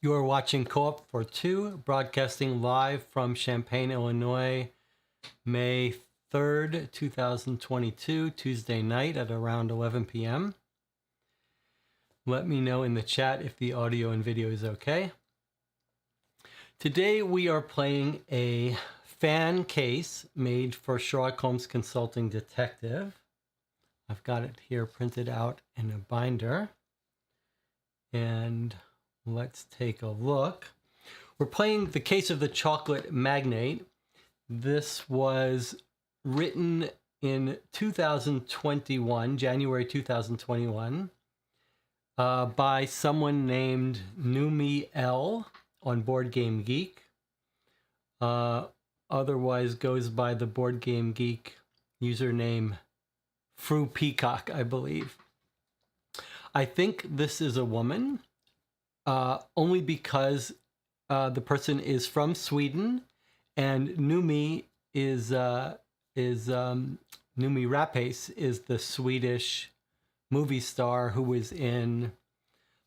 You are watching Co-op for Two, broadcasting live from Champaign, Illinois, May 3rd, 2022, Tuesday night at around 11 p.m. Let me know in the chat if the audio and video is okay. Today we are playing a fan case made for Sherlock Holmes Consulting Detective. I've got it here printed out in a binder. And let's take a look. We're playing the case of the Chocolate Magnate. This was written in 2021, January 2021, by someone named Noomi L on Board Game Geek. Otherwise goes by the Board Game Geek username Fru Peacock, I believe. I think this is a woman, only because the person is from Sweden, and Noomi is Noomi Rapace is the Swedish movie star who was in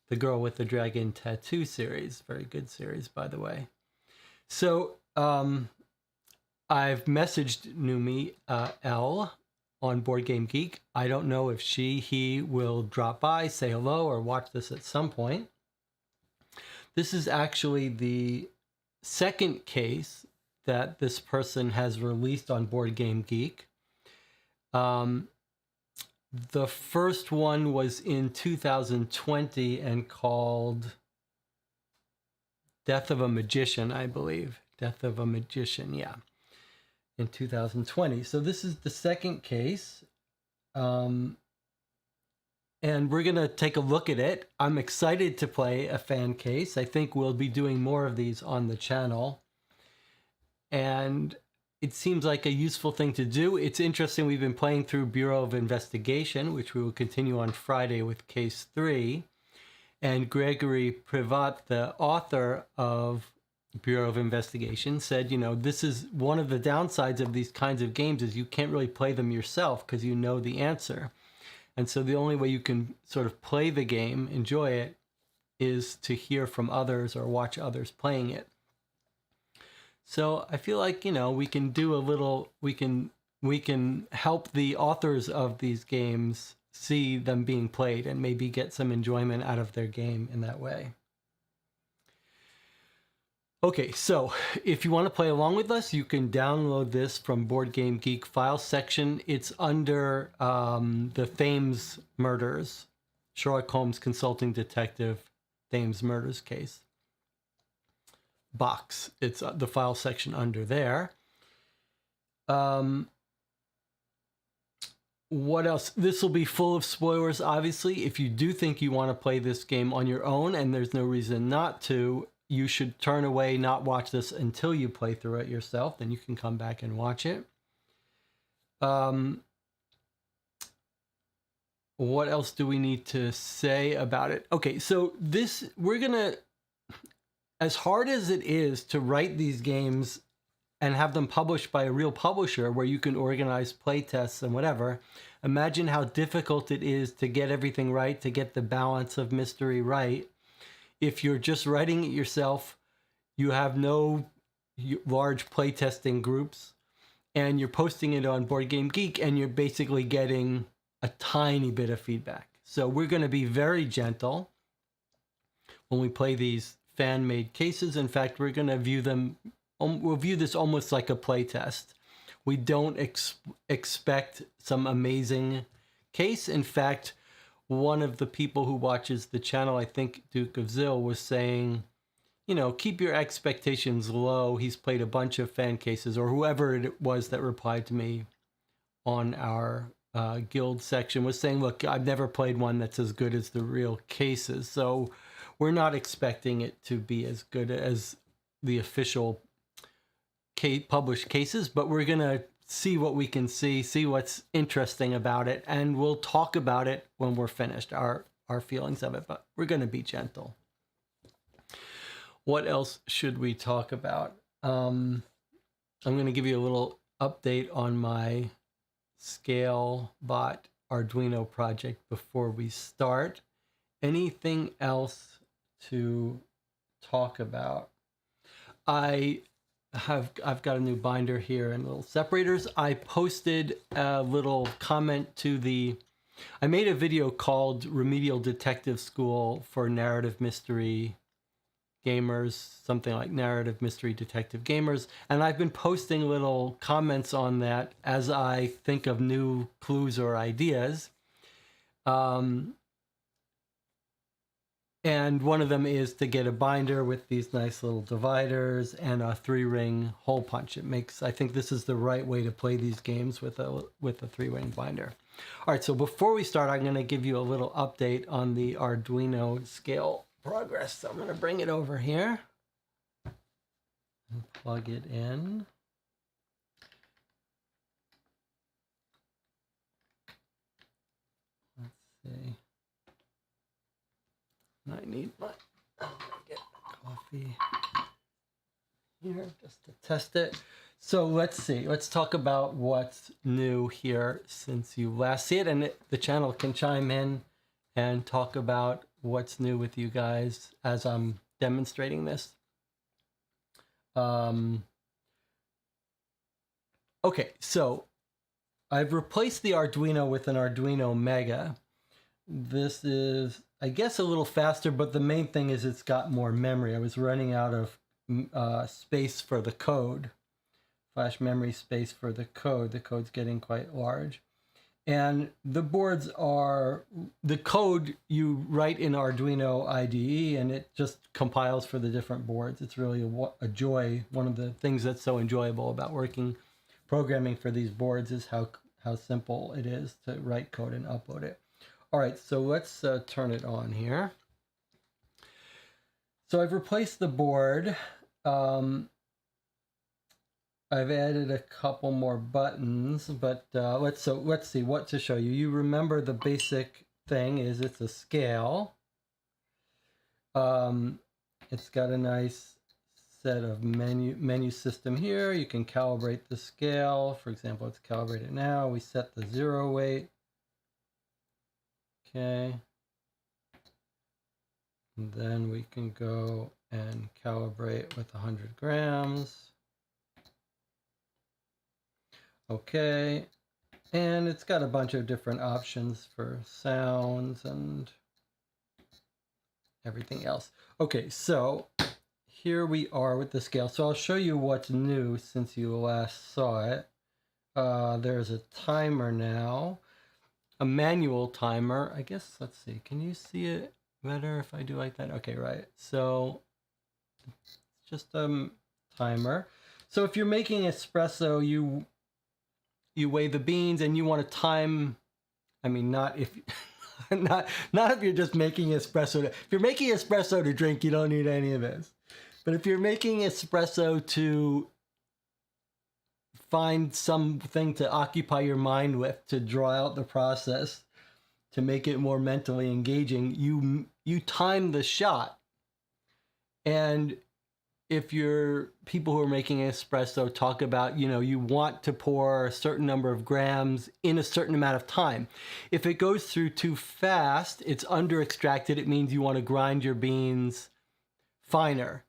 the Girl with the Dragon Tattoo series. Very good series, by the way. So I've messaged Noomi L on Board Game Geek. I don't know if he will drop by, say hello, or watch this at some point. This is actually the second case that this person has released on Board Game Geek. The first one was in 2020 and called Death of a Magician, I believe. Death of a Magician, yeah. In 2020. So this is the second case. And we're going to take a look at it. I'm excited to play a fan case. I think we'll be doing more of these on the channel. And it seems like a useful thing to do. It's interesting. We've been playing through Bureau of Investigation, which we will continue on Friday with case 3. And Gregory Privat, the author of Bureau of Investigation, said, you know, this is one of the downsides of these kinds of games is you can't really play them yourself because you know the answer. And so the only way you can sort of play the game, enjoy it, is to hear from others or watch others playing it. So I feel like, you know, we can do a little, we can help the authors of these games see them being played and maybe get some enjoyment out of their game in that way. Okay, so if you want to play along with us, you can download this from Board Game Geek file section. It's under the Thames Murders, Sherlock Holmes Consulting Detective Thames Murders case box. It's the file section under there. What else? This will be full of spoilers, obviously. If you do think you want to play this game on your own and there's no reason not to, you should turn away, not watch this until you play through it yourself. Then you can come back and watch it. What else do we need to say about it? Okay, so this, we're going to, as hard as it is to write these games and have them published by a real publisher where you can organize play tests and whatever, imagine how difficult it is to get everything right, to get the balance of mystery right. If you're just writing it yourself, you have no large playtesting groups, and you're posting it on Board Game Geek, and you're basically getting a tiny bit of feedback. So we're going to be very gentle when we play these fan-made cases. In fact, we're going to view them, we'll view this almost like a playtest. We don't expect some amazing case. In fact, one of the people who watches the channel, I think Duke of Zill, was saying, you know, keep your expectations low. He's played a bunch of fan cases, or whoever it was that replied to me on our guild section was saying, look, I've never played one that's as good as the real cases. So we're not expecting it to be as good as the official published cases, but we're going to see what we can see what's interesting about it, and we'll talk about it when we're finished, our feelings of it, but we're going to be gentle. What else should we talk about? I'm going to give you a little update on my ScaleBot Arduino project before we start. Anything else to talk about. I've got a new binder here and little separators. I posted a little comment to I made a video called Remedial Detective School for Narrative Mystery Gamers, something like Narrative Mystery Detective Gamers, and I've been posting little comments on that as I think of new clues or ideas. And one of them is to get a binder with these nice little dividers and a 3-ring hole punch. I think this is the right way to play these games with a 3-ring binder. All right, so before we start, I'm going to give you a little update on the Arduino scale progress. So I'm going to bring it over here and plug it in. Let's see. I need I'm gonna get coffee here just to test it. So let's see. Let's talk about what's new here since you last see it, and the channel can chime in and talk about what's new with you guys as I'm demonstrating this. Okay, so I've replaced the Arduino with an Arduino Mega. This is, I guess, a little faster, but the main thing is it's got more memory. I was running out of space for the code, flash memory space for the code. The code's getting quite large. And the boards the code you write in Arduino IDE, and it just compiles for the different boards. It's really a joy. One of the things that's so enjoyable about programming for these boards is how simple it is to write code and upload it. All right, so let's turn it on here. So I've replaced the board. I've added a couple more buttons, but let's see what to show you. You remember the basic thing is it's a scale. It's got a nice set of menu system here. You can calibrate the scale. For example, it's calibrated now. We set the 0 weight. Okay. And then we can go and calibrate with 100 grams. Okay. And it's got a bunch of different options for sounds and everything else. Okay, so here we are with the scale. So I'll show you what's new since you last saw it. There's a timer now. A manual timer. I guess, let's see, can you see it better if I do like that? Okay, right. So it's just a timer. So if you're making espresso, you weigh the beans and you want to time, I mean, not if not if you're just making espresso. If you're making espresso to drink, you don't need any of this. But if you're making espresso to find something to occupy your mind with, to draw out the process, to make it more mentally engaging, you time the shot. And if you're people who are making espresso talk about, you want to pour a certain number of grams in a certain amount of time. If it goes through too fast, it's under extracted. It means you want to grind your beans finer.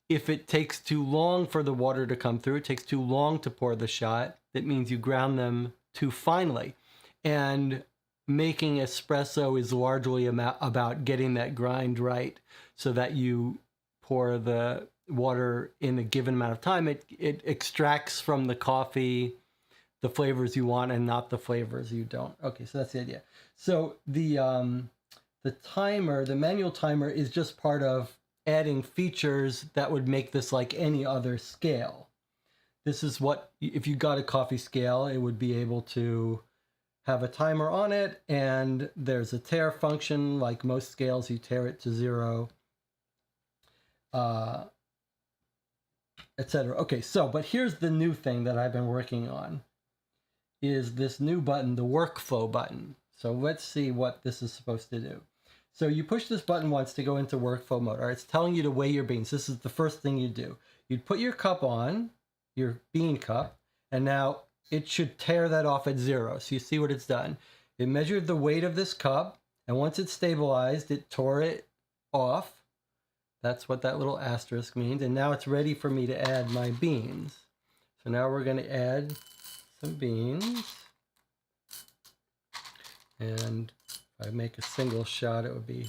If it takes too long for the water to come through, it takes too long to pour the shot, that means you ground them too finely. And making espresso is largely about getting that grind right so that you pour the water in a given amount of time. It extracts from the coffee the flavors you want and not the flavors you don't. Okay, so that's the idea. So the timer, the manual timer, is just part of adding features that would make this like any other scale. This is what, if you got a coffee scale, it would be able to have a timer on it, and there's a tare function. Like most scales, you tare it to 0, etc. Okay, so, but here's the new thing that I've been working on, is this new button, the workflow button. So let's see what this is supposed to do. So you push this button once to go into workflow mode. All right, it's telling you to weigh your beans. This is the first thing you do. You'd put your cup on, your bean cup, and now it should tear that off at 0. So you see what it's done. It measured the weight of this cup, and once it's stabilized, it tore it off. That's what that little asterisk means. And now it's ready for me to add my beans. So now we're going to add some beans. And if I make a single shot, it would be,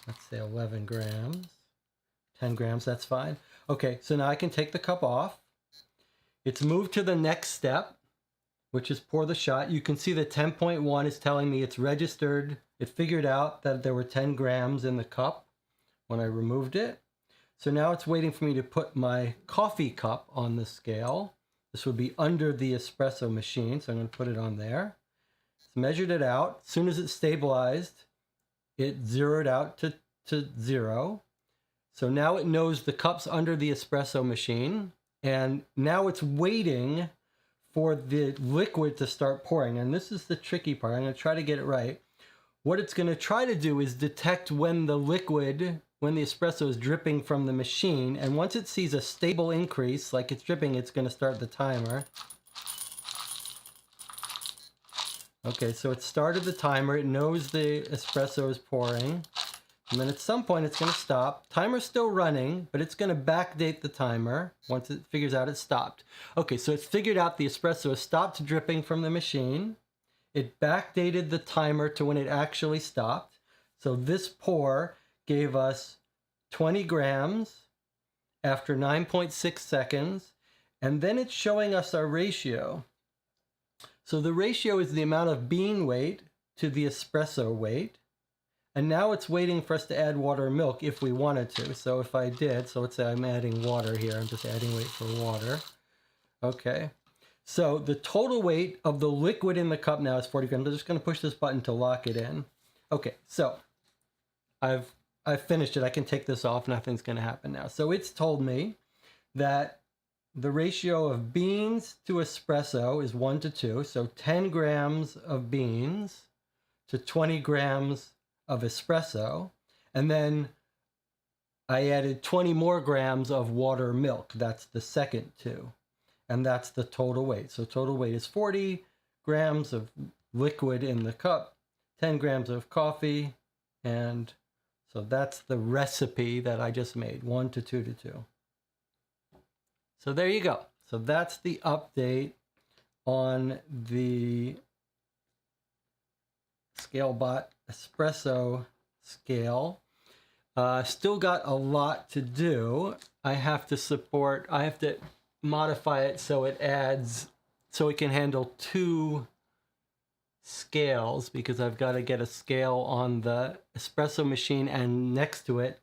let's say 11 grams. 10 grams, that's fine. Okay, so now I can take the cup off. It's moved to the next step, which is pour the shot. You can see that 10.1 is telling me it's registered. It figured out that there were 10 grams in the cup when I removed it. So now it's waiting for me to put my coffee cup on the scale. This would be under the espresso machine, so I'm going to put it on there. It's measured it out. As soon as it stabilized, it zeroed out to 0. So now it knows the cup's under the espresso machine, and now it's waiting for the liquid to start pouring. And this is the tricky part. I'm going to try to get it right. What it's going to try to do is detect when the liquid, when the espresso is dripping from the machine, and once it sees a stable increase, like it's dripping, it's going to start the timer. Okay, so it started the timer. It knows the espresso is pouring. And then at some point it's going to stop. Timer's still running, but it's going to backdate the timer once it figures out it stopped. Okay, so it's figured out the espresso has stopped dripping from the machine. It backdated the timer to when it actually stopped. So this pour gave us 20 grams after 9.6 seconds. And then it's showing us our ratio. So the ratio is the amount of bean weight to the espresso weight. And now it's waiting for us to add water or milk if we wanted to. So if I did, so let's say I'm adding water here. I'm just adding weight for water. Okay. So the total weight of the liquid in the cup now is 40 grams. I'm just going to push this button to lock it in. Okay, so I've finished it. I can take this off. Nothing's going to happen now. So it's told me that the ratio of beans to espresso is 1 to 2. So 10 grams of beans to 20 grams of espresso, and then I added 20 more grams of water or milk. That's the second 2, and that's the total weight. So total weight is 40 grams of liquid in the cup, 10 grams of coffee, and so that's the recipe that I just made, 1 to 2 to 2. So there you go. So that's the update on the ScaleBot espresso scale. Still got a lot to do. I have to modify it so it can handle 2 scales, because I've got to get a scale on the espresso machine and next to it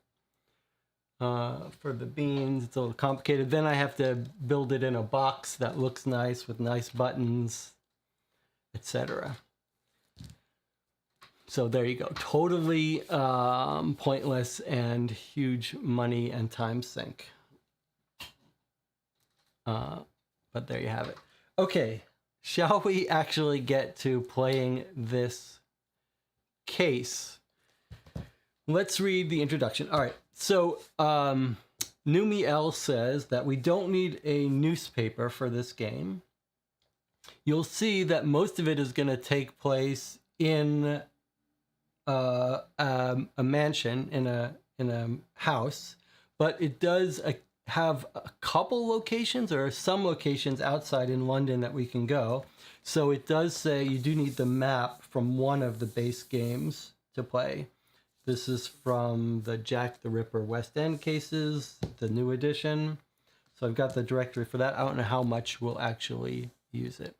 for the beans. It's a little complicated. Then I have to build it in a box that looks nice with nice buttons, etc. So there you go. Totally pointless and huge money and time sink. But there you have it. Okay, shall we actually get to playing this case? Let's read the introduction. All right, so Noomi L says that we don't need a newspaper for this game. You'll see that most of it is going to take place in a mansion, in a house, but it does have a couple locations or some locations outside in London that we can go. So it does say you do need the map from one of the base games to play. This is from the Jack the Ripper West End cases, the new edition. So I've got the directory for that. I don't know how much we'll actually use it.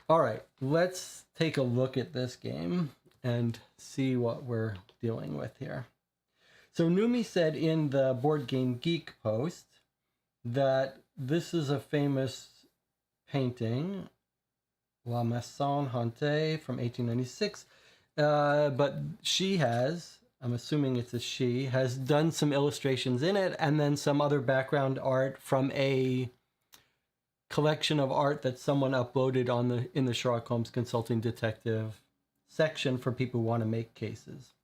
All right, let's take a look at this game and see what we're dealing with here. So Noomi said in the Board Game Geek post that this is a famous painting, La Maison Hantée from 1896, but she has, I'm assuming it's a she, has done some illustrations in it and then some other background art from a collection of art that someone uploaded in the Sherlock Holmes Consulting Detective section for people who want to make cases.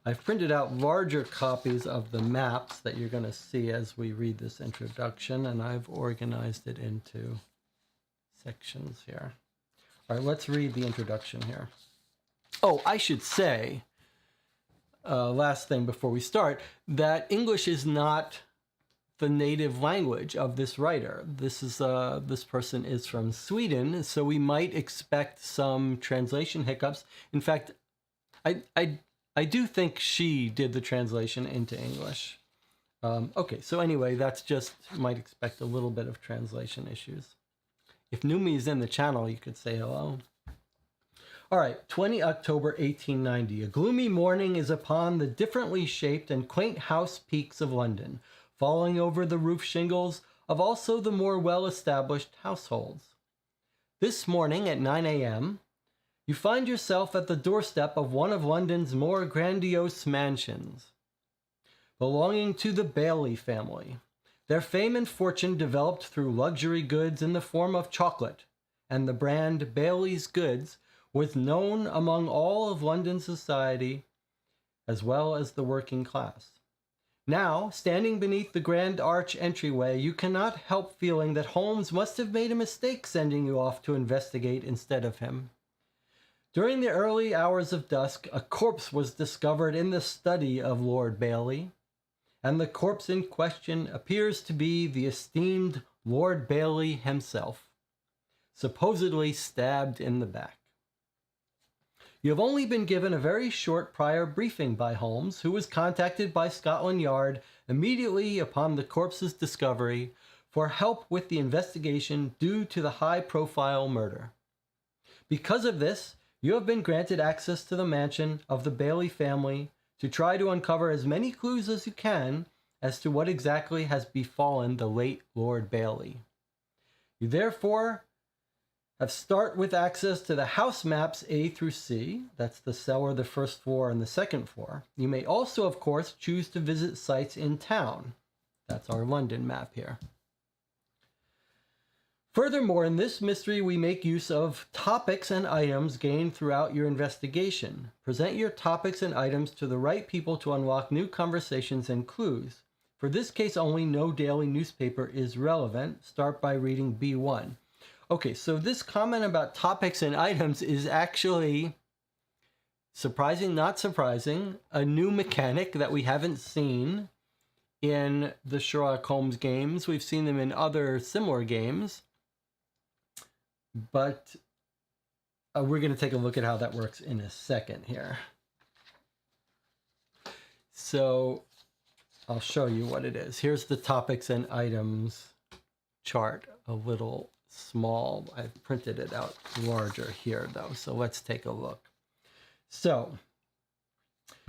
I've printed out larger copies of the maps that you're going to see as we read this introduction, and I've organized it into sections here. All right, let's read the introduction here. Oh, I should say, last thing before we start, that English is not the native language of this writer. This person is from Sweden, so we might expect some translation hiccups. In fact, I do think she did the translation into English. Okay, so anyway, that's just, might expect a little bit of translation issues. If Noomi is in the channel, you could say hello. All right, 20 October 1890. A gloomy morning is upon the differently shaped and quaint house peaks of London, falling over the roof shingles of also the more well-established households. This morning at 9 a.m., you find yourself at the doorstep of one of London's more grandiose mansions, belonging to the Bailey family. Their fame and fortune developed through luxury goods in the form of chocolate, and the brand Bailey's Goods was known among all of London society as well as the working class. Now, standing beneath the grand arch entryway, you cannot help feeling that Holmes must have made a mistake sending you off to investigate instead of him. During the early hours of dusk, a corpse was discovered in the study of Lord Bailey, and the corpse in question appears to be the esteemed Lord Bailey himself, supposedly stabbed in the back. You have only been given a very short prior briefing by Holmes, who was contacted by Scotland Yard immediately upon the corpse's discovery for help with the investigation due to the high-profile murder. Because of this, you have been granted access to the mansion of the Bailey family to try to uncover as many clues as you can as to what exactly has befallen the late Lord Bailey. You therefore have start with access to the house maps A through C. That's the cellar, the first floor, and the second floor. You may also, of course, choose to visit sites in town. That's our London map here. Furthermore, in this mystery, we make use of topics and items gained throughout your investigation. Present your topics and items to the right people to unlock new conversations and clues. For this case only, no daily newspaper is relevant. Start by reading B1. Okay, so this comment about topics and items is actually, surprising, not surprising, a new mechanic that we haven't seen in the Sherlock Holmes games. We've seen them in other similar games, but we're going to take a look at how that works in a second here. So I'll show you what it is. Here's the topics and items chart, a little small. I've printed it out larger here though, so let's take a look. So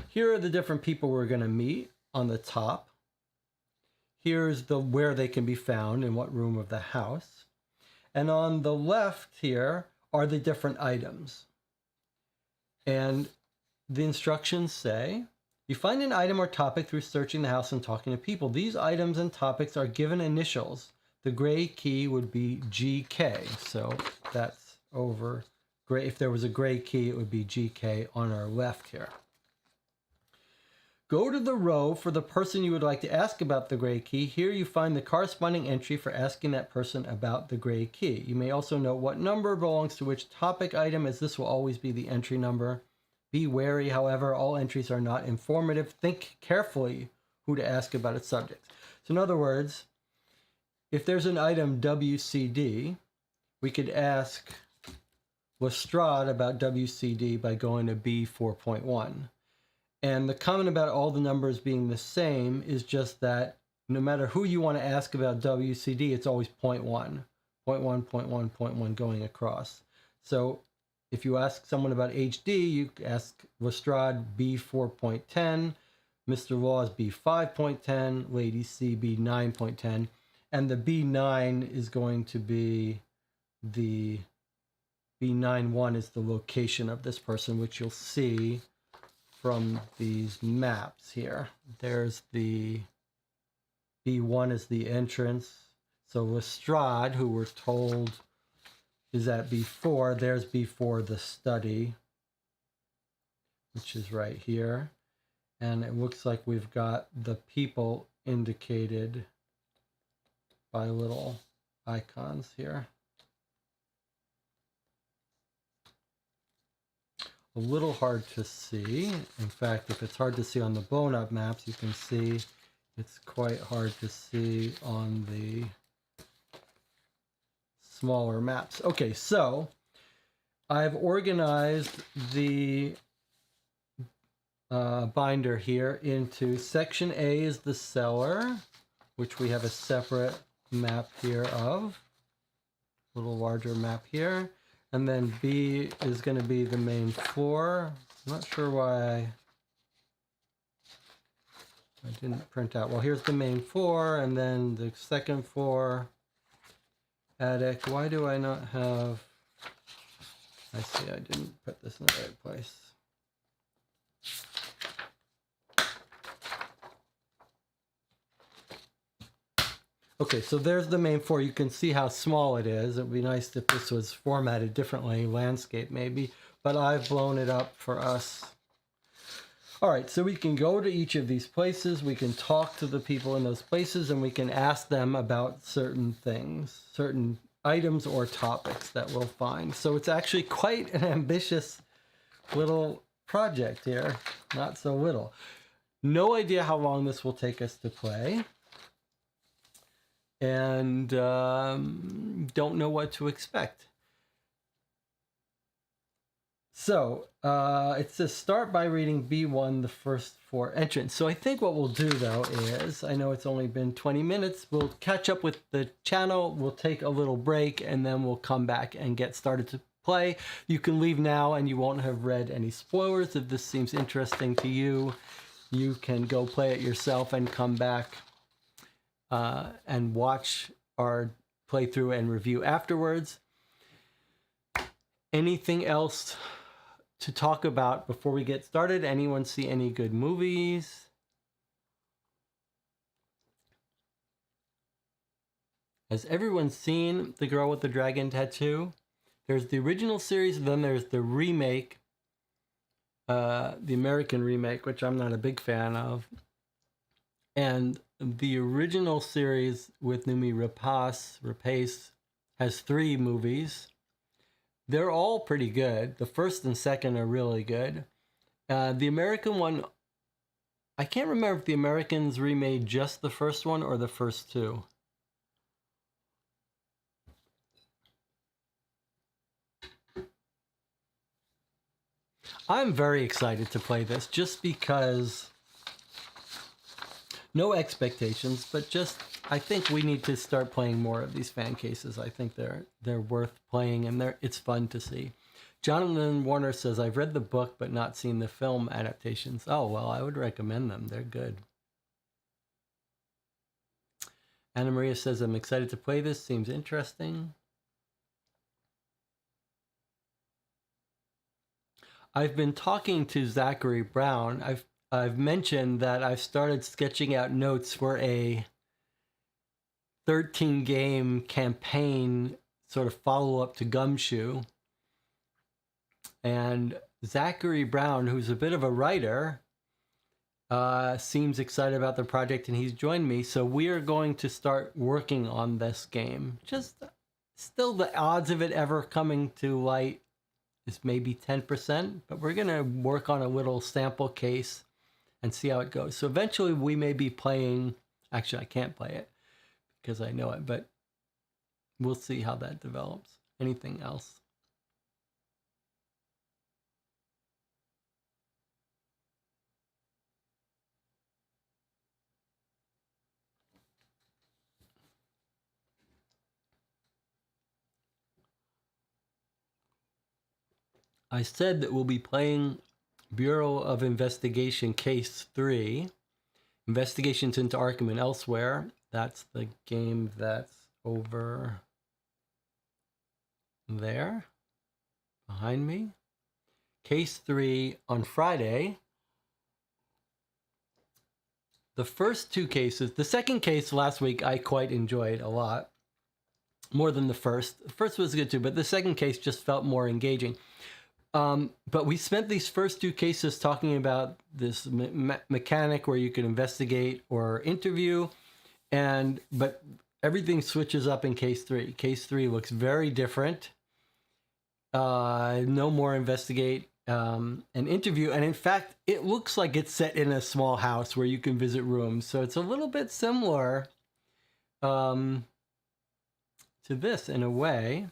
here are the different people we're going to meet on the top. Here's the where they can be found, in what room of the house. And on the left here are the different items. And the instructions say, you find an item or topic through searching the house and talking to people. These items and topics are given initials. The gray key would be GK. So that's over gray. If there was a gray key, it would be GK on our left here. Go to the row for the person you would like to ask about the gray key. Here you find the corresponding entry for asking that person about the gray key. You may also note what number belongs to which topic item, as this will always be the entry number. Be wary, however, all entries are not informative. Think carefully who to ask about its subject. So in other words, if there's an item WCD, we could ask Lestrade about WCD by going to B4.1. And the comment about all the numbers being the same is just that no matter who you want to ask about WCD, it's always 0.1, 0.1, 0.1, 0.1 going across. So if you ask someone about HD, you ask Lestrade B4.10, Mr. Laws B5.10, Lady C B9.10, and the B9 is going to be the B91 is the location of this person, which you'll see from these maps here. There's the B1 is the entrance. So Lestrade, who we're told is at B4, there's B4, the study, which is right here. And it looks like we've got the people indicated by little icons here. a little hard to see. In fact, if it's hard to see on the blown-up maps, you can see it's quite hard to see on the smaller maps. Okay, so I've organized the binder here into section A is the cellar, which we have a separate map here of, a little larger map here. And then B is going to be the main floor. I'm not sure why I didn't print out. Well, here's the main floor, and then the second floor, attic. Why do I not have... I see I didn't put this in the right place. Okay, so there's the main floor. You can see how small it is. It would be nice if this was formatted differently, landscape maybe, but I've blown it up for us. All right, so we can go to each of these places, we can talk to the people in those places, and we can ask them about certain things, certain items or topics that we'll find. So it's actually quite an ambitious little project here, not so little. No idea how long this will take us to play. And don't know what to expect. So it says start by reading B1, the first 4 entrants. So I think what we'll do though is, I know it's only been 20 minutes, we'll catch up with the channel, we'll take a little break, and then we'll come back and get started to play. You can leave now and you won't have read any spoilers. If this seems interesting to you, you can go play it yourself and come back and watch our playthrough and review afterwards. Anything else to talk about before we get started? Anyone see any good movies? Has everyone seen The Girl with the Dragon Tattoo? There's the original series, then there's the remake, the American remake, which I'm not a big fan of. And the original series with Noomi Rapace has 3 movies. They're all pretty good. The first and second are really good. The American one, I can't remember if the Americans remade just the first one or the first 2. I'm very excited to play this just because... no expectations, but just I think we need to start playing more of these fan cases. I think they're worth playing, and it's fun to see. Jonathan Warner says, I've read the book but not seen the film adaptations. Oh, well, I would recommend them. They're good. Anna Maria says, I'm excited to play this. Seems interesting. I've been talking to Zachary Brown. I've mentioned that I've started sketching out notes for a 13-game campaign sort of follow-up to Gumshoe. And Zachary Brown, who's a bit of a writer, seems excited about the project, and he's joined me. So we are going to start working on this game. Just still the odds of it ever coming to light is maybe 10%, but we're going to work on a little sample case and see how it goes. So eventually we may be playing, actually I can't play it because I know it, but we'll see how that develops. Anything else? I said that we'll be playing Bureau of Investigation Case 3, Investigations into Arkham and Elsewhere. That's the game that's over there, behind me. Case 3 on Friday. The first 2 cases, the second case last week I quite enjoyed a lot, more than the first. The first was good too, but the second case just felt more engaging. But we spent these first 2 cases talking about this mechanic where you can investigate or interview, but everything switches up in case 3. Case 3 looks very different. No more investigate an interview, and in fact, it looks like it's set in a small house where you can visit rooms. So it's a little bit similar to this in a way.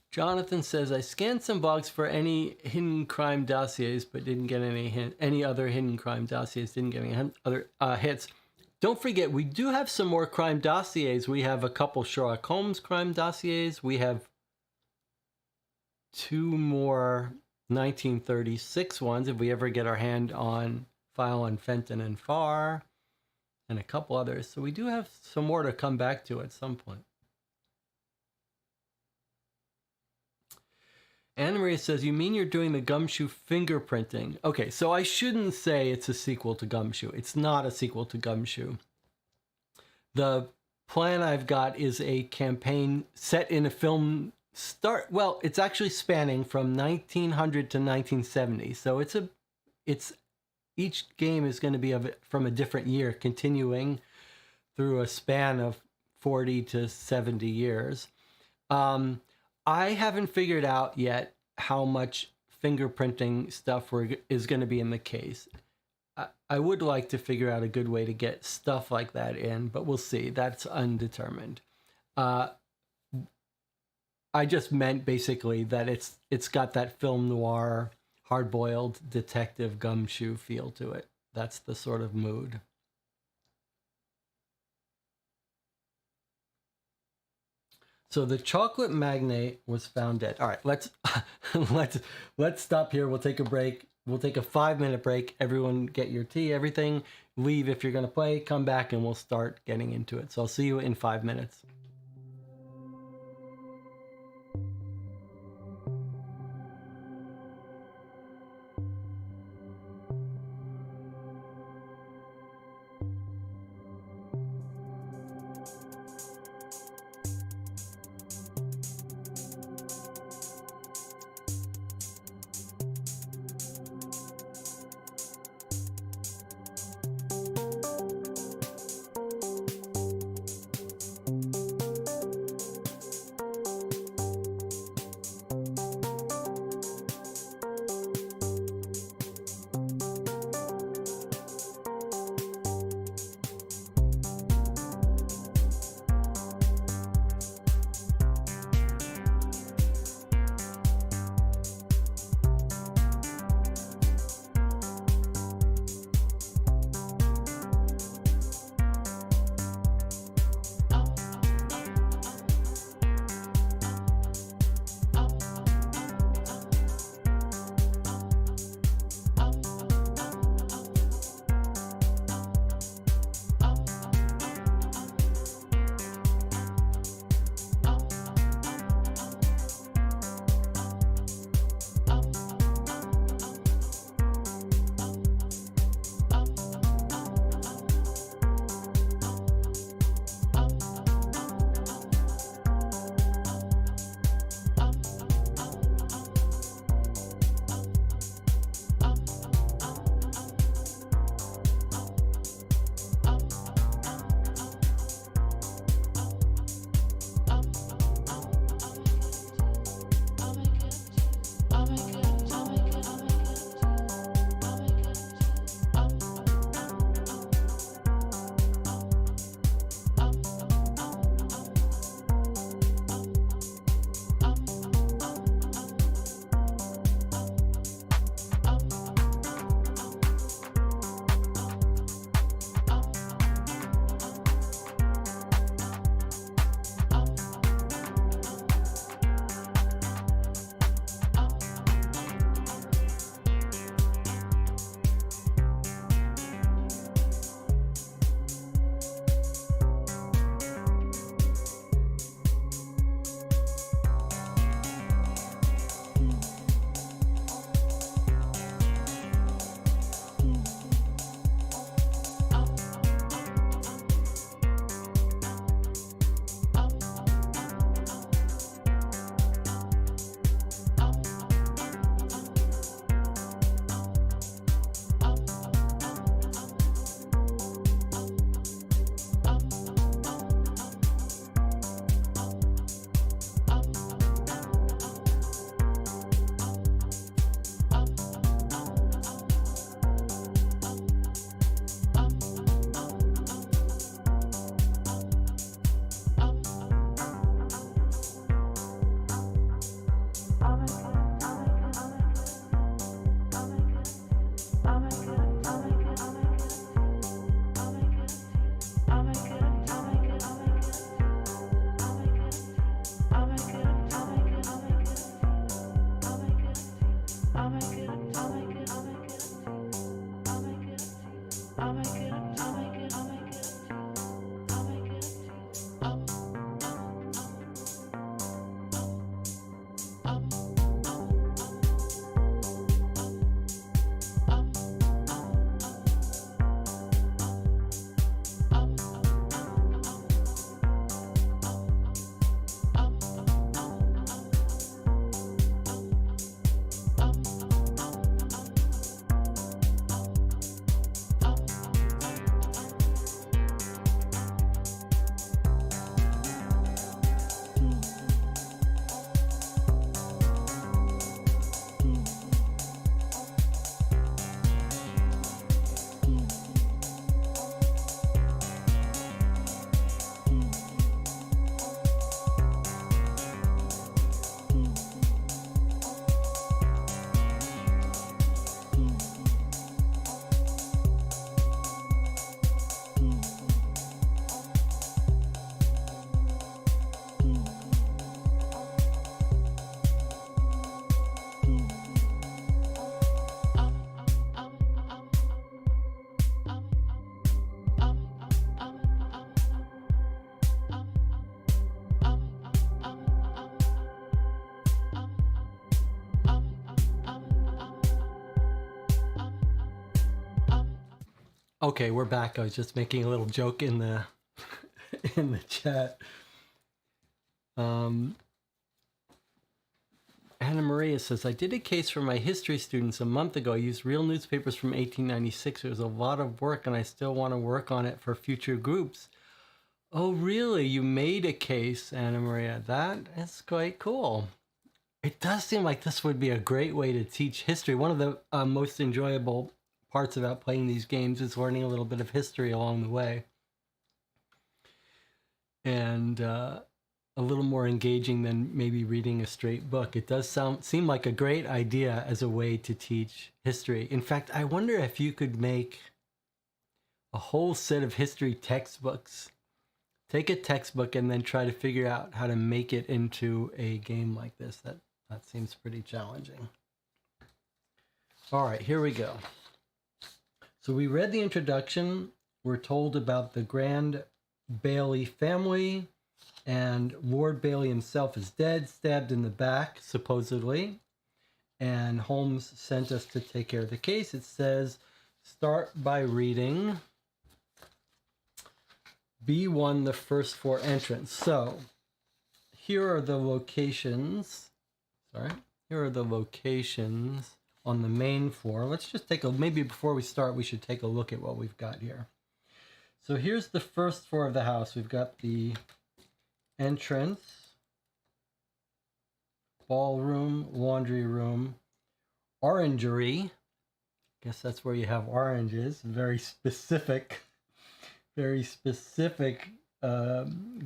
Jonathan says, I scanned some blogs for any hidden crime dossiers, but didn't get any other hidden crime dossiers, didn't get any other hits. Don't forget, we do have some more crime dossiers. We have a couple Sherlock Holmes crime dossiers. We have 2 more 1936 ones, if we ever get our hand on file on Fenton and Farr, and a couple others. So we do have some more to come back to at some point. Anna Maria says, you mean you're doing the Gumshoe fingerprinting? Okay, so I shouldn't say it's a sequel to Gumshoe. It's not a sequel to Gumshoe. The plan I've got is a campaign set in a film well, it's actually spanning from 1900 to 1970. So each game is going to be from a different year, continuing through a span of 40 to 70 years. I haven't figured out yet how much fingerprinting stuff is going to be in the case. I would like to figure out a good way to get stuff like that in, but we'll see. That's undetermined. I just meant basically that it's got that film noir, hard-boiled detective Gumshoe feel to it. That's the sort of mood. So the Chocolate Magnate was found dead. All right, let's stop here. We'll take a break. We'll take a 5-minute break. Everyone get your tea, everything. Leave if you're going to play. Come back and we'll start getting into it. So I'll see you in 5 minutes. Okay, we're back. I was just making a little joke in the in the chat. Anna Maria says, I did a case for my history students a month ago. I used real newspapers from 1896. It was a lot of work, and I still want to work on it for future groups. Oh, really? You made a case, Anna Maria. That is quite cool. It does seem like this would be a great way to teach history. One of the most enjoyable parts about playing these games is learning a little bit of history along the way. And a little more engaging than maybe reading a straight book. It does seem like a great idea as a way to teach history. In fact, I wonder if you could make a whole set of history textbooks. Take a textbook and then try to figure out how to make it into a game like this. That seems pretty challenging. All right, here we go. So we read the introduction. We're told about the Grand Bailey family, and Lord Bailey himself is dead, stabbed in the back, supposedly. And Holmes sent us to take care of the case. It says, start by reading B1, the first 4 entrants. So here are the locations. Here are the locations on the main floor. Let's just take a, maybe before we start, we should take a look at what we've got here. So here's the first floor of the house. We've got the entrance, ballroom, laundry room, orangery. Guess that's where you have oranges. Very specific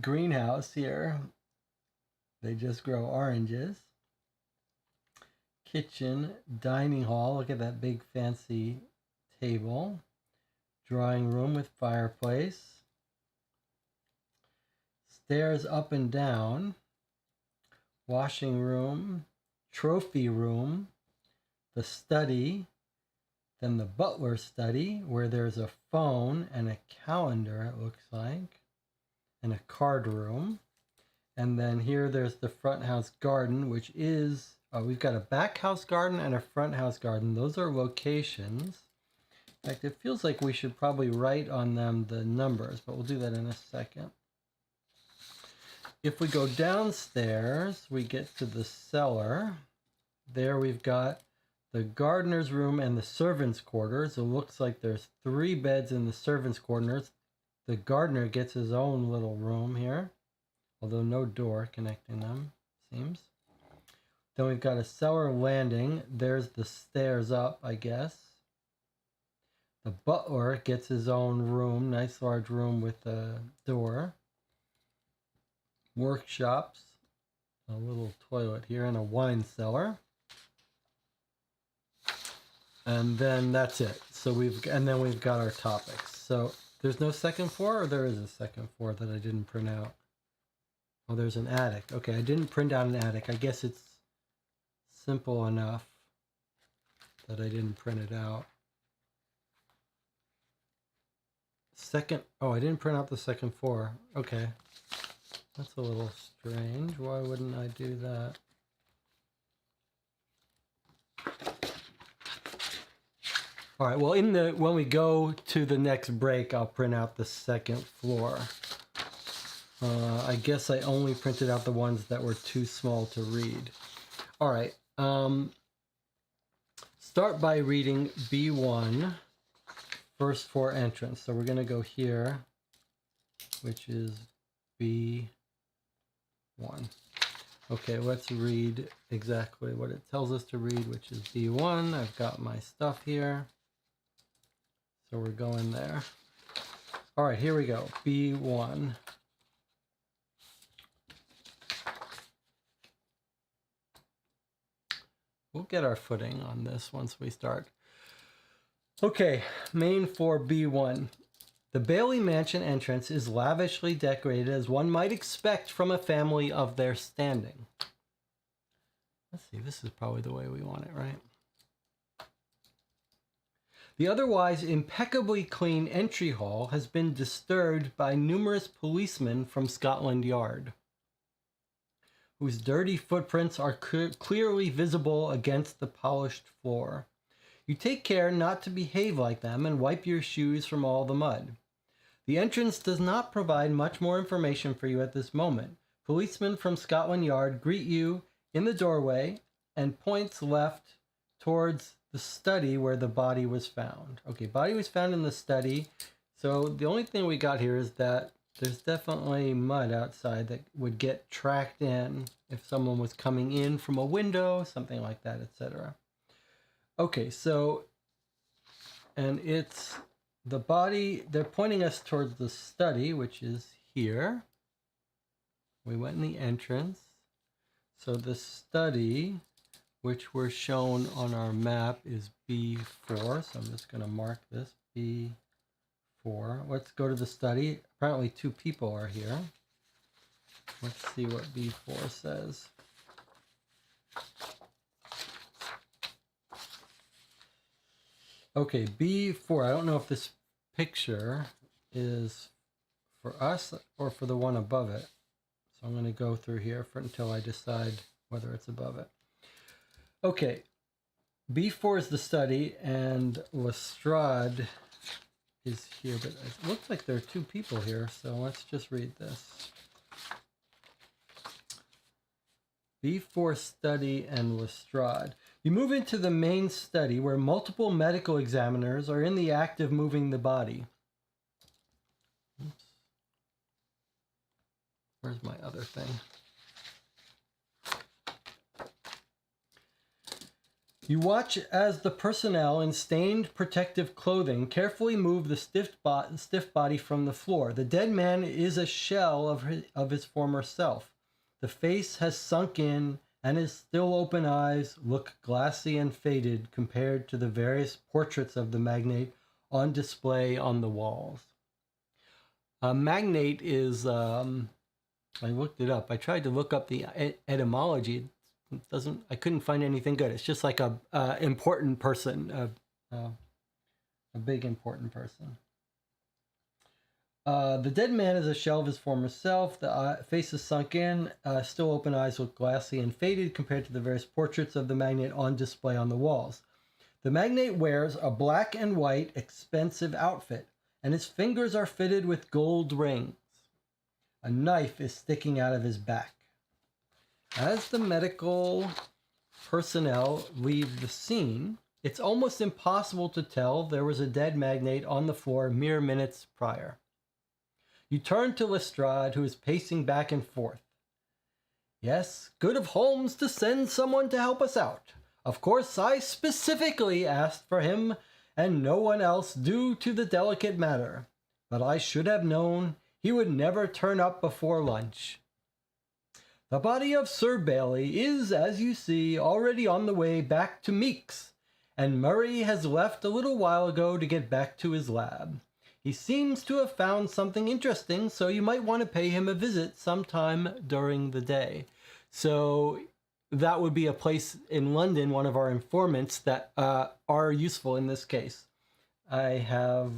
greenhouse here. They just grow oranges. Kitchen, dining hall. Look at that big fancy table. Drawing room with fireplace. Stairs up and down. Washing room. Trophy room. The study. Then the butler study, where there's a phone and a calendar, it looks like. And a card room. And then here there's the front house garden, which is, we've got a back house garden and a front house garden. Those are locations. In fact, it feels like we should probably write on them the numbers, but we'll do that in a second. If we go downstairs, we get to the cellar. There we've got the gardener's room and the servants' quarters. It looks like there's 3 beds in the servants' quarters. The gardener gets his own little room here, although no door connecting them, seems. Then we've got a cellar landing. There's the stairs up, I guess. The butler gets his own room, nice large room with a door. Workshops, a little toilet here, and a wine cellar. And then that's it. So then we've got our topics. So there's no second floor, or there is a second floor that I didn't print out? Oh, there's an attic. Okay, I didn't print out an attic. I guess it's simple enough that I didn't print it out. Oh, I didn't print out the second floor. Okay. That's a little strange. Why wouldn't I do that? All right, well, when we go to the next break, I'll print out the second floor. I guess I only printed out the ones that were too small to read. All right. Start by reading B1, first 4 entrants. So we're going to go here, which is B1. Okay, let's read exactly what it tells us to read, which is B1. I've got my stuff here. So we're going there. All right, here we go. B1. We'll get our footing on this once we start. Okay, main for B1. The Bailey Mansion entrance is lavishly decorated as one might expect from a family of their standing. Let's see, this is probably the way we want it, right? The otherwise impeccably clean entry hall has been disturbed by numerous policemen from Scotland Yard, whose dirty footprints are clearly visible against the polished floor. You take care not to behave like them and wipe your shoes from all the mud. The entrance does not provide much more information for you at this moment. Policemen from Scotland Yard greet you in the doorway and points left towards the study where the body was found. Okay, body was found in the study. So the only thing we got here is that there's definitely mud outside that would get tracked in if someone was coming in from a window, something like that, etc. Okay, so, and it's the body, they're pointing us towards the study, which is here. We went in the entrance. So the study, which we're shown on our map, is B4. So I'm just going to mark this B4. Let's go to the study. Apparently 2 people are here. Let's see what B4 says. Okay, B4. I don't know if this picture is for us or for the one above it. So I'm going to go through here until I decide whether it's above it. Okay, B4 is the study, and Lestrade is here, but it looks like there are 2 people here, so let's just read this. B4 study and Lestrade. You move into the main study where multiple medical examiners are in the act of moving the body. Oops. Where's my other thing? You watch as the personnel in stained protective clothing carefully move the stiff body from the floor. The dead man is a shell of his former self. The face has sunk in, and his still open eyes look glassy and faded compared to the various portraits of the magnate on display on the walls. Magnate is, I looked it up. I tried to look up the etymology. I couldn't find anything good. It's just like a important person, a big important person. The dead man is a shell of his former self. The face is sunk in, still open eyes look glassy and faded compared to the various portraits of the magnate on display on the walls. The magnate wears a black and white expensive outfit, and his fingers are fitted with gold rings. A knife is sticking out of his back. As the medical personnel leave the scene, it's almost impossible to tell there was a dead magnate on the floor mere minutes prior. You turn to Lestrade, who is pacing back and forth. Yes, good of Holmes to send someone to help us out. Of course, I specifically asked for him and no one else due to the delicate matter, but I should have known he would never turn up before lunch. The body of Sir Bailey is, as you see, already on the way back to Meek's, and Murray has left a little while ago to get back to his lab. He seems to have found something interesting, so you might want to pay him a visit sometime during the day. So that would be a place in London, one of our informants that are useful in this case. I have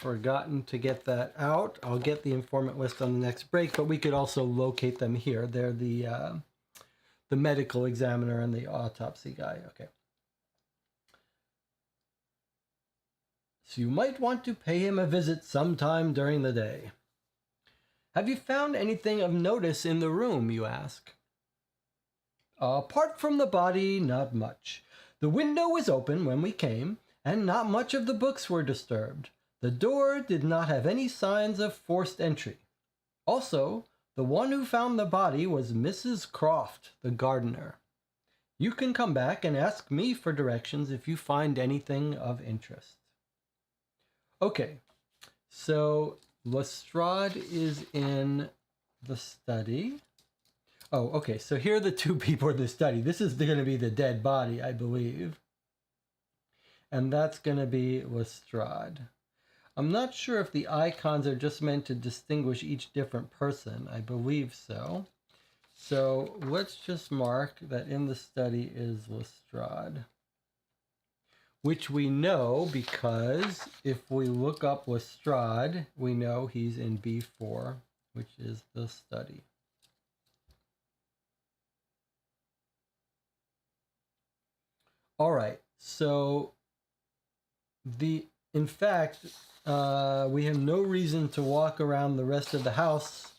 forgotten to get that out. I'll get the informant list on the next break, but we could also locate them here. They're the medical examiner and the autopsy guy. Okay. So you might want to pay him a visit sometime during the day. Have you found anything of notice in the room, you ask? Apart from the body, not much. The window was open when we came, and not much of the books were disturbed. The door did not have any signs of forced entry. Also, the one who found the body was Mrs. Croft, the gardener. You can come back and ask me for directions if you find anything of interest. Okay, so Lestrade is in the study. Oh, okay, so here are the 2 people in the study. This is going to be the dead body, I believe. And that's going to be Lestrade. I'm not sure if the icons are just meant to distinguish each different person. I believe so. So let's just mark that in the study is Lestrade. Which we know because if we look up Lestrade, we know he's in B4, which is the study. All right, so In fact, we have no reason to walk around the rest of the house.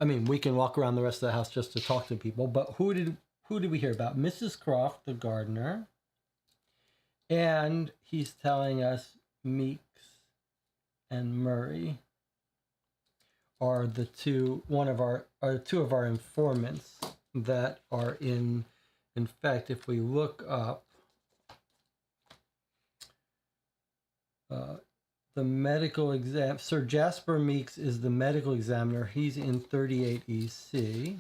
I mean, we can walk around the rest of the house just to talk to people, but who did we hear about? Mrs. Croft, the gardener, and he's telling us Meeks and Murray are two of our informants that are in fact, if we look up the medical exam, Sir Jasper Meeks is the medical examiner. He's in 38 EC.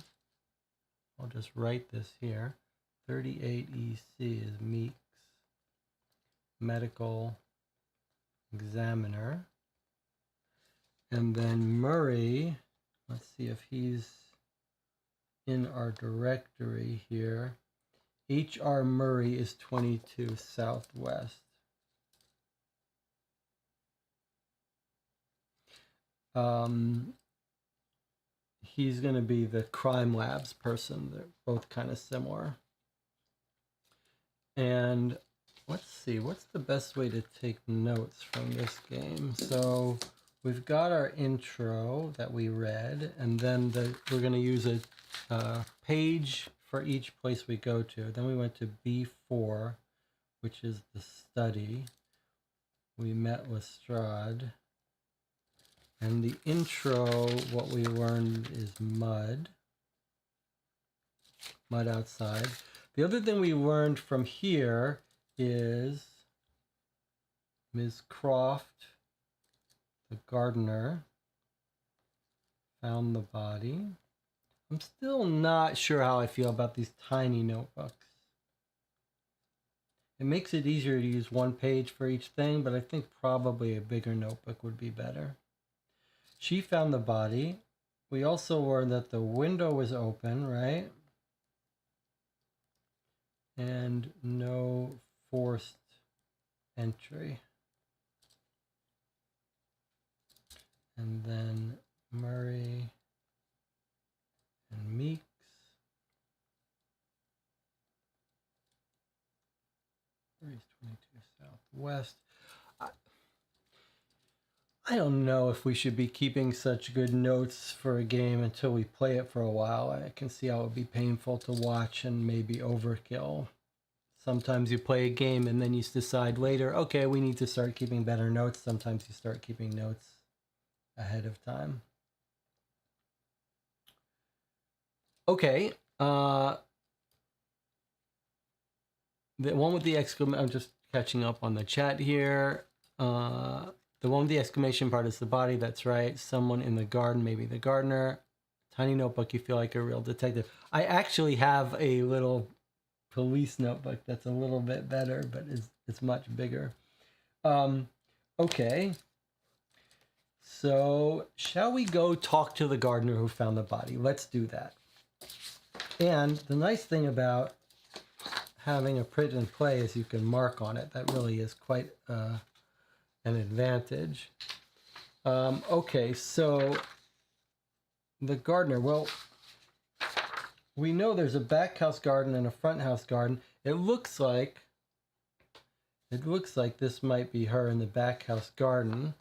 I'll just write this here. 38 EC is Meeks, medical examiner. And then Murray, let's see if he's in our directory here. H.R. Murray is 22 Southwest. He's going to be the crime labs person. They're both kind of similar. And let's see, what's the best way to take notes from this game? So we've got our intro that we read, and then we're going to use a page for each place we go to. Then we went to B4, which is the study. We met Lestrade. And the intro, what we learned is mud outside. The other thing we learned from here is Ms. Croft, the gardener, found the body. I'm still not sure how I feel about these tiny notebooks. It makes it easier to use one page for each thing, but I think probably a bigger notebook would be better. She found the body. We also learned that the window was open, right? And no forced entry. And then Murray and Meeks. Murray's 22 Southwest. I don't know if we should be keeping such good notes for a game until we play it for a while. I can see how it would be painful to watch and maybe overkill. Sometimes you play a game and then you decide later, okay, we need to start keeping better notes. Sometimes you start keeping notes ahead of time. Okay. The one with the exclamation, I'm just catching up on the chat here. The one with the exclamation part is the body, that's right. Someone in the garden, maybe the gardener. Tiny notebook, you feel like a real detective. I actually have a little police notebook that's a little bit better, but it's much bigger. Okay. So, shall we go talk to the gardener who found the body? Let's do that. And the nice thing about having a print and play is you can mark on it. That really is quite an advantage. Okay, so the gardener, well, we know there's a back house garden and a front house garden. It looks like this might be her in the back house garden.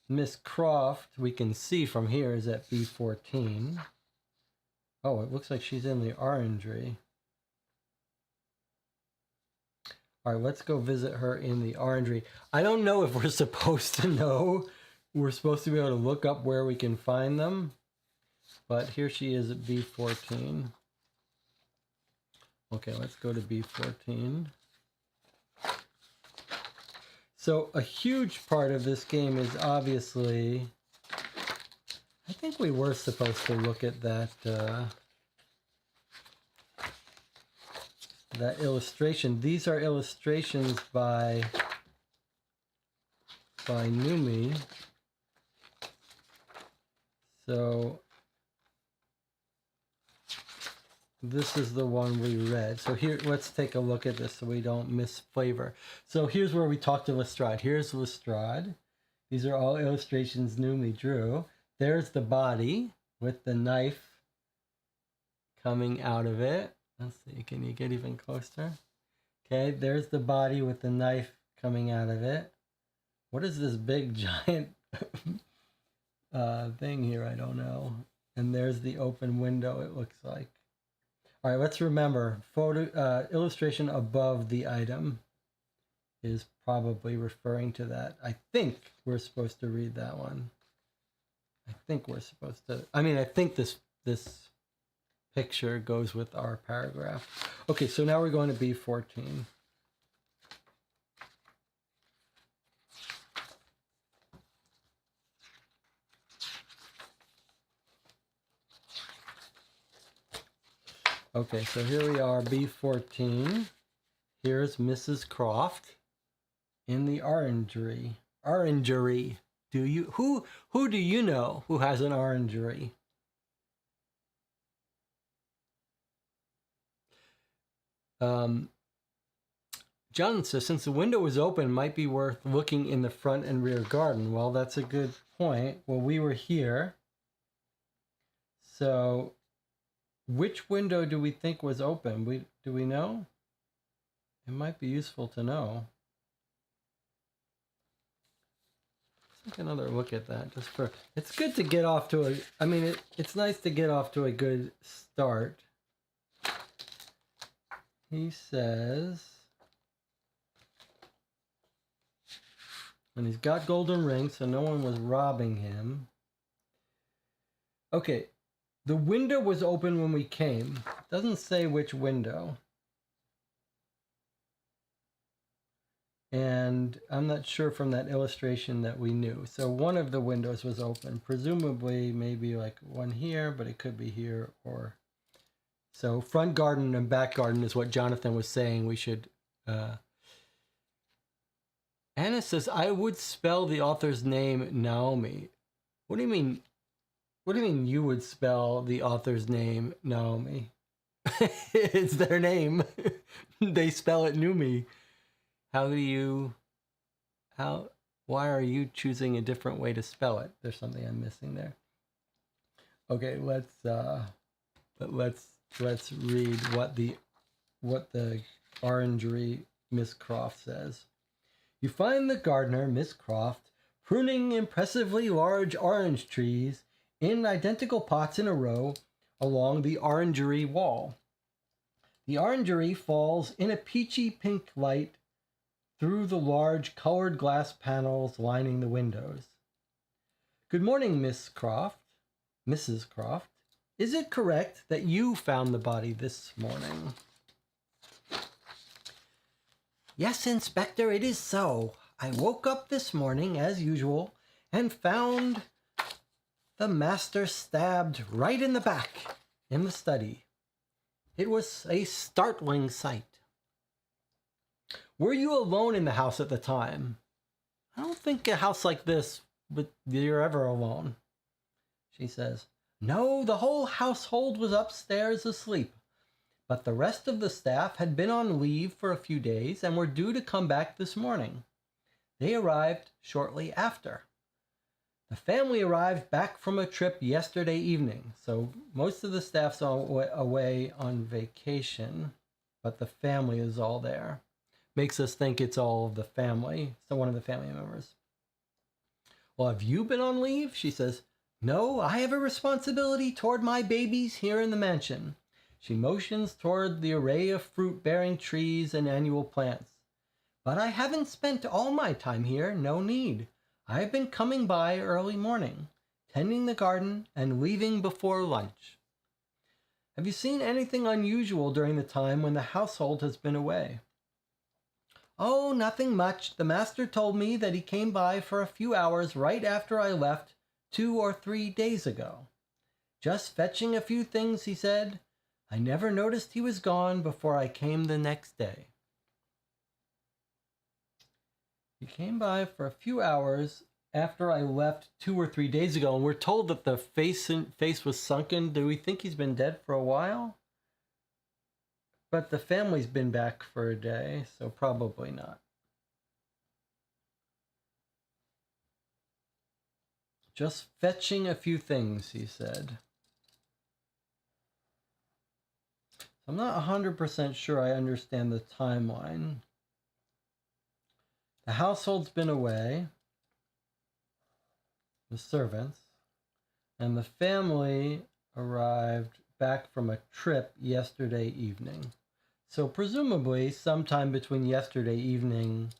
Miss Croft, we can see from here, is at B14. Oh, it looks like she's in the orangery. All right, let's go visit her in the orangery. I don't know if we're supposed to know. We're supposed to be able to look up where we can find them. But here she is at B14. Okay, let's go to B14. So a huge part of this game is obviously, I think we were supposed to look at that that illustration. These are illustrations by Noomi. So this is the one we read. So here, let's take a look at this so we don't miss flavor. So here's where we talked to Lestrade. Here's Lestrade. These are all illustrations Noomi drew. There's the body with the knife coming out of it. Let's see, can you get even closer? Okay, there's the body with the knife coming out of it. What is this big giant thing here? I don't know. And there's the open window, it looks like. All right, let's remember, illustration above the item is probably referring to that. I think we're supposed to read that one. I think we're supposed to. I mean, I think this picture goes with our paragraph. Okay, so now we're going to B14. Okay, so here we are, B14. Here's Mrs. Croft in the orangery. Orangery. Do you who do you know who has an orangery? John says, since the window was open, it might be worth looking in the front and rear garden. Well, that's a good point. Well, we were here. So which window do we think was open? Do we know? It might be useful to know. Let's take another look at that. It's good to get off to it's nice to get off to a good start. He says, and he's got golden rings, so no one was robbing him. Okay, the window was open when we came. Doesn't say which window. And I'm not sure from that illustration that we knew. So one of the windows was open, presumably maybe like one here, but it could be here or... So front garden and back garden is what Jonathan was saying we should... Anna says, I would spell the author's name Naomi. What do you mean? What do you mean you would spell the author's name Naomi? It's their name. They spell it Noomi. Why are you choosing a different way to spell it? There's something I'm missing there. Okay, let's read what the orangery Miss Croft says. You find the gardener, Miss Croft, pruning impressively large orange trees in identical pots in a row along the orangery wall. The orangery falls in a peachy pink light through the large colored glass panels lining the windows. Good morning, Mrs. Croft. Is it correct that you found the body this morning? Yes, Inspector, it is so. I woke up this morning, as usual, and found the master stabbed right in the back in the study. It was a startling sight. Were you alone in the house at the time? I don't think a house like this, but you're ever alone. She says, no, the whole household was upstairs asleep, but the rest of the staff had been on leave for a few days and were due to come back this morning. They arrived shortly after. The family arrived back from a trip yesterday evening, so most of the staff's away on vacation, but the family is all there. Makes us think it's all of the family, so one of the family members. Well, have you been on leave? She says, no, I have a responsibility toward my babies here in the mansion. She motions toward the array of fruit-bearing trees and annual plants. But I haven't spent all my time here, no need. I've been coming by early morning, tending the garden and leaving before lunch. Have you seen anything unusual during the time when the household has been away? Oh, nothing much. The master told me that he came by for a few hours right after I left 2 or 3 days ago. Just fetching a few things, he said. I never noticed he was gone before I came the next day. He came by for a few hours after I left 2 or 3 days ago, and we're told that the face was sunken. Do we think he's been dead for a while? But the family's been back for a day, so probably not. Just fetching a few things, he said. I'm not 100% sure I understand the timeline. The household's been away, the servants, and the family arrived back from a trip yesterday evening. So presumably sometime between yesterday evening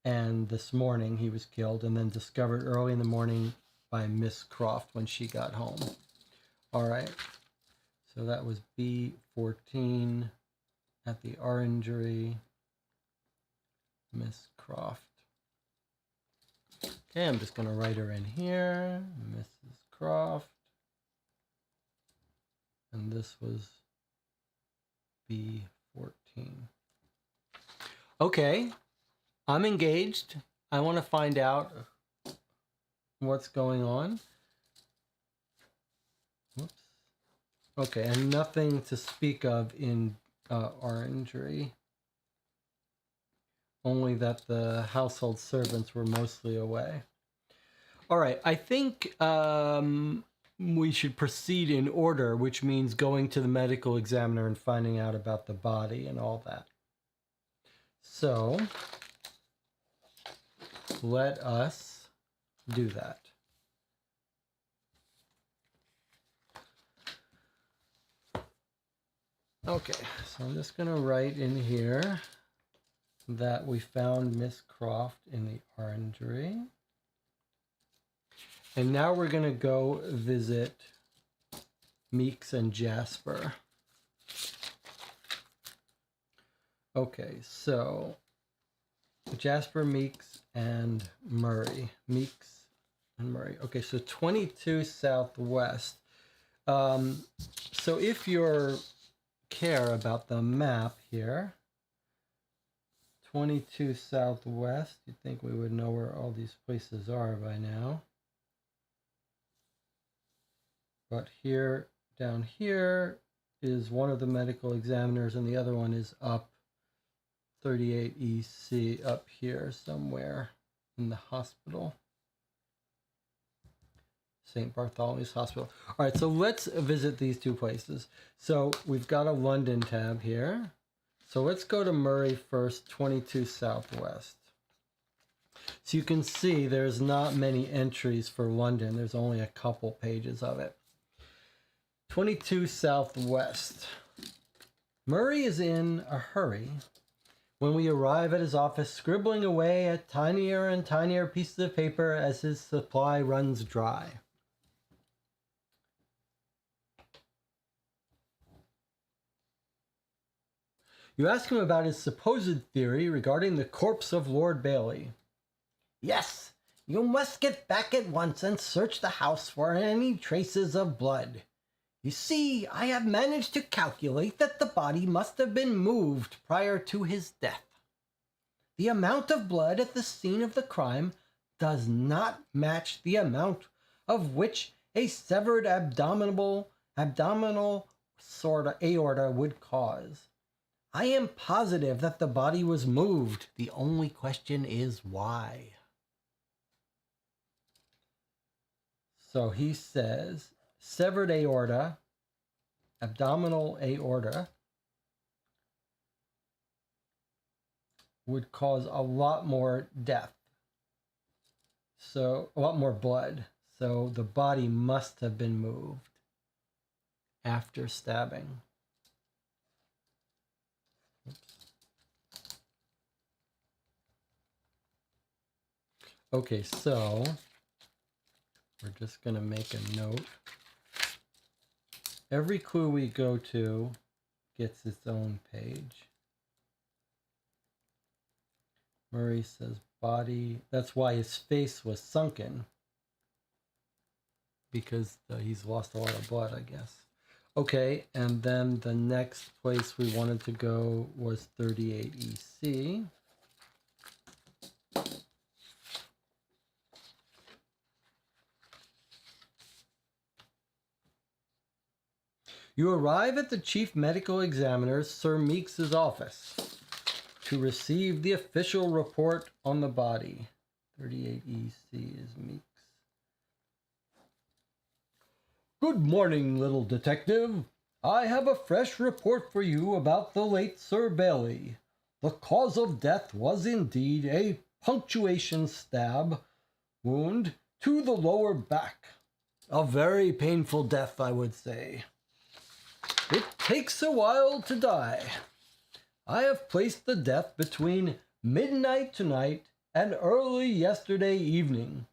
and this morning he was killed, and then discovered early in the morning by Miss Croft when she got home. All right, so that was B14 at the Orangery, Miss Croft. Okay, I'm just going to write her in here, Mrs. Croft. And this was B14. Okay, I'm engaged. I want to find out what's going on. Whoops. Okay, and nothing to speak of in Orangery. Only that the household servants were mostly away. All right, I think we should proceed in order, which means going to the medical examiner and finding out about the body and all that. So let us do that. Okay, so I'm just going to write in here that we found Miss Croft in the Orangery. And now we're going to go visit Meeks and Jasper. Okay, so Jasper, Meeks, and Murray. Meeks and Murray. Okay, so 22 Southwest. So if you care about the map here, 22 Southwest, you'd think we would know where all these places are by now. But here, down here, is one of the medical examiners, and the other one is up 38 EC, up here somewhere in the hospital. St. Bartholomew's Hospital. All right, so let's visit these two places. So we've got a London tab here. So let's go to Murray first, 22 Southwest. So you can see there's not many entries for London. There's only a couple pages of it. 22 Southwest. Murray is in a hurry when we arrive at his office, scribbling away at tinier and tinier pieces of paper as his supply runs dry. You ask him about his supposed theory regarding the corpse of Lord Bailey. Yes, you must get back at once and search the house for any traces of blood. You see, I have managed to calculate that the body must have been moved prior to his death. The amount of blood at the scene of the crime does not match the amount of which a severed abdominal aorta would cause. I am positive that the body was moved. The only question is why. So he says, severed aorta, abdominal aorta, would cause a lot more death. So, a lot more blood. So the body must have been moved after stabbing. Oops. Okay, so we're just going to make a note. Every clue we go to gets its own page. Murray says body. That's why his face was sunken. Because he's lost a lot of blood, I guess. Okay, and then the next place we wanted to go was 38 EC. You arrive at the chief medical examiner, Sir Meeks's office, to receive the official report on the body. 38 EC is Meeks. Good morning, little detective. I have a fresh report for you about the late Sir Bailey. The cause of death was indeed a punctuation stab wound to the lower back. A very painful death, I would say. It takes a while to die. I have placed the death between midnight tonight and early yesterday evening,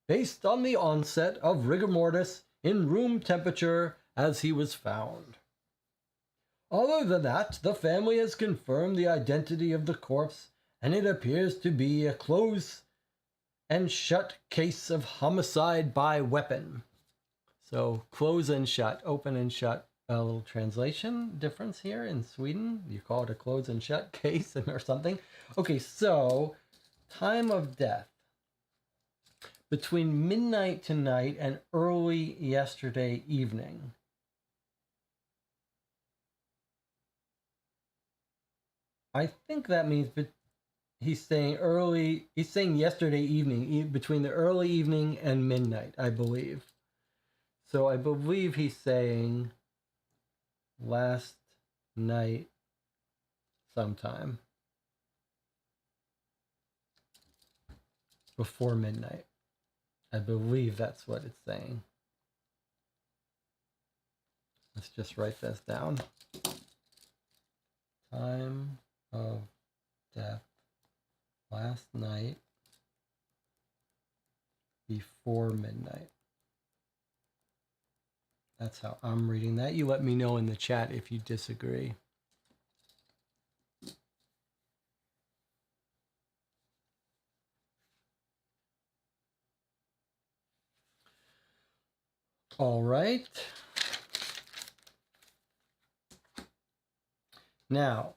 based on the onset of rigor mortis in room temperature as he was found. Other than that, the family has confirmed the identity of the corpse, and it appears to be a close and shut case of homicide by weapon. So close and shut, open and shut. A little translation difference here in Sweden. You call it a close and shut case or something. Okay, so time of death. Between midnight tonight and early yesterday evening. I think that means he's saying yesterday evening, between the early evening and midnight, I believe. So I believe he's saying last night sometime before midnight. I believe that's what it's saying. Let's just write this down. Time of death last night before midnight. That's how I'm reading that. You let me know in the chat if you disagree. All right. Now,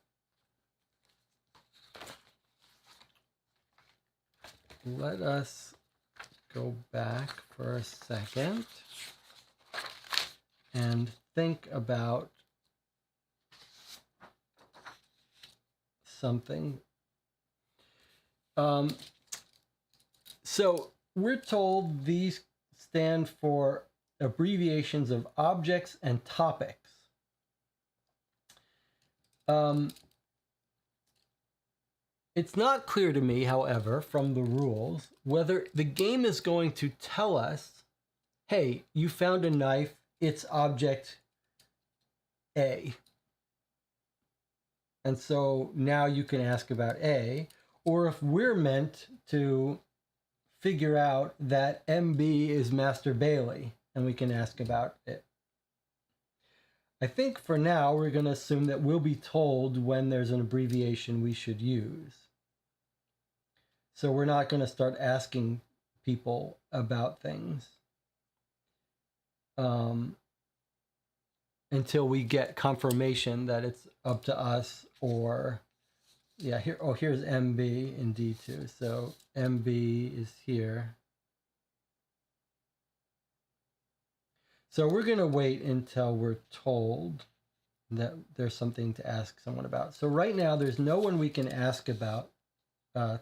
let us go back for a second and think about something. So we're told these stand for abbreviations of objects and topics. It's not clear to me, however, from the rules, whether the game is going to tell us, hey, you found a knife, it's object A. And so now you can ask about A, or if we're meant to figure out that MB is Master Bailey, and we can ask about it. I think for now, we're going to assume that we'll be told when there's an abbreviation we should use. So we're not going to start asking people about things until we get confirmation that it's up to us, or yeah, here's MB in D2. So MB is here. So we're going to wait until we're told that there's something to ask someone about. So right now, there's no one we can ask about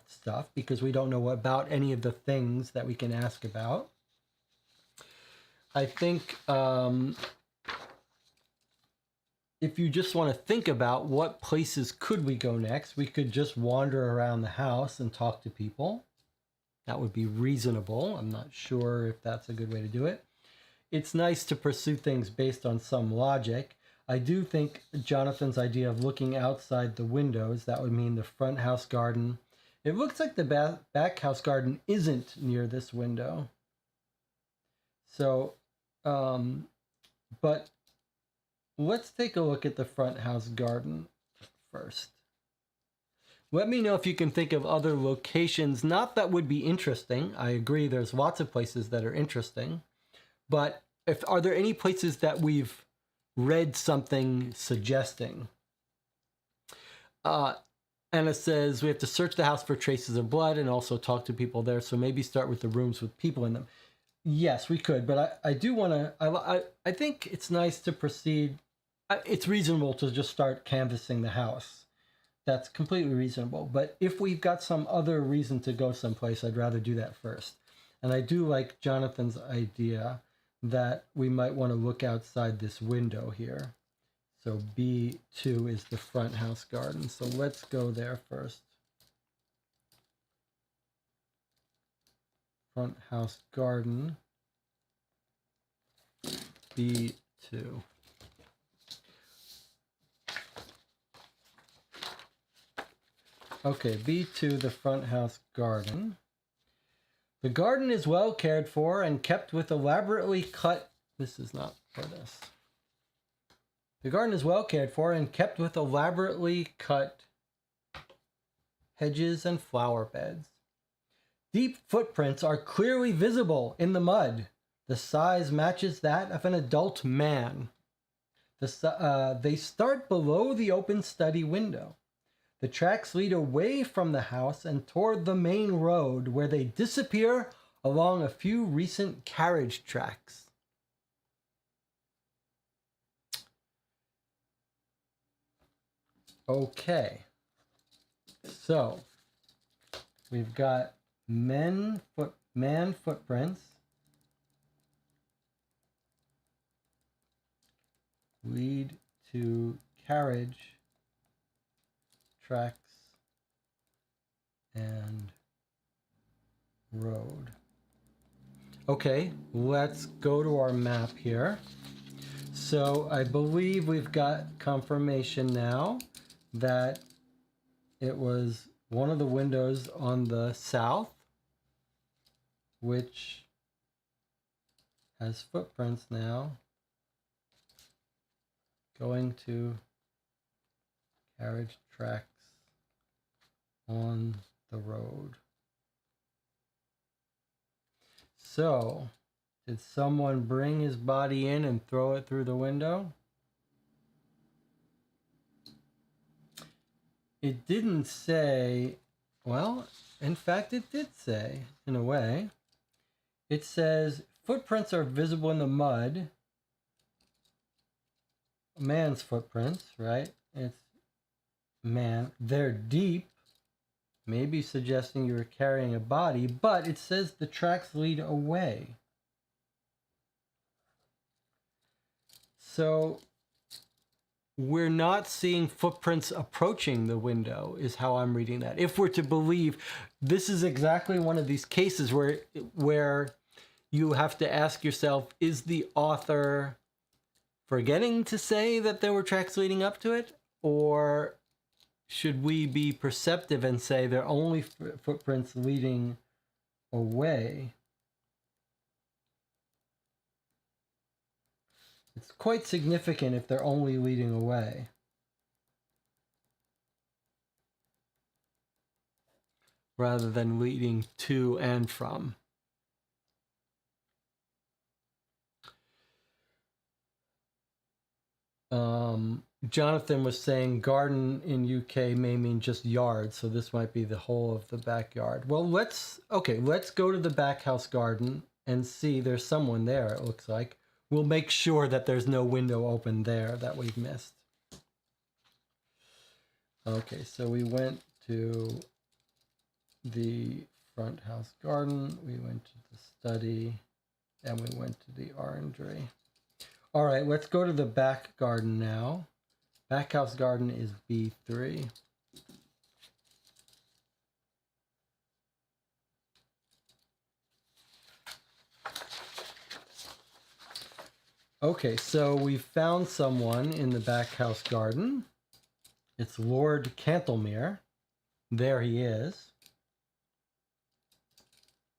stuff because we don't know about any of the things that we can ask about. I think if you just want to think about what places could we go next, we could just wander around the house and talk to people. That would be reasonable. I'm not sure if that's a good way to do it. It's nice to pursue things based on some logic. I do think Jonathan's idea of looking outside the windows, that would mean the front house garden. It looks like the back house garden isn't near this window. So, but let's take a look at the front house garden first. Let me know if you can think of other locations, not that would be interesting. I agree, there's lots of places that are interesting. But are there any places that we've read something suggesting? And it says we have to search the house for traces of blood and also talk to people there. So maybe start with the rooms with people in them. Yes, we could. But I do want to, I think it's nice to proceed. It's reasonable to just start canvassing the house. That's completely reasonable. But if we've got some other reason to go someplace, I'd rather do that first. And I do like Jonathan's idea that we might want to look outside this window here. So B2 is the front house garden. So let's go there first. Front house garden, B2. Okay, B2, the front house garden. The garden is well cared for and kept with elaborately cut... This is not for this. The garden is well cared for and kept with elaborately cut hedges and flower beds. Deep footprints are clearly visible in the mud. The size matches that of an adult man. They start below the open study window. The tracks lead away from the house and toward the main road, where they disappear along a few recent carriage tracks. Okay, so we've got man footprints lead to carriage tracks and road. Okay, let's go to our map here. So I believe we've got confirmation now that it was one of the windows on the south, which has footprints now going to carriage tracks on the road. So, did someone bring his body in and throw it through the window? It didn't say, well, in fact it did say, in a way. It says, footprints are visible in the mud. Man's footprints, right? It's man. They're deep, maybe suggesting you were carrying a body, but it says the tracks lead away. So we're not seeing footprints approaching the window, is how I'm reading that. If we're to believe, this is exactly one of these cases where you have to ask yourself, is the author forgetting to say that there were tracks leading up to it? Or should we be perceptive and say they're only footprints leading away? It's quite significant if they're only leading away. Rather than leading to and from. Jonathan was saying garden in UK may mean just yard, so this might be the whole of the backyard. Well, let's go to the back house garden and see. There's someone there, it looks like. We'll make sure that there's no window open there that we've missed. Okay, so we went to the front house garden, we went to the study, and we went to the orangery. All right, let's go to the back garden now. Back house garden is B3. Okay, so we found someone in the back house garden. It's Lord Cantlemere. There he is.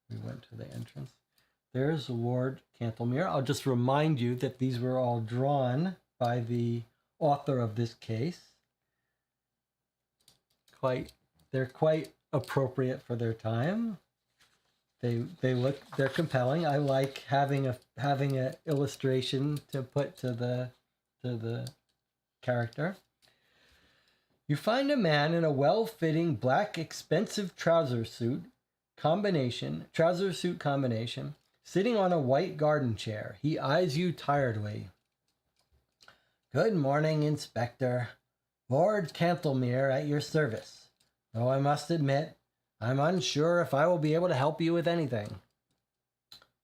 We went to the entrance. There's Lord Cantlemere. I'll just remind you that these were all drawn by the author of this case. They're quite appropriate for their time. They're compelling. I like having a illustration to put to the character. You find a man in a well-fitting black expensive trouser suit combination, sitting on a white garden chair. He eyes you tiredly. Good morning, Inspector. Lord Cantlemere at your service. Though I must admit, I'm unsure if I will be able to help you with anything.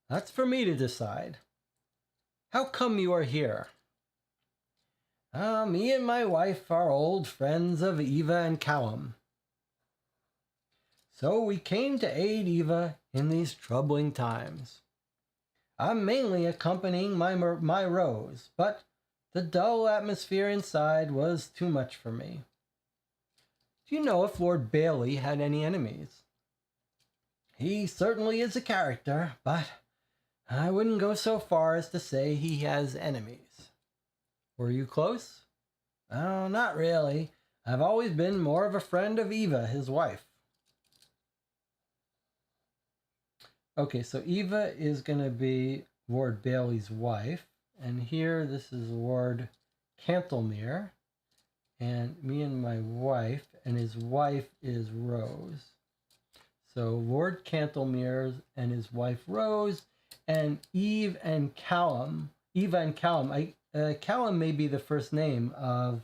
That's for me to decide. How come you are here? Me and my wife are old friends of Eva and Callum. So we came to aid Eva in these troubling times. I'm mainly accompanying my Rose, but the dull atmosphere inside was too much for me. Do you know if Lord Bailey had any enemies? He certainly is a character, but I wouldn't go so far as to say he has enemies. Were you close? Oh, not really. I've always been more of a friend of Eva, his wife. Okay, so Eva is going to be Lord Bailey's wife. And here, this is Lord Cantlemere. And me and my wife, and his wife is Rose. So Lord Cantlemere and his wife Rose, and Eva and Callum. Callum may be the first name of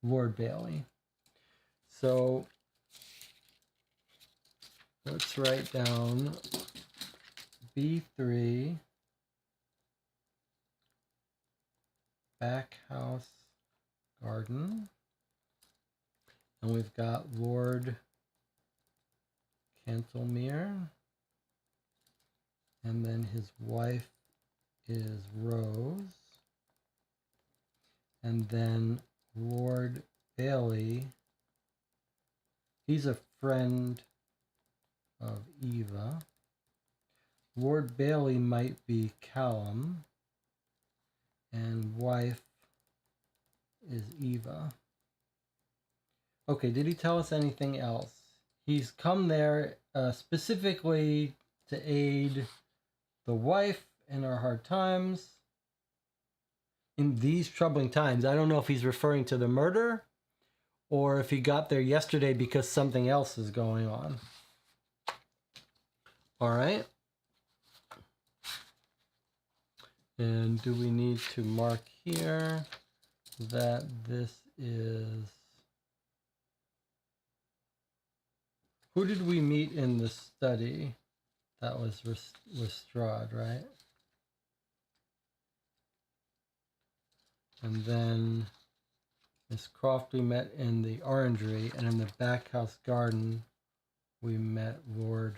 Lord Bailey. So let's write down B3 back house garden. And we've got Lord Cantlemere. And then his wife is Rose. And then Lord Bailey, he's a friend of Eva. Lord Bailey might be Callum. And wife is Eva. Okay, did he tell us anything else? He's come there specifically to aid the wife in her hard times. In these troubling times, I don't know if he's referring to the murder or if he got there yesterday because something else is going on. All right. And do we need to mark here that this is... Who did we meet in the study? That was Lestrade, right? And then Miss Croft we met in the orangery, and in the back house garden we met Lord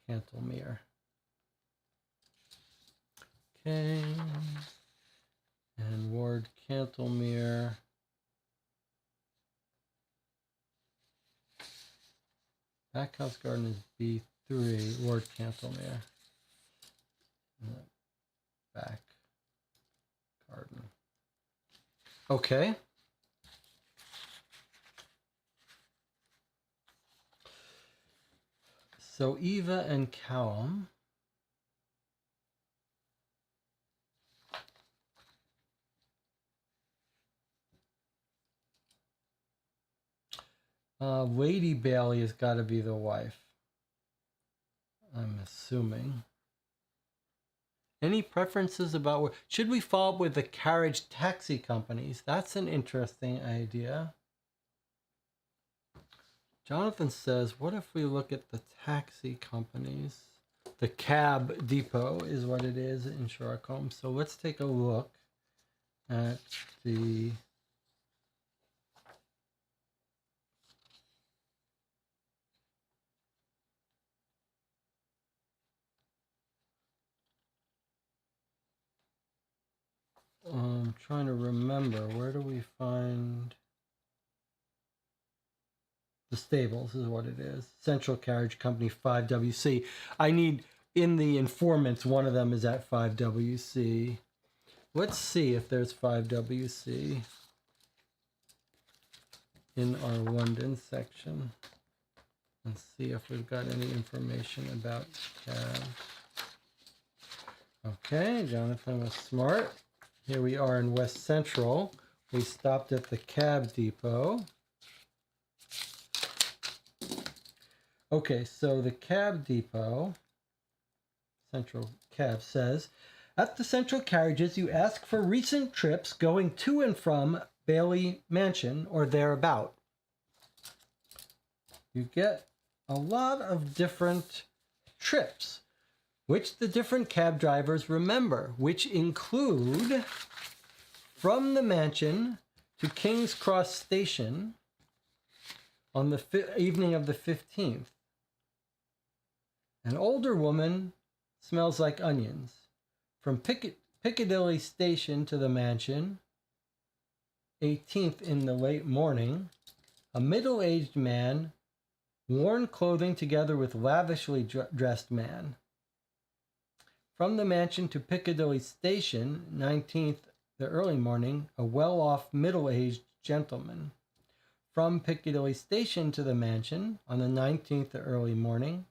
Cantlemere. Okay. And Lord Cantlemere. Back house garden is B3, Lord Cantlemere. Back garden. Okay. So Eva and Callum. Lady Bailey has got to be the wife, I'm assuming. Any preferences about where... Should we follow up with the carriage taxi companies? That's an interesting idea. Jonathan says, what if we look at the taxi companies? The cab depot is what it is in Sherlock Holmes. So let's take a look at the... I'm trying to remember, where do we find... The stables is what it is. Central Carriage Company 5WC. I need, in the informants, one of them is at 5WC. Let's see if there's 5WC in our London section. And see if we've got any information about cab. Okay, Jonathan was smart. Here we are in West Central. We stopped at the cab depot. Okay, so the cab depot, Central Cab, says, at the Central Carriages, you ask for recent trips going to and from Bailey Mansion or thereabout. You get a lot of different trips, which the different cab drivers remember, which include From the mansion to King's Cross Station on the evening of the 15th. An older woman smells like onions. From Piccadilly Station to the mansion, 18th in the late morning, a middle-aged man, worn clothing together with lavishly dressed man. From the mansion to Piccadilly Station, 19th, the early morning, a well-off middle-aged gentleman. From Piccadilly Station to the mansion, on the 19th, the early morning,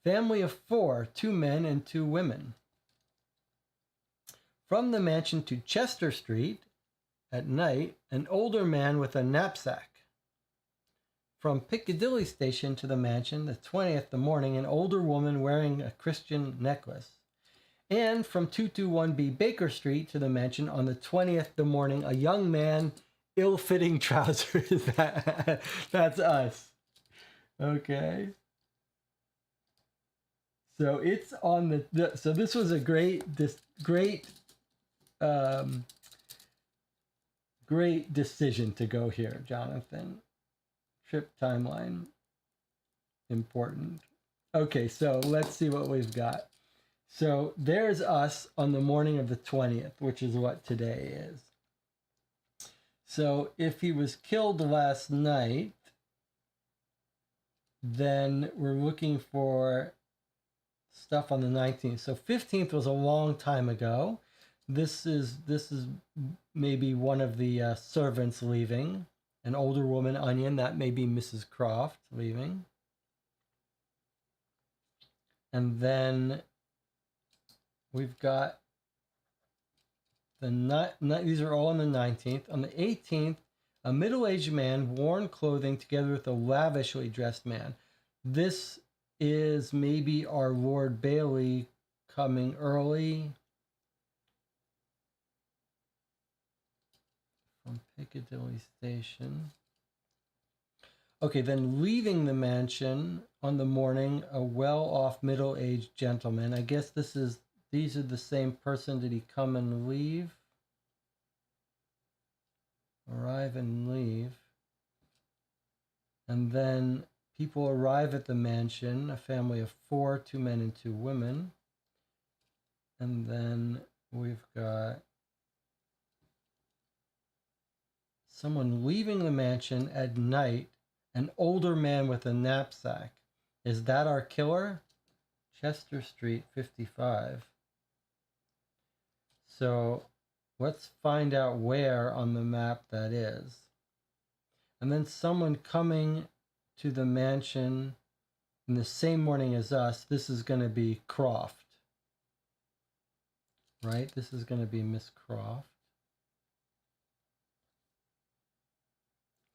family of 4, 2 men and 2 women. From the mansion to Chester Street, at night, an older man with a knapsack. From Piccadilly Station to the mansion, the 20th, the morning, an older woman wearing a Christian necklace. And from 221B Baker Street to the mansion on the 20th, the morning, a young man, ill-fitting trousers. That's us. Okay. So it's on so this was a great decision to go here, Jonathan. Trip timeline. Important. Okay, so let's see what we've got. So there's us on the morning of the 20th, which is what today is. So if he was killed last night, then we're looking for stuff on the 19th. So 15th was a long time ago. This is maybe one of the servants leaving. An older woman, Onion, that may be Mrs. Croft leaving. And then we've got these are all on the 19th. On the 18th, a middle-aged man, worn clothing together with a lavishly dressed man. This is maybe our Lord Bailey coming early from Piccadilly Station. Okay, then leaving the mansion on the morning, a well-off middle-aged gentleman. I guess these are the same person. Did he come and leave? Arrive and leave. And then people arrive at the mansion, a family of 4, 2 men and 2 women. And then we've got someone leaving the mansion at night, an older man with a knapsack. Is that our killer? Chester Street, 55. So let's find out where on the map that is. And then someone coming to the mansion in the same morning as us. This is going to be Croft. Right? This is going to be Miss Croft.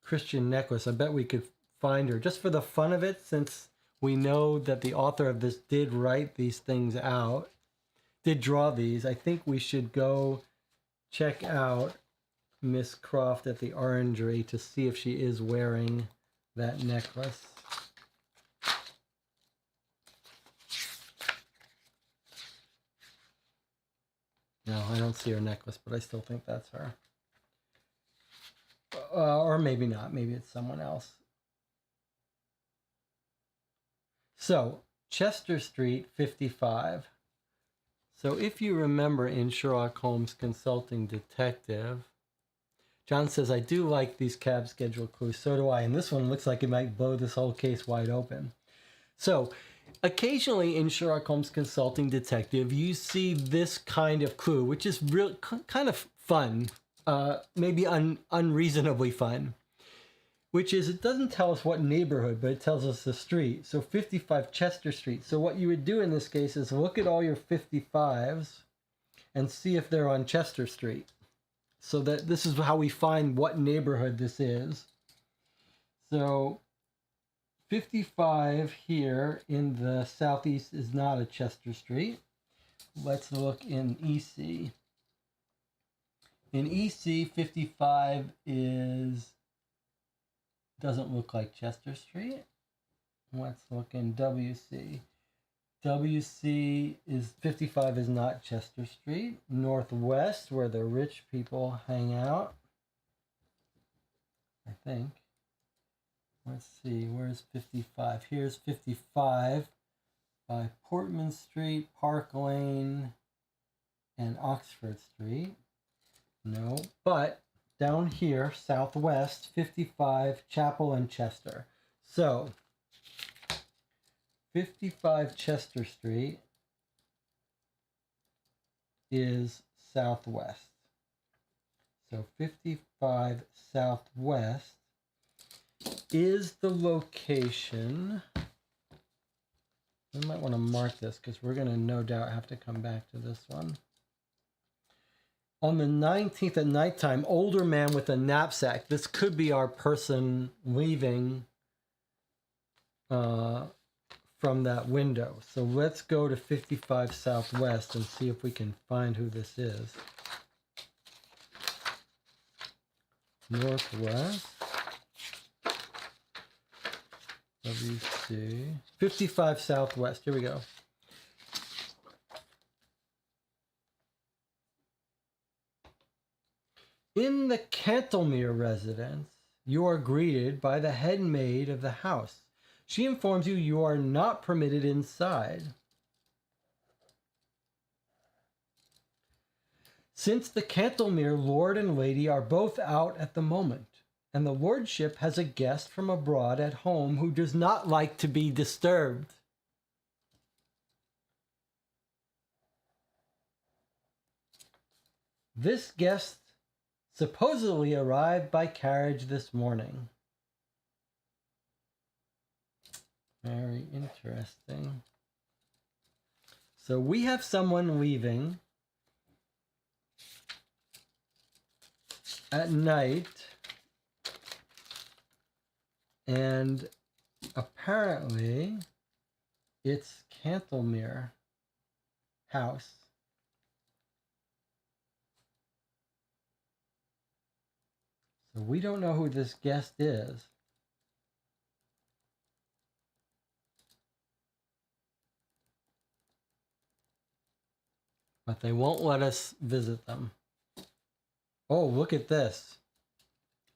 Christian necklace. I bet we could find her just for the fun of it, since we know that the author of this did write these things out, did draw these. I think we should go check out Miss Croft at the Orangery to see if she is wearing that necklace. No, I don't see her necklace, but I still think that's her. Or maybe not. Maybe it's someone else. So, Chester Street, 55. So if you remember in Sherlock Holmes Consulting Detective, John says, I do like these cab schedule clues. So do I. And this one looks like it might blow this whole case wide open. So occasionally in Sherlock Holmes Consulting Detective, you see this kind of clue, which is real kind of fun, maybe unreasonably fun, which is it doesn't tell us what neighborhood, but it tells us the street. So 55 Chester Street. So what you would do in this case is look at all your 55s and see if they're on Chester Street. So that this is how we find what neighborhood this is. So 55 here in the southeast is not a Chester Street. Let's look in EC. In EC, 55 doesn't look like Chester Street. Let's look in WC. WC is 55 is not Chester Street. Northwest, where the rich people hang out. I think. Let's see, where's 55? Here's 55 by Portman Street, Park Lane, and Oxford Street. No, but down here, southwest, 55 Chapel and Chester. So, 55 Chester Street is southwest. So 55 southwest is the location. We might want to mark this because we're going to no doubt have to come back to this one. On the 19th at nighttime, older man with a knapsack. This could be our person leaving from that window. So let's go to 55 Southwest and see if we can find who this is. Northwest. WC. 55 Southwest. Here we go. In the Cantlemere residence, you are greeted by the head maid of the house. She informs you you are not permitted inside. Since the Cantlemere lord and lady are both out at the moment, and the lordship has a guest from abroad at home who does not like to be disturbed. This guest supposedly arrived by carriage this morning. Very interesting. So we have someone leaving at night, and apparently it's Cantlemere House. So we don't know who this guest is. But they won't let us visit them. Oh, look at this.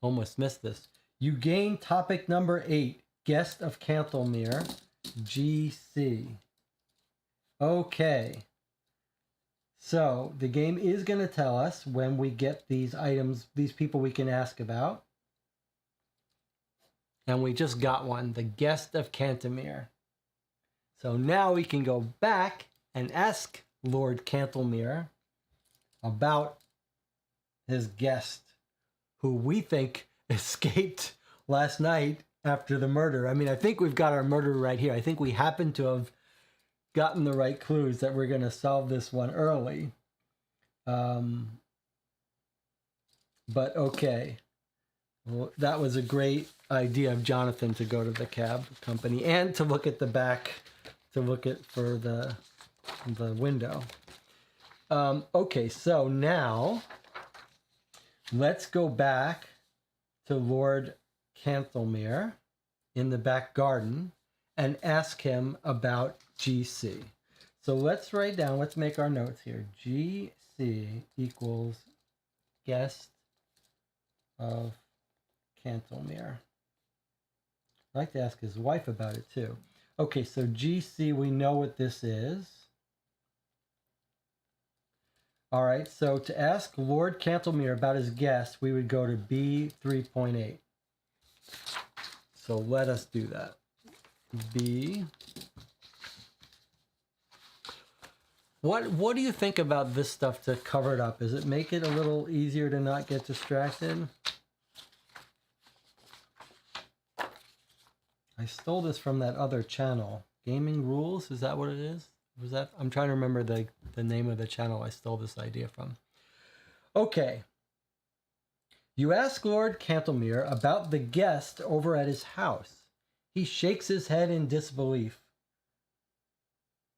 Almost missed this. You gain topic number 8, guest of Cantlemere, GC. Okay. So the game is going to tell us when we get these items, these people we can ask about. And we just got one, the guest of Cantlemere. So now we can go back and ask Lord Cantlemere about his guest, who we think escaped last night after the murder. I mean, I think we've got our murderer right here. I think we happen to have gotten the right clues that we're going to solve this one early. But okay. Well, that was a great idea of Jonathan to go to the cab company and to look at the back, to look at for the window. Okay, so now let's go back to Lord Cantlemere in the back garden and ask him about GC. So let's write down, let's make our notes here. GC equals guest of Cantlemere. I'd like to ask his wife about it too. Okay, so GC, we know what this is. All right, so to ask Lord Cantlemere about his guest, we would go to B 3.8. So let us do that. B. What do you think about this stuff to cover it up? Does it make it a little easier to not get distracted? I stole this from that other channel. Gaming Rules, is that what it is? Was that? I'm trying to remember the name of the channel I stole this idea from. Okay. You ask Lord Cantlemere about the guest over at his house. He shakes his head in disbelief.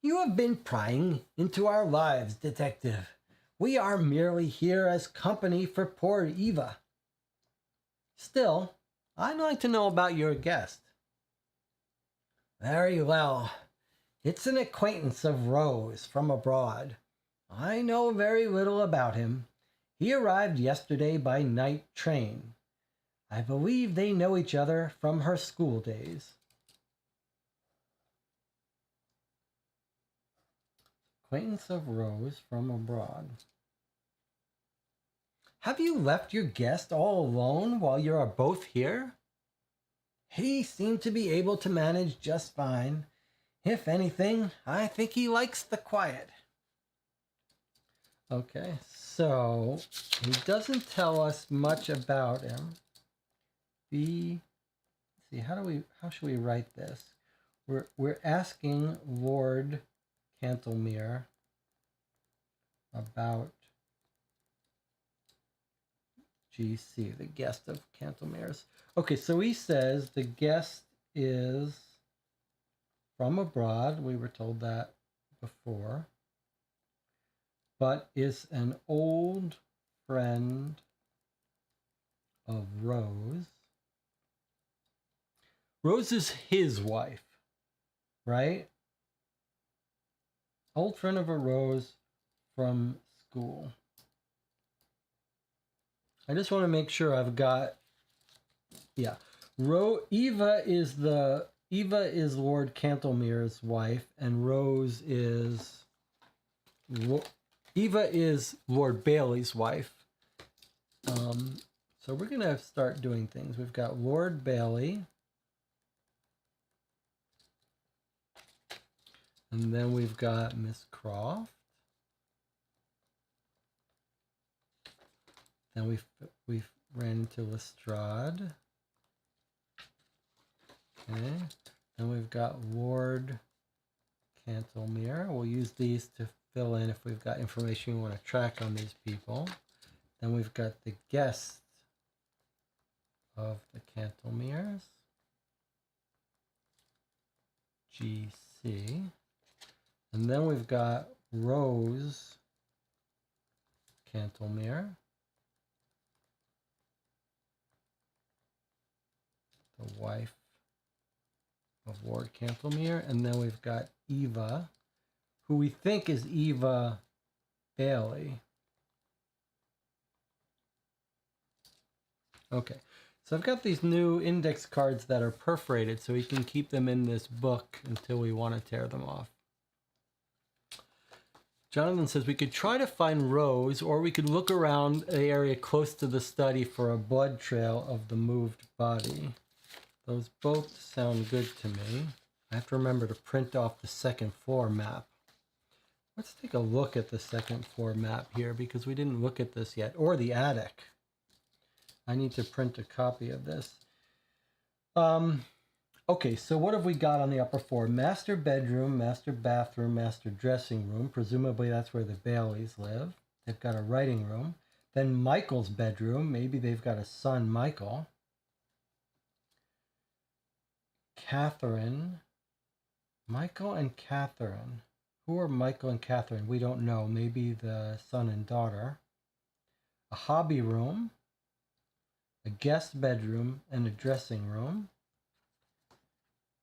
You have been prying into our lives, detective. We are merely here as company for poor Eva. Still, I'd like to know about your guest. Very well. It's an acquaintance of Rose from abroad. I know very little about him. He arrived yesterday by night train. I believe they know each other from her school days. Acquaintance of Rose from abroad. Have you left your guest all alone while you are both here? He seemed to be able to manage just fine. If anything, I think he likes the quiet. Okay, so he doesn't tell us much about him. Let's see, how should we write this? We're asking Lord Cantlemere about GC, the guest of Cantlemere's. Okay, so he says the guest is from abroad. We were told that before. But is an old friend of Rose. Rose is his wife, right? Old friend of a Rose from school. I just want to make sure I've got, yeah. Eva is Lord Cantlemere's wife, and Rose is Eva is Lord Bailey's wife. So we're gonna start doing things. We've got Lord Bailey, and then we've got Miss Croft. Then we've ran into Lestrade. Okay. Then we've got Lord Cantlemere. We'll use these to fill in if we've got information we want to track on these people. Then we've got the guest of the Cantlemeres, GC. And then we've got Rose Cantlemere, the wife of Lord Cantlemere. And then we've got Eva, who we think is Eva Bailey. Okay, so I've got these new index cards that are perforated so we can keep them in this book until we want to tear them off. Jonathan says we could try to find Rose, or we could look around the area close to the study for a blood trail of the moved body. Those both sound good to me. I have to remember to print off the second floor map. Let's take a look at the second floor map here because we didn't look at this yet, or the attic. I need to print a copy of this. Okay, so what have we got on the upper floor? Master bedroom, master bathroom, master dressing room. Presumably that's where the Baileys live. They've got a writing room. Then Michael's bedroom. Maybe they've got a son, Michael. Catherine. Michael and Catherine. Who are Michael and Catherine? We don't know. Maybe the son and daughter. A hobby room. A guest bedroom and a dressing room.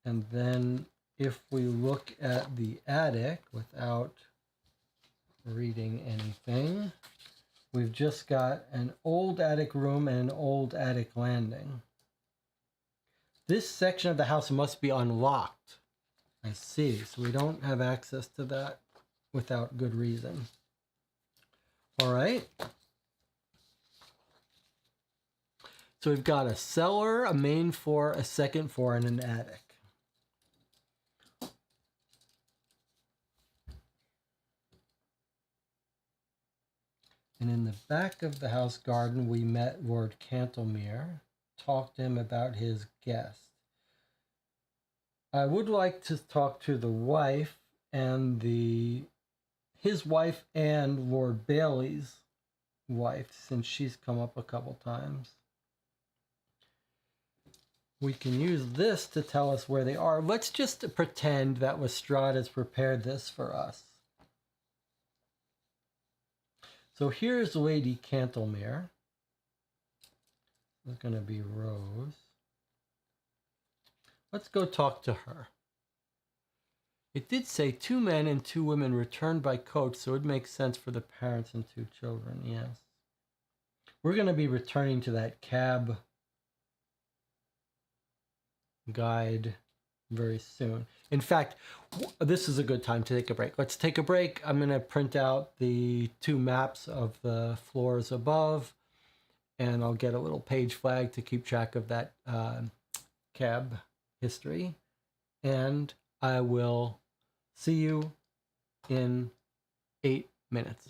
And then if we look at the attic without reading anything, we've just got an old attic room and an old attic landing. This section of the house must be unlocked. I see, so we don't have access to that without good reason. All right. So we've got a cellar, a main floor, a second floor, and an attic. And in the back of the house garden, we met Lord Cantlemere, talked to him about his guest. I would like to talk to the wife and his wife and Lord Bailey's wife, since she's come up a couple times. We can use this to tell us where they are. Let's just pretend that Lestrade has prepared this for us. So here's Lady Cantlemere. It's going to be Rose. Let's go talk to her. It did say 2 men and 2 women returned by coach, so it makes sense for the parents and 2 children. Yes. We're going to be returning to that cab guide very soon. In fact, this is a good time to take a break. Let's take a break. I'm going to print out the 2 maps of the floors above, and I'll get a little page flag to keep track of that cab history. And I will see you in 8 minutes.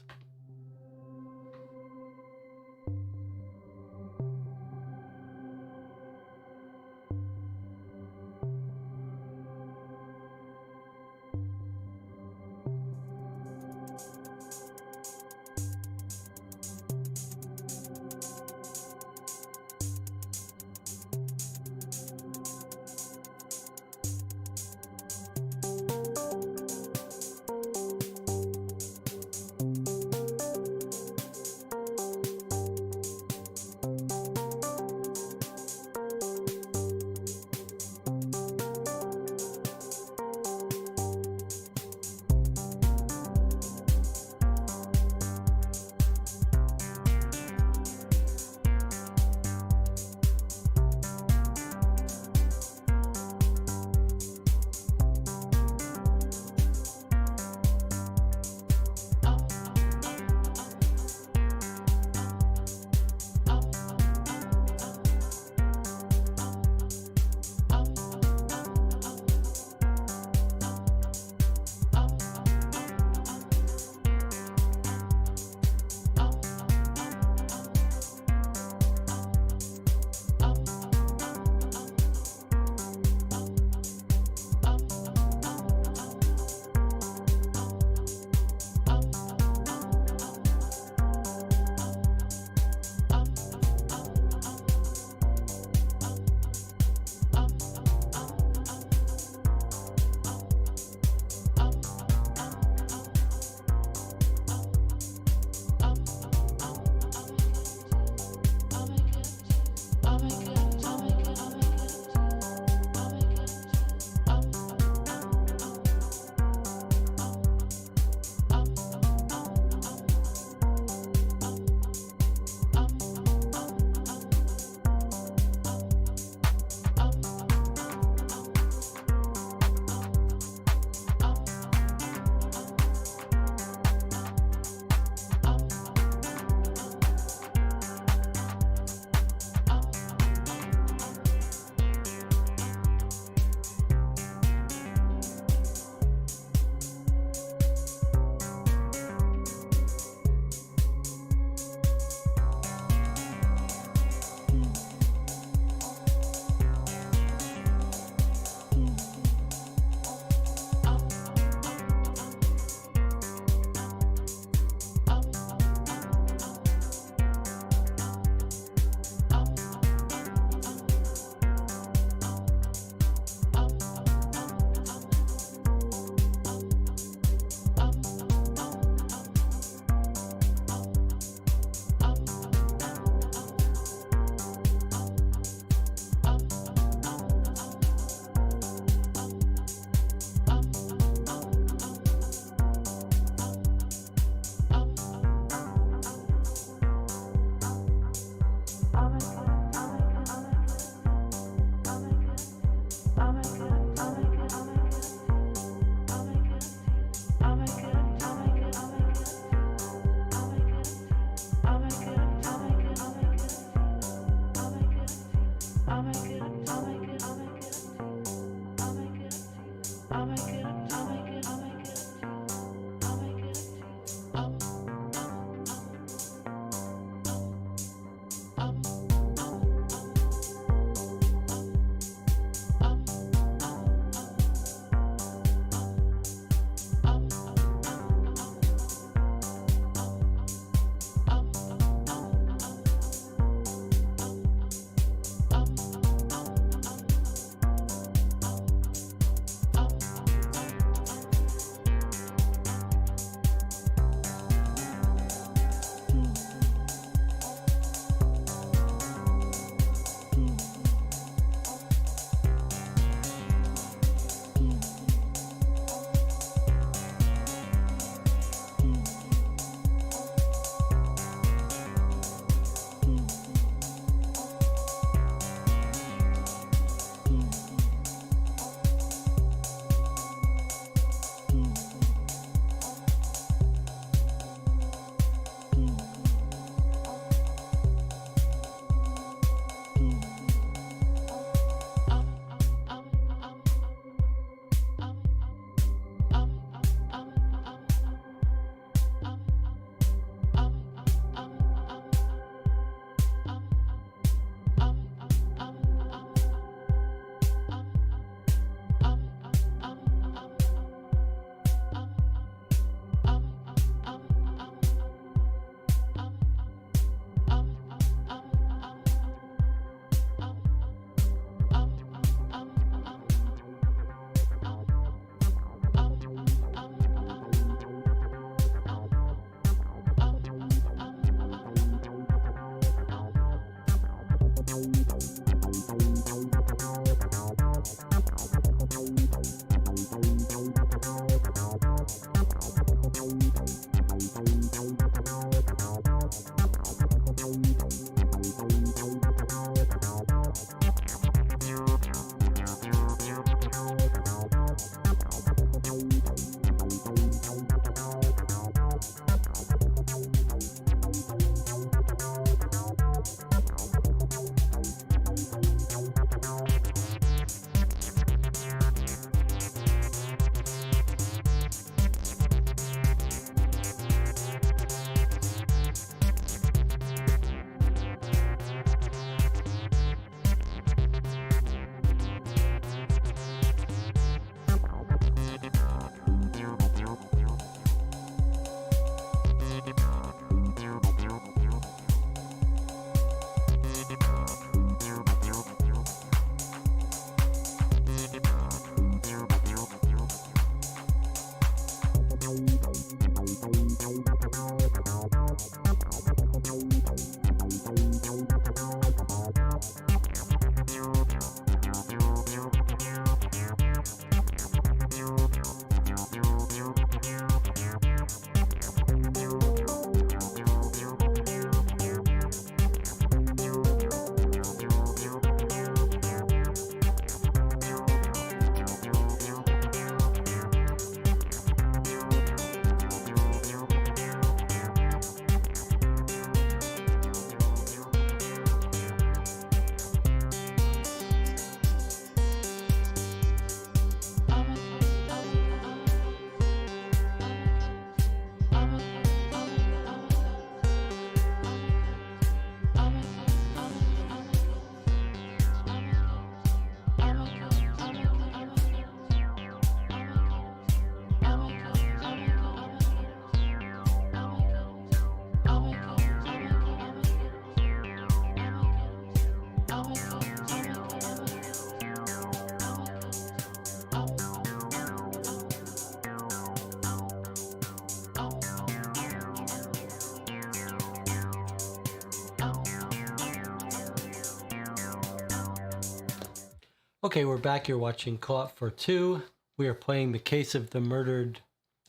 Okay, we're back here watching Co-op for Two. We are playing the case of the murdered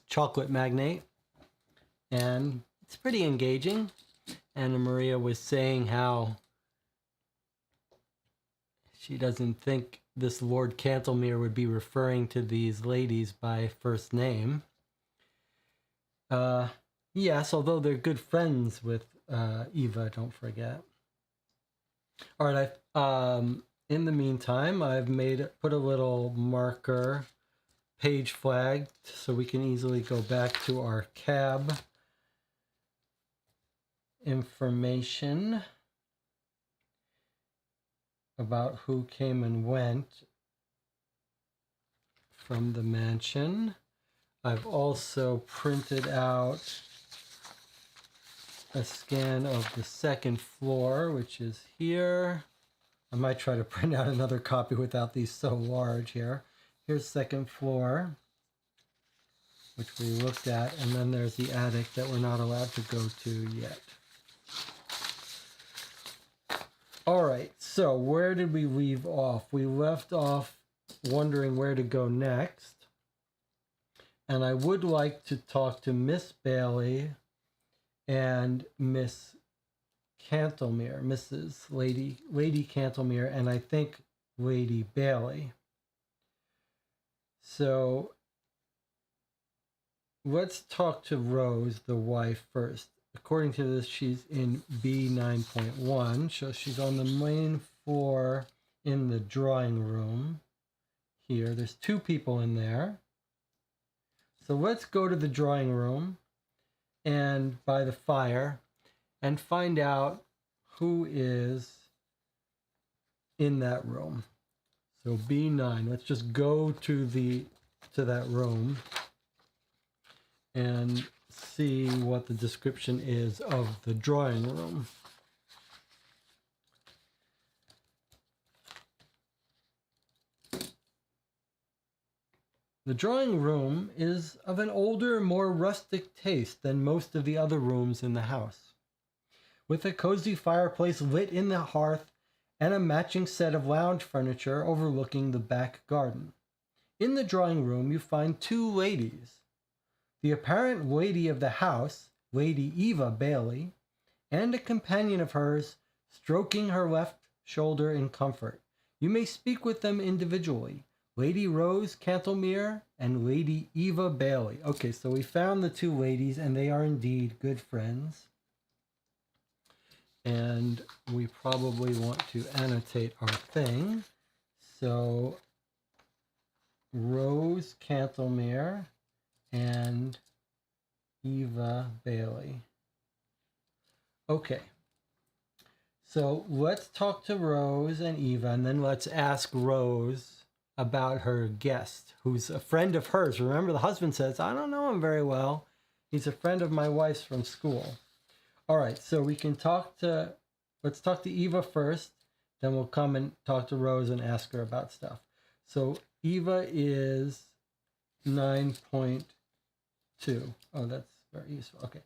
Chocolate Magnate, and it's pretty engaging. Anna Maria was saying how she doesn't think this Lord Cantlemere would be referring to these ladies by first name. Yes, although they're good friends with Eva, don't forget. All right, in the meantime, I've put a little marker page flag so we can easily go back to our cab information about who came and went from the mansion. I've also printed out a scan of the second floor, which is here. I might try to print out another copy without these so large here. Here's second floor, which we looked at, and then there's the attic that we're not allowed to go to yet. All right, so where did we leave off? We left off wondering where to go next. And I would like to talk to Miss Bailey and Miss Cantlemere, Mrs. Lady Cantlemere, and I think Lady Bailey. So let's talk to Rose, the wife, first. According to this, she's in B9.1, so she's on the main floor in the drawing room here. There's two people in there. So let's go to the drawing room and by the fire and find out who is in that room. So B9, let's just go to that room and see what the description is of the drawing room. The drawing room is of an older, more rustic taste than most of the other rooms in the house. With a cozy fireplace lit in the hearth and a matching set of lounge furniture overlooking the back garden. In the drawing room you find two ladies. The apparent lady of the house, Lady Eva Bailey, and a companion of hers stroking her left shoulder in comfort. You may speak with them individually. Lady Rose Cantlemere and Lady Eva Bailey. Okay, so we found the two ladies, and they are indeed good friends. And we probably want to annotate our thing. So, Rose Cantlemere and Eva Bailey. Okay. So, let's talk to Rose and Eva, and then let's ask Rose about her guest, who's a friend of hers. Remember, the husband says, I don't know him very well. He's a friend of my wife's from school. All right, so we can let's talk to Eva first, then we'll come and talk to Rose and ask her about stuff. So Eva is 9.2. Oh, that's very useful. Okay,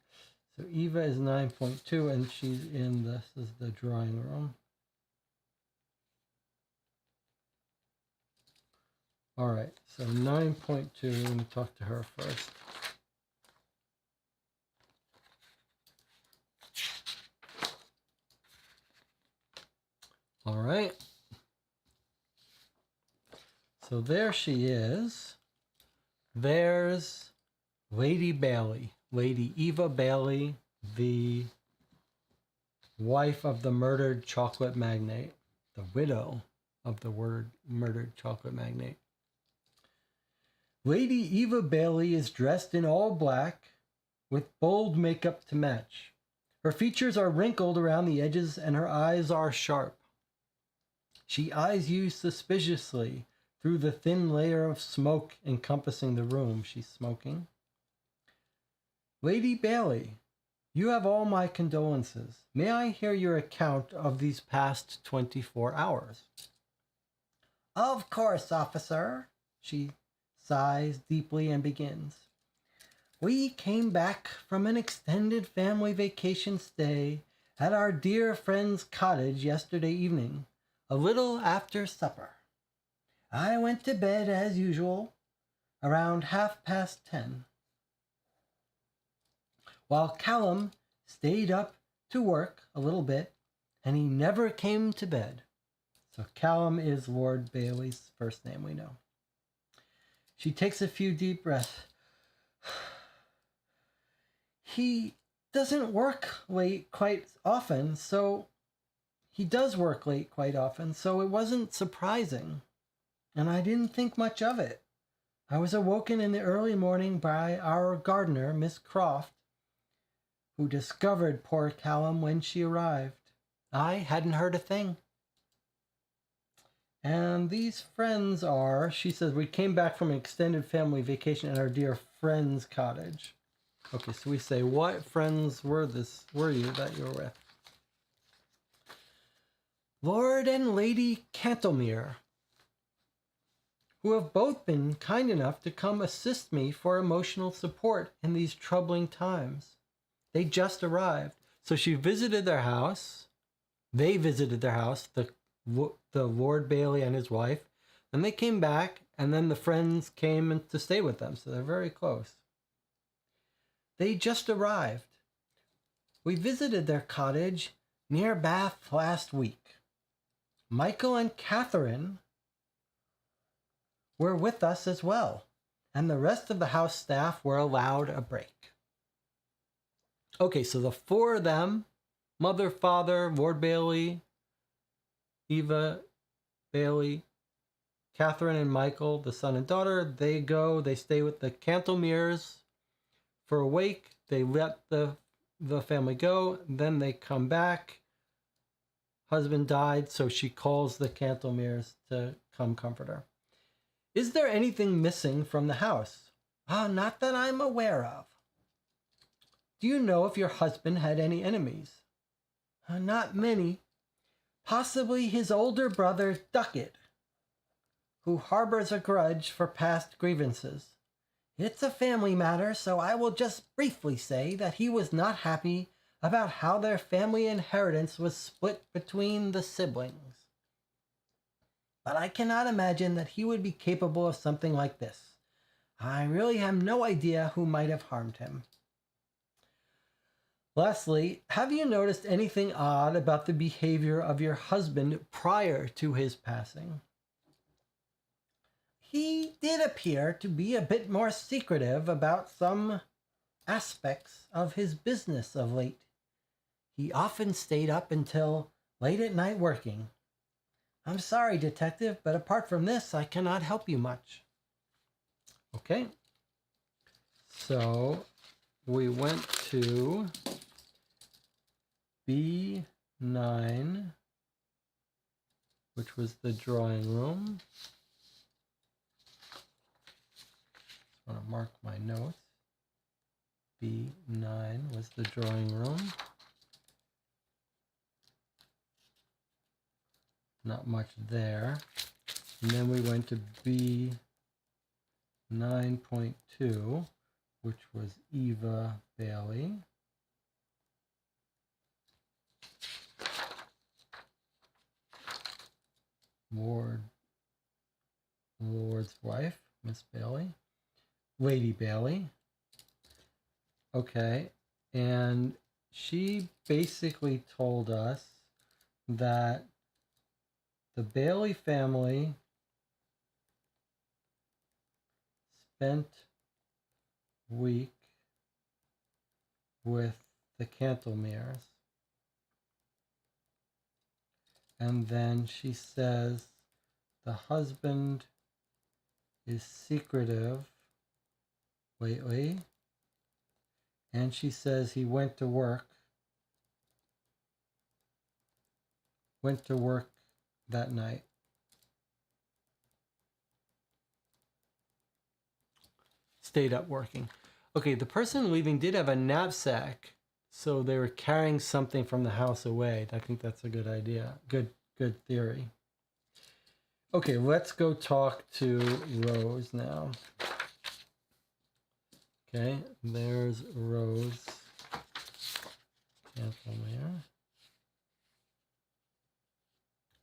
so Eva is 9.2, and she's this is the drawing room. All right, so 9.2, let me talk to her first. All right. So there she is. There's Lady Bailey, Lady Eva Bailey, the wife of the murdered chocolate magnate, the widow of the murdered chocolate magnate. Lady Eva Bailey is dressed in all black with bold makeup to match. Her features are wrinkled around the edges and her eyes are sharp. She eyes you suspiciously through the thin layer of smoke encompassing the room she's smoking. Lady Bailey, you have all my condolences. May I hear your account of these past 24 hours? Of course, officer, she sighs deeply and begins. We came back from an extended family vacation stay at our dear friend's cottage yesterday evening, a little after supper. I went to bed as usual around 10:30, while Callum stayed up to work a little bit, and he never came to bed. So Callum is Lord Bailey's first name, we know. She takes a few deep breaths. He doesn't work late quite often, so he does work late quite often, so it wasn't surprising, and I didn't think much of it. I was awoken in the early morning by our gardener, Miss Croft, who discovered poor Callum when she arrived. I hadn't heard a thing. And these friends are, she says, we came back from an extended family vacation at our dear friend's cottage. Okay, so we say, what friends were you that you were with? Lord and Lady Cantlemere, who have both been kind enough to come assist me for emotional support in these troubling times. They just arrived. So she visited their house. They visited their house, the Lord Bailey and his wife. Then they came back, and then the friends came to stay with them. So they're very close. They just arrived. We visited their cottage near Bath last week. Michael and Catherine were with us as well, and the rest of the house staff were allowed a break. Okay, so the four of them, mother, father, Lord Bailey, Eva Bailey, Catherine and Michael, the son and daughter, they stay with the Cantlemeres for a week. They let the family go, then they come back. Husband died, so she calls the Cantlemeres to come comfort her. Is there anything missing from the house? Not that I'm aware of. Do you know if your husband had any enemies? Not many. Possibly his older brother, Duckett, who harbors a grudge for past grievances. It's a family matter, so I will just briefly say that he was not happy about how their family inheritance was split between the siblings. But I cannot imagine that he would be capable of something like this. I really have no idea who might have harmed him. Lastly, have you noticed anything odd about the behavior of your husband prior to his passing? He did appear to be a bit more secretive about some aspects of his business of late. He often stayed up until late at night working. I'm sorry, detective, but apart from this, I cannot help you much. Okay. So we went to B9, which was the drawing room. I want to mark my notes. B9 was the drawing room. Not much there. And then we went to B9.2, which was Eva Bailey. Lord's wife, Miss Bailey. Lady Bailey. Okay. And she basically told us that the Bailey family spent week with the Cantlemeres. And then she says the husband is secretive lately. And she says he went to work that night. Stayed up working. Okay, the person leaving did have a knapsack, so they were carrying something from the house away. I think that's a good idea. Good theory. Okay, let's go talk to Rose now. Okay, there's Rose Cantlemere.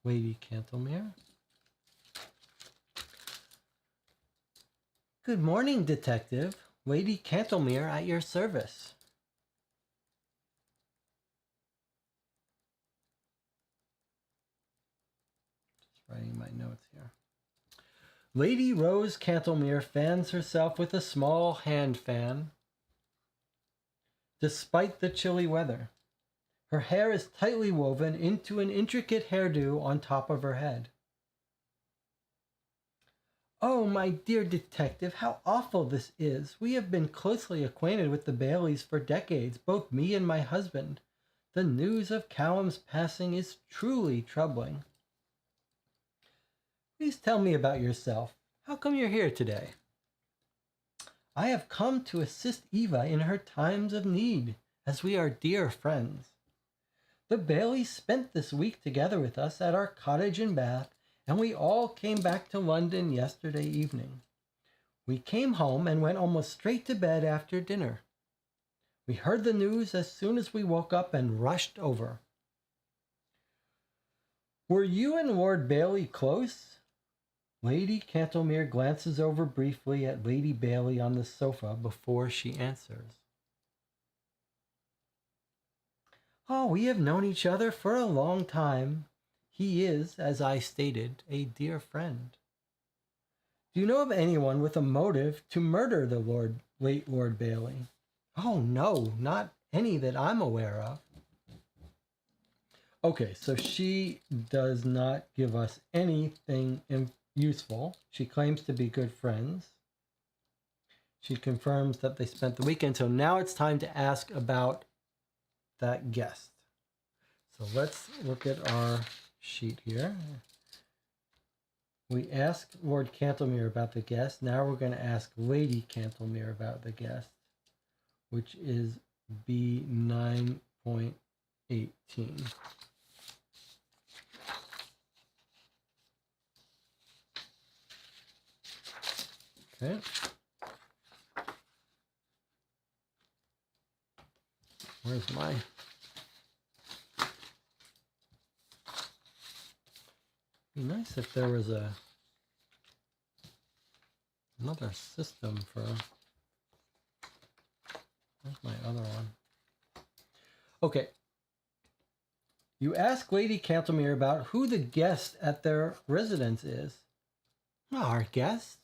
Lady Cantlemere. Good morning, Detective. Lady Cantlemere at your service. Just writing my notes here. Lady Rose Cantlemere fans herself with a small hand fan, despite the chilly weather. Her hair is tightly woven into an intricate hairdo on top of her head. Oh, my dear detective, how awful this is. We have been closely acquainted with the Baileys for decades, both me and my husband. The news of Callum's passing is truly troubling. Please tell me about yourself. How come you're here today? I have come to assist Eva in her times of need, as we are dear friends. The Baileys spent this week together with us at our cottage in Bath, and we all came back to London yesterday evening. We came home and went almost straight to bed after dinner. We heard the news as soon as we woke up and rushed over. Were you and Lord Bailey close? Lady Cantlemere glances over briefly at Lady Bailey on the sofa before she answers. Oh, we have known each other for a long time. He is, as I stated, a dear friend. Do you know of anyone with a motive to murder the late Lord Bailey? Oh, no, not any that I'm aware of. Okay, so she does not give us anything useful. She claims to be good friends. She confirms that they spent the weekend. So now it's time to ask about that guest. So let's look at our sheet here. We asked Lord Cantlemere about the guest. Now we're going to ask Lady Cantlemere about the guest, which is B9.18. Okay. Where's my... Be nice if there was another system for... Where's my other one? Okay. You ask Lady Cantlemere about who the guest at their residence is. Our guest?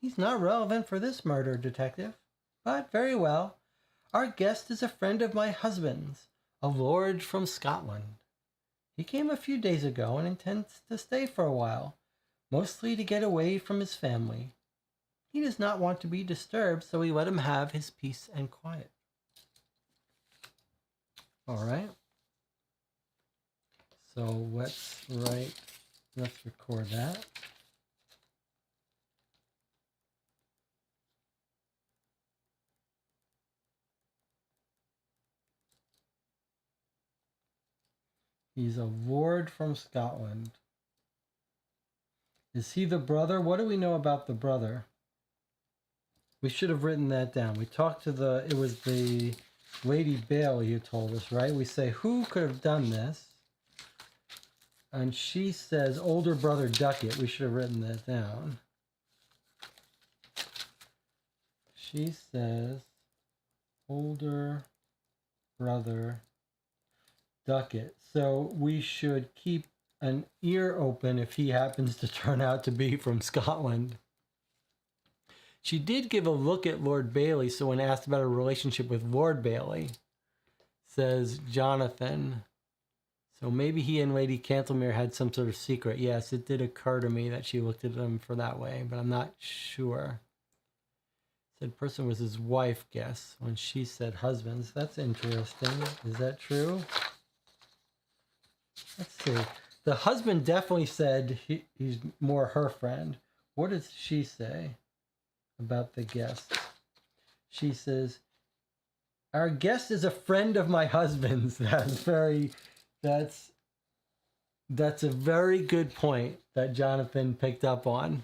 He's not relevant for this murder, Detective. But very well. Our guest is a friend of my husband's, a lord from Scotland. He came a few days ago and intends to stay for a while, mostly to get away from his family. He does not want to be disturbed, so we let him have his peace and quiet. All right. So let's record that. He's a lord from Scotland. Is he the brother? What do we know about the brother? We should have written that down. We talked to it was the Lady Bailey who told us, right? We say, who could have done this? And she says, older brother Duckett. We should have written that down. She says, older brother Duckett. So we should keep an ear open if he happens to turn out to be from Scotland. She did give a look at Lord Bailey, so when asked about her relationship with Lord Bailey, says Jonathan. So maybe he and Lady Cantlemere had some sort of secret. Yes, it did occur to me that she looked at him for that way, but I'm not sure. Said person was his wife, guess, when she said husbands. That's interesting. Is that true? Let's see. The husband definitely said he's more her friend. What does she say about the guest? She says, our guest is a friend of my husband's. That's a very good point that Jonathan picked up on.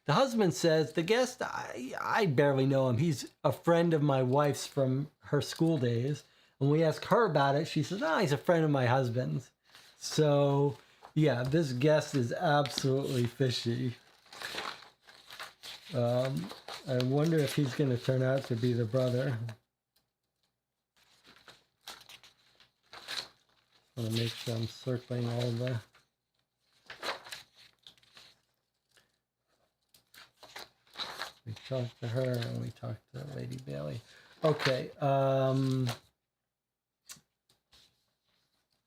The husband says, the guest, I barely know him. He's a friend of my wife's from her school days. When we ask her about it, she says, he's a friend of my husband's. So, yeah, this guest is absolutely fishy. I wonder if he's going to turn out to be the brother. I want to make sure I'm circling all the... We talked to her and we talked to Lady Bailey. Okay.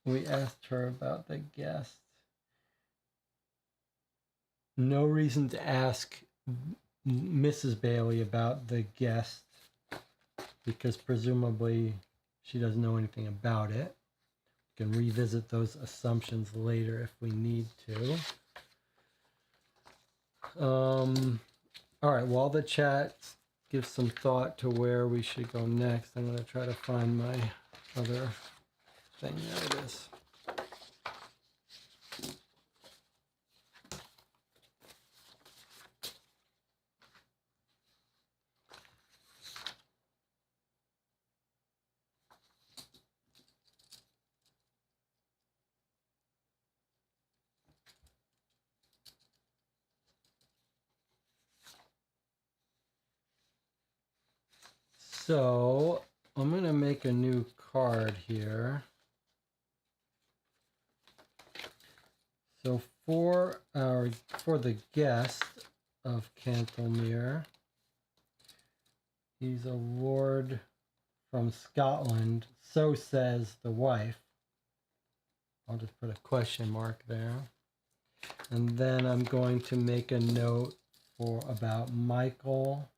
We asked her about the guest. No reason to ask Mrs. Bailey about the guest because presumably she doesn't know anything about it. We can revisit those assumptions later if we need to. All right, while the chat gives some thought to where we should go next, I'm going to try to find my other thing. There it is. So I'm going to make a new card here. So for the guest of Cantlemere, he's a lord from Scotland, so says the wife. I'll just put a question mark there. And then I'm going to make a note about Michael.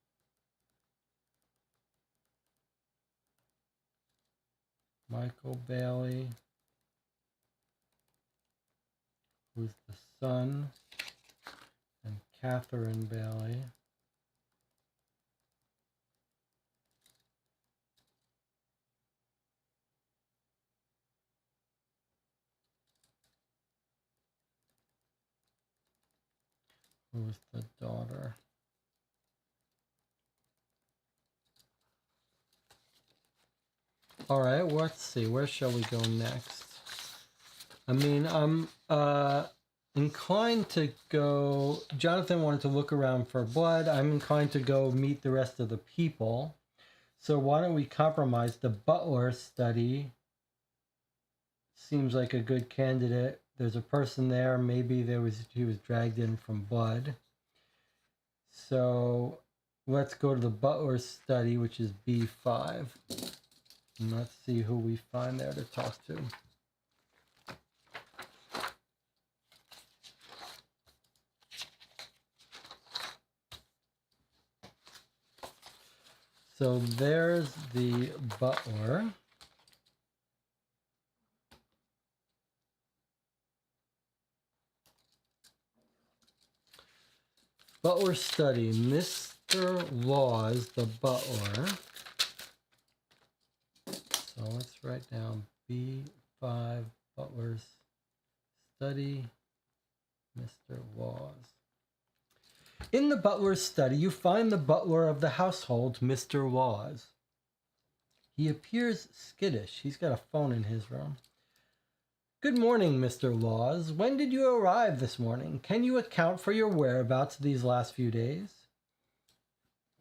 Michael Bailey, who's the son, and Catherine Bailey, who's the daughter. All right, let's see. Where shall we go next? I mean, I'm inclined to go... Jonathan wanted to look around for blood. I'm inclined to go meet the rest of the people. So why don't we compromise? The butler study seems like a good candidate. There's a person there. Maybe he was dragged in from blood. So let's go to the butler study, which is B5. And let's see who we find there to talk to. So there's the butler. Butler study, Mr. Laws, the butler. So let's write down B5, butler's study, Mr. Laws. In the butler's study, you find the butler of the household, Mr. Laws. He appears skittish. He's got a phone in his room. Good morning, Mr. Laws. When did you arrive this morning? Can you account for your whereabouts these last few days?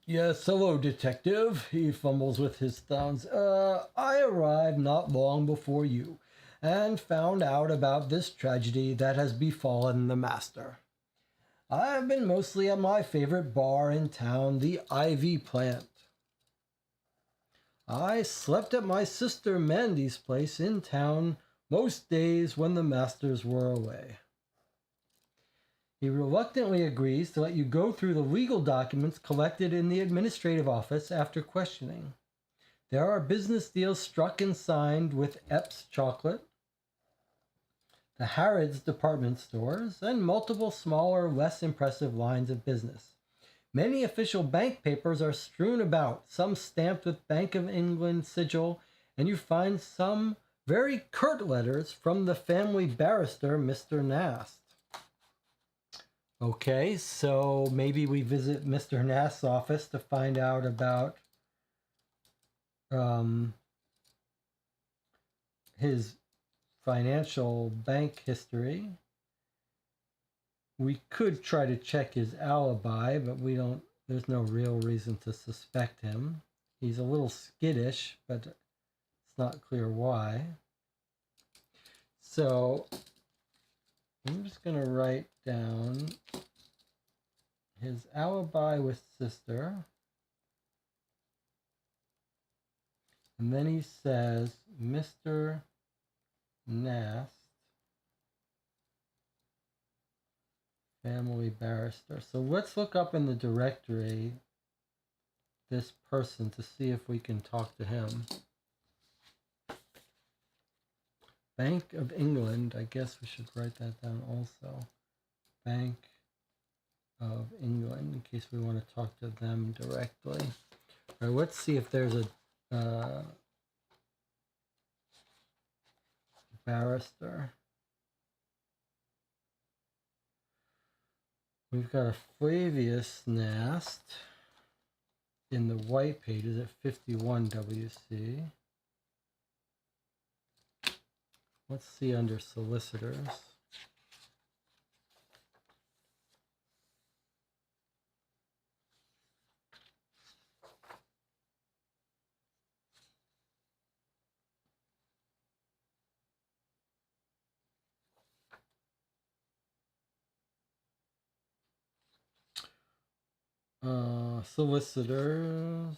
Yes, hello, detective. He fumbles with his thumbs. I arrived not long before you and found out about this tragedy that has befallen the master. I've been mostly at my favorite bar in town, the Ivy Plant. I slept at my sister Mandy's place in town most days when the masters were away. He reluctantly agrees to let you go through the legal documents collected in the administrative office after questioning. There are business deals struck and signed with Epps Chocolate, the Harrods department stores, and multiple smaller, less impressive lines of business. Many official bank papers are strewn about, some stamped with Bank of England sigil, and you find some very curt letters from the family barrister, Mr. Nast. Okay, so maybe we visit Mr. Nast's office to find out about his financial bank history. We could try to check his alibi, but we don't there's no real reason to suspect him. He's a little skittish, but it's not clear why. So I'm just going to write down his alibi with sister. And then he says, Mr. Nast, family barrister. So let's look up in the directory this person to see if we can talk to him. Bank of England, I guess we should write that down also. Bank of England, in case we want to talk to them directly. All right, let's see if there's a barrister. We've got a Flavius Nast in the white pages at 51 WC. Let's see under solicitors. Solicitors.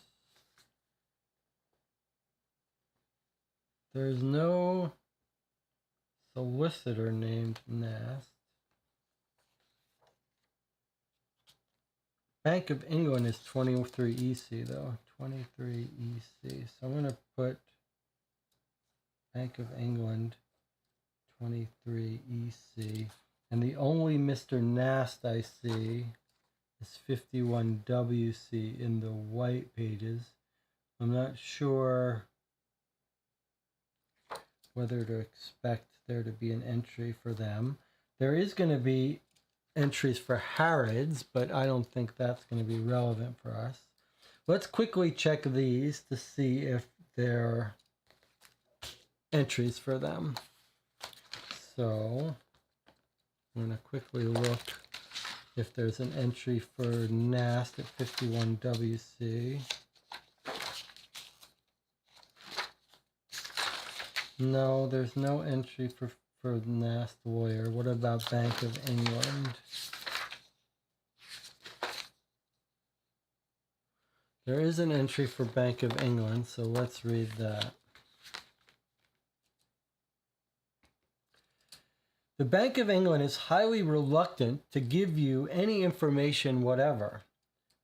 There's no solicitor named Nast. Bank of England is 23 EC though. 23 EC. So I'm going to put Bank of England 23 EC. And the only Mr. Nast I see is 51 WC in the white pages. I'm not sure whether to expect there to be an entry for them. There is going to be entries for Harrods, but I don't think that's going to be relevant for us. Let's quickly check these to see if there are entries for them. So I'm going to quickly look if there's an entry for Nast at 51 WC. No, there's no entry for Nast lawyer. What about Bank of England? There is an entry for Bank of England, so let's read that. The Bank of England is highly reluctant to give you any information whatever,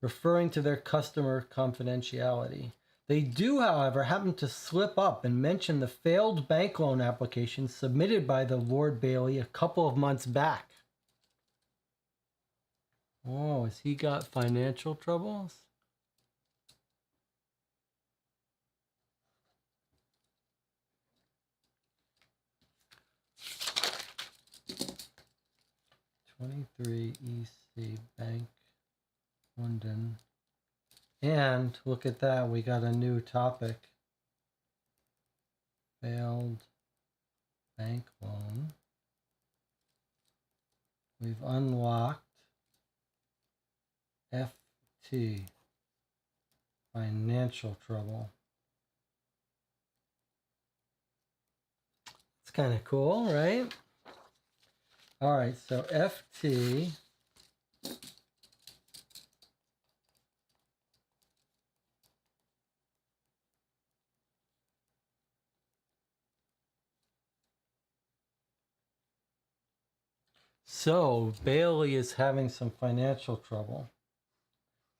referring to their customer confidentiality. They do, however, happen to slip up and mention the failed bank loan application submitted by the Lord Bailey a couple of months back. Oh, has he got financial troubles? '23 EC Bank, London. And look at that, we got a new topic. Failed bank loan. We've unlocked FT, financial trouble. It's kind of cool, right? All right, so FT. So Bailey is having some financial trouble.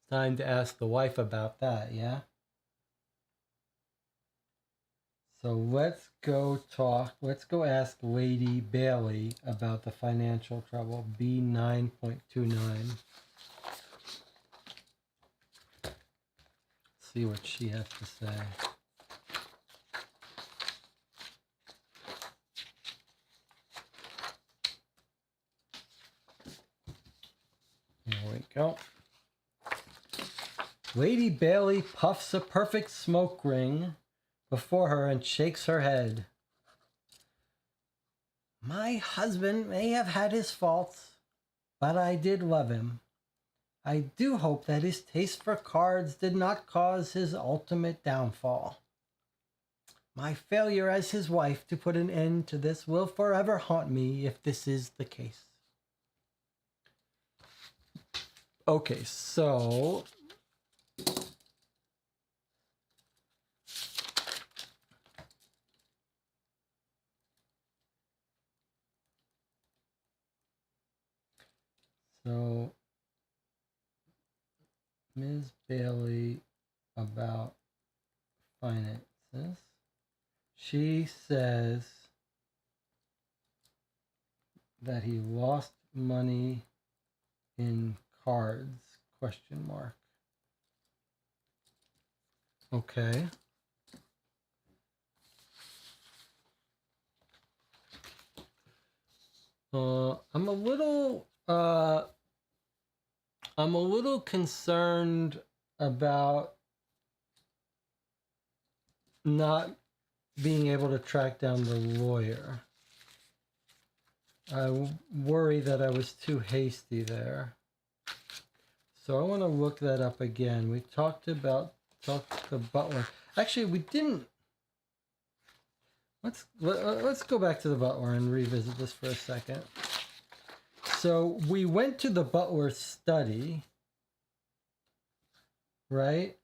It's time to ask the wife about that, yeah? So let's go ask Lady Bailey about the financial trouble, B9.29. See what she has to say. Here we go. Lady Bailey puffs a perfect smoke ring before her and shakes her head. My husband may have had his faults, but I did love him. I do hope that his taste for cards did not cause his ultimate downfall. My failure as his wife to put an end to this will forever haunt me if this is the case. Okay, so Ms. Bailey about finances. She says that he lost money in cards, question mark. Okay. I'm a little concerned about not being able to track down the lawyer. I worry that I was too hasty there. So I want to look that up again. We talked to the butler. Actually, we didn't. Let's go back to the butler and revisit this for a second. So we went to the butler's study, right?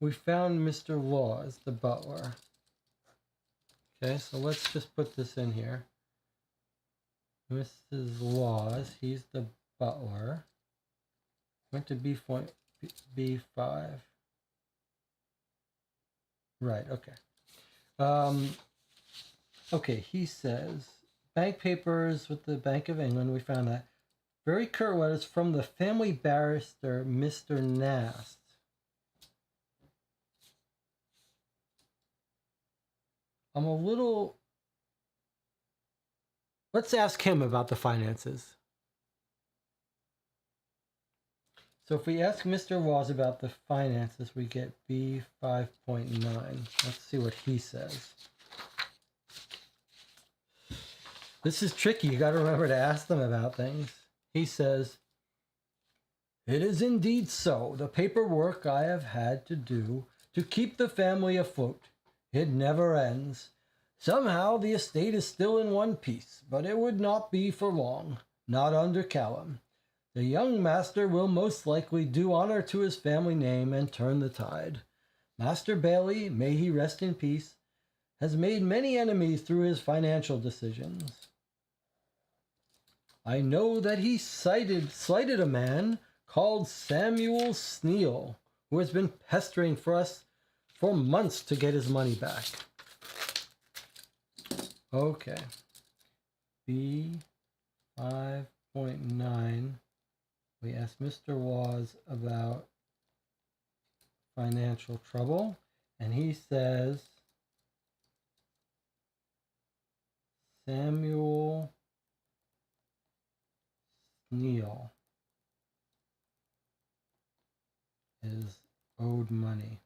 We found Mr. Laws, the butler. Okay, so let's just put this in here. Mrs. Laws, he's the butler. Went to B5. Right, okay. Okay, he says, bank papers with the Bank of England, we found that. Very curt letters from the family barrister, Mr. Nast. I'm a little... Let's ask him about the finances. So if we ask Mr. Laws about the finances, we get B5.9. Let's see what he says. This is tricky. You got to remember to ask them about things. He says, "It is indeed so. The paperwork I have had to do to keep the family afloat. It never ends. Somehow the estate is still in one piece, but it would not be for long. Not under Callum. The young master will most likely do honor to his family name and turn the tide. Master Bailey, may he rest in peace, has made many enemies through his financial decisions. I know that he slighted a man called Samuel Sneal, who has been pestering for us for months to get his money back." Okay. B5.9. We asked Mr. Laws about financial trouble, and he says Samuel Sneal is owed money.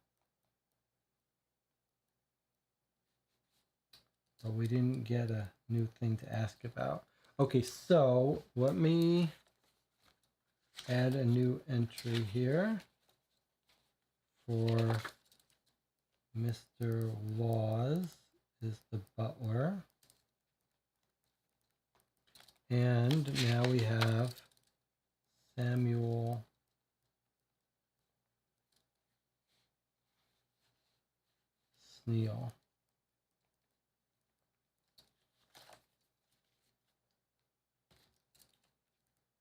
But we didn't get a new thing to ask about. Okay, so let me add a new entry here for Mr. Laws is the butler. And now we have Samuel Sneal.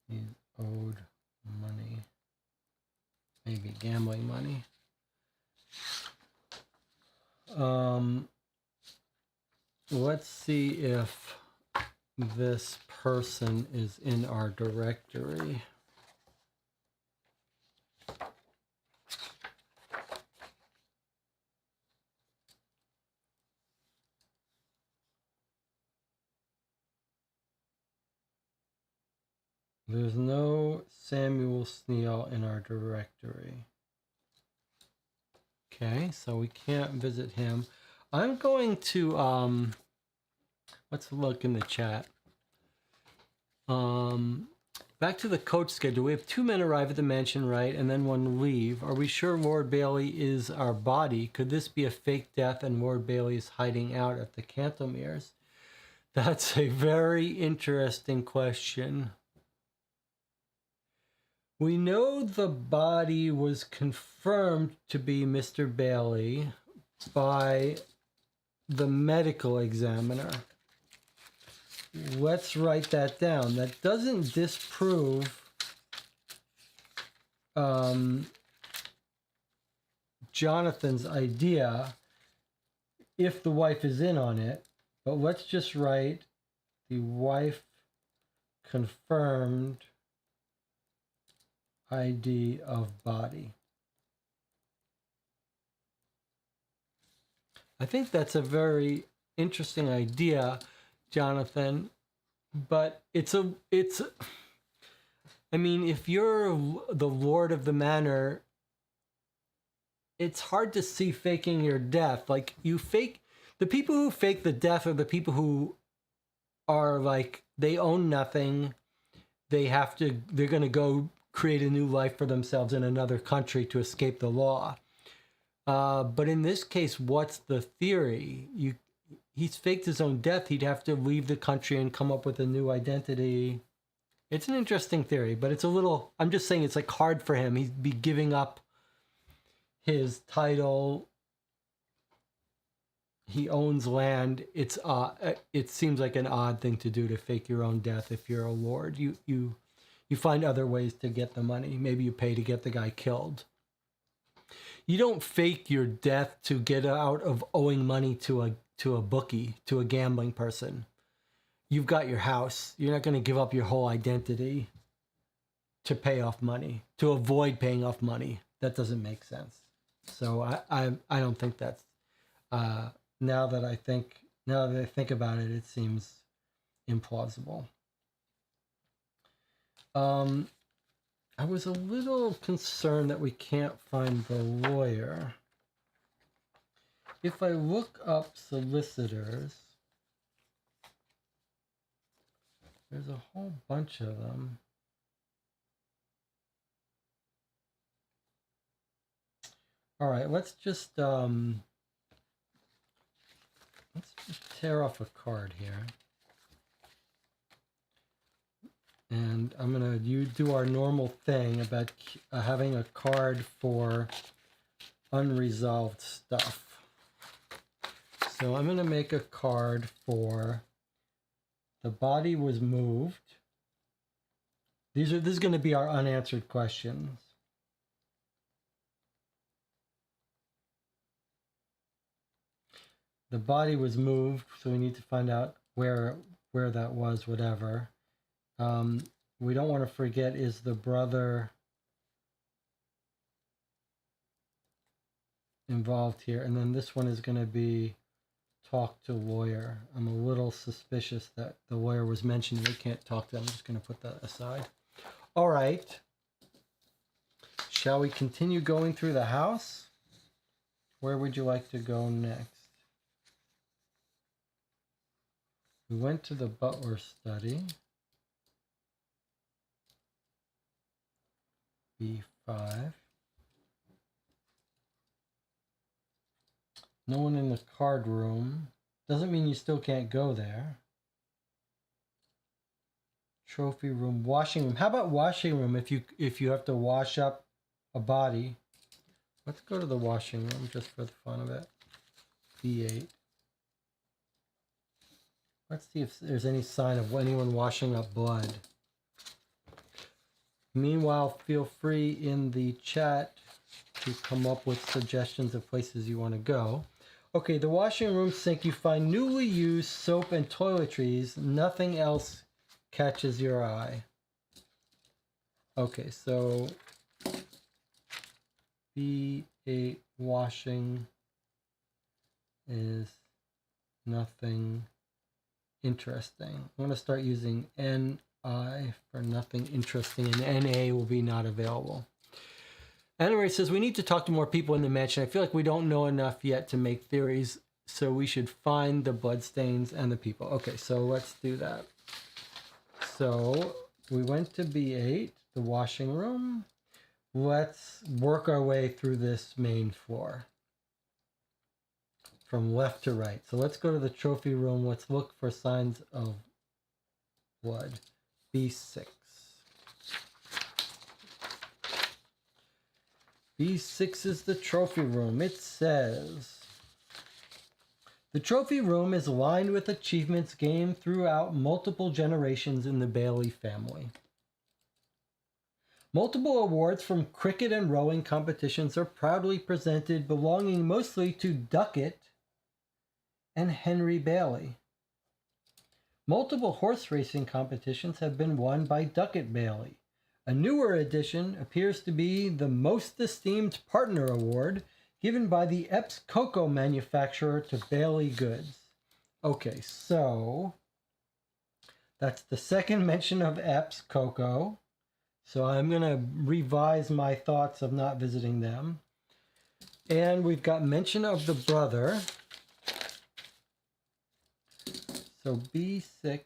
He's owed money, maybe gambling money. Let's see if this person is in our directory. There's no Samuel Sneal in our directory. Okay, so we can't visit him. I'm going to, let's look in the chat. Back to the coach schedule. We have 2 men arrive at the mansion, right, and then 1 leave. Are we sure Lord Bailey is our body? Could this be a fake death and Lord Bailey is hiding out at the Cantomeres? That's a very interesting question. We know the body was confirmed to be Mr. Bailey by the medical examiner. Let's write that down. That doesn't disprove Jonathan's idea if the wife is in on it, but let's just write the wife confirmed ID of body. I think that's a very interesting idea, Jonathan, but I mean, if you're the lord of the manor, it's hard to see faking your death. Like, the people who fake the death are the people who are like, they own nothing. They're going to go create a new life for themselves in another country to escape the law. But in this case, what's the theory? He's faked his own death. He'd have to leave the country and come up with a new identity. It's an interesting theory, but it's a little, I'm just saying it's like hard for him. He'd be giving up his title. He owns land. It seems like an odd thing to do, to fake your own death if you're a lord. You find other ways to get the money. Maybe you pay to get the guy killed. You don't fake your death to get out of owing money to a bookie, to a gambling person. You've got your house. You're not going to give up your whole identity to pay off money, to avoid paying off money. That doesn't make sense. So I don't think that's, now that I think about it, it seems implausible. I was a little concerned that we can't find the lawyer. If I look up solicitors, there's a whole bunch of them. All right, let's just tear off a card here. And I'm going to do our normal thing about having a card for unresolved stuff. So I'm going to make a card for the body was moved. This is going to be our unanswered questions. The body was moved, so we need to find out where that was, whatever. We don't want to forget, is the brother involved here? And then this one is going to be talk to lawyer. I'm a little suspicious that the lawyer was mentioned. We can't talk to them. I'm just going to put that aside. All right. Shall we continue going through the house? Where would you like to go next? We went to the butler study. B5. No one in the card room. Doesn't mean you still can't go there. Trophy room, washing room. How about washing room if you have to wash up a body? Let's go to the washing room just for the fun of it. B8. Let's see if there's any sign of anyone washing up blood. Meanwhile, feel free in the chat to come up with suggestions of places you want to go. Okay, the washing room sink, you find newly used soap and toiletries. Nothing else catches your eye. Okay, so B8 washing is nothing interesting. I'm going to start using NI for nothing interesting, and NA will be not available. Anyway, says we need to talk to more people in the mansion. I feel like we don't know enough yet to make theories, so we should find the bloodstains and the people. Okay, so let's do that. So We went to B8, the washing room. Let's work our way through this main floor from left to right. So let's go to the trophy room. Let's look for signs of blood. B6. B6 is the trophy room. It says, the trophy room is lined with achievements gained throughout multiple generations in the Bailey family. Multiple awards from cricket and rowing competitions are proudly presented, belonging mostly to Duckett and Henry Bailey. Multiple horse racing competitions have been won by Duckett Bailey. A newer addition appears to be the Most Esteemed Partner Award, given by the Epps cocoa manufacturer to Bailey Goods. Okay, so that's the second mention of Epps cocoa. So I'm going to revise my thoughts of not visiting them. And we've got mention of the brother. So B6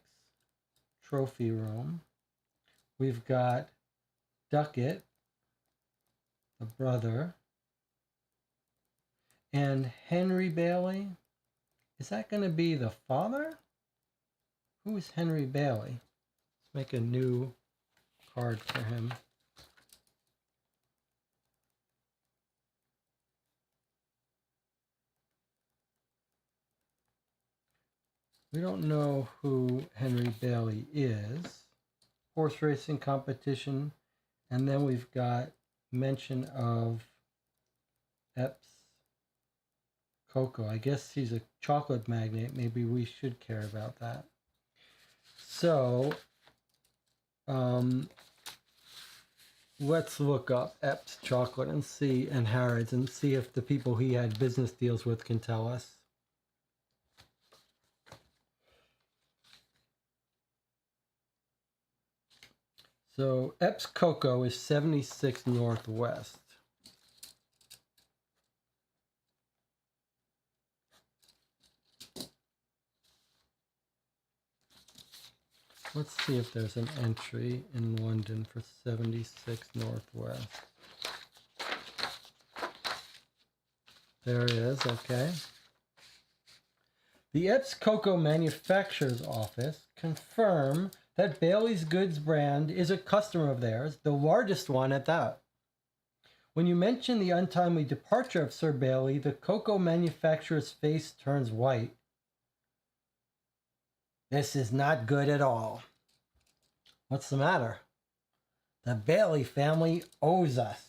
trophy room. We've got Duckett, the brother, and Henry Bailey. Is that going to be the father? Who is Henry Bailey? Let's make a new card for him. We don't know who Henry Bailey is. Horse racing competition. And then we've got mention of Epps cocoa. I guess he's a chocolate magnate. Maybe we should care about that. So, let's look up Epps chocolate and see, and Harrods, and see if the people he had business deals with can tell us. So Epps Cocoa is 76 Northwest. Let's see if there's an entry in London for 76 Northwest. There is, okay. The Epps Cocoa Manufacturer's Office confirm that Bailey's Goods brand is a customer of theirs, the largest one at that. When you mention the untimely departure of Sir Bailey, the cocoa manufacturer's face turns white. This is not good at all. What's the matter? The Bailey family owes us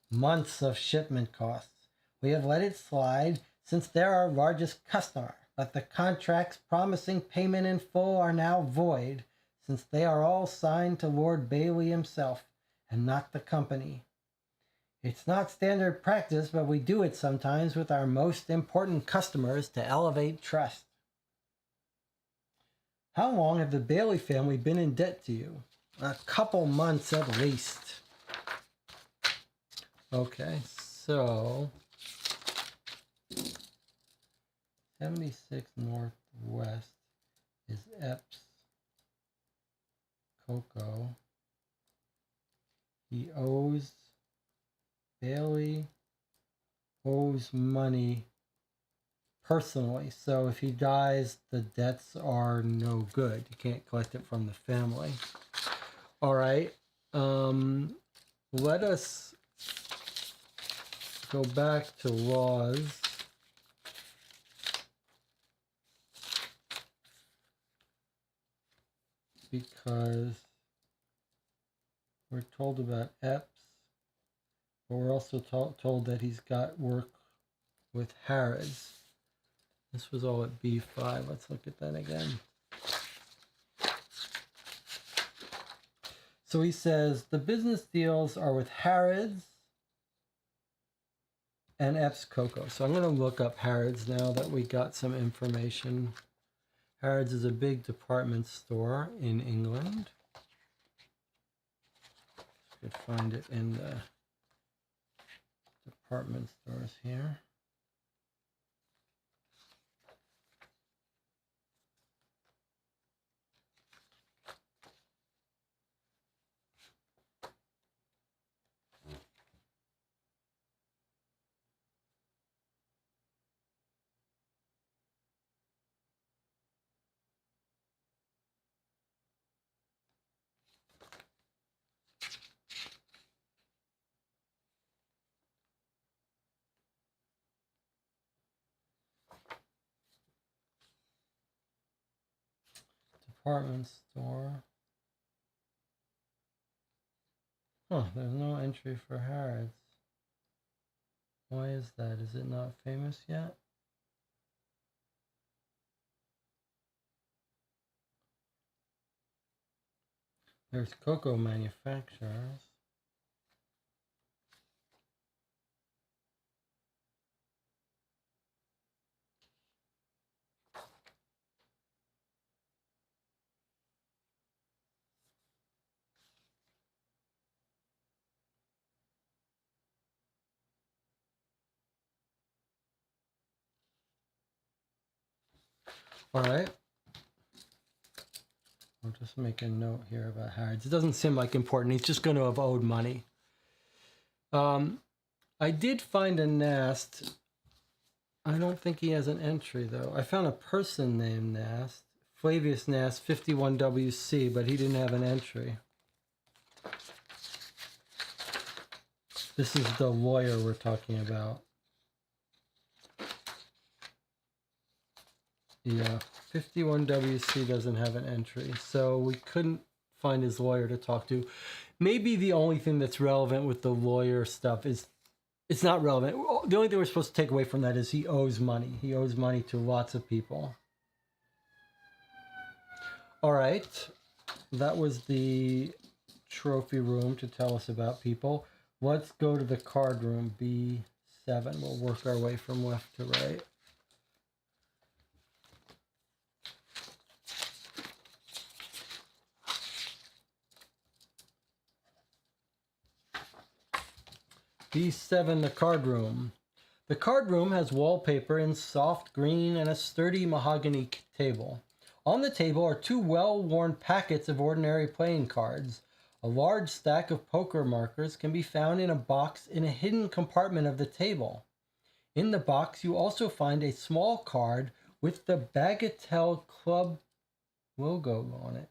months of shipment costs. We have let it slide since they're our largest customer, but the contracts promising payment in full are now void since they are all signed to Lord Bailey himself and not the company. It's not standard practice, but we do it sometimes with our most important customers to elevate trust. How long have the Bailey family been in debt to you? A couple months at least. Okay, so 76 Northwest is Epps Cocoa. He owes, Bailey owes money personally. So if he dies, the debts are no good. You can't collect it from the family. All right. Let us go back to laws. Because we're told about Epps, but we're also told that he's got work with Harrods. This was all at B5. Let's look at that again. So he says the business deals are with Harrods and Epps Cocoa. So I'm going to look up Harrods now that we got some information. Harrods is a big department store in England. You could find it in the department stores here. department store. Huh, there's no entry for Harrods. Why is that? Is it not famous yet? There's cocoa manufacturers. All right. I'll just make a note here about Harrods. It doesn't seem like important. He's just going to have owed money. I did find a Nast. I don't think he has an entry, though. I found a person named Nast. Flavius Nast, 51WC, but he didn't have an entry. This is the lawyer we're talking about. Yeah, 51WC doesn't have an entry, so we couldn't find his lawyer to talk to. Maybe the only thing that's relevant with the lawyer stuff is it's not relevant. The only thing we're supposed to take away from that is he owes money. He owes money to lots of people. All right, that was the trophy room to tell us about people. Let's go to the card room, B7. We'll work our way from left to right. B7, the card room. The card room has wallpaper in soft green and a sturdy mahogany table. On the table are two well-worn packets of ordinary playing cards. A large stack of poker markers can be found in a box in a hidden compartment of the table. In the box, you also find a small card with the Bagatelle Club logo on it.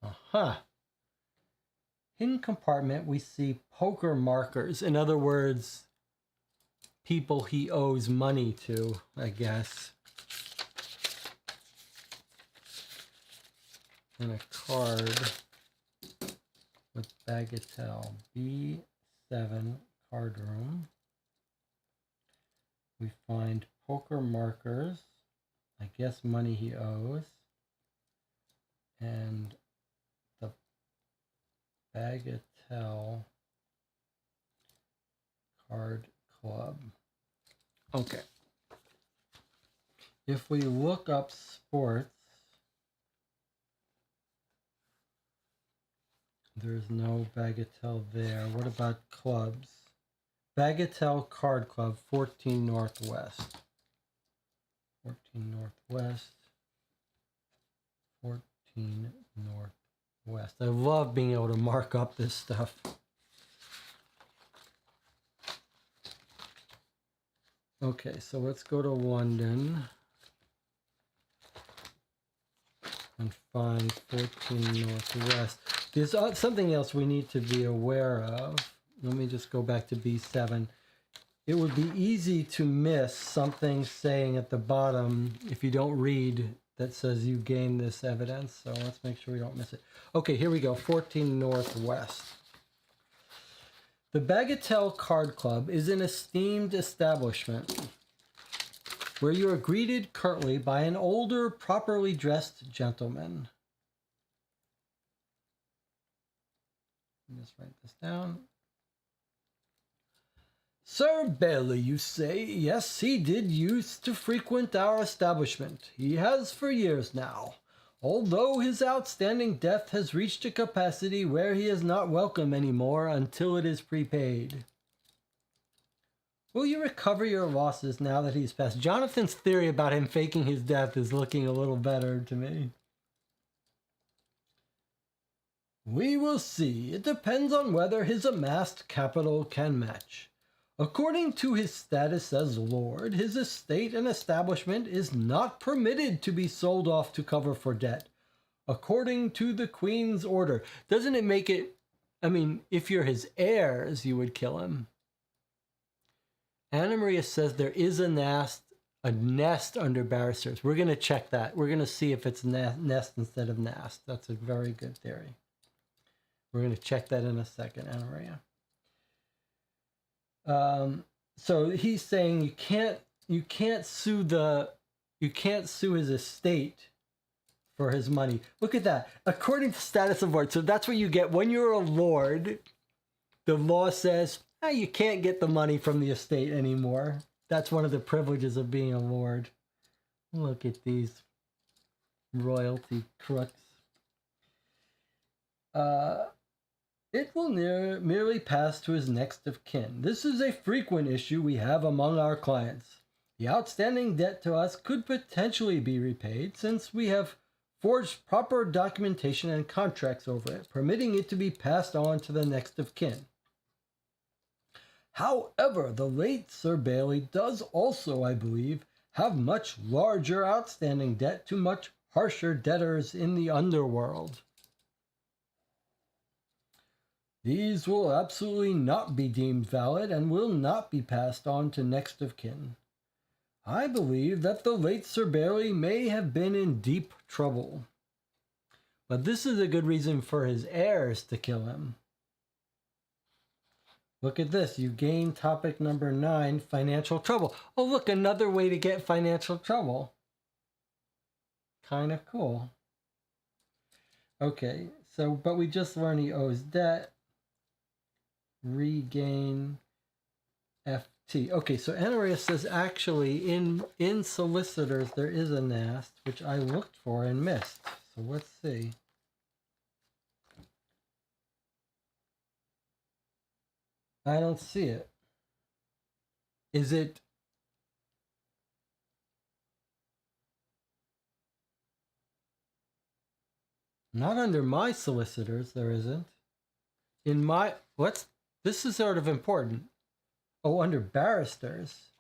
Aha! Hidden compartment, we see poker markers. In other words, people he owes money to, I guess. And a card with Bagatelle. B7 card room. We find poker markers. I guess money he owes. And the Bagatelle Card Club. Okay. If we look up sports, there's no Bagatelle there. What about clubs? Bagatelle Card Club, 14 Northwest. 14 Northwest. 14 Northwest. I love being able to mark up this stuff. Okay, so let's go to London and find 14 Northwest. There's something else we need to be aware of. Let me just go back to B7. It would be easy to miss something saying at the bottom, if you don't read, that says you gained this evidence. So let's make sure we don't miss it. Okay, here we go. 14 Northwest. The Bagatelle Card Club is an esteemed establishment where you are greeted curtly by an older, properly dressed gentleman. Let me just write this down. Sir Bailey, you say? Yes, he did used to frequent our establishment. He has for years now, although his outstanding debt has reached a capacity where he is not welcome anymore until it is prepaid. Will you recover your losses now that he's passed? Jonathan's theory about him faking his death is looking a little better to me. We will see. It depends on whether his amassed capital can match. According to his status as lord, his estate and establishment is not permitted to be sold off to cover for debt, according to the Queen's order. Doesn't it make it, I mean, if you're his heirs, you would kill him. Anna Maria says there is a Nast A nest under barristers. We're going to check that. We're going to see if it's nest instead of nast. That's a very good theory. We're going to check that in a second, Anna Maria. So he's saying you can't sue his estate for his money. Look at that. According to status of lord. So that's what you get when you're a lord. The law says you can't get the money from the estate anymore. That's one of the privileges of being a lord. Look at these royalty crooks. It will merely pass to his next of kin. This is a frequent issue we have among our clients. The outstanding debt to us could potentially be repaid since we have forged proper documentation and contracts over it, permitting it to be passed on to the next of kin. However, the late Sir Bailey does also, I believe, have much larger outstanding debt to much harsher debtors in the underworld. These will absolutely not be deemed valid and will not be passed on to next of kin. I believe that the late Sir Bailey may have been in deep trouble. But this is a good reason for his heirs to kill him. Look at this. You gain topic number 9, financial trouble. Oh, look, another way to get financial trouble. Kind of cool. Okay, so, but we just learned he owes debt. Regain FT. Okay, so Anna Maria says actually in solicitors there is a nast, which I looked for and missed. So let's see. I don't see it. Is it? Not under my solicitors, there isn't. In my, this is sort of important. Oh, under barristers.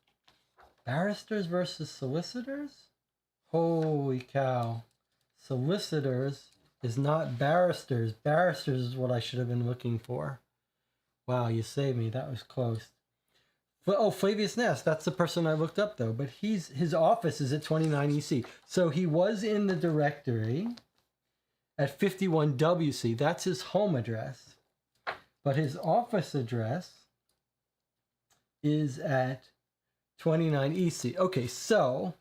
Barristers versus solicitors? Holy cow. Solicitors is not barristers. Barristers is what I should have been looking for. Wow, you saved me. That was close. Oh, Flavius Nast. That's the person I looked up, though. But his office is at 29 EC. So he was in the directory at 51 WC. That's his home address. But his office address is at 29 EC. Okay, so,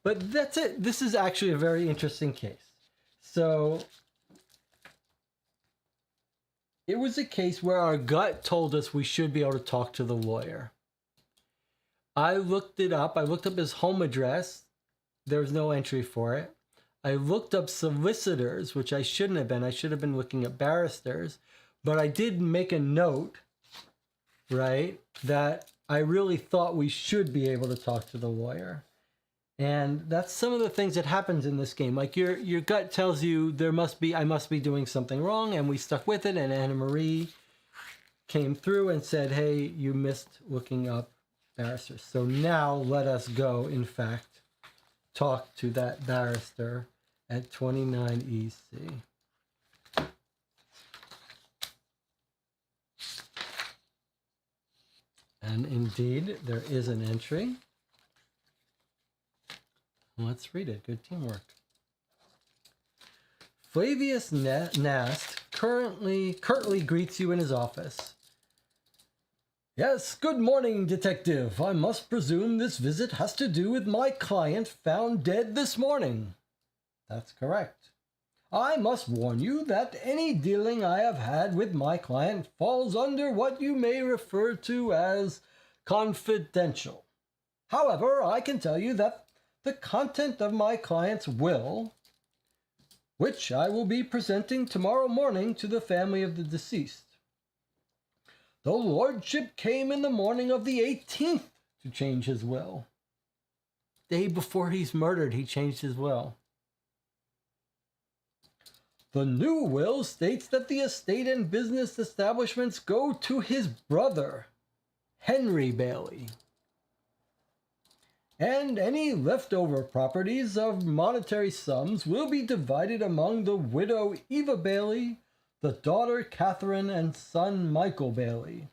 but that's it. This is actually a very interesting case. So it was a case where our gut told us we should be able to talk to the lawyer. I looked it up. I looked up his home address. There was no entry for it. I looked up solicitors, which I shouldn't have been. I should have been looking at barristers. But I did make a note, right, that I really thought we should be able to talk to the lawyer. And that's some of the things that happens in this game. Like your gut tells you I must be doing something wrong, and we stuck with it, and Anna Marie came through and said, hey, you missed looking up barristers. So now let us go, in fact, talk to that barrister at 29 EC. And indeed, there is an entry. Let's read it. Good teamwork. Flavius Nast curtly greets you in his office. Yes, good morning, detective. I must presume this visit has to do with my client found dead this morning. That's correct. I must warn you that any dealing I have had with my client falls under what you may refer to as confidential. However, I can tell you that the content of my client's will, which I will be presenting tomorrow morning to the family of the deceased. The lordship came in the morning of the 18th to change his will. Day before he's murdered, he changed his will. The new will states that the estate and business establishments go to his brother, Henry Bailey. And any leftover properties of monetary sums will be divided among the widow Eva Bailey, the daughter Catherine, and son Michael Bailey.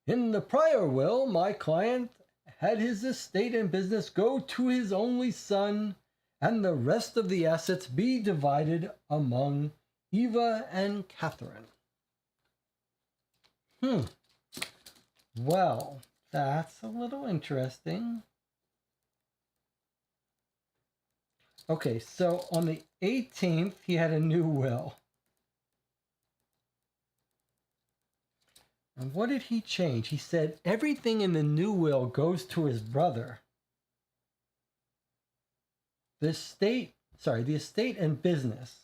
In the prior will, my client had his estate and business go to his only son, and the rest of the assets be divided among Eva and Catherine. Well, that's a little interesting. Okay, so on the 18th, he had a new will. And what did he change? He said everything in the new will goes to his brother. The estate and business.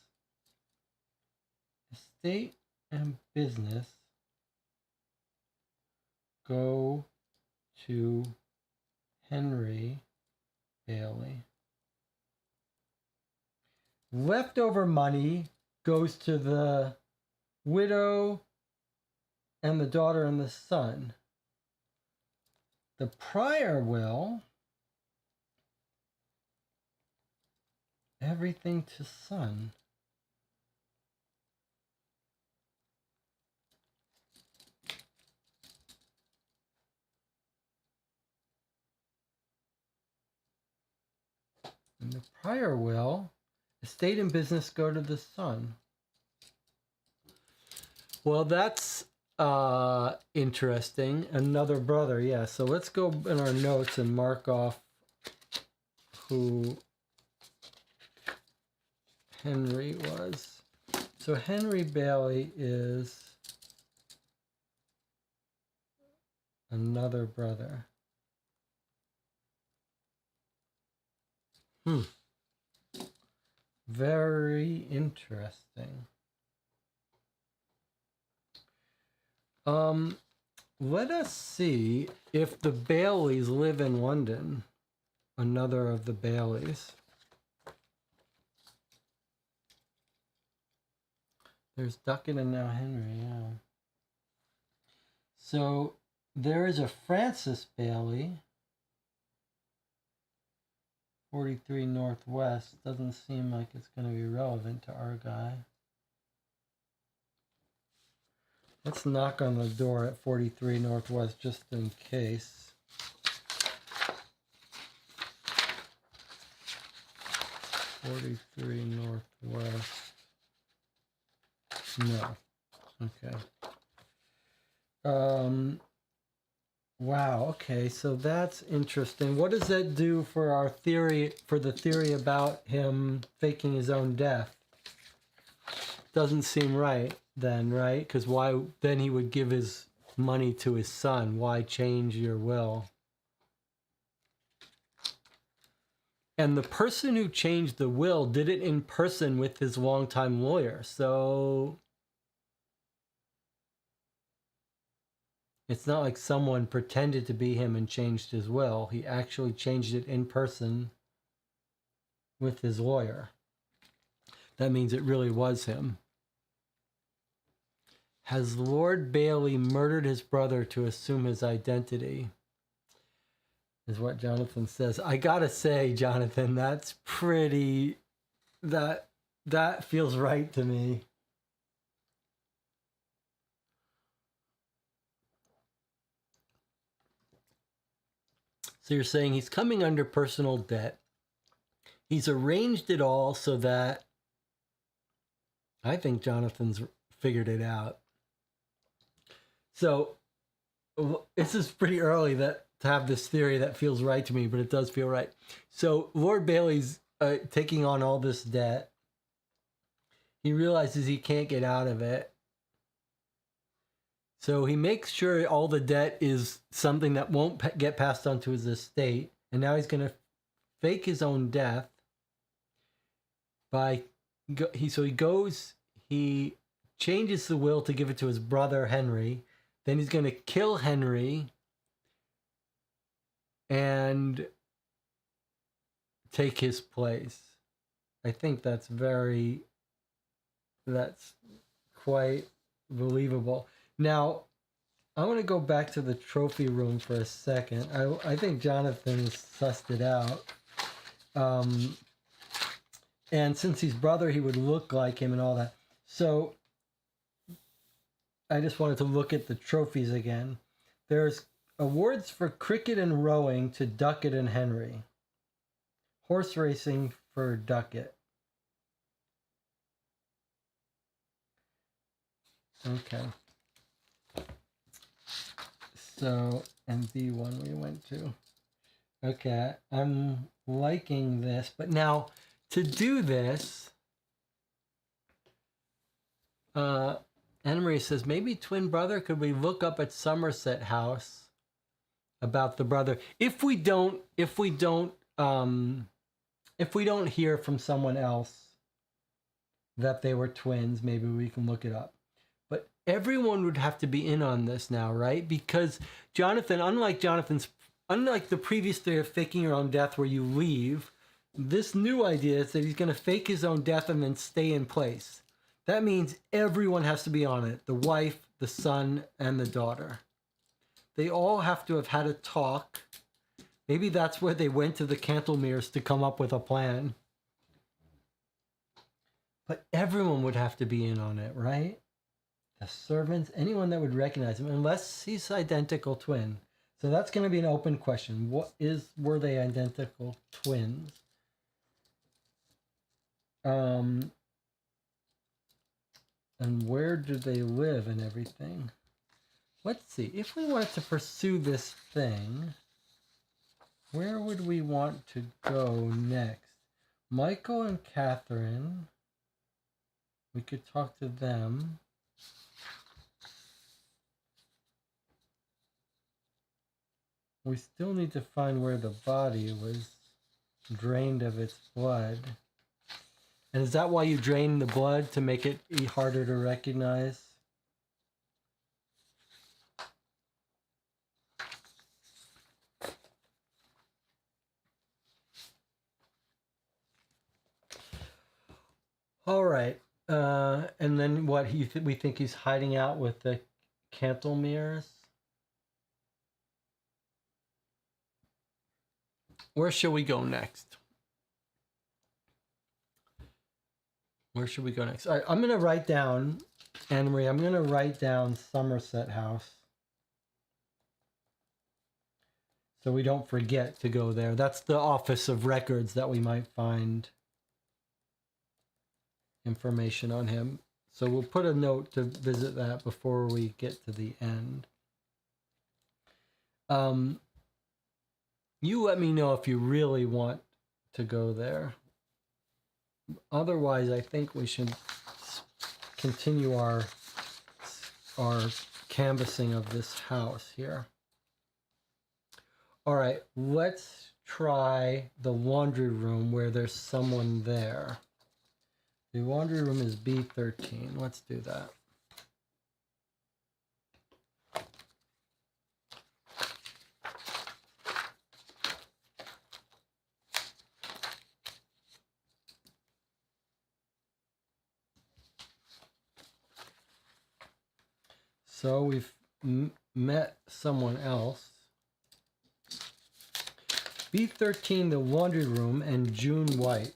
Estate and business go to Henry Bailey. Leftover money goes to the widow and the daughter and the son. The prior will, everything to son. In the prior will, estate and business go to the son. Well, that's interesting. Another brother, yeah. So let's go in our notes and mark off who Henry was. So Henry Bailey is another brother. Very interesting. Let us see if the Baileys live in London. Another of the Baileys. There's Duckett and now Henry, yeah. So there is a Francis Bailey, 43 Northwest. Doesn't seem like it's going to be relevant to our guy. Let's knock on the door at 43 Northwest just in case. (43 Northwest). No. Okay. Wow. Okay. So that's interesting. What does that do for our theory, for the theory about him faking his own death? Doesn't seem right then, right? Because why then he would give his money to his son? Why change your will? And the person who changed the will did it in person with his longtime lawyer. So it's not like someone pretended to be him and changed his will. He actually changed it in person with his lawyer. That means it really was him. Has Lord Bailey murdered his brother to assume his identity? Is what Jonathan says. I gotta say, Jonathan, that's pretty... That feels right to me. So you're saying he's coming under personal debt. He's arranged it all so that... I think Jonathan's figured it out. So this is pretty early to have this theory that feels right to me, but it does feel right. So Lord Bailey's taking on all this debt. He realizes he can't get out of it. So he makes sure all the debt is something that won't get passed on to his estate. And now he's going to fake his own death he changes the will to give it to his brother Henry. Then he's going to kill Henry and take his place. I think that's quite believable. Now, I want to go back to the trophy room for a second. I think Jonathan sussed it out. And since he's brother, he would look like him and all that. So I just wanted to look at the trophies again. There's Awards for cricket and rowing to Duckett and Henry. Horse racing for Duckett. Okay. So, and B1 we went to. Okay, I'm liking this, but now to do this, Anna Marie says, maybe twin brother, could we look up at Somerset House about the brother? If we don't hear from someone else that they were twins, maybe we can look it up. But everyone would have to be in on this now, right? Because Jonathan, unlike the previous theory of faking your own death where you leave, this new idea is that he's going to fake his own death and then stay in place. That means everyone has to be on it. The wife, the son, and the daughter. They all have to have had a talk. Maybe that's where they went to the Cantlemeres to come up with a plan. But everyone would have to be in on it, right? The servants, anyone that would recognize him, unless he's identical twin. So that's going to be an open question. Were they identical twins? And where do they live and everything? Let's see. If we wanted to pursue this thing, where would we want to go next? Michael and Catherine. We could talk to them. We still need to find where the body was drained of its blood. And is that why you drain the blood, to make it harder to recognize? All right. And then what, we think he's hiding out with the Cantlemeres? Where shall we go next? Where should we go next? All right, I'm going to write down, Anna Marie, I'm going to write down Somerset House, so we don't forget to go there. That's the office of records that we might find information on him. So we'll put a note to visit that before we get to the end. You let me know if you really want to go there. Otherwise, I think we should continue our canvassing of this house here. All right, let's try the laundry room where there's someone there. The laundry room is B13. Let's do that. So we've met someone else. B13, the laundry room, and June White.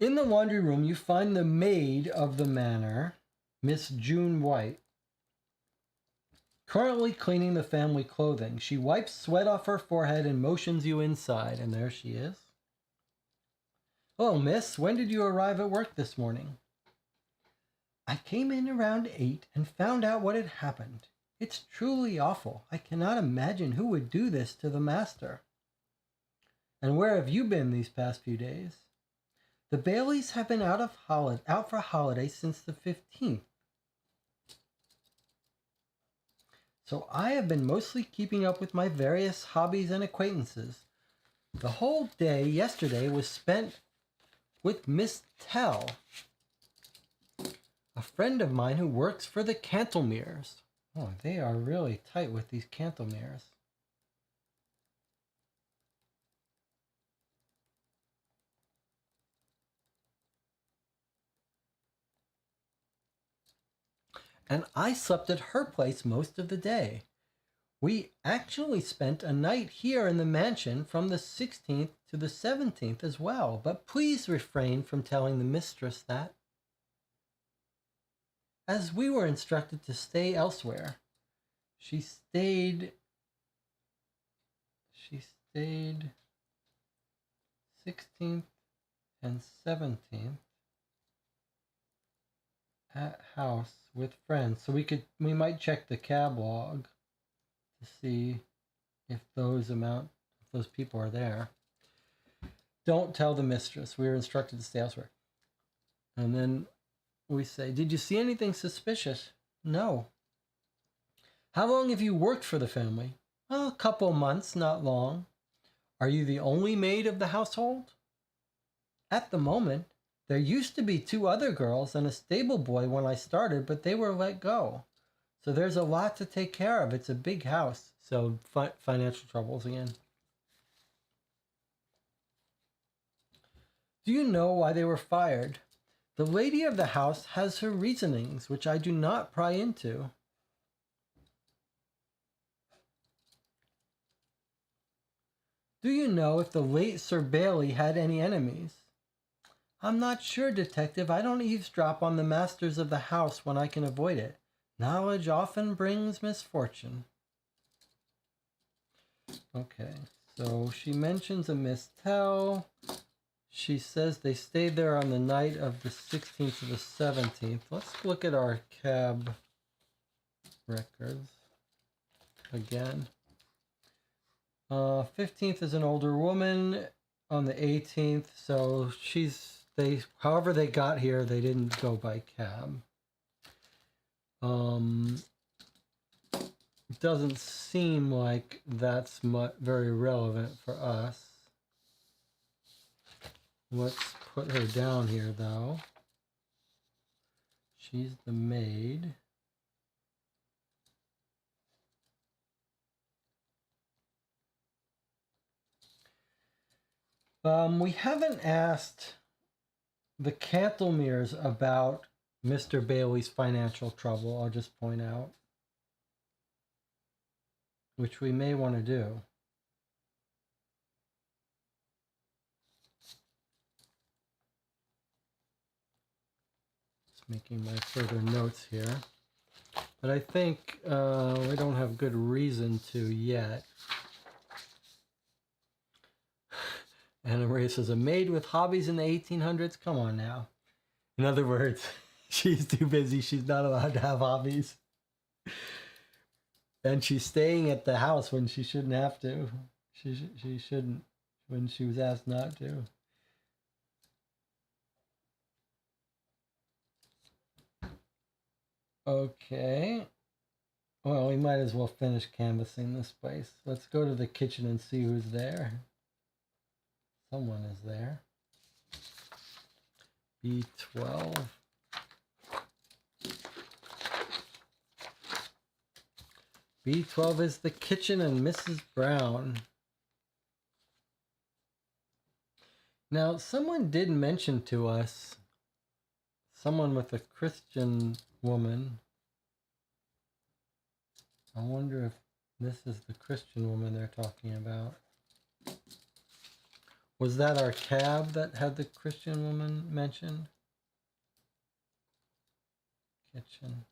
In the laundry room, you find the maid of the manor, Miss June White, currently cleaning the family clothing. She wipes sweat off her forehead and motions you inside, and there she is. Hello, miss. When did you arrive at work this morning? I came in around 8 and found out what had happened. It's truly awful. I cannot imagine who would do this to the master. And where have you been these past few days? The Baileys have been out for holiday since the 15th. So I have been mostly keeping up with my various hobbies and acquaintances. The whole day yesterday was spent with Miss Tell, a friend of mine who works for the Cantlemeres. Oh, they are really tight with these Cantlemeres. And I slept at her place most of the day. We actually spent a night here in the mansion from the 16th to the 17th as well, but please refrain from telling the mistress that, as we were instructed to stay elsewhere. She stayed 16th and 17th at house with friends. So we might check the cab log to see if those people are there. Don't tell the mistress. We were instructed to stay elsewhere. And then we say, did you see anything suspicious? No. How long have you worked for the family? Well, a couple months, not long. Are you the only maid of the household? At the moment, there used to be 2 other girls and a stable boy when I started, but they were let go. So there's a lot to take care of. It's a big house. So financial troubles again. Do you know why they were fired? The lady of the house has her reasonings, which I do not pry into. Do you know if the late Sir Bailey had any enemies? I'm not sure, Detective. I don't eavesdrop on the masters of the house when I can avoid it. Knowledge often brings misfortune. Okay, so she mentions a Miss Tell. She says they stayed there on the night of the 16th to the 17th. Let's look at our cab records again. 15th is an older woman on the 18th, so however they got here, they didn't go by cab. It doesn't seem like that's very relevant for us. Let's put her down here, though. She's the maid. We haven't asked the Cantlemeres about Mr. Bailey's financial trouble, I'll just point out, which we may want to do. Just making my further notes here. But I think we don't have good reason to yet. Anna Maria says, a maid with hobbies in the 1800s? Come on now. In other words, she's too busy. She's not allowed to have hobbies. And she's staying at the house when she shouldn't have to. She shouldn't when she was asked not to. Okay. Well, we might as well finish canvassing this place. Let's go to the kitchen and see who's there. Someone is there. B12. B12 is the kitchen and Mrs. Brown. Now, someone did mention to us, someone with a Christian woman. I wonder if this is the Christian woman they're talking about. Was that our cab that had the Christian woman mentioned? Kitchen.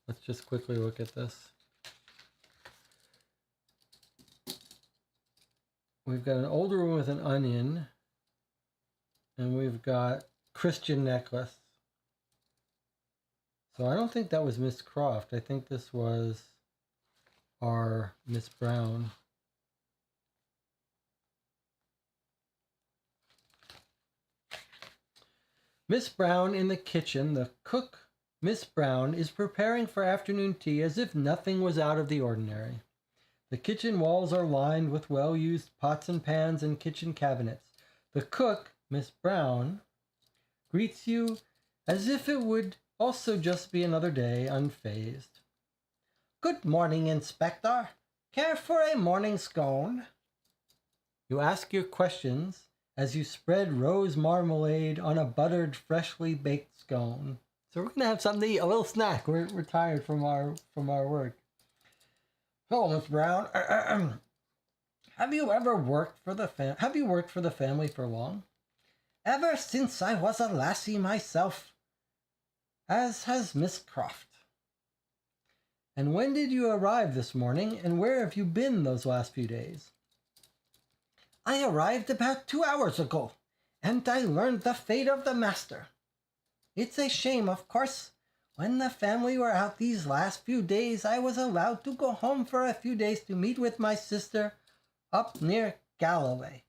Let's just quickly look at this. We've got an older woman with an onion, and we've got Christian necklace. So I don't think that was Miss Croft. I think this was our Miss Brown. Miss Brown in the kitchen. The cook, Miss Brown, is preparing for afternoon tea as if nothing was out of the ordinary. The kitchen walls are lined with well-used pots and pans and kitchen cabinets. The cook, Miss Brown, greets you as if it would also just be another day, unfazed. Good morning, Inspector. Care for a morning scone? You ask your questions as you spread rose marmalade on a buttered, freshly baked scone. So we're gonna have something to eat, a little snack. We're tired from our work. Hello, Miss Brown. Have you ever worked for the Have you worked for the family for long? Ever since I was a lassie myself, as has Miss Croft. And when did you arrive this morning, and where have you been those last few days? I arrived about 2 hours ago, and I learned the fate of the master. It's a shame, of course. When the family were out these last few days, I was allowed to go home for a few days to meet with my sister up near Galloway.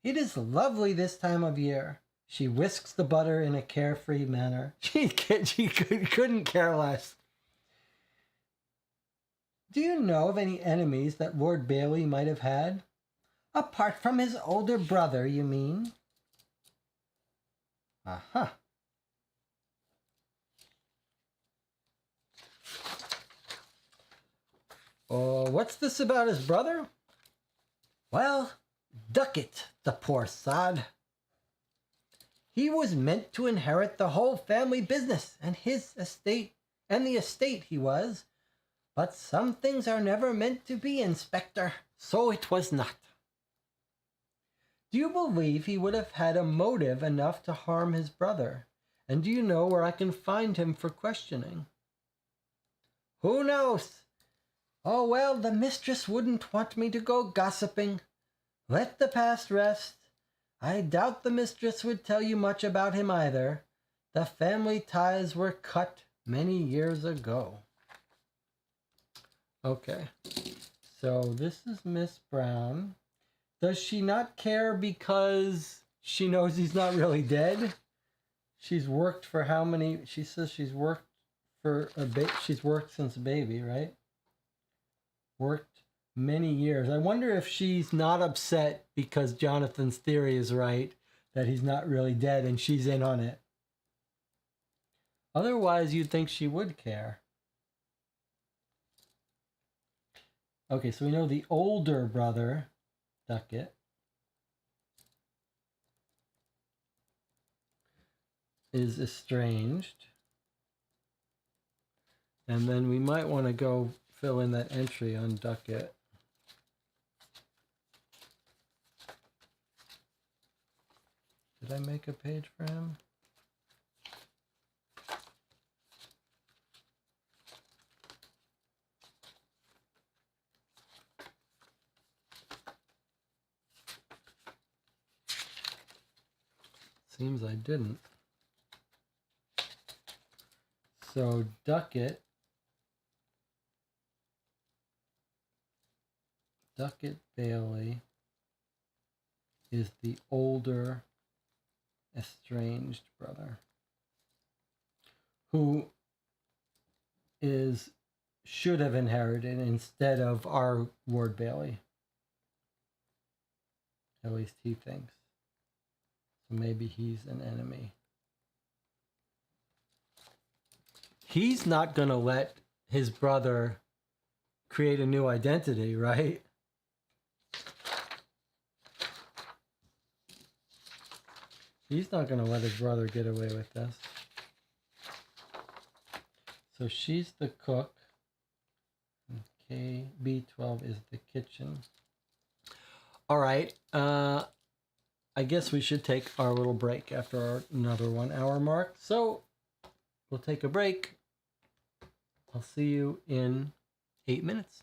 It is lovely this time of year. She whisks the butter in a carefree manner. She couldn't care less. Do you know of any enemies that Lord Bailey might have had? Apart from his older brother, you mean? Aha. What's this about his brother? Well, Ducat, the poor sod. He was meant to inherit the whole family business and his estate, and the estate he was. But some things are never meant to be, Inspector, so it was not. Do you believe he would have had a motive enough to harm his brother? And do you know where I can find him for questioning? Who knows? Oh, well, the mistress wouldn't want me to go gossiping. Let the past rest. I doubt the mistress would tell you much about him either. The family ties were cut many years ago. Okay, so this is Miss Brown. Does she not care because she knows he's not really dead? She's worked for how many? She says she's worked for she's worked since a baby, right? Worked many years. I wonder if she's not upset because Jonathan's theory is right, that he's not really dead and she's in on it. Otherwise, you'd think she would care. Okay, so we know the older brother, Ducat, is estranged. And then we might want to go fill in that entry on Ducat. Did I make a page for him? Seems I didn't. So Ducat Bailey is the older estranged brother who should have inherited instead of our Lord Bailey. At least he thinks. So maybe he's an enemy. He's not going to let his brother create a new identity, right? He's not going to let his brother get away with this. So she's the cook. Okay, B12 is the kitchen. All right. I guess we should take our little break after our another 1 hour mark. So we'll take a break. I'll see you in 8 minutes.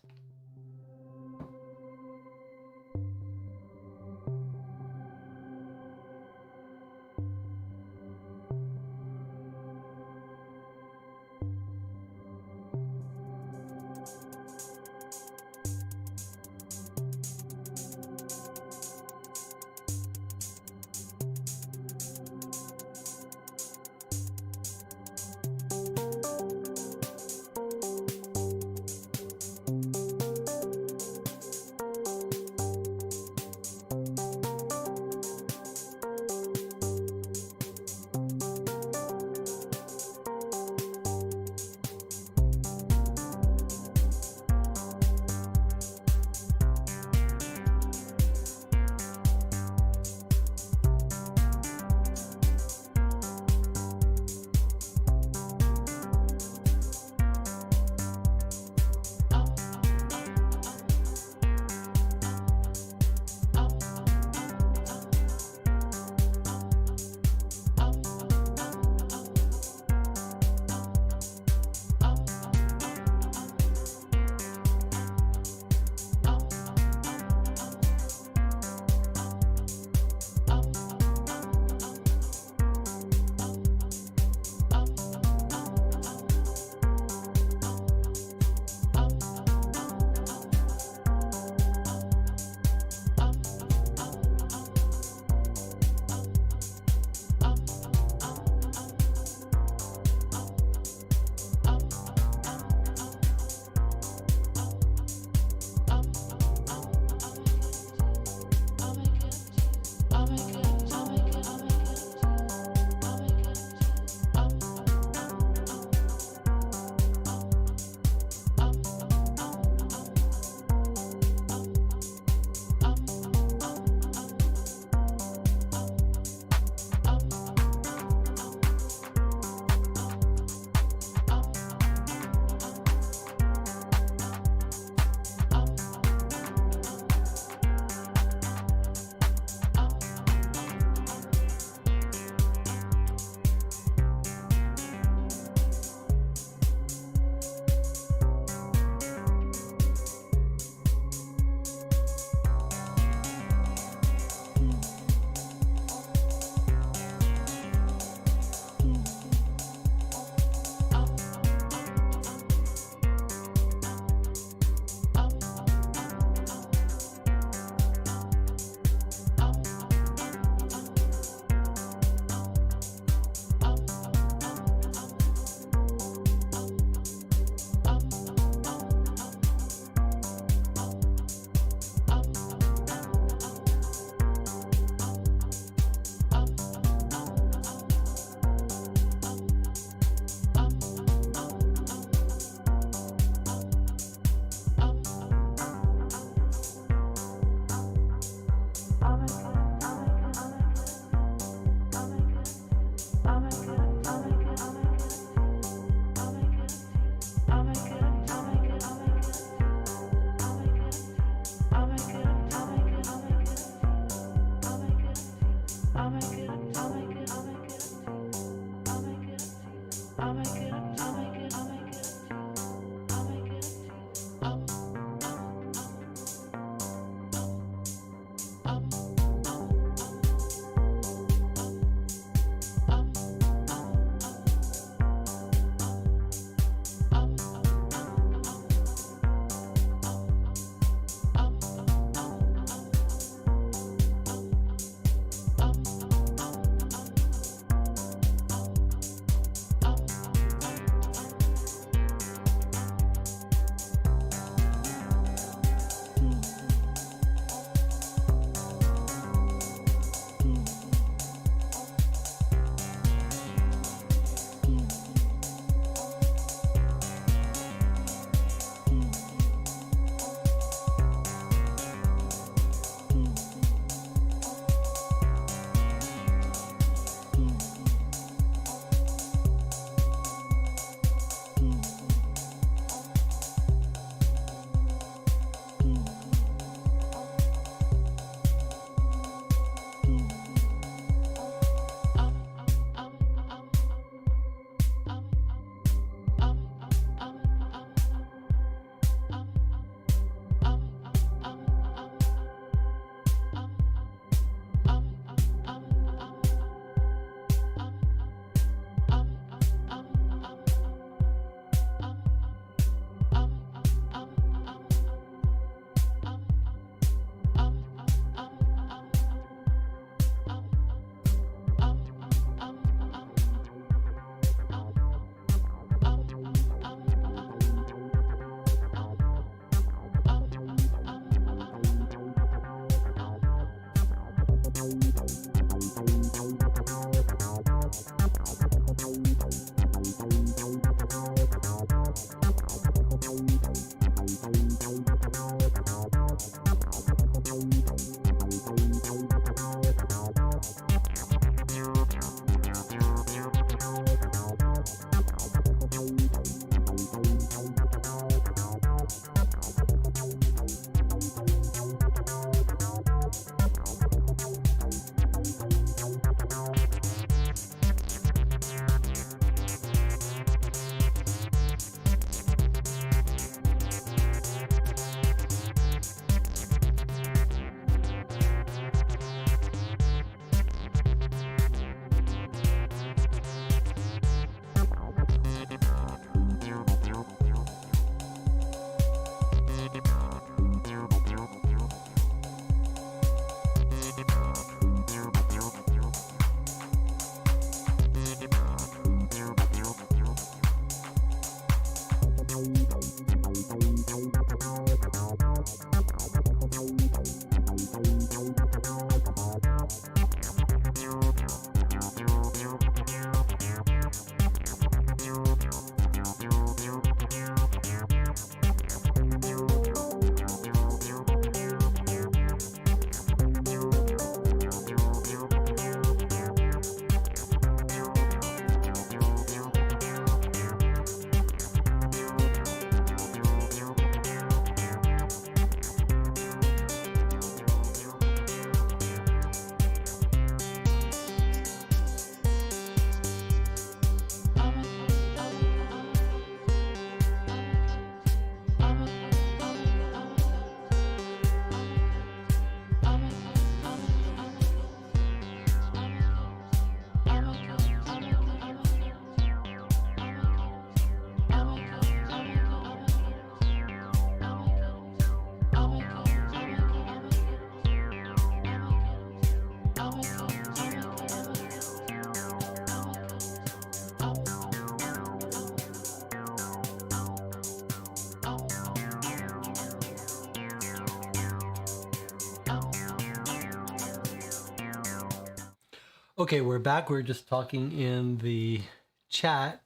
Okay, we're back. We're just talking in the chat.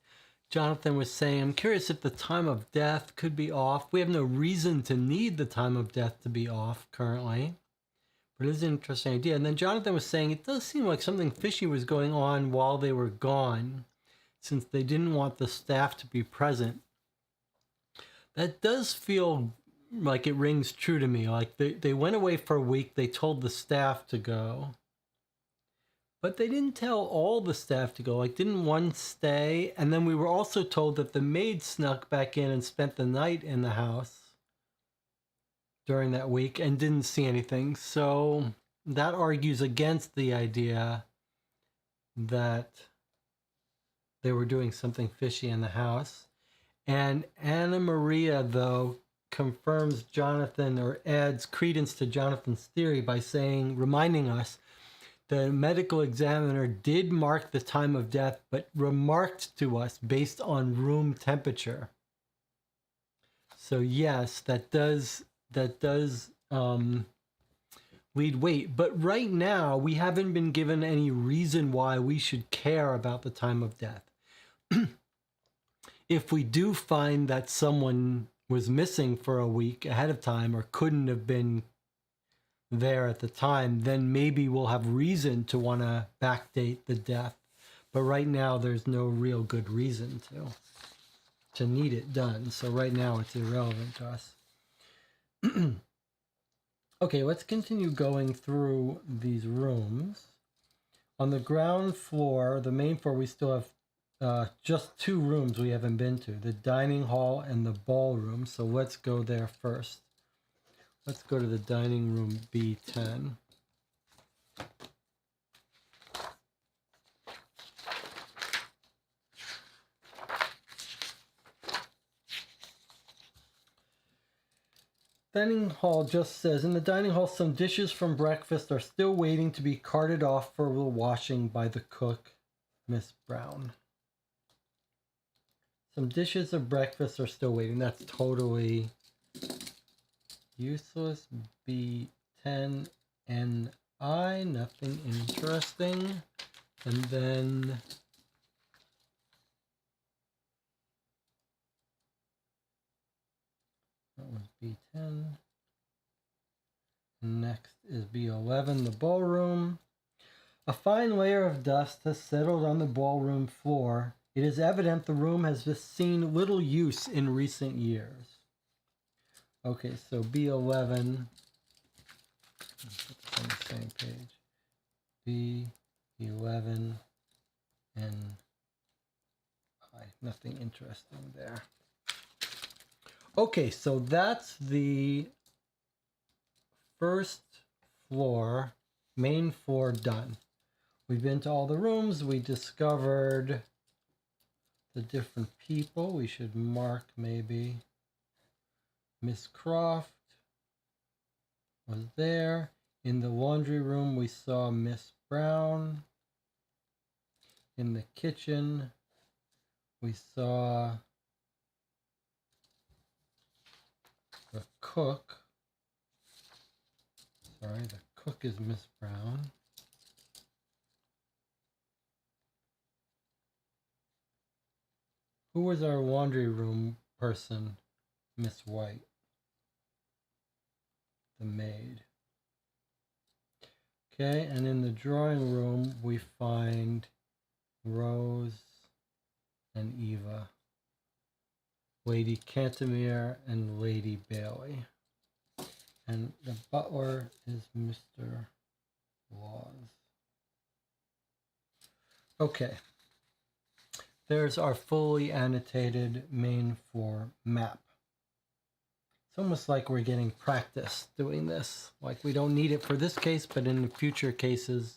Jonathan was saying, I'm curious if the time of death could be off. We have no reason to need the time of death to be off currently, but it is an interesting idea. And then Jonathan was saying, it does seem like something fishy was going on while they were gone, since they didn't want the staff to be present. That does feel like it rings true to me. Like they went away for a week. They told the staff to go. But they didn't tell all the staff to go. Like, didn't one stay? And then we were also told that the maid snuck back in and spent the night in the house during that week and didn't see anything. So that argues against the idea that they were doing something fishy in the house. And Anna Maria, though, confirms Jonathan, or adds credence to Jonathan's theory by reminding us the medical examiner did mark the time of death, but remarked to us based on room temperature. So yes, that does lead weight. But right now, we haven't been given any reason why we should care about the time of death. If we do find that someone was missing for a week ahead of time or couldn't have been there at the time, then maybe we'll have reason to want to backdate the death. But right now, there's no real good reason to need it done. So right now, it's irrelevant to us. Okay, let's continue going through these rooms. On the ground floor, the main floor, we still have just 2 rooms we haven't been to, the dining hall and the ballroom. So let's go there first. Let's go to the dining room B10. Dining hall just says, in the dining hall, some dishes from breakfast are still waiting to be carted off for the washing by the cook, Miss Brown. Some dishes of breakfast are still waiting. That's totally useless. B10 NI, nothing interesting. And then that was B10. Next is B11, the ballroom. A fine layer of dust has settled on the ballroom floor. It is evident the room has seen little use in recent years. Okay, so B11. Let's put this on the same page. B11 and nothing interesting there. Okay, so that's the first floor, main floor done. We've been to all the rooms. We discovered the different people. We should mark maybe Miss Croft was there. In the laundry room, we saw Miss Brown. In the kitchen, we saw the cook. Sorry, the cook is Miss Brown. Who was our laundry room person? Miss White, the maid. Okay, and in the drawing room, we find Rose and Eva, Lady Cantemir and Lady Bailey. And the butler is Mr. Laws. Okay. There's our fully annotated main floor map. It's almost like we're getting practice doing this. Like we don't need it for this case, but in future cases.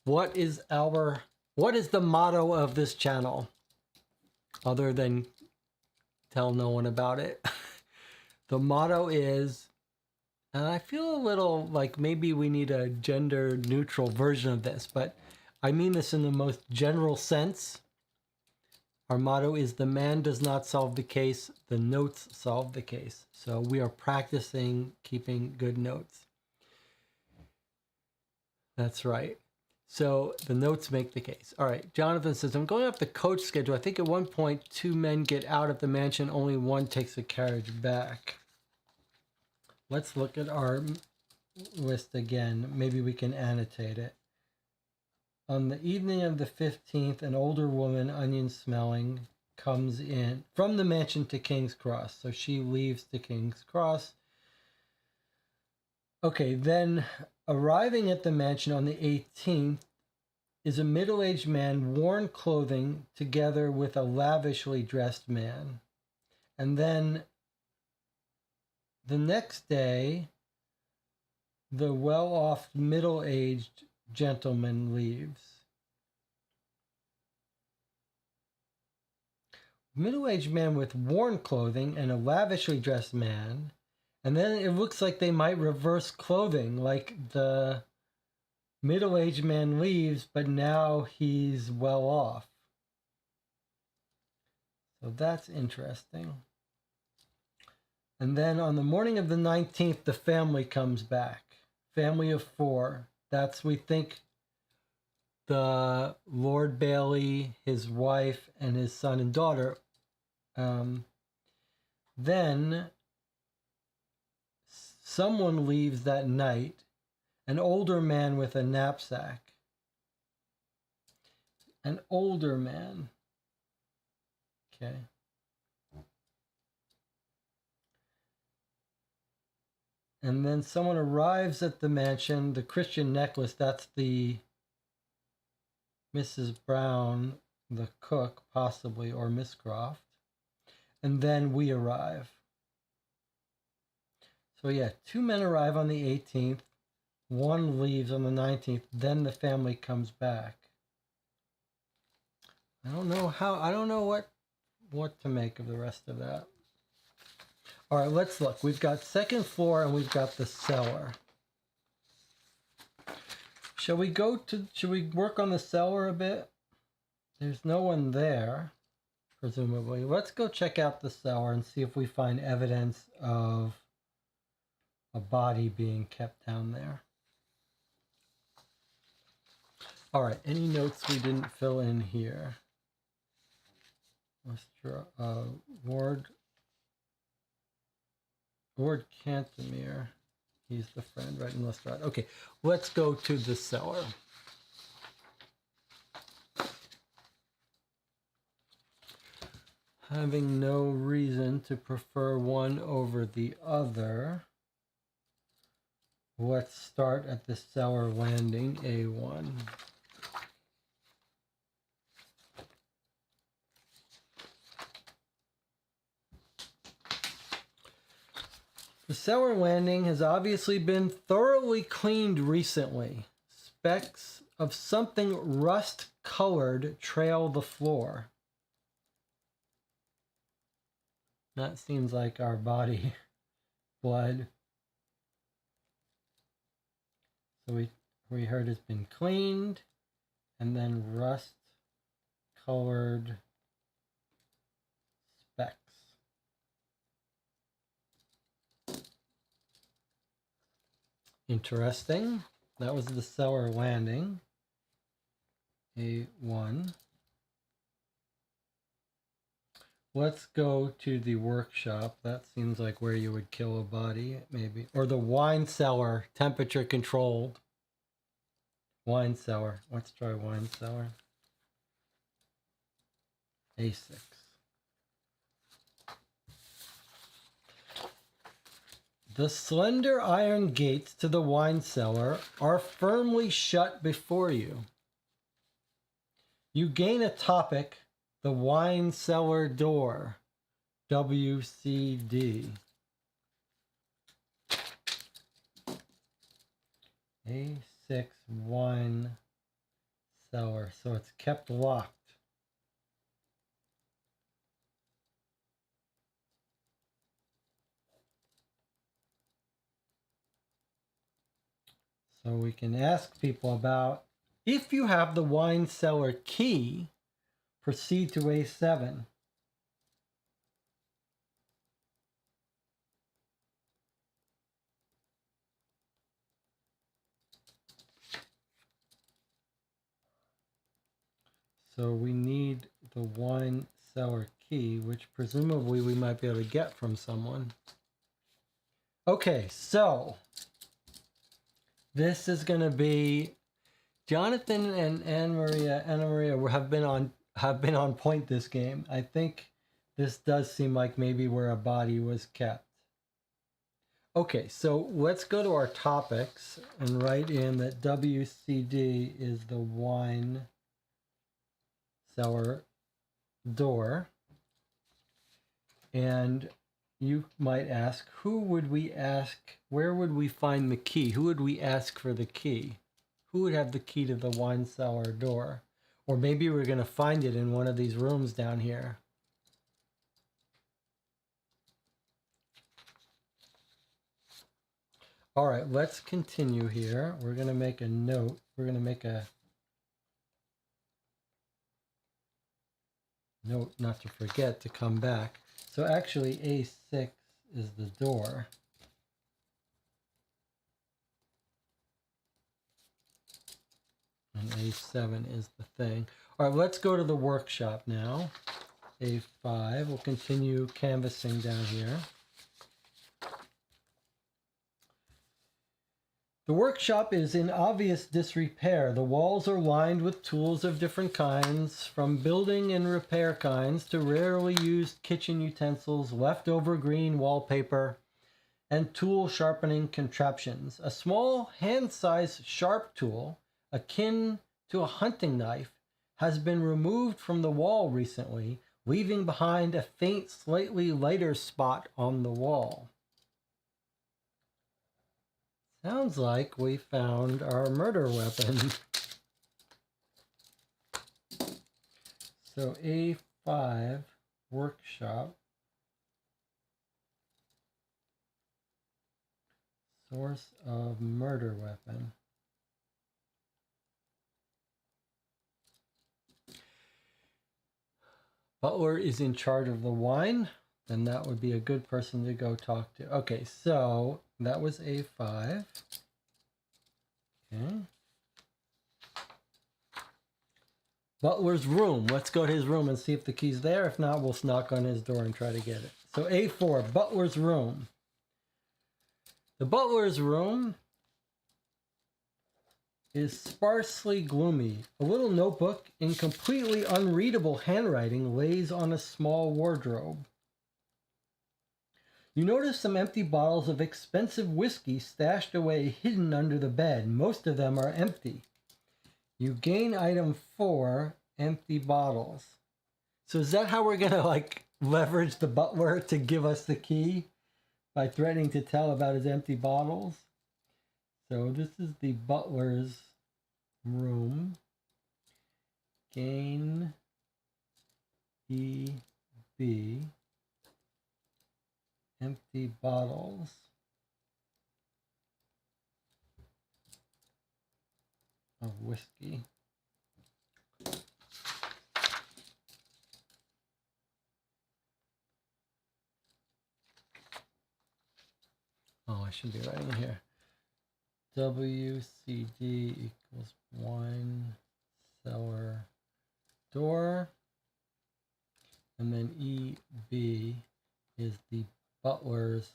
What is the motto of this channel? Other than tell no one about it. The motto is, and I feel a little like maybe we need a gender neutral version of this, but I mean this in the most general sense. Our motto is, the man does not solve the case, the notes solve the case. So we are practicing keeping good notes. That's right. So the notes make the case. All right, Jonathan says, I'm going off the coach schedule. I think at one point 2 men get out of the mansion, only one takes a carriage back. Let's look at our list again. Maybe we can annotate it. On the evening of the 15th, an older woman, onion smelling, comes in from the mansion to King's Cross. So she leaves to King's Cross. Okay, then Arriving at the mansion on the 18th is a middle-aged man, worn clothing, together with a lavishly dressed man. And then the next day, the well-off middle-aged gentleman leaves. Middle-aged man with worn clothing and a lavishly dressed man. And then it looks like they might reverse clothing, like the middle-aged man leaves, but now he's well off. So that's interesting. And then on the morning of the 19th, the family comes back. Family of 4. That's, we think, the Lord Bailey, his wife, and his son and daughter. Then someone leaves that night, an older man with a knapsack. An older man. Okay. And then someone arrives at the mansion, the Christian necklace, that's the Mrs. Brown, the cook, possibly, or Miss Croft. And then we arrive. So yeah, 2 men arrive on the 18th, 1 leaves on the 19th, then the family comes back. I don't know what to make of the rest of that. All right, let's look. We've got second floor and we've got the cellar. Should we work on the cellar a bit? There's no one there, presumably. Let's go check out the cellar and see if we find evidence of a body being kept down there. All right, any notes we didn't fill in here? Lord Cantemir. He's the friend, right? In Lestrade. Okay, let's go to the cellar. Having no reason to prefer one over the other, let's start at the cellar landing, A1. The cellar landing has obviously been thoroughly cleaned recently. Specks of something rust-colored trail the floor. That seems like our body blood. So we heard it's been cleaned, and then rust-colored specks. Interesting. That was the cellar landing. A1. Let's go to the workshop. That seems like where you would kill a body, maybe. Or the wine cellar, temperature controlled. Wine cellar. Let's try wine cellar. A6. The slender iron gates to the wine cellar are firmly shut before you. You gain a topic, the wine cellar door, WCD. A6 wine cellar, so it's kept locked. So we can ask people about, if you have the wine cellar key, proceed to A7. So we need the wine cellar key, which presumably we might be able to get from someone. Okay, so this is going to be Jonathan and Anna Maria have been on point this game. I think this does seem like maybe where a body was kept. Okay, so let's go to our topics and write in that WCD is the wine cellar door. And you might ask, who would we ask? Where would we find the key? Who would we ask for the key? Who would have the key to the wine cellar door? Or maybe we're going to find it in one of these rooms down here. All right, let's continue here. We're going to make a note. We're going to make a note not to forget to come back. So actually A6 is the door. And A7 is the thing. All right, let's go to the workshop now. A5, we'll continue canvassing down here. The workshop is in obvious disrepair. The walls are lined with tools of different kinds, from building and repair kinds to rarely used kitchen utensils, leftover green wallpaper, and tool sharpening contraptions. A small hand-sized sharp tool, akin to a hunting knife, has been removed from the wall recently, leaving behind a faint, slightly lighter spot on the wall. Sounds like we found our murder weapon. So A5, workshop. Source of murder weapon. Butler is in charge of the wine. Then that would be a good person to go talk to. Okay, so that was A5. Okay. Butler's room. Let's go to his room and see if the key's there. If not, we'll knock on his door and try to get it. So A4, Butler's room. The butler's room is sparsely gloomy. A little notebook in completely unreadable handwriting lays on a small wardrobe. You notice some empty bottles of expensive whiskey stashed away hidden under the bed. Most of them are empty. You gain item 4, empty bottles. So is that how we're going to leverage the butler to give us the key? By threatening to tell about his empty bottles? So this is the butler's room. Gain EB. Empty bottles. Of whiskey. Oh, I should be writing here. WCD equals wine cellar door. And then EB is the butler's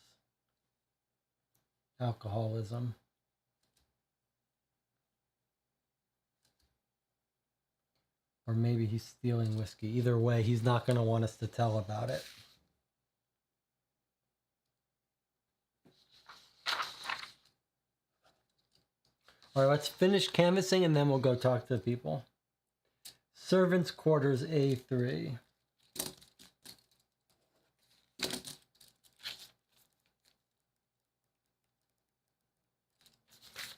alcoholism. Or maybe he's stealing whiskey. Either way, he's not going to want us to tell about it. All right, let's finish canvassing and then we'll go talk to people. Servants' quarters A3.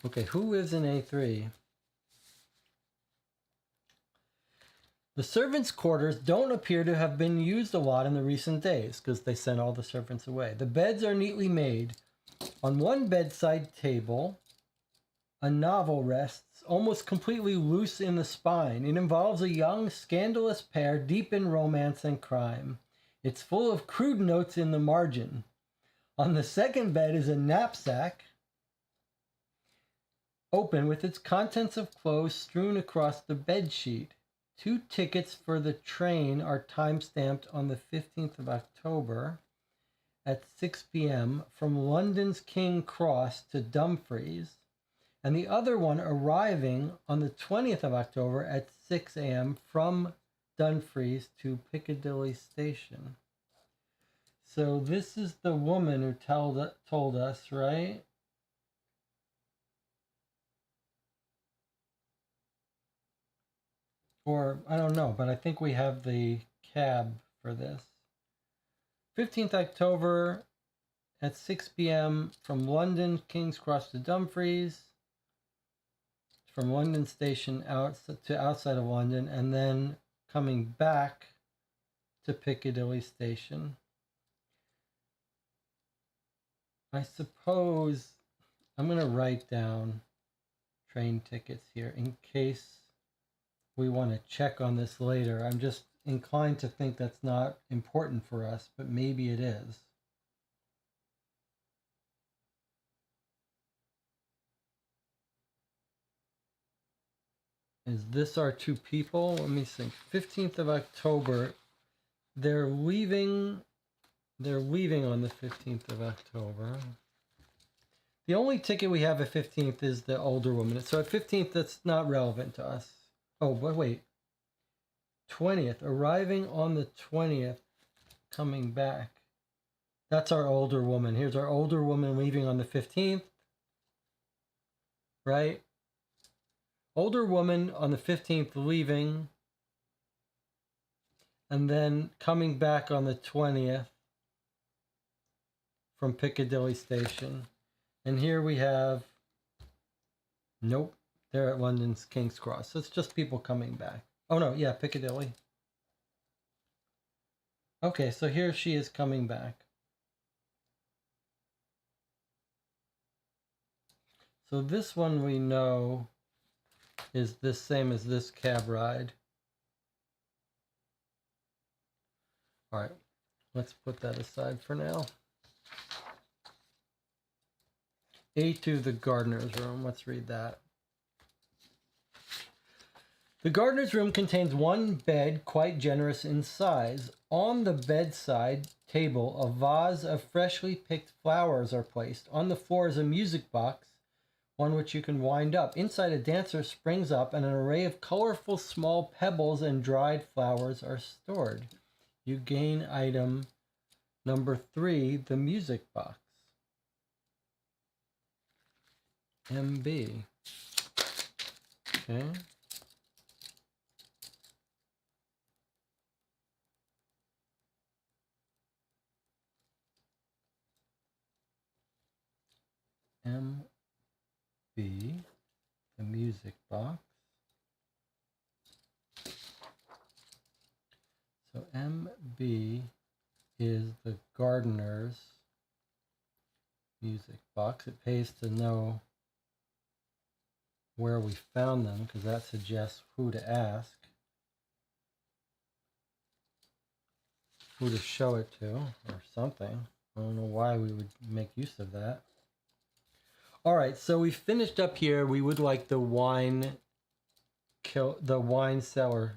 Okay, who lives in A3? The servants' quarters don't appear to have been used a lot in the recent days because they sent all the servants away. The beds are neatly made. On one bedside table, a novel rests, almost completely loose in the spine. It involves a young, scandalous pair deep in romance and crime. It's full of crude notes in the margin. On the second bed is a knapsack, open with its contents of clothes strewn across the bed sheet. 2 tickets for the train are time-stamped on the 15th of October at 6 p.m. from London's King Cross to Dumfries, and the other one arriving on the 20th of October at 6 a.m. from Dumfries to Piccadilly Station. So this is the woman who told us, right? Or I don't know, but I think we have the cab for this. 15th October at 6 p.m. from London, King's Cross to Dumfries, from London Station out to outside of London, and then coming back to Piccadilly Station. I suppose I'm going to write down train tickets here in case we want to check on this later. I'm just inclined to think that's not important for us, but maybe it is. Is this our two people? Let me think. 15th of October. They're leaving on the 15th of October. The only ticket we have at 15th is the older woman. So at 15th, that's not relevant to us. Oh, but wait. 20th. Arriving on the 20th, coming back. That's our older woman. Here's our older woman leaving on the 15th. Right? Older woman on the 15th leaving. And then coming back on the 20th from Piccadilly Station. And here we have, nope, they're at London's King's Cross. So it's just people coming back. Oh no, yeah, Piccadilly. Okay, so here she is coming back. So this one we know is the same as this cab ride. All right, let's put that aside for now. A2, the gardener's room. Let's read that. The gardener's room contains one bed, quite generous in size. On the bedside table, a vase of freshly picked flowers are placed. On the floor is a music box, one which you can wind up. Inside, a dancer springs up, and an array of colorful small pebbles and dried flowers are stored. You gain item number 3, the music box. MB. Okay. MB, the music box. So MB is the gardener's music box. It pays to know where we found them because that suggests who to ask, who to show it to, or something. I don't know why we would make use of that. All right, so we finished up here. We would like the wine cellar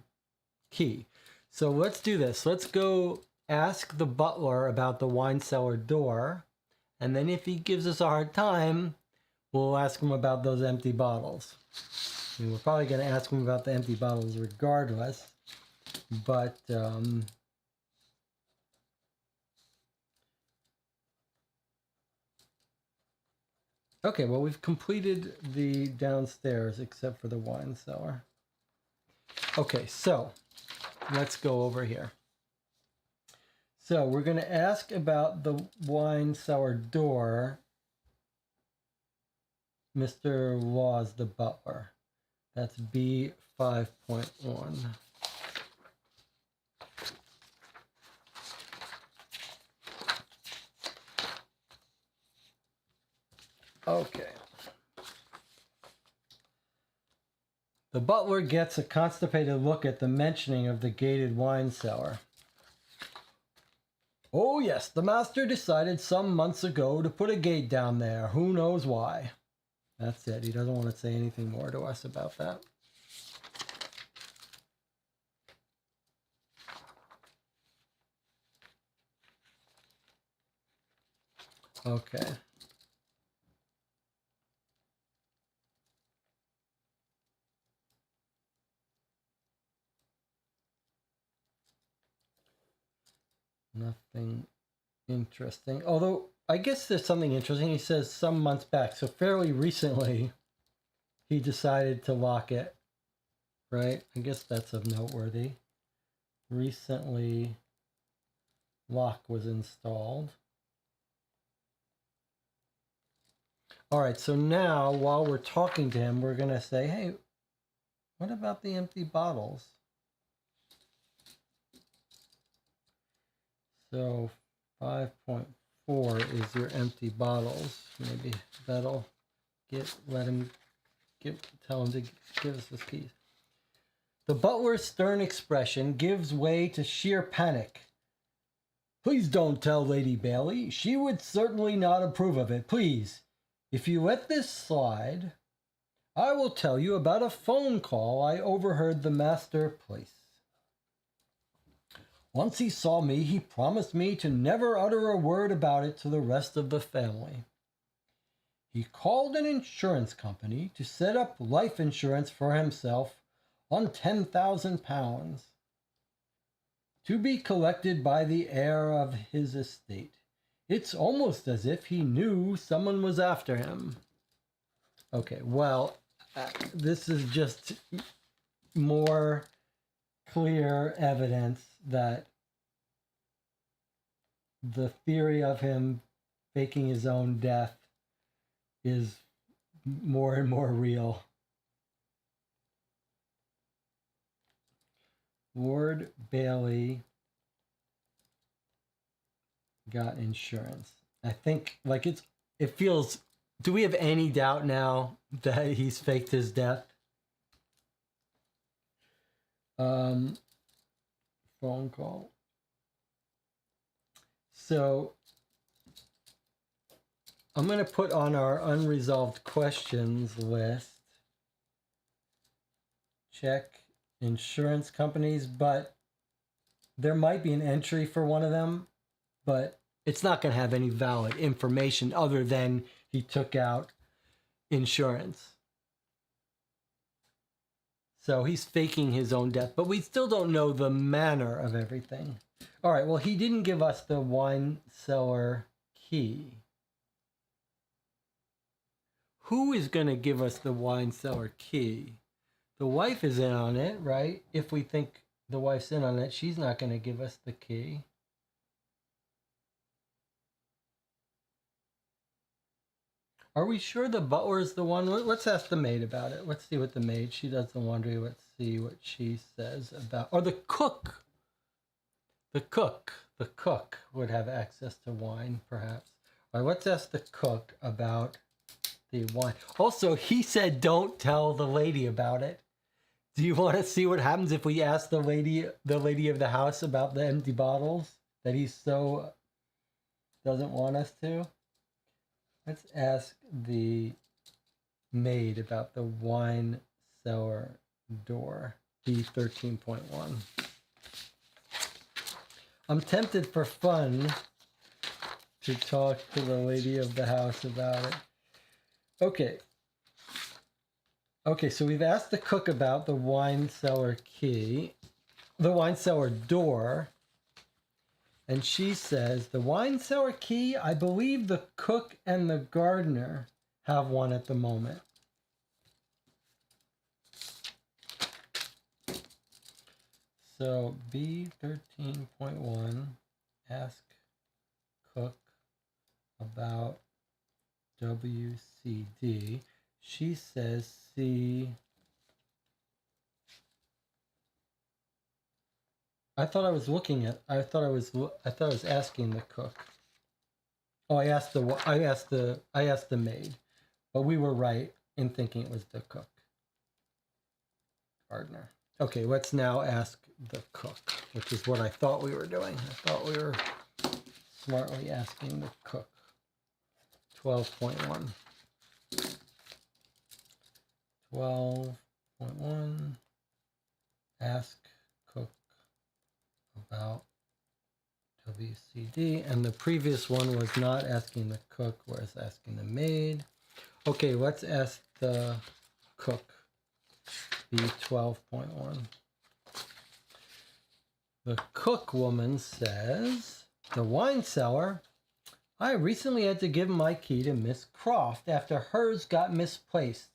key. So let's do this. Let's go ask the butler about the wine cellar door, and then if he gives us a hard time, we'll ask him about those empty bottles. I mean, we're probably going to ask him about the empty bottles regardless, but okay, well, we've completed the downstairs except for the wine cellar. Okay, so let's go over here. So we're going to ask about the wine cellar door. Mr. Laws, the butler. That's B 5.1. Okay. The butler gets a constipated look at the mentioning of the gated wine cellar. Oh yes, the master decided some months ago to put a gate down there. Who knows why? That's it. He doesn't want to say anything more to us about that. Okay. Nothing interesting. Although, I guess there's something interesting. He says some months back, so fairly recently, he decided to lock it, right? I guess that's of noteworthy. Recently, lock was installed. All right, so now while we're talking to him, we're going to say, hey, what about the empty bottles? So 5.4 is your empty bottles. Maybe that'll tell him to give us his keys. The butler's stern expression gives way to sheer panic. Please don't tell Lady Bailey. She would certainly not approve of it. Please, if you let this slide, I will tell you about a phone call I overheard the master place. Once he saw me, he promised me to never utter a word about it to the rest of the family. He called an insurance company to set up life insurance for himself on £10,000 to be collected by the heir of his estate. It's almost as if he knew someone was after him. Okay, well, this is just more clear evidence that the theory of him faking his own death is more and more real. Lord Bailey got insurance. I think, like, it feels, do we have any doubt now that he's faked his death? Phone call. So I'm going to put on our unresolved questions list, check insurance companies, but there might be an entry for one of them, but it's not going to have any valid information other than he took out insurance. So he's faking his own death, but we still don't know the manner of everything. All right, well, he didn't give us the wine cellar key. Who is going to give us the wine cellar key? The wife is in on it, right? If we think the wife's in on it, she's not going to give us the key. Are we sure the butler is the one? Let's ask the maid about it. Let's see what the maid, she does the laundry. Let's see what she says about, or the cook. The cook would have access to wine, perhaps. All right, let's ask the cook about the wine. Also, he said don't tell the lady about it. Do you want to see what happens if we ask the lady of the house about the empty bottles that he so doesn't want us to? Let's ask the maid about the wine cellar door, B13.1. I'm tempted for fun to talk to the lady of the house about it. Okay, so we've asked the cook about the wine cellar key, the wine cellar door, and she says, the wine cellar key, I believe the cook and the gardener have one at the moment. So B13.1, ask cook about WCD. She says C. I thought I was asking the cook. Oh, I asked the maid, but we were right in thinking it was the cook. Gardener. Okay, let's now ask the cook, which is what I thought we were doing. I thought we were smartly asking the cook. 12.1. 12.1. Ask cook about WCD. And the previous one was not asking the cook, was asking the maid. Okay, let's ask the cook. B12.1. The cook woman says, The wine cellar. I recently had to give my key to Miss Croft after hers got misplaced.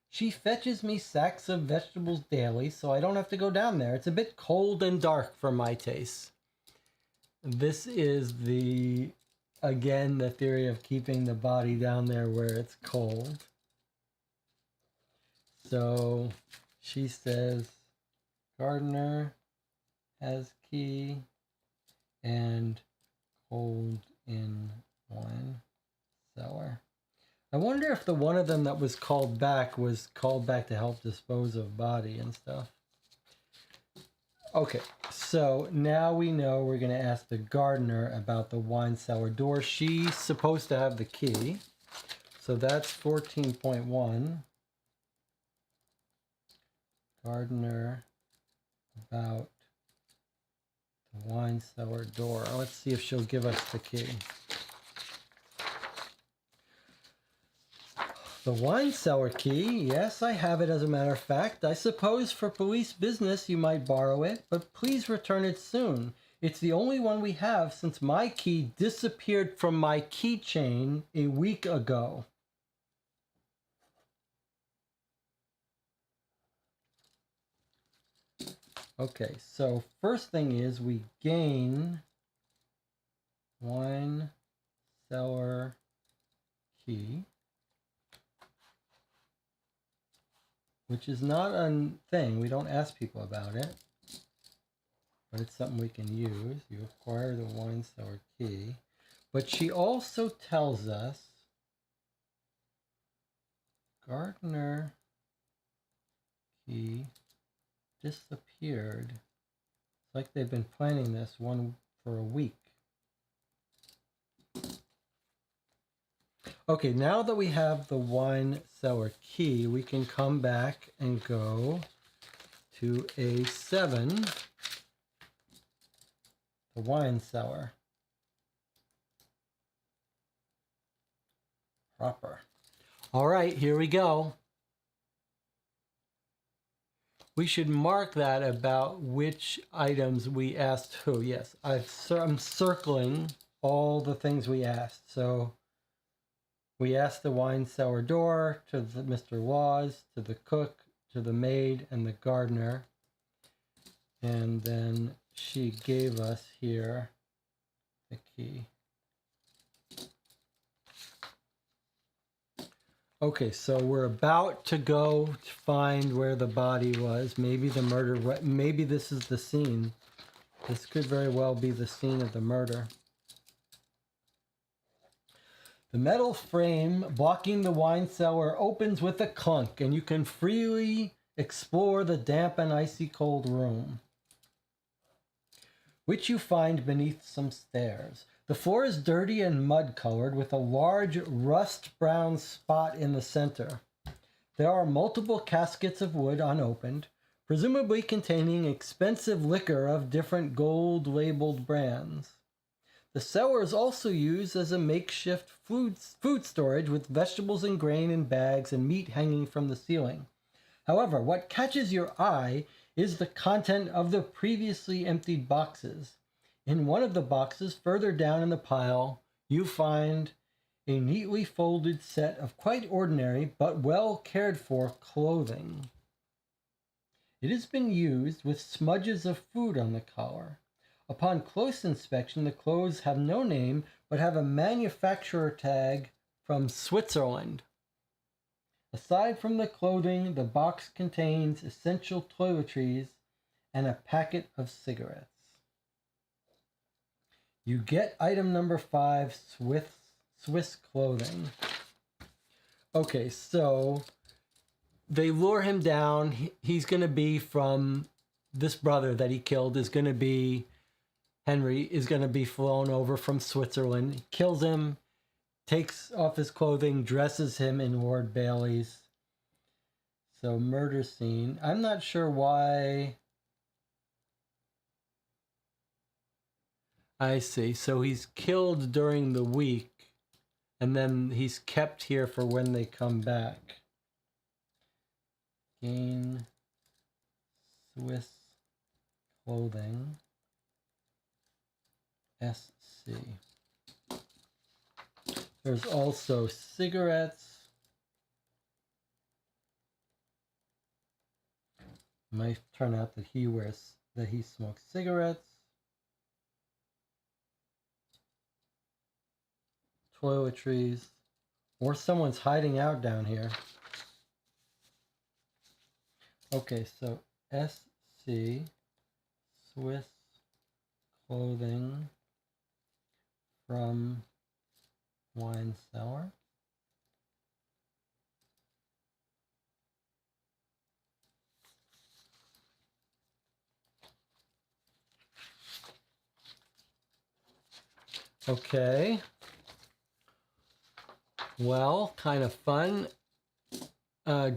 She fetches me sacks of vegetables daily, so I don't have to go down there. It's a bit cold and dark for my taste. This is again, the theory of keeping the body down there where it's cold. So she says, gardener has key and cold in wine cellar. I wonder if the one of them that was called back to help dispose of body and stuff. Okay, so now we know we're going to ask the gardener about the wine cellar door. She's supposed to have the key. So that's 14.1. Gardener about the wine cellar door. Let's see if she'll give us the key. The wine cellar key, yes, I have it as a matter of fact. I suppose for police business you might borrow it, but please return it soon. It's the only one we have since my key disappeared from my keychain a week ago. Okay, so first thing is we gain wine cellar key, which is not a thing. We don't ask people about it, but it's something we can use. You acquire the wine cellar key. But she also tells us gardener key disappeared. It's like they've been planning this one for a week. Okay, now that we have the wine cellar key, we can come back and go to A7, the wine cellar. Proper. All right, here we go. We should mark that about which items we asked who. Yes, I'm circling all the things we asked. So we asked the wine cellar door, to Mr. Laws, to the cook, to the maid, and the gardener. And then she gave us here the key. Okay, so we're about to go to find where the body was. Maybe the murder, maybe this is the scene. This could very well be the scene of the murder. The metal frame blocking the wine cellar opens with a clunk, and you can freely explore the damp and icy cold room, which you find beneath some stairs. The floor is dirty and mud-colored with a large rust-brown spot in the center. There are multiple caskets of wood unopened, presumably containing expensive liquor of different gold-labeled brands. The cellar is also used as a makeshift food storage with vegetables and grain in bags and meat hanging from the ceiling. However, what catches your eye is the content of the previously emptied boxes. In one of the boxes, further down in the pile, you find a neatly folded set of quite ordinary but well cared for clothing. It has been used with smudges of food on the collar. Upon close inspection, the clothes have no name but have a manufacturer tag from Switzerland. Aside from the clothing, the box contains essential toiletries and a packet of cigarettes. You get item number 5, Swiss clothing. Okay, so they lure him down. He's going to be from this brother that he killed is going to be Henry is going to be flown over from Switzerland. He kills him, takes off his clothing, dresses him in Lord Bailey's. So murder scene. I'm not sure why. I see. So he's killed during the week, and then he's kept here for when they come back. Gain Swiss clothing. SC. There's also cigarettes. Might turn out that he smokes cigarettes. Toiletries. Or someone's hiding out down here. Okay, so SC, Swiss clothing from wine cellar. Okay. Well, kind of fun.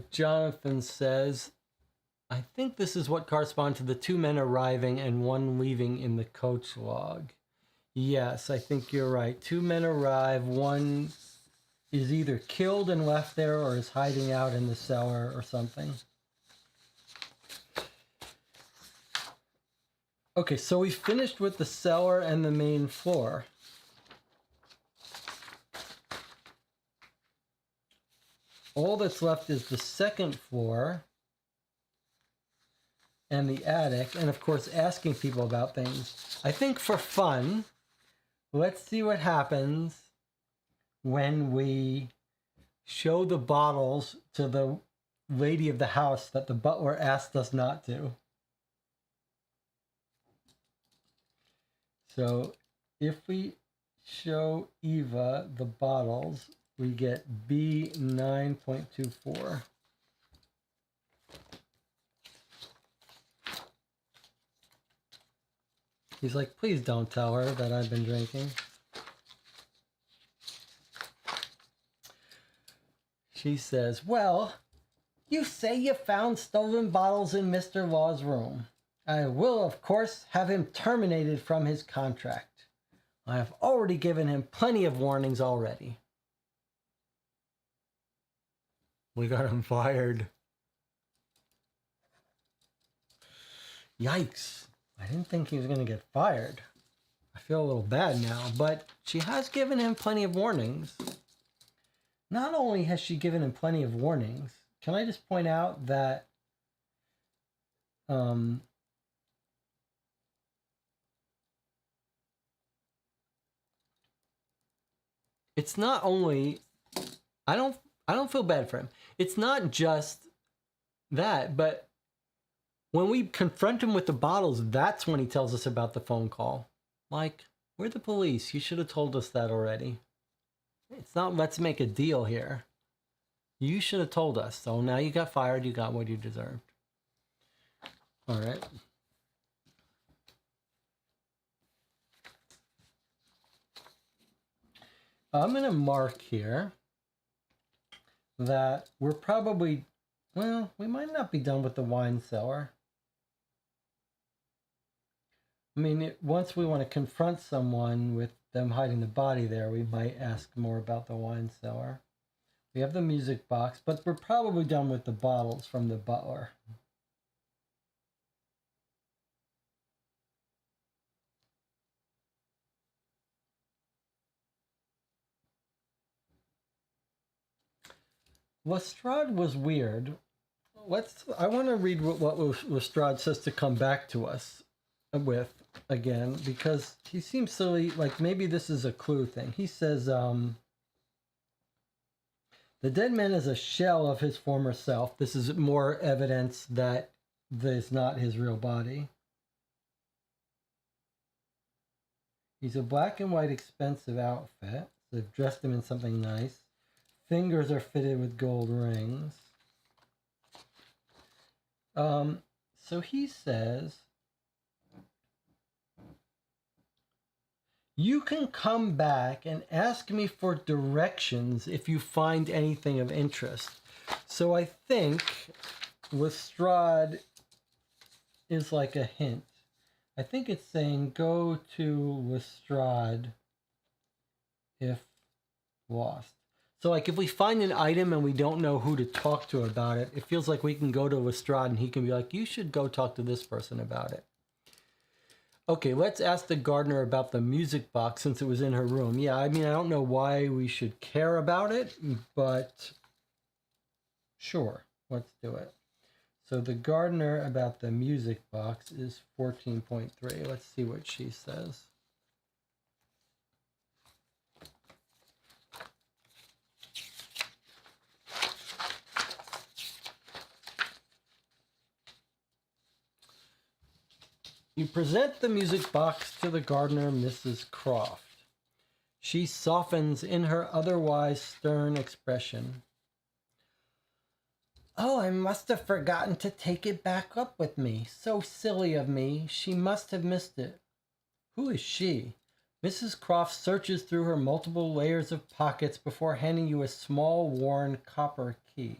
Jonathan says, I think this is what corresponds to the 2 men arriving and 1 leaving in the coach log. Yes, I think you're right. 2 men arrive, 1 is either killed and left there or is hiding out in the cellar or something. Okay, so we finished with the cellar and the main floor. All that's left is the second floor and the attic, and of course asking people about things. I think for fun, let's see what happens when we show the bottles to the lady of the house that the butler asked us not to. So if we show Eva the bottles, we get B9.24. He's like, please don't tell her that I've been drinking. She says, well, you say you found stolen bottles in Mr. Law's room. I will, of course, have him terminated from his contract. I have already given him plenty of warnings already. We got him fired. Yikes. I didn't think he was going to get fired. I feel a little bad now, but she has given him plenty of warnings. Not only has she given him plenty of warnings, can I just point out that it's not only, I don't feel bad for him. It's not just that, but when we confront him with the bottles, that's when he tells us about the phone call. Like, we're the police. You should have told us that already. It's not let's make a deal here. You should have told us. So now you got fired. You got what you deserved. All right. I'm going to mark here that we're probably, well, we might not be done with the wine cellar. I mean, once we want to confront someone with them hiding the body there, we might ask more about the wine cellar. We have the music box, but we're probably done with the bottles from the butler. Lestrade was weird. I want to read what Lestrade says to come back to us with again, because he seems silly, like maybe this is a clue thing. He says, the dead man is a shell of his former self. This is more evidence that this is not his real body. He's a black and white expensive outfit. So they've dressed him in something nice. Fingers are fitted with gold rings. So he says, you can come back and ask me for directions if you find anything of interest. So I think Lestrade is like a hint. I think it's saying go to Lestrade if lost. So like if we find an item and we don't know who to talk to about it, it feels like we can go to Lestrade and he can be like, you should go talk to this person about it. Okay, let's ask the gardener about the music box since it was in her room. Yeah, I mean, I don't know why we should care about it, but sure, let's do it. So the gardener about the music box is 14.3. Let's see what she says. You present the music box to the gardener, Mrs. Croft. She softens in her otherwise stern expression. Oh, I must have forgotten to take it back up with me. So silly of me. She must have missed it. Who is she? Mrs. Croft searches through her multiple layers of pockets before handing you a small, worn copper key.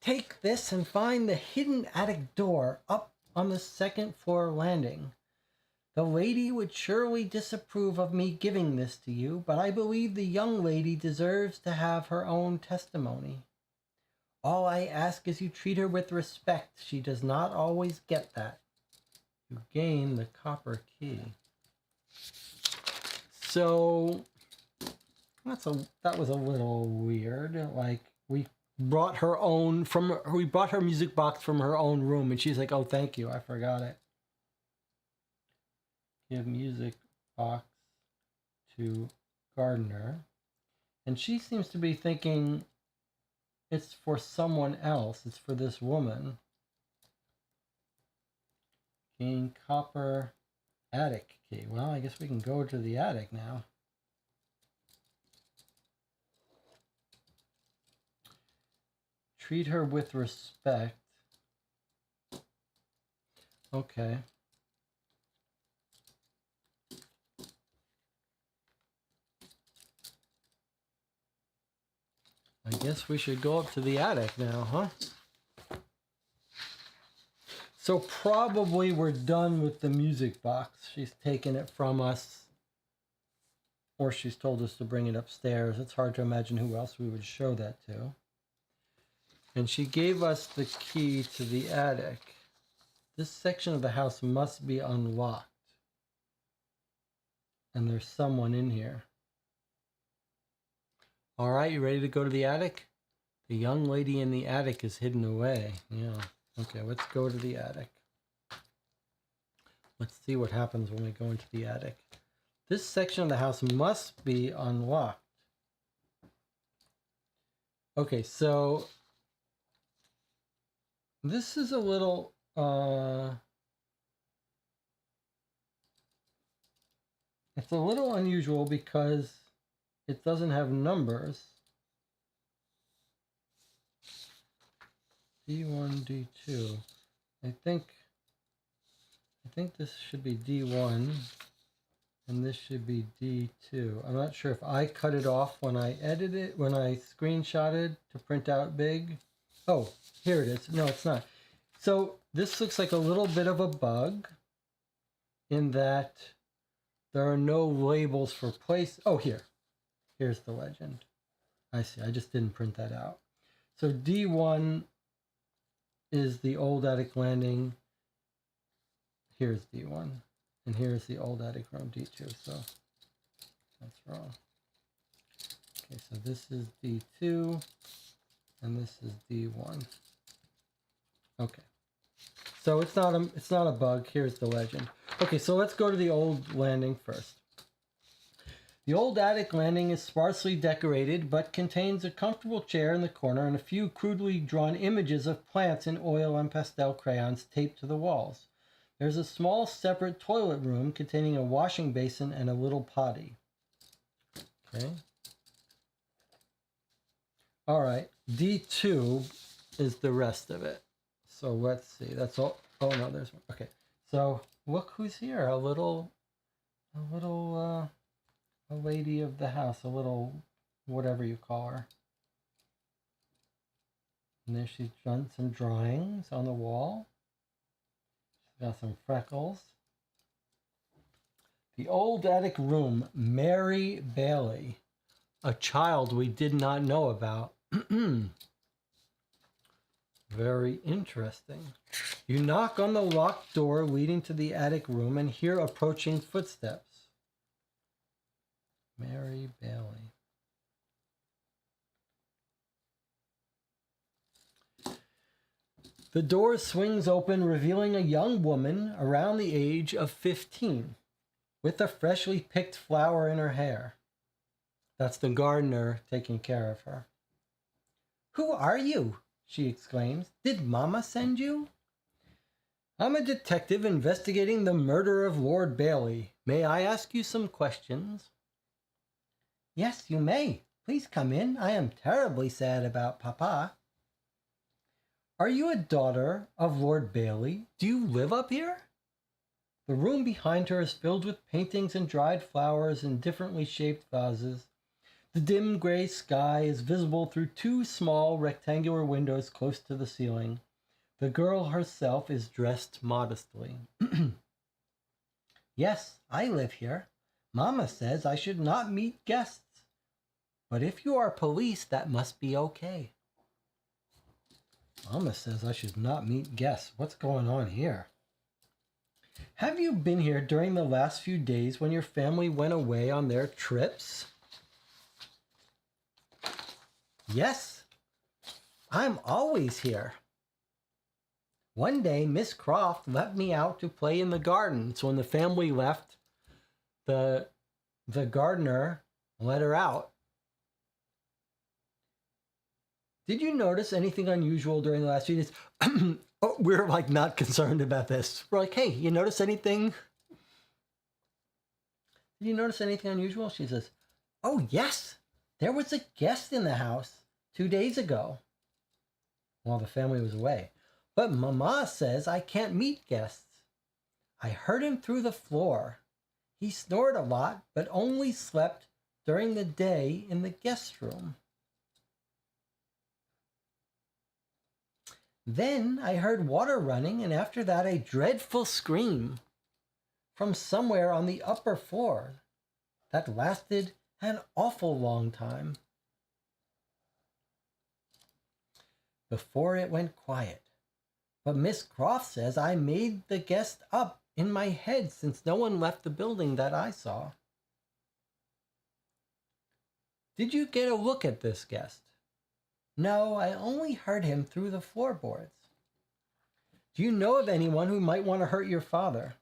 Take this and find the hidden attic door up on the second floor landing. The lady would surely disapprove of me giving this to you, but I believe the young lady deserves to have her own testimony. All I ask is you treat her with respect. She does not always get that. You gain the copper key. So that was a little weird. Like we brought her music box from her own room, and she's like, "Oh, thank you, I forgot it." Give music box to gardener, and she seems to be thinking it's for someone else. It's for this woman. Gain copper attic key. Well, I guess we can go to the attic now. Treat her with respect. Okay. I guess we should go up to the attic now, huh? So probably we're done with the music box. She's taken it from us, or she's told us to bring it upstairs. It's hard to imagine who else we would show that to. And she gave us the key to the attic. This section of the house must be unlocked. And there's someone in here. All right, you ready to go to the attic? The young lady in the attic is hidden away. Yeah. Okay, let's go to the attic. Let's see what happens when we go into the attic. This section of the house must be unlocked. Okay, so this is a little it's a little unusual because it doesn't have numbers. D1, D2. I think this should be D1 and this should be D2. I'm not sure if I cut it off when I edited it, when I screenshotted to print out big. Oh, here it is. No, it's not. So this looks like a little bit of a bug in that there are no labels for place. Oh, here's the legend. I see. I just didn't print that out. So D1 is the old attic landing. Here's D1. And here's the old attic room, D2. So that's wrong. Okay, so this is D2 and this is D1. Okay. So it's not a bug. Here's the legend. Okay, so let's go to the old landing first. The old attic landing is sparsely decorated, but contains a comfortable chair in the corner and a few crudely drawn images of plants in oil and pastel crayons taped to the walls. There's a small separate toilet room containing a washing basin and a little potty. Okay. All right, D2 is the rest of it. So let's see. That's all. Oh no, there's one. Okay. So look who's here. A lady of the house, a little whatever you call her. And there she's done some drawings on the wall. She's got some freckles. The old attic room, Mary Bailey, a child we did not know about. Very interesting. You knock on the locked door leading to the attic room and hear approaching footsteps. Mary Bailey. The door swings open, revealing a young woman around the age of 15 with a freshly picked flower in her hair. That's the gardener taking care of her. "Who are you?" she exclaims. "Did Mama send you?" "I'm a detective investigating the murder of Lord Bailey. May I ask you some questions?" "Yes, you may. Please come in. I am terribly sad about Papa." "Are you a daughter of Lord Bailey? Do you live up here?" The room behind her is filled with paintings and dried flowers in differently shaped vases. The dim gray sky is visible through two small rectangular windows close to the ceiling. The girl herself is dressed modestly. "Yes, I live here. Mama says I should not meet guests. But if you are police, that must be okay." Mama says I should not meet guests. What's going on here? "Have you been here during the last few days when your family went away on their trips?" "Yes, I'm always here. One day, Miss Croft let me out to play in the garden. So when the family left, the gardener let her out." "Did you notice anything unusual during the last few days?" Oh, we're like not concerned about this. We're like, "Hey, you notice anything? Did you notice anything unusual?" She says, "Oh, yes. There was a guest in the house 2 days ago while the family was away. But Mama says I can't meet guests. I heard him through the floor. He snored a lot, but only slept during the day in the guest room. Then I heard water running, and after that a dreadful scream from somewhere on the upper floor that lasted an awful long time before it went quiet. But Miss Croft says I made the guest up in my head since no one left the building that I saw." "Did you get a look at this guest?" "No, I only heard him through the floorboards." "Do you know of anyone who might want to hurt your father?"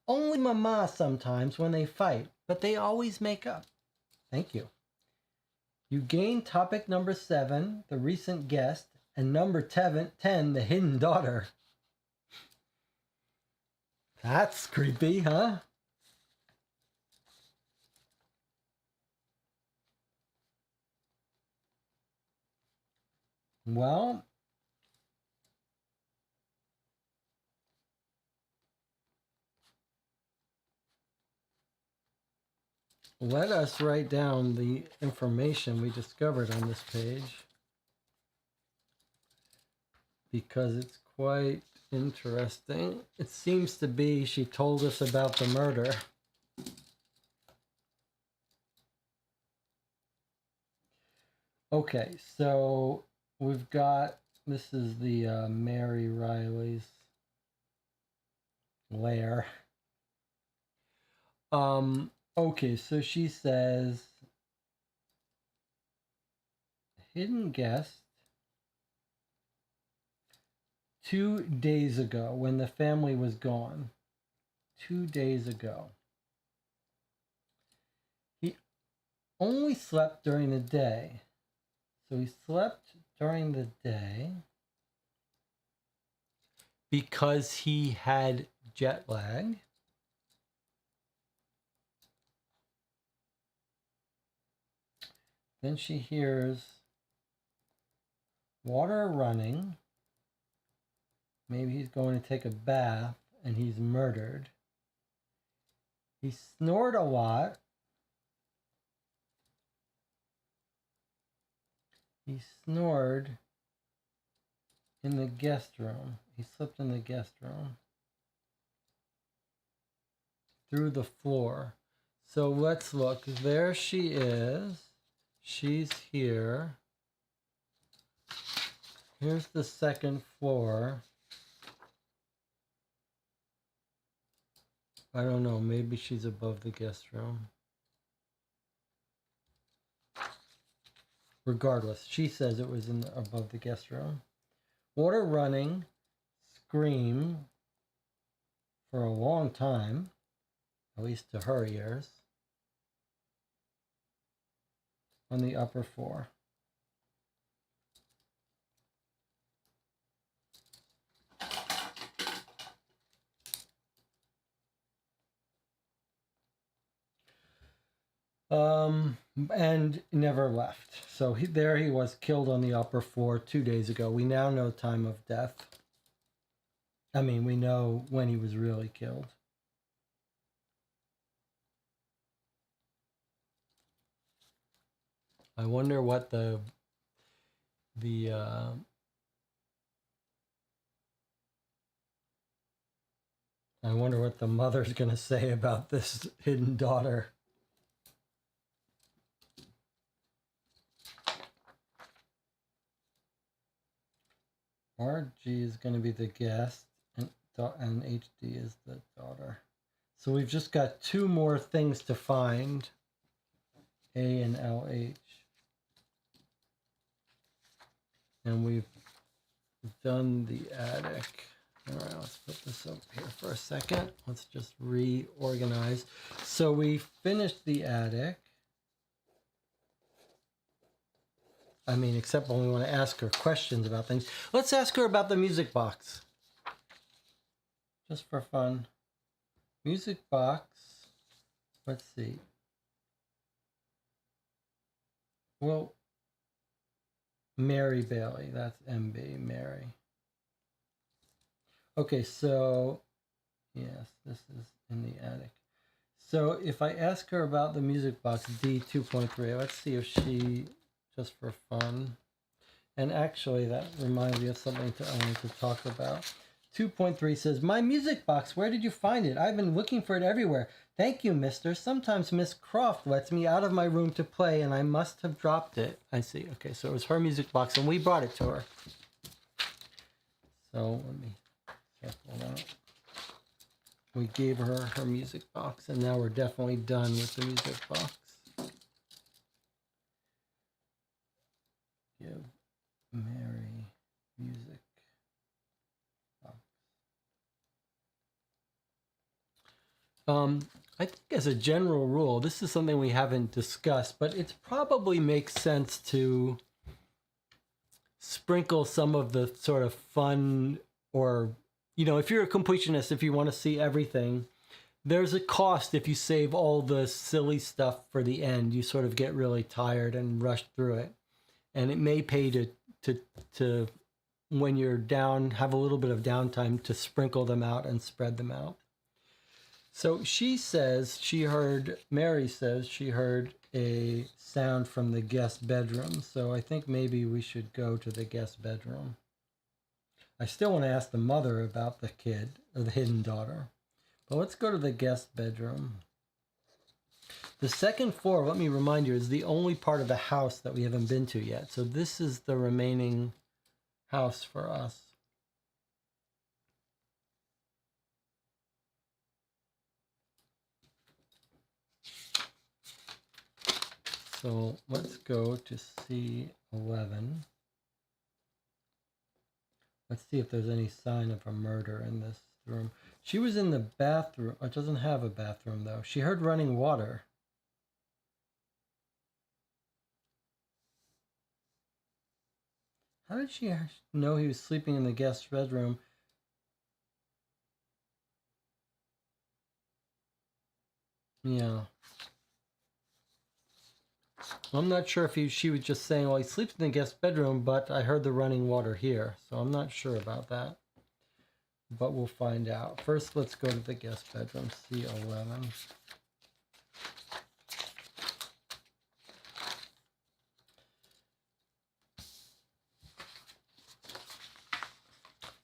"Only Mama sometimes when they fight, but they always make up." "Thank you." You gain topic number 7, the recent guest, and number 10, the hidden daughter. That's creepy, huh? Well, let us write down the information we discovered on this page, because it's quite interesting. It seems to be she told us about the murder. Okay, so we've got, this is the Mary Riley's lair. Okay, so she says, hidden guest 2 days ago when the family was gone. 2 days ago. He only slept during the day. So he slept during the day because he had jet lag. Then she hears water running. Maybe he's going to take a bath and he's murdered. He snored a lot. He snored in the guest room. He slept in the guest room through the floor. So let's look. There she is. She's here. Here's the second floor. I don't know. Maybe she's above the guest room. Regardless, she says it was above the guest room. Water running, scream for a long time, at least to her ears, on the upper floor. And never left. So there he was, killed on the upper floor 2 days ago. We now know time of death. I mean, we know when he was really killed. I wonder what the I wonder what the mother's gonna say about this hidden daughter. RG is going to be the guest, and HD is the daughter. So we've just got 2 more things to find. A and LH. And we've done the attic. All right, let's put this up here for a second. Let's just reorganize. So we finished the attic. I mean, except when we want to ask her questions about things. Let's ask her about the music box. Just for fun. Music box. Let's see. Well, Mary Bailey. That's MB, Mary. Okay, so, yes, this is in the attic. So if I ask her about the music box, D2.3, let's see if she, just for fun. And actually, that reminds me of something I wanted to talk about. 2.3 says, my music box, where did you find it? I've been looking for it everywhere. Thank you, mister. Sometimes Miss Croft lets me out of my room to play, and I must have dropped it. I see. Okay, so it was her music box, and we brought it to her. So let me circle that. We gave her her music box, and now we're definitely done with the music box. Give Mary music box. I think as a general rule, this is something we haven't discussed, but it probably makes sense to sprinkle some of the sort of fun, or, you know, if you're a completionist, if you want to see everything, there's a cost if you save all the silly stuff for the end. You sort of get really tired and rush through it. And it may pay to when you're down, have a little bit of downtime, to sprinkle them out and spread them out. So she says Mary says she heard a sound from the guest bedroom. So I think maybe we should go to the guest bedroom. I still want to ask the mother about the kid, or the hidden daughter. But let's go to the guest bedroom. The second floor, let me remind you, is the only part of the house that we haven't been to yet. So this is the remaining house for us. So let's go to C11. Let's see if there's any sign of a murder in this room. She was in the bathroom. It doesn't have a bathroom, though. She heard running water. How did she know he was sleeping in the guest bedroom? Yeah. I'm not sure if she was just saying, well, he sleeps in the guest bedroom, but I heard the running water here. So I'm not sure about that. But we'll find out. First, let's go to the guest bedroom, C11.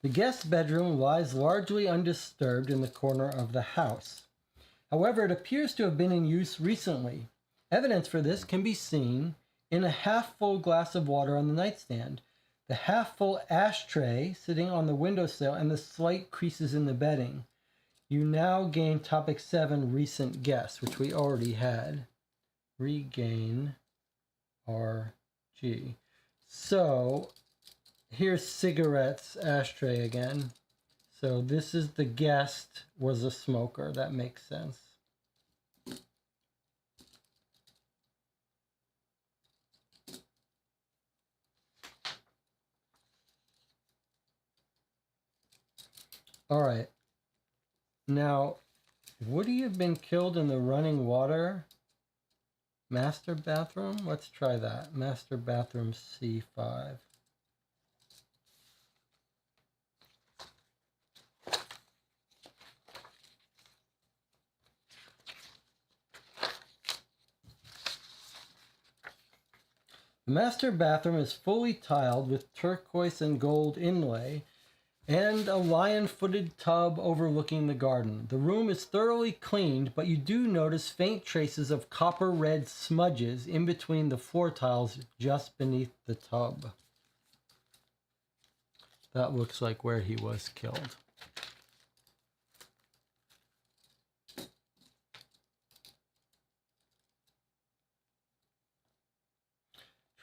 The guest bedroom lies largely undisturbed in the corner of the house. However, it appears to have been in use recently. Evidence for this can be seen in a half-full glass of water on the nightstand, the half-full ashtray sitting on the windowsill, and the slight creases in the bedding. You now gain topic 7, recent guess, which we already had. Regain RG. So here's cigarettes ashtray again. So this is the guest was a smoker. That makes sense. All right. Now, would he have been killed in the running water? Master bathroom? Let's try that. Master bathroom C5. The master bathroom is fully tiled with turquoise and gold inlay and a lion-footed tub overlooking the garden. The room is thoroughly cleaned, but you do notice faint traces of copper-red smudges in between the floor tiles just beneath the tub. That looks like where he was killed.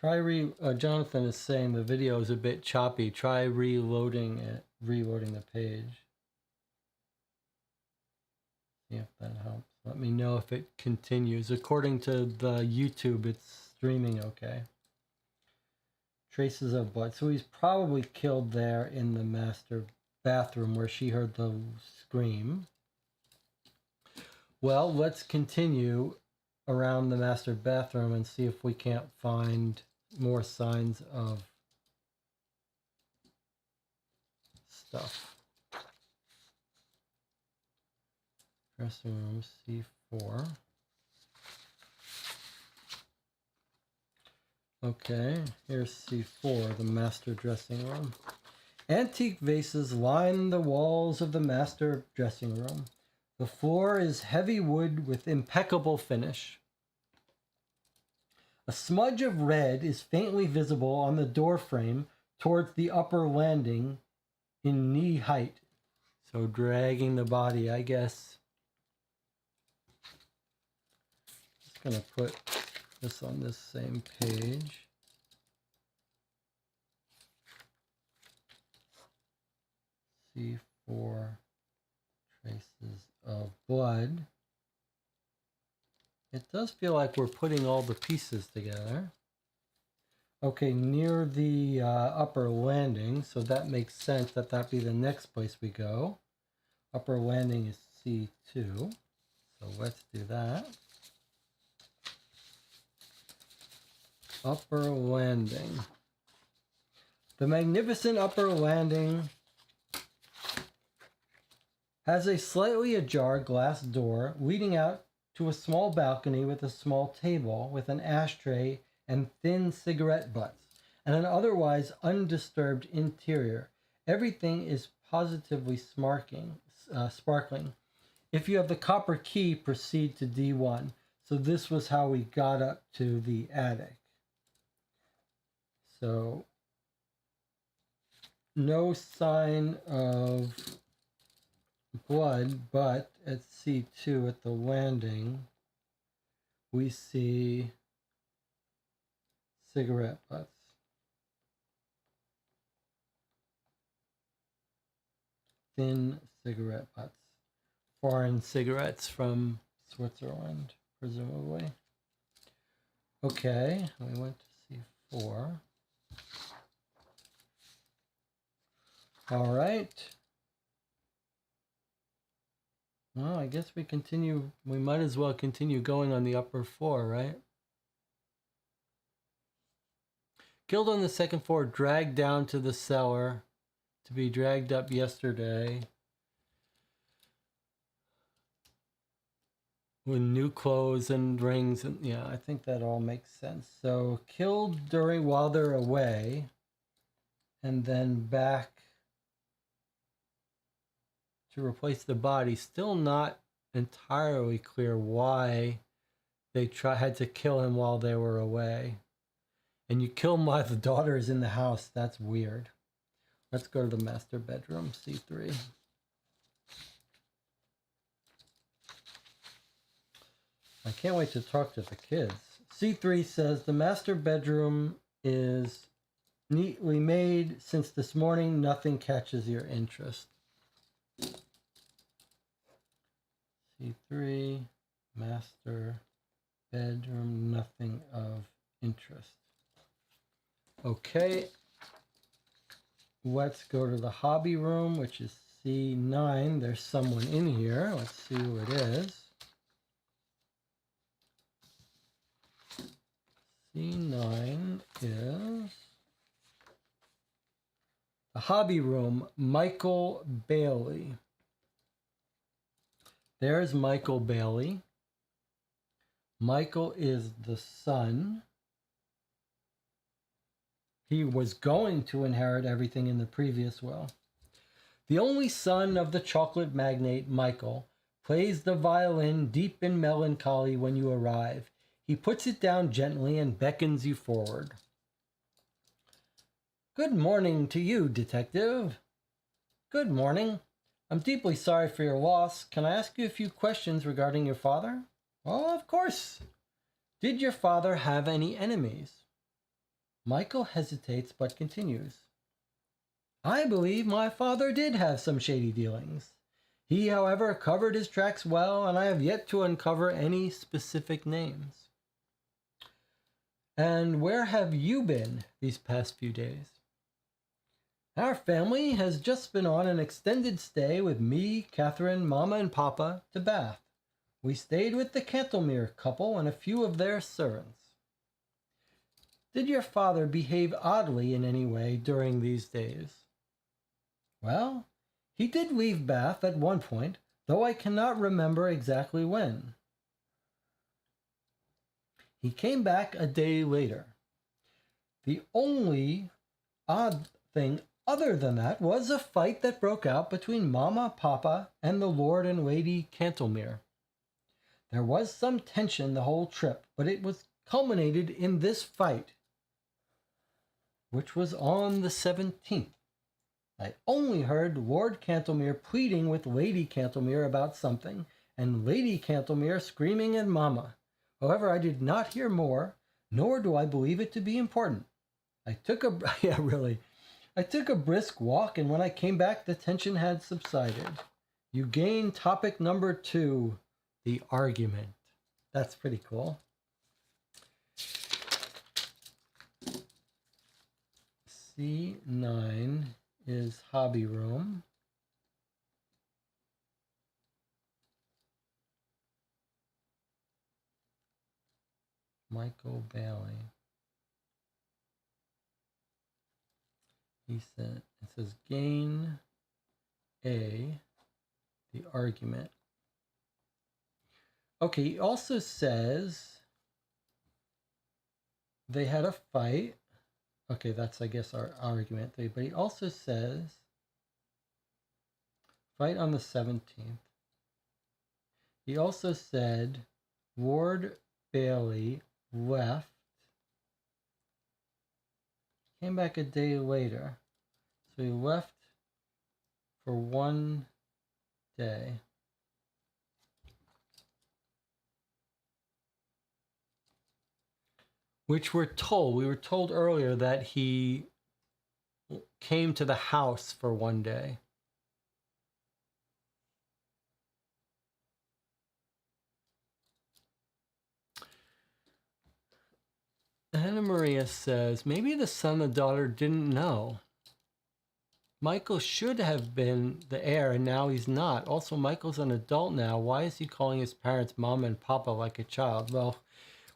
Jonathan is saying the video is a bit choppy. Try reloading the page. See if that helps. Let me know if it continues. According to the YouTube, it's streaming okay. Traces of blood. So he's probably killed there in the master bathroom where she heard the scream. Well, let's continue around the master bathroom and see if we can't find more signs of stuff. Dressing room C4. Okay, here's C4, the master dressing room. Antique vases line the walls of the master dressing room. The floor is heavy wood with impeccable finish. A smudge of red is faintly visible on the door frame towards the upper landing in knee height. So dragging the body, I guess. Just gonna put this on this same page. C4 traces of blood. It does feel like we're putting all the pieces together. Okay, near the upper landing, so that makes sense that that'd be the next place we go. Upper landing is C2, so let's do that. Upper landing. The magnificent upper landing has a slightly ajar glass door leading out to a small balcony with a small table with an ashtray and thin cigarette butts, and an otherwise undisturbed interior. Everything is positively sparkling. If you have the copper key, proceed to D1. So this was how we got up to the attic. So no sign of blood, but at C2 at the landing, we see cigarette butts. Thin cigarette butts. Foreign cigarettes from Switzerland, presumably. Okay, we went to C4. All right. Well, I guess we continue. We might as well continue going on the upper floor, right? Killed on the second floor, dragged down to the cellar to be dragged up yesterday with new clothes and rings, and yeah, I think that all makes sense. So killed while they're away, and then back to replace the body. Still not entirely clear why they had to kill him while they were away. And you kill him while the daughter is in the house. That's weird. Let's go to the master bedroom, C3. I can't wait to talk to the kids. C3 says the master bedroom is neatly made. Since this morning, nothing catches your interest. C3, master bedroom, nothing of interest. Okay. Let's go to the hobby room, which is C9. There's someone in here. Let's see who it is. C9 is the hobby room, Michael Bailey. There's Michael Bailey. Michael is the son. He was going to inherit everything in the previous will. The only son of the chocolate magnate, Michael, plays the violin deep in melancholy when you arrive. He puts it down gently and beckons you forward. Good morning to you, detective. Good morning. I'm deeply sorry for your loss. Can I ask you a few questions regarding your father? Oh, of course. Did your father have any enemies? Michael hesitates but continues. I believe my father did have some shady dealings. He, however, covered his tracks well, and I have yet to uncover any specific names. And where have you been these past few days? Our family has just been on an extended stay with me, Catherine, Mama, and Papa to Bath. We stayed with the Cantlemere couple and a few of their servants. Did your father behave oddly in any way during these days? Well, he did leave Bath at one point, though I cannot remember exactly when. He came back a day later. The only odd thing other than that was a fight that broke out between Mama, Papa, and the Lord and Lady Cantlemere. There was some tension the whole trip, but it was culminated in this fight, which was on the 17th. I only heard Lord Cantlemere pleading with Lady Cantlemere about something, and Lady Cantlemere screaming at Mama. However, I did not hear more, nor do I believe it to be important. I took a brisk walk, and when I came back, the tension had subsided. You gain topic number 2, the argument. That's pretty cool. C9 is hobby room. Michael Bailey. He said, it says gain A, the argument. Okay, he also says they had a fight. Okay, that's, I guess, our argument. But he also says fight on the 17th. He also said Ward Bailey left, came back a day later. So he left for one day. Which we were told earlier that he came to the house for one day. Anna Maria says, maybe the son and daughter didn't know. Michael should have been the heir, and now he's not. Also, Michael's an adult now. Why is he calling his parents Mama and Papa like a child? Well,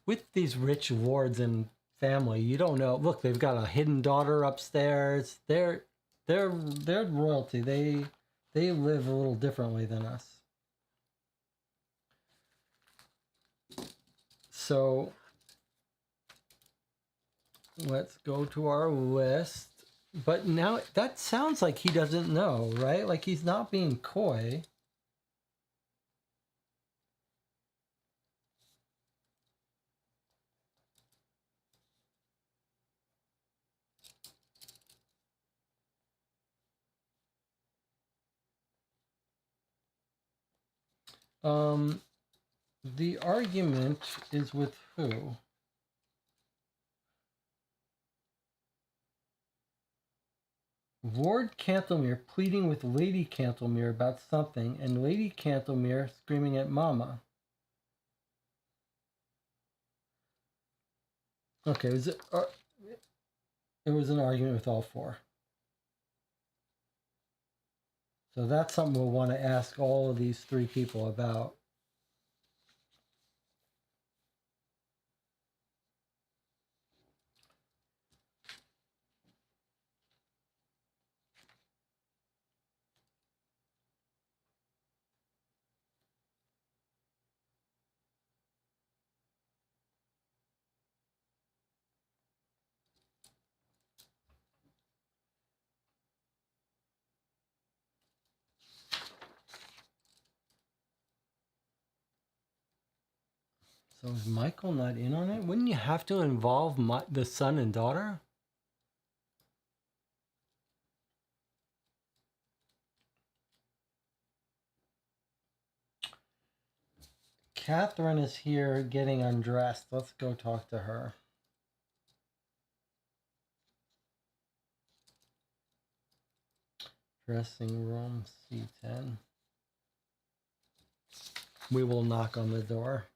with these rich lords and family, you don't know. Look, they've got a hidden daughter upstairs. They're royalty. They live a little differently than us. So let's go to our list. But now that sounds like he doesn't know, right? Like he's not being coy. The argument is with who? Lord Cantlemere pleading with Lady Cantlemere about something, and Lady Cantlemere screaming at Mama. Okay, it was an argument with all four. So that's something we'll want to ask all of these three people about. So is Michael not in on it? Wouldn't you have to involve the son and daughter? Catherine is here getting undressed. Let's go talk to her. Dressing room, C10. We will knock on the door.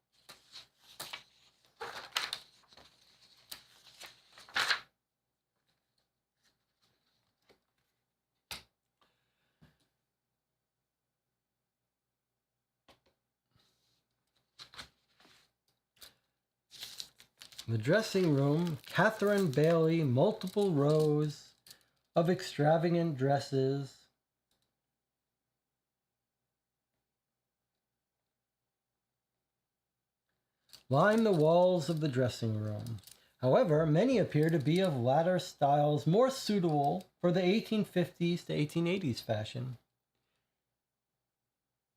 The dressing room, Catherine Bailey, multiple rows of extravagant dresses. Line the walls of the dressing room. However, many appear to be of latter styles more suitable for the 1850s to 1880s fashion.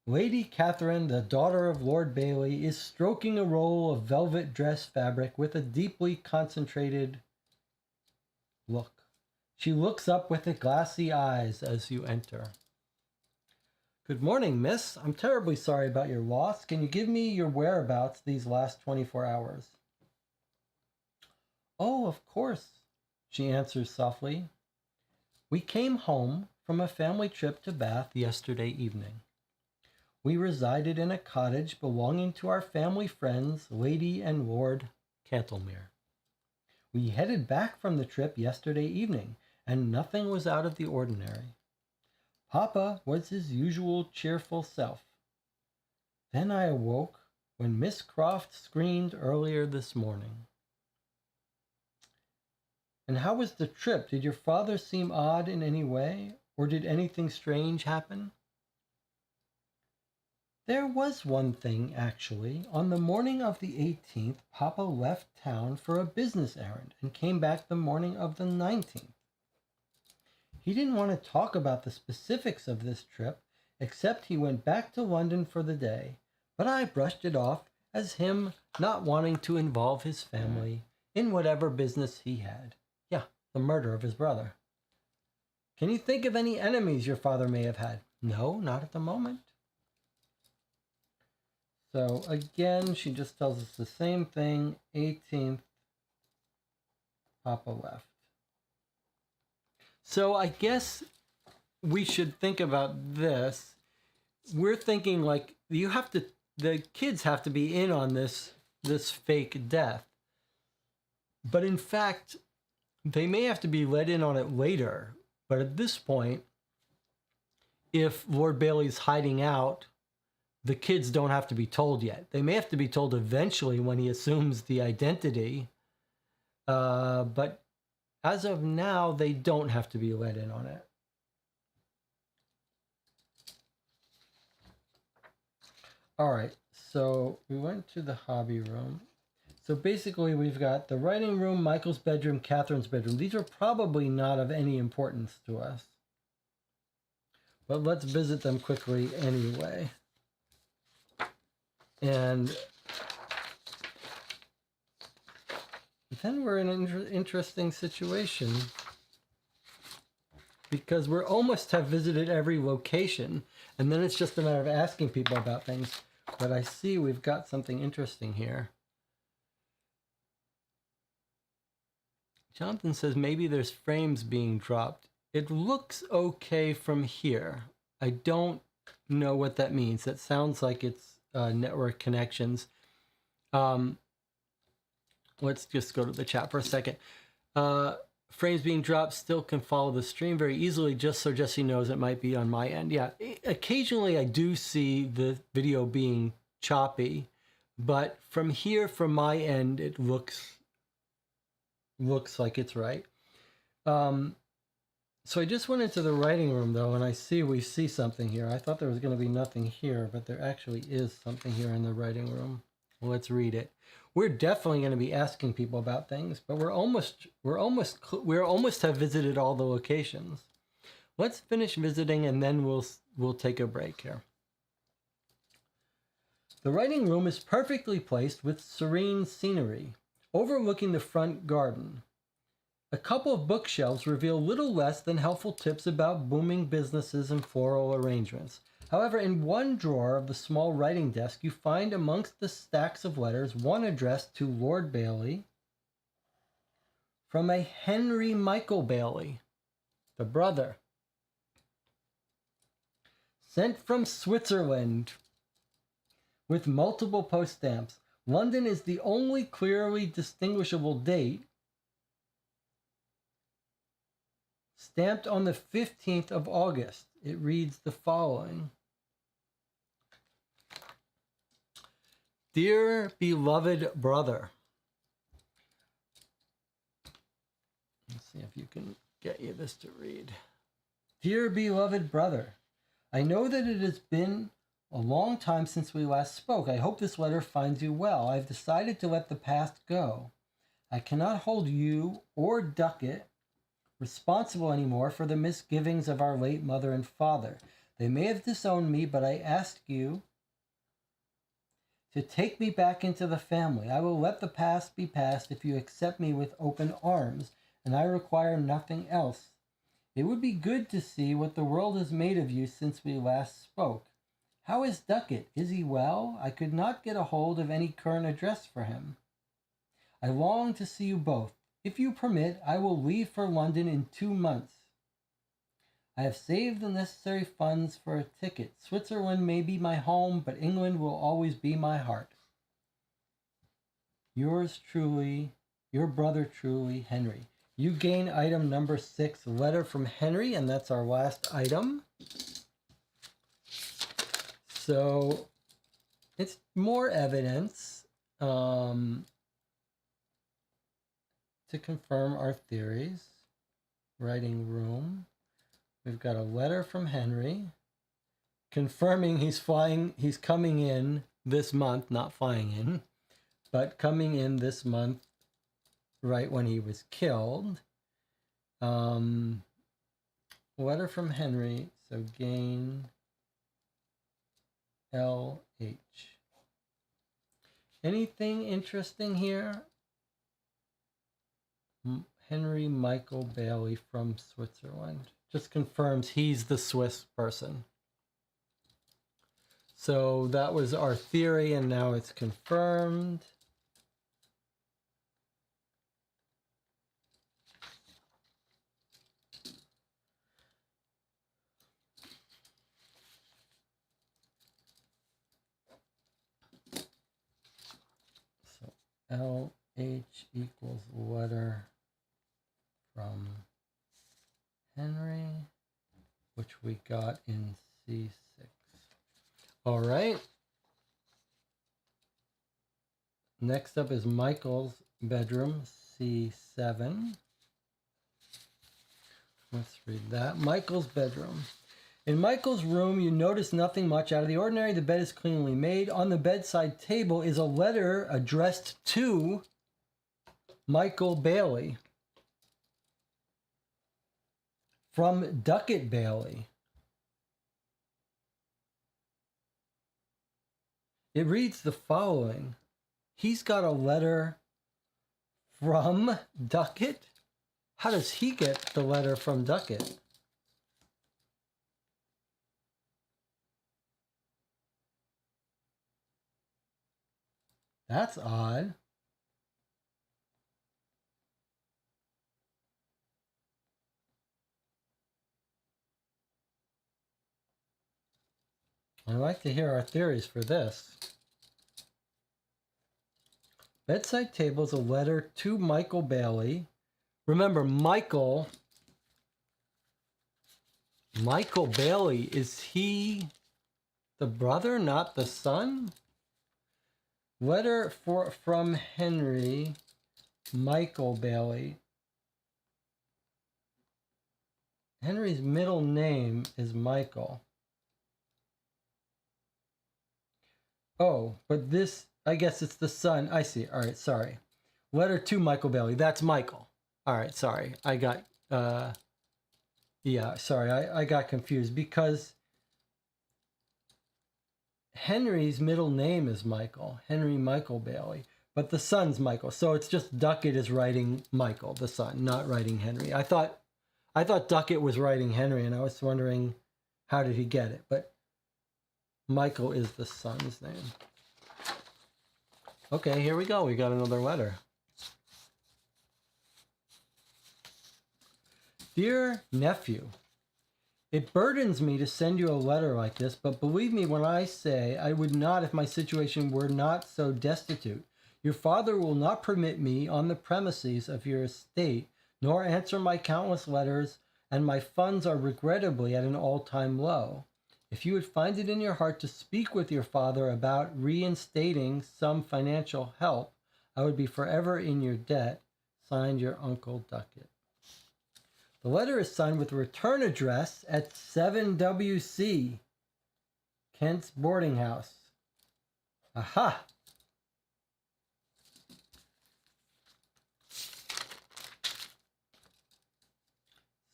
Lady Catherine, the daughter of Lord Bailey, is stroking a roll of velvet dress fabric with a deeply concentrated look. She looks up with glassy eyes as you enter. Good morning, miss. I'm terribly sorry about your loss. Can you give me your whereabouts these last 24 hours? Oh, of course, she answers softly. We came home from a family trip to Bath yesterday evening. We resided in a cottage belonging to our family friends, Lady and Lord Cantlemere. We headed back from the trip yesterday evening, and nothing was out of the ordinary. Papa was his usual cheerful self. Then I awoke when Miss Croft screamed earlier this morning. And how was the trip? Did your father seem odd in any way, or did anything strange happen? There was one thing, actually. On the morning of the 18th, Papa left town for a business errand and came back the morning of the 19th. He didn't want to talk about the specifics of this trip, except he went back to London for the day, but I brushed it off as him not wanting to involve his family in whatever business he had. Yeah, the murder of his brother. Can you think of any enemies your father may have had? No, not at the moment. So again, she just tells us the same thing. 18th, Papa left. So I guess we should think about this. We're thinking like the kids have to be in on this fake death. But in fact, they may have to be let in on it later. But at this point, if Lord Bailey's hiding out, the kids don't have to be told yet. They may have to be told eventually when he assumes the identity. But as of now, they don't have to be let in on it. All right, so we went to the hobby room. So basically, we've got the writing room, Michael's bedroom, Catherine's bedroom. These are probably not of any importance to us. But let's visit them quickly anyway. And then we're in an interesting situation because we almost have visited every location, and then it's just a matter of asking people about things. But I see we've got something interesting here. Jonathan says maybe there's frames being dropped. It looks okay from here. I don't know what that means. That sounds like it's network connections. Let's just go to the chat for a second. Frames being dropped still can follow the stream very easily, just so Jesse knows it might be on my end. Yeah, occasionally I do see the video being choppy, but from here, from my end, it looks like it's right. So I just went into the writing room though, and we see something here. I thought there was going to be nothing here, but there actually is something here in the writing room. Let's read it. We're definitely going to be asking people about things, but we're almost have visited all the locations. Let's finish visiting and then we'll take a break here. The writing room is perfectly placed with serene scenery, overlooking the front garden. A couple of bookshelves reveal little less than helpful tips about booming businesses and floral arrangements. However, in one drawer of the small writing desk, you find amongst the stacks of letters one addressed to Lord Bailey from a Henry Michael Bailey, the brother. Sent from Switzerland with multiple post stamps. London is the only clearly distinguishable date. Stamped on the 15th of August. It reads the following. Dear beloved brother. Let's see if you can get you this to read. Dear beloved brother, I know that it has been a long time since we last spoke. I hope this letter finds you well. I've decided to let the past go. I cannot hold you or Duckett responsible anymore for the misgivings of our late mother and father. They may have disowned me, but I ask you to take me back into the family. I will let the past be past if you accept me with open arms, and I require nothing else. It would be good to see what the world has made of you since we last spoke. How is Duckett? Is he well? I could not get a hold of any current address for him. I long to see you both. If you permit, I will leave for London in 2 months. I have saved the necessary funds for a ticket. Switzerland may be my home, but England will always be my heart. Yours truly, your brother truly, Henry. You gain item number 6, letter from Henry, and that's our last item. So it's more evidence to confirm our theories. Writing room. We've got a letter from Henry confirming he's coming in this month, not flying in, but coming in this month right when he was killed. Letter from Henry, so gain LH. Anything interesting here? Henry Michael Bailey from Switzerland. Just confirms he's the Swiss person. So that was our theory, and now it's confirmed. So LH equals letter from Henry, which we got in C6. All right. Next up is Michael's bedroom, C7. Let's read that. Michael's bedroom. In Michael's room, you notice nothing much out of the ordinary. The bed is cleanly made. On the bedside table is a letter addressed to Michael Bailey from Duckett Bailey. It reads the following. He's got a letter from Duckett? How does he get the letter from Duckett? That's odd. I'd like to hear our theories for this. Bedside table is a letter to Michael Bailey. Remember, Michael Bailey, is he the brother, not the son? Letter from Henry Michael Bailey. Henry's middle name is Michael. Oh, but this, I guess it's the son. I see. All right, sorry. Letter to Michael Bailey. That's Michael. All right, sorry. I got, yeah, sorry. I got confused because Henry's middle name is Michael. Henry Michael Bailey. But the son's Michael. So it's just Duckett is writing Michael, the son, not writing Henry. I thought Duckett was writing Henry, and I was wondering how did he get it. But Michael is the son's name. Okay, here we go. We got another letter. Dear nephew, it burdens me to send you a letter like this, but believe me when I say I would not if my situation were not so destitute. Your father will not permit me on the premises of your estate, nor answer my countless letters, and my funds are regrettably at an all-time low. If you would find it in your heart to speak with your father about reinstating some financial help, I would be forever in your debt. Signed, your Uncle Duckett. The letter is signed with a return address at 7WC, Kent's boarding house. Aha!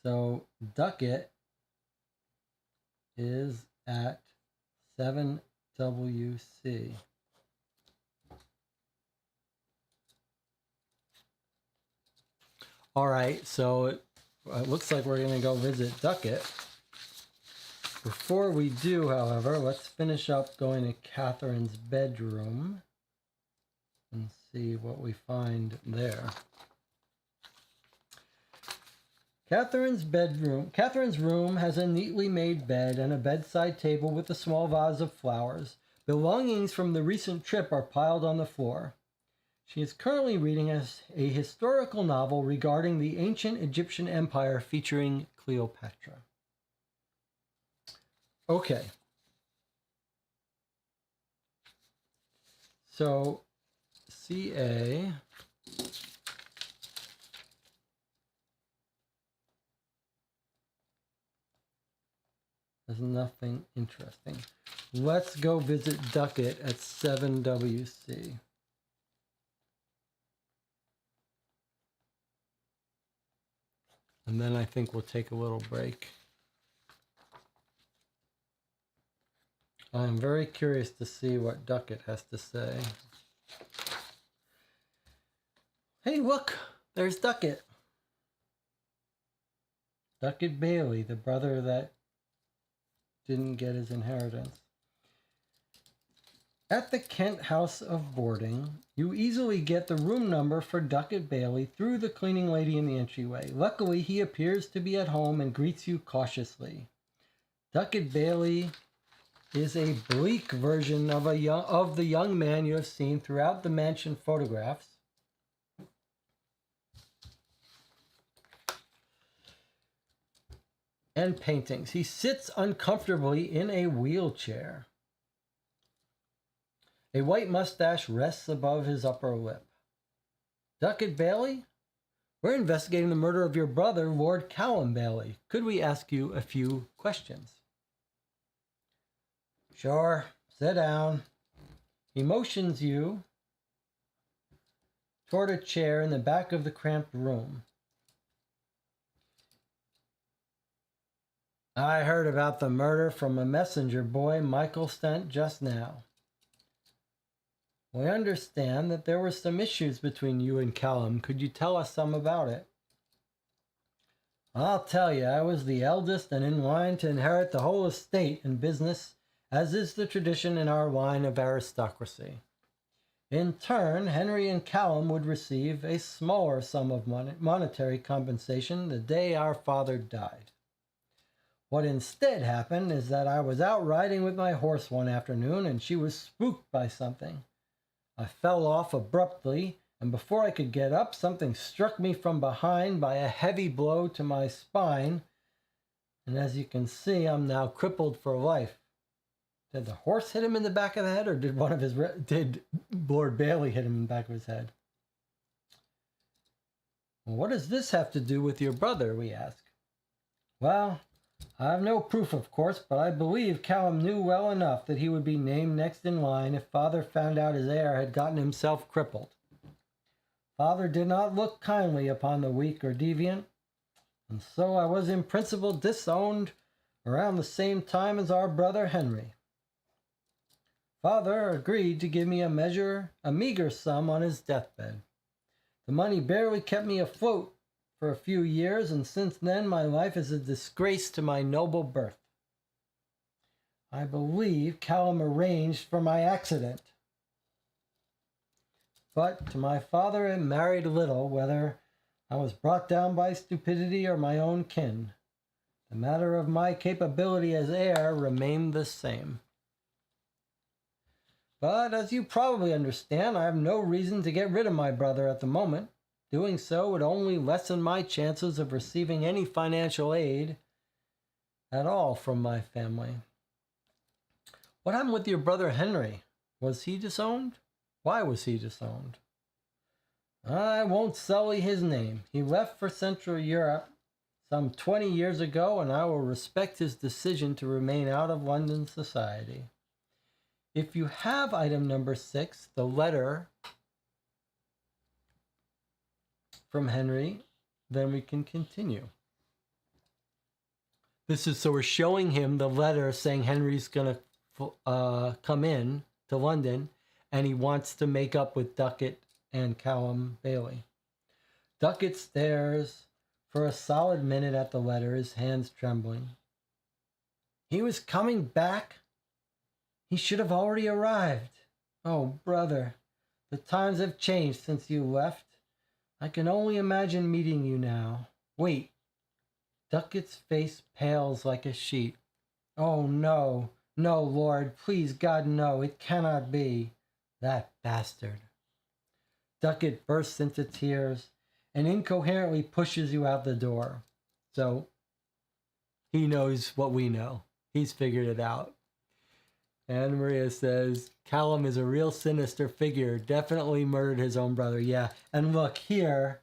So Duckett is at 7WC. All right, so it looks like we're going to go visit Duckett. Before we do, however, let's finish up going to Catherine's bedroom and see what we find there. Catherine's room has a neatly made bed and a bedside table with a small vase of flowers. Belongings from the recent trip are piled on the floor. She is currently reading a historical novel regarding the ancient Egyptian empire featuring Cleopatra. Okay. So, CA... There's nothing interesting. Let's go visit Duckett at 7WC. And then I think we'll take a little break. I'm very curious to see what Duckett has to say. Hey, look! There's Duckett. Duckett Bailey, the brother that didn't get his inheritance. At the Kent House of Boarding, you easily get the room number for Duckett Bailey through the cleaning lady in the entryway. Luckily, he appears to be at home and greets you cautiously. Duckett Bailey is a bleak version of the young man you have seen throughout the mansion photographs. And paintings. He sits uncomfortably in a wheelchair. A white mustache rests above his upper lip. Duckett Bailey? We're investigating the murder of your brother, Lord Callum Bailey. Could we ask you a few questions? Sure. Sit down. He motions you toward a chair in the back of the cramped room. I heard about the murder from a messenger boy Michael sent just now. We understand that there were some issues between you and Callum. Could you tell us some about it? I'll tell you, I was the eldest and in line to inherit the whole estate and business, as is the tradition in our line of aristocracy. In turn, Henry and Callum would receive a smaller sum of monetary compensation the day our father died. What instead happened is that I was out riding with my horse one afternoon and she was spooked by something. I fell off abruptly, and before I could get up, something struck me from behind by a heavy blow to my spine, and as you can see, I'm now crippled for life. Did the horse hit him in the back of the head, or did Lord Bailey hit him in the back of his head? Well, what does this have to do with your brother, we ask. Well, I have no proof, of course, but I believe Callum knew well enough that he would be named next in line if Father found out his heir had gotten himself crippled. Father did not look kindly upon the weak or deviant, and so I was in principle disowned around the same time as our brother Henry. Father agreed to give me a meager sum on his deathbed. The money barely kept me afloat for a few years, and since then my life is a disgrace to my noble birth. I believe Callum arranged for my accident. But to my father it mattered little whether I was brought down by stupidity or my own kin. The matter of my capability as heir remained the same. But as you probably understand, I have no reason to get rid of my brother at the moment. Doing so would only lessen my chances of receiving any financial aid at all from my family. What happened with your brother Henry? Was he disowned? Why was he disowned? I won't sully his name. He left for Central Europe some 20 years ago, and I will respect his decision to remain out of London society. If you have item number 6, the letter from Henry, then we can continue. So we're showing him the letter saying Henry's going to come in to London, and he wants to make up with Duckett and Callum Bailey. Duckett stares for a solid minute at the letter, his hands trembling. He was coming back? He should have already arrived. Oh, brother, the times have changed since you left. I can only imagine meeting you now. Wait. Duckett's face pales like a sheet. Oh, no, no, Lord, please, God, no, it cannot be. That bastard. Duckett bursts into tears and incoherently pushes you out the door. So he knows what we know. He's figured it out. Anne Maria says, Callum is a real sinister figure. Definitely murdered his own brother. Yeah. And look here.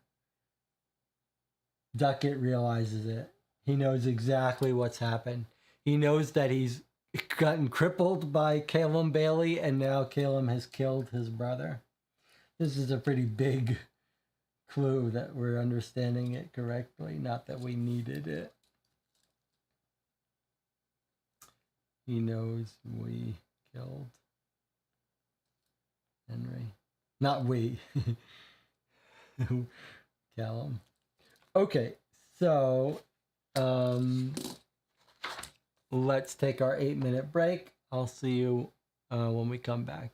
Duckett realizes it. He knows exactly what's happened. He knows that he's gotten crippled by Callum Bailey, and now Callum has killed his brother. This is a pretty big clue that we're understanding it correctly. Not that we needed it. He knows we killed Henry. Not we. Callum. Okay, so let's take our 8-minute break. I'll see you when we come back.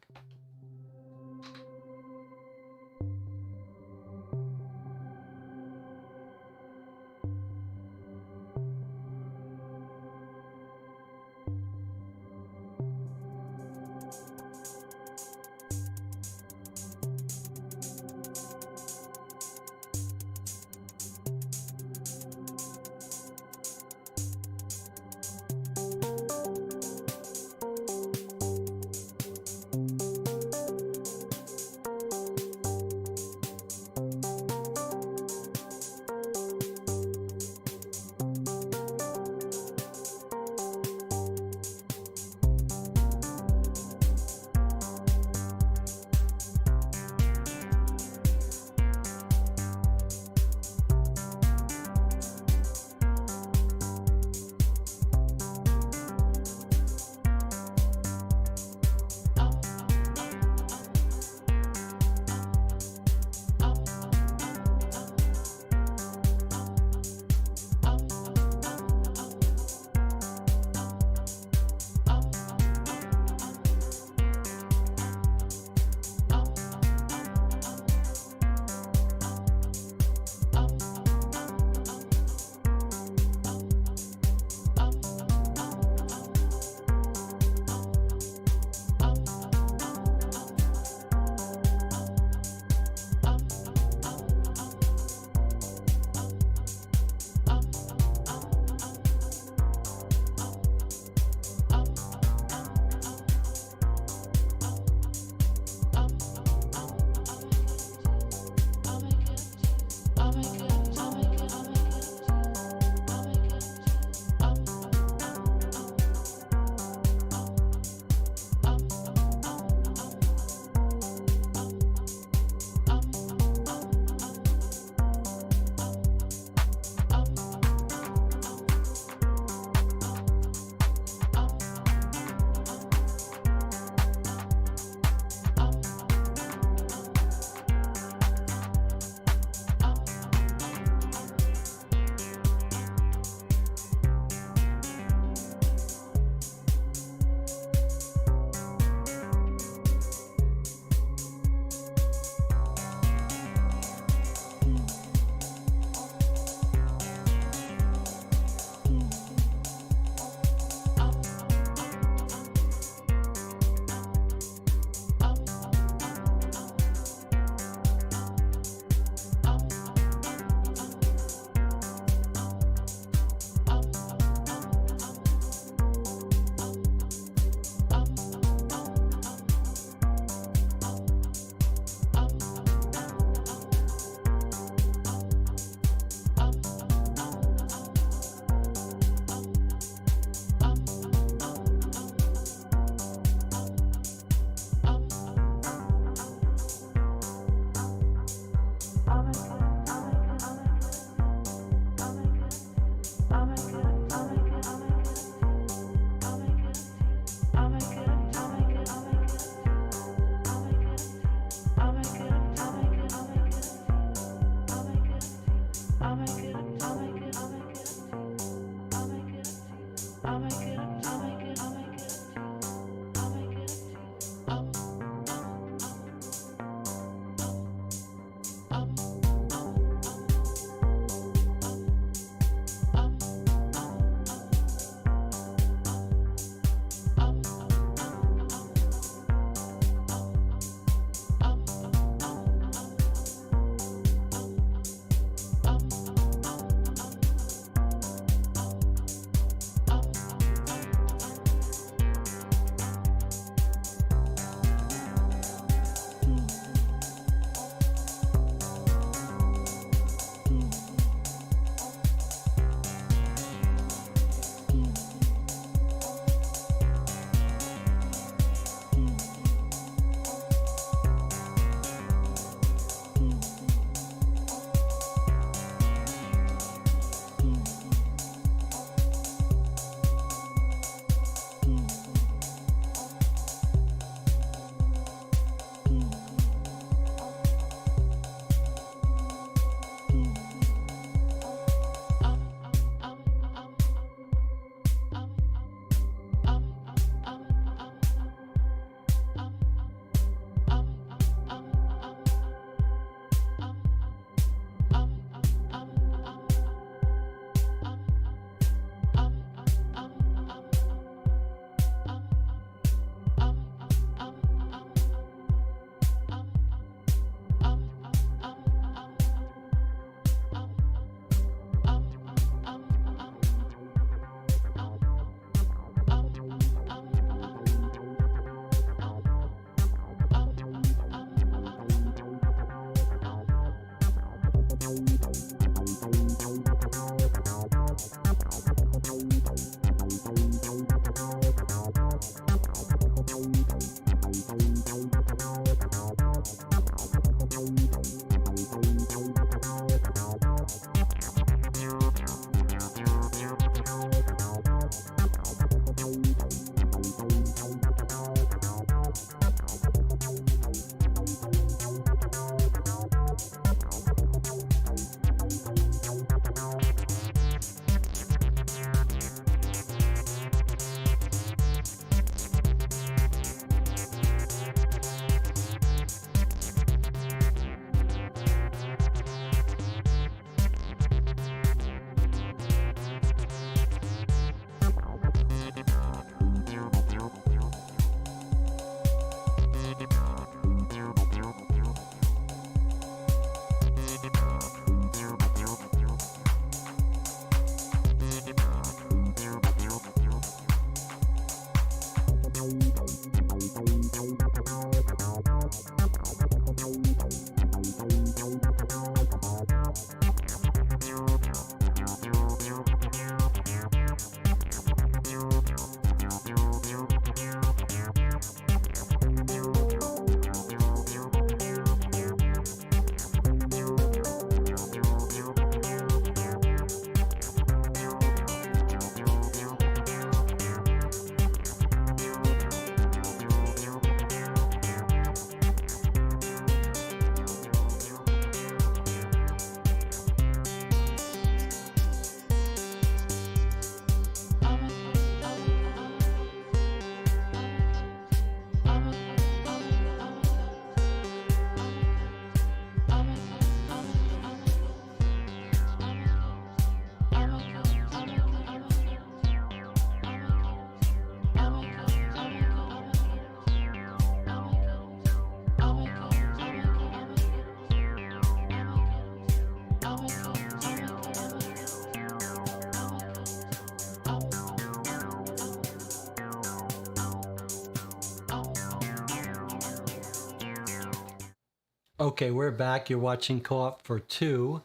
Okay, we're back. You're watching Co-op for Two.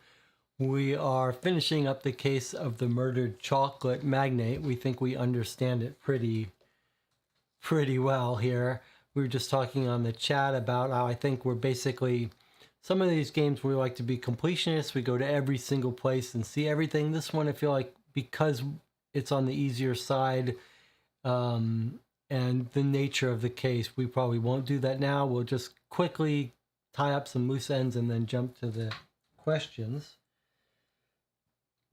We are finishing up the case of the murdered chocolate magnate. We think we understand it pretty well here. We were just talking on the chat about how I think we're basically some of these games we like to be completionists. We go to every single place and see everything. This one, I feel like because it's on the easier side, and the nature of the case, we probably won't do that now. We'll just quickly tie up some loose ends and then jump to the questions.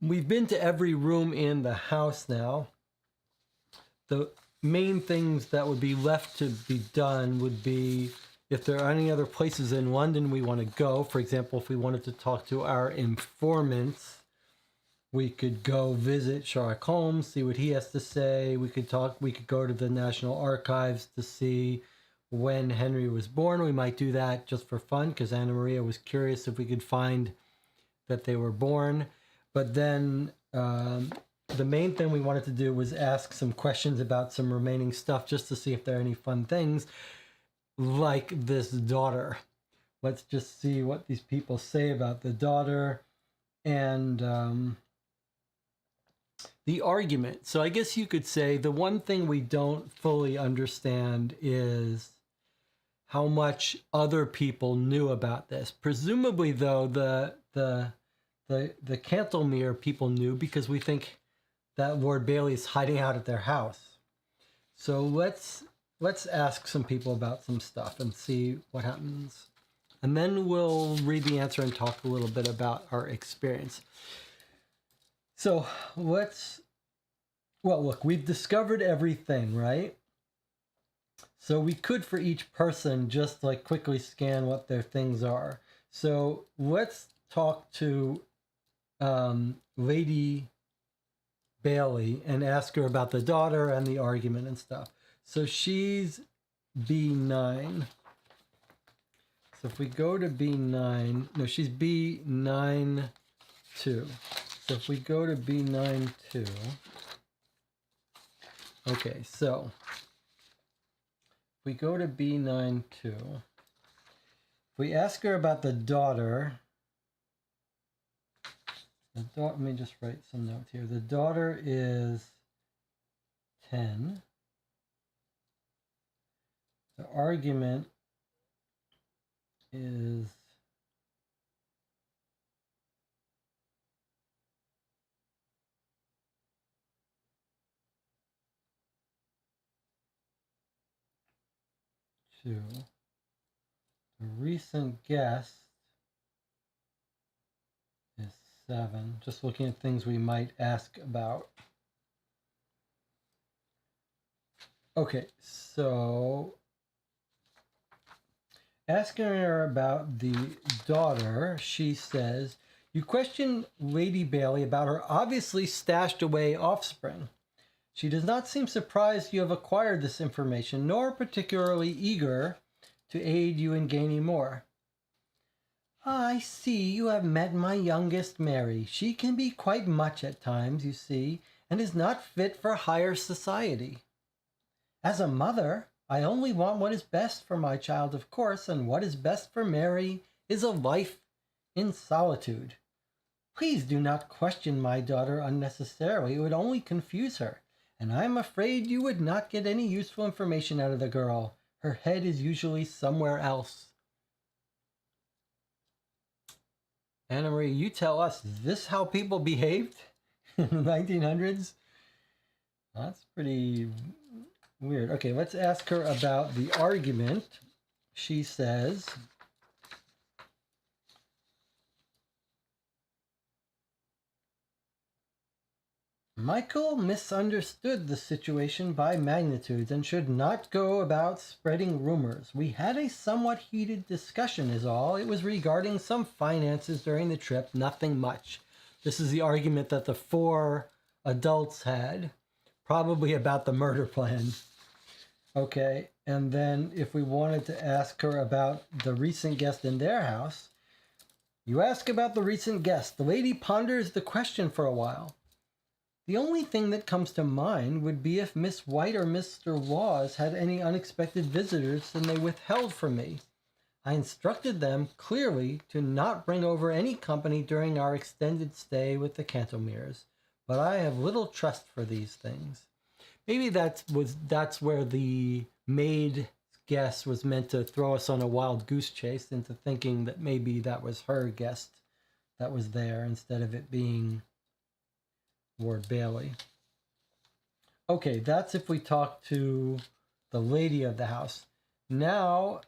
We've been to every room in the house now. The main things that would be left to be done would be if there are any other places in London we want to go. For example, if we wanted to talk to our informants, we could go visit Sherlock Holmes, see what he has to say. We could go to the National Archives to see when Henry was born. We might do that just for fun because Anna Maria was curious if we could find that they were born. But then the main thing we wanted to do was ask some questions about some remaining stuff just to see if there are any fun things, like this daughter. Let's just see what these people say about the daughter and the argument. So I guess you could say the one thing we don't fully understand is how much other people knew about this. Presumably, though, the Cantlemere people knew because we think that Lord Bailey is hiding out at their house. So let's ask some people about some stuff and see what happens. And then we'll read the answer and talk a little bit about our experience. So well, look, we've discovered everything, right? So we could, for each person, just like quickly scan what their things are. So let's talk to Lady Bailey and ask her about the daughter and the argument and stuff. So she's B9. So if we go to B9, no, she's B9-2. So if we go to B9-2, okay, so if we go to B9-2, if we ask her about the daughter, let me just write some notes here. The daughter is 10. The argument is 2. The recent guest is 7. Just looking at things we might ask about. Okay, so asking her about the daughter, she says, you question Lady Bailey about her obviously stashed away offspring. She does not seem surprised you have acquired this information, nor particularly eager to aid you in gaining more. I see you have met my youngest Mary. She can be quite much at times, you see, and is not fit for higher society. As a mother, I only want what is best for my child, of course, and what is best for Mary is a life in solitude. Please do not question my daughter unnecessarily. It would only confuse her, and I am afraid you would not get any useful information out of the girl. Her head is usually somewhere else. Anna Marie, you tell us, is this how people behaved in the 1900s? That's pretty weird. Okay, let's ask her about the argument. She says, Michael misunderstood the situation by magnitudes and should not go about spreading rumors. We had a somewhat heated discussion is all. It was regarding some finances during the trip, nothing much. This is the argument that the 4 adults had, probably about the murder plan. Okay, and then if we wanted to ask her about the recent guest in their house, you ask about the recent guest. The lady ponders the question for a while. The only thing that comes to mind would be if Miss White or Mr. Laws had any unexpected visitors and they withheld from me. I instructed them clearly to not bring over any company during our extended stay with the Cantlemeres, but I have little trust for these things. Maybe that's where the maid guess was meant to throw us on a wild goose chase into thinking that maybe that was her guest that was there instead of it being Ward Bailey. Okay, that's if we talk to the lady of the house. Now,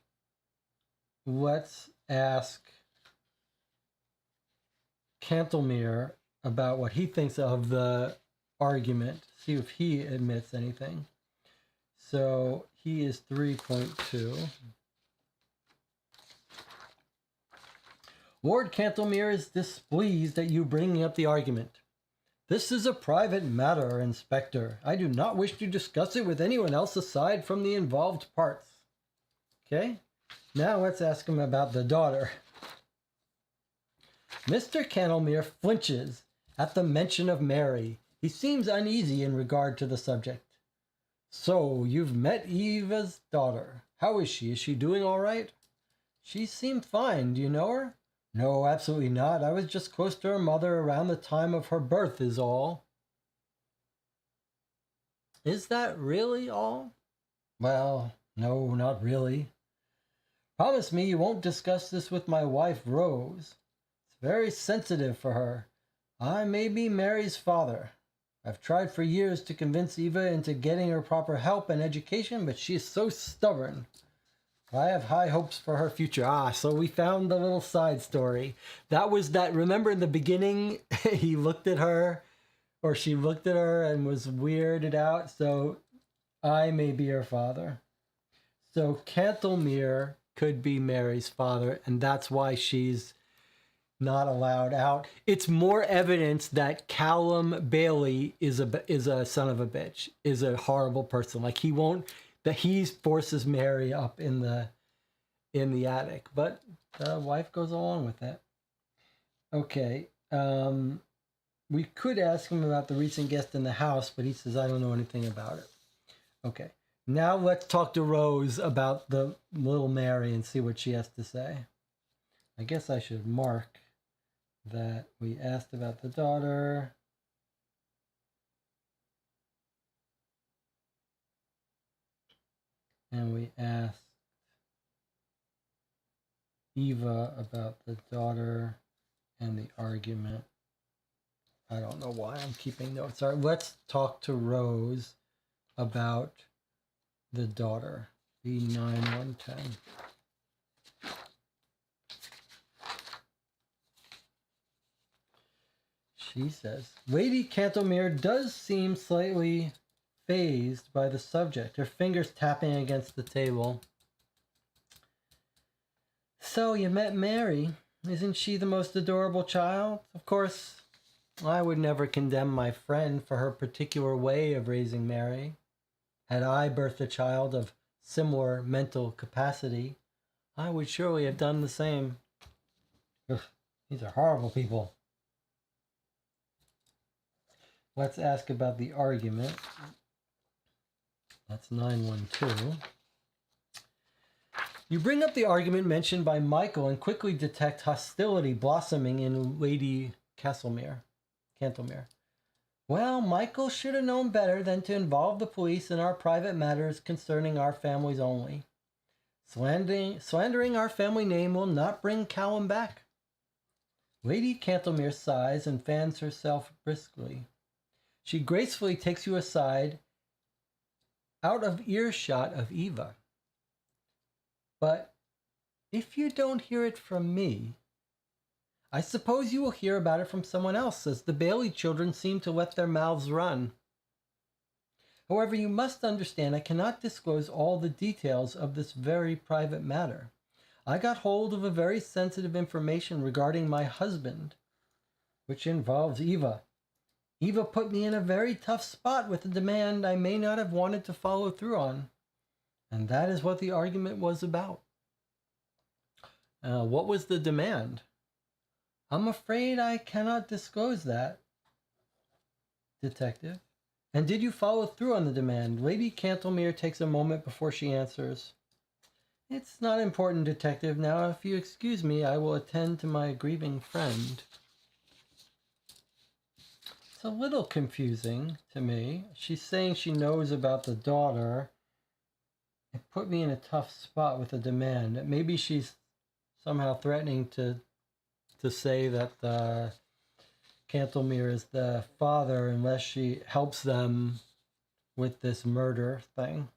let's ask Cantlemere about what he thinks of the argument. See if he admits anything. So he is 3.2. Lord Cantlemere is displeased at you bringing up the argument. This is a private matter, Inspector. I do not wish to discuss it with anyone else aside from the involved parts. Okay? Now let's ask him about the daughter. Mr. Cantlemere flinches at the mention of Mary. He seems uneasy in regard to the subject. So, you've met Eva's daughter. How is she? Is she doing all right? She seemed fine. Do you know her? No, absolutely not. I was just close to her mother around the time of her birth is all. Is that really all? Well, no, not really. Promise me you won't discuss this with my wife, Rose. It's very sensitive for her. I may be Mary's father. I've tried for years to convince Eva into getting her proper help and education, but she is so stubborn. I have high hopes for her future. So we found the little side story. That was that, remember in the beginning, he looked at her, or she looked at her and was weirded out. So I may be her father. So Cantlemere could be Mary's father, and that's why she's not allowed out. It's more evidence that Callum Bailey is a son of a bitch, is a horrible person. Like he forces Mary up in the attic, but the wife goes along with that. Okay, we could ask him about the recent guest in the house, but he says I don't know anything about it. Okay, now let's talk to Rose about the little Mary and see what she has to say. I guess I should mark that we asked about the daughter. And we asked Eva about the daughter and the argument. I don't know why I'm keeping notes. All right, let's talk to Rose about the daughter, B9110. She says, Lady Cantlemere does seem slightly fazed by the subject, her fingers tapping against the table. So you met Mary. Isn't she the most adorable child? Of course, I would never condemn my friend for her particular way of raising Mary. Had I birthed a child of similar mental capacity, I would surely have done the same. Ugh, these are horrible people. Let's ask about the argument. That's 912. You bring up the argument mentioned by Michael and quickly detect hostility blossoming in Lady Cantlemere. Well, Michael should have known better than to involve the police in our private matters concerning our families only. Slandering our family name will not bring Callum back. Lady Cantlemere sighs and fans herself briskly. She gracefully takes you aside, out of earshot of Eva. But if you don't hear it from me, I suppose you will hear about it from someone else, as the Bailey children seem to let their mouths run. However, you must understand I cannot disclose all the details of this very private matter. I got hold of a very sensitive information regarding my husband, which involves Eva. Eva put me in a very tough spot with a demand I may not have wanted to follow through on. And that is what the argument was about. What was the demand? I'm afraid I cannot disclose that, Detective. And did you follow through on the demand? Lady Cantlemere takes a moment before she answers. It's not important, detective. Now, if you excuse me, I will attend to my grieving friend. It's a little confusing to me. She's saying she knows about the daughter. It put me in a tough spot with a demand. Maybe she's somehow threatening to say that Cantlemere is the father unless she helps them with this murder thing.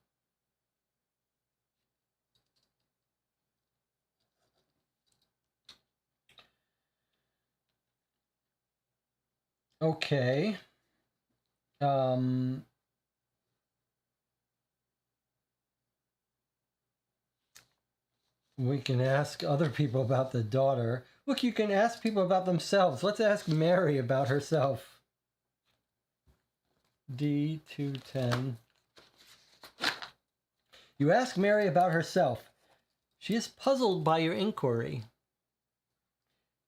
Okay. We can ask other people about the daughter. Look, you can ask people about themselves. Let's ask Mary about herself. D210. You ask Mary about herself. She is puzzled by your inquiry.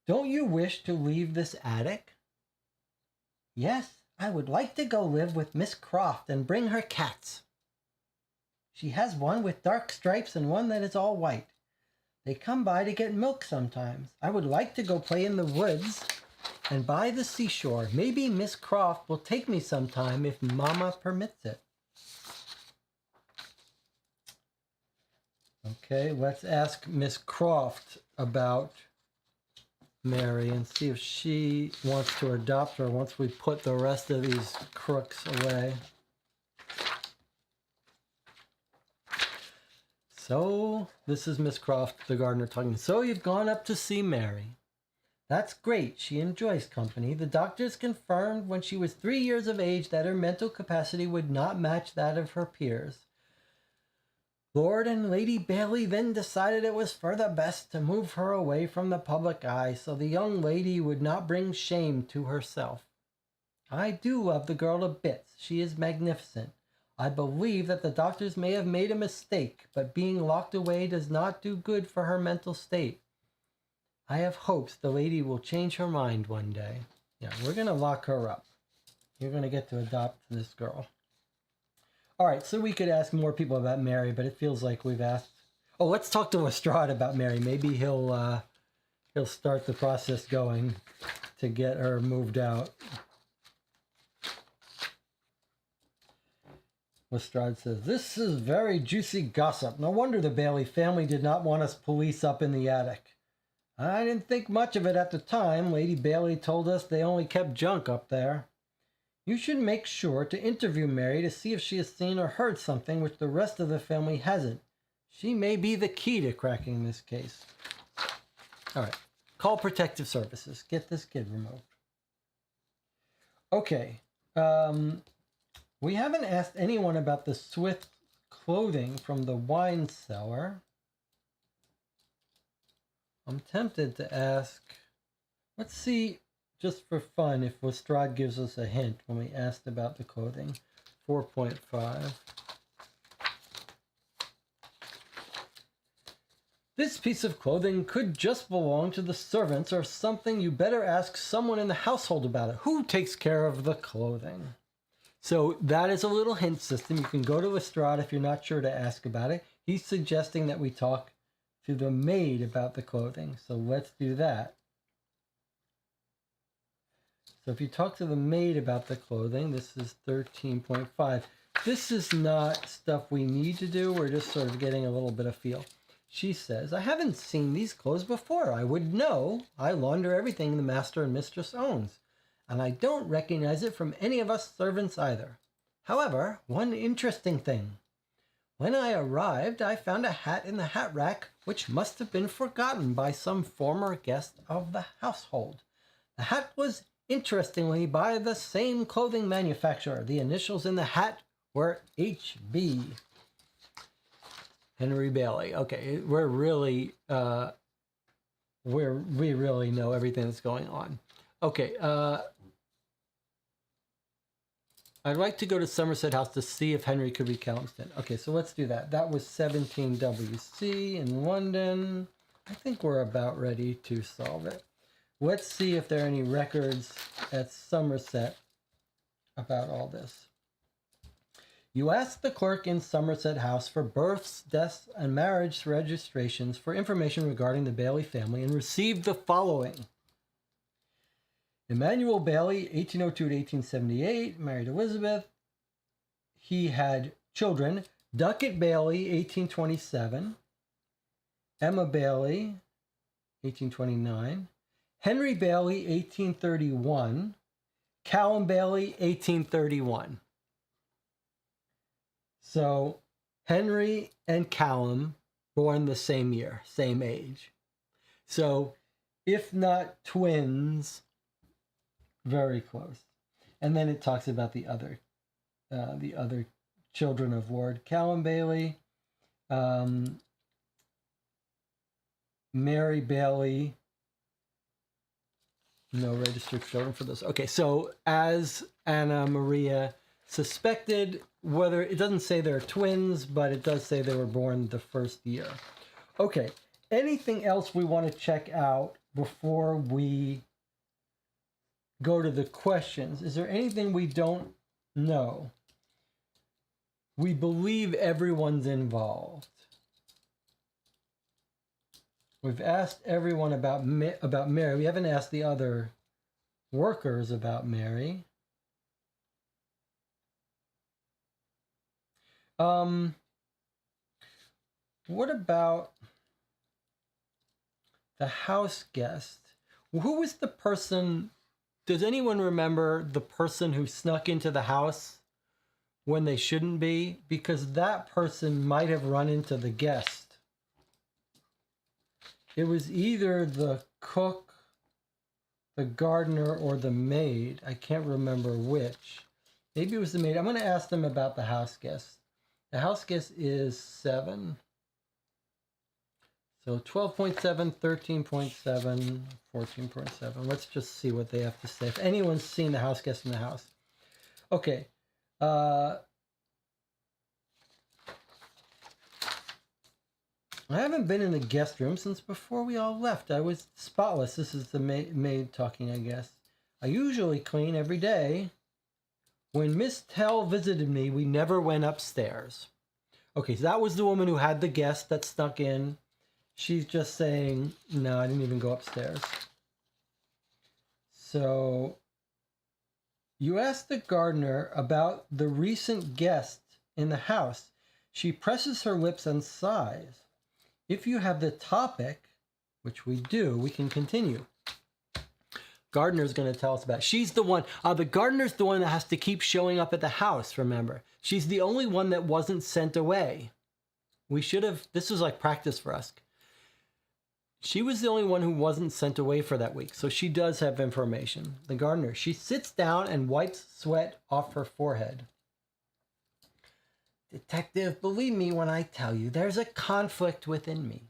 Don't you wish to leave this attic? Yes, I would like to go live with Miss Croft and bring her cats. She has one with dark stripes and one that is all white. They come by to get milk sometimes. I would like to go play in the woods and by the seashore. Maybe Miss Croft will take me sometime if Mama permits it. Okay, let's ask Miss Croft about Mary and see if she wants to adopt her once we put the rest of these crooks away. So, this is Miss Croft, the gardener, talking. So, you've gone up to see Mary. That's great. She enjoys company. The doctors confirmed when she was 3 years of age that her mental capacity would not match that of her peers. Lord and Lady Bailey then decided it was for the best to move her away from the public eye so the young lady would not bring shame to herself. I do love the girl to bits. She is magnificent. I believe that the doctors may have made a mistake, but being locked away does not do good for her mental state. I have hopes the lady will change her mind one day. Yeah, we're going to lock her up. You're going to get to adopt this girl. All right, so we could ask more people about Mary, but it feels like we've asked. Oh, let's talk to Lestrade about Mary. Maybe he'll start the process going to get her moved out. Lestrade says, "This is very juicy gossip. No wonder the Bailey family did not want us police up in the attic. I didn't think much of it at the time. Lady Bailey told us they only kept junk up there. You should make sure to interview Mary to see if she has seen or heard something which the rest of the family hasn't. She may be the key to cracking this case." All right. Call Protective Services. Get this kid removed. Okay. We haven't asked anyone about the Swift clothing from the wine cellar. I'm tempted to ask. Let's see, just for fun, if Lestrade gives us a hint when we asked about the clothing. 4.5. This piece of clothing could just belong to the servants or something. You better ask someone in the household about it. Who takes care of the clothing? So that is a little hint system. You can go to Lestrade if you're not sure to ask about it. He's suggesting that we talk to the maid about the clothing. So let's do that. So if you talk to the maid about the clothing, this is 13.5. This is not stuff we need to do. We're just sort of getting a little bit of feel. She says, "I haven't seen these clothes before. I would know. I launder everything the master and mistress owns. And I don't recognize it from any of us servants either. However, one interesting thing. When I arrived, I found a hat in the hat rack which must have been forgotten by some former guest of the household. The hat was, interestingly, by the same clothing manufacturer. The initials in the hat were HB. Henry Bailey." Okay, we're really, we really know everything that's going on. Okay, I'd like to go to Somerset House to see if Henry could reach Chelmsford. Okay, so let's do that. That was 17WC in London. I think we're about ready to solve it. Let's see if there are any records at Somerset about all this. You asked the clerk in Somerset House for births, deaths, and marriage registrations for information regarding the Bailey family and received the following. Emmanuel Bailey, 1802 to 1878, married Elizabeth. He had children, Ducat Bailey, 1827, Emma Bailey, 1829, Henry Bailey, 1831, Callum Bailey, 1831. So Henry and Callum born the same year, same age. So if not twins, very close. And then it talks about the other children of Lord Callum Bailey, Mary Bailey. No registered children for this. Okay, so as Anna Maria suspected, whether it doesn't say they're twins, but it does say they were born the first year. Okay, anything else we want to check out before we go to the questions? Is there anything we don't know? We believe everyone's involved. We've asked everyone about Mary. We haven't asked the other workers about Mary. What about the house guest? Who was the person? Does anyone remember the person who snuck into the house when they shouldn't be? Because that person might have run into the guest. It was either the cook, the gardener, or the maid. I can't remember which. Maybe it was the maid. I'm going to ask them about the house guest. The house guest is 7. So 12.7, 13.7, 14.7. Let's just see what they have to say. If anyone's seen the house guest in the house. Okay. I haven't been in the guest room since before we all left. I was spotless. This is the maid talking, I guess. I usually clean every day. When Miss Tell visited me, we never went upstairs. Okay, so that was the woman who had the guest that snuck in. She's just saying, no, I didn't even go upstairs. So you asked the gardener about the recent guest in the house. She presses her lips and sighs. If you have the topic, which we do, we can continue. Gardener's going to tell us about it. She's the one, the gardener's the one that has to keep showing up at the house, remember. She's the only one that wasn't sent away. We should have, this was like practice for us. She was the only one who wasn't sent away for that week, so she does have information. The gardener, she sits down and wipes sweat off her forehead. Detective, believe me when I tell you, there's a conflict within me.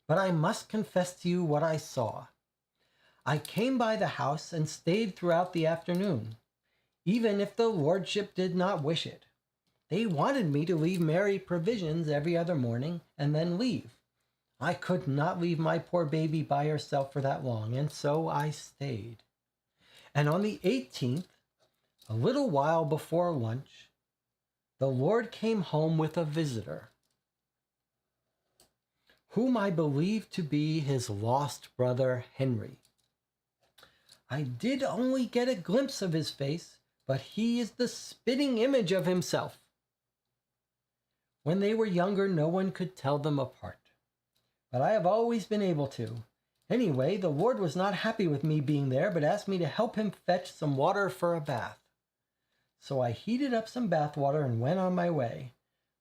But I must confess to you what I saw. I came by the house and stayed throughout the afternoon, even if the lordship did not wish it. They wanted me to leave Mary provisions every other morning and then leave. I could not leave my poor baby by herself for that long, and so I stayed. And on the 18th, a little while before lunch, the Lord came home with a visitor, whom I believe to be his lost brother Henry. I did only get a glimpse of his face, but he is the spitting image of himself. When they were younger, no one could tell them apart, but I have always been able to. Anyway, the Lord was not happy with me being there, but asked me to help him fetch some water for a bath. So I heated up some bath water and went on my way.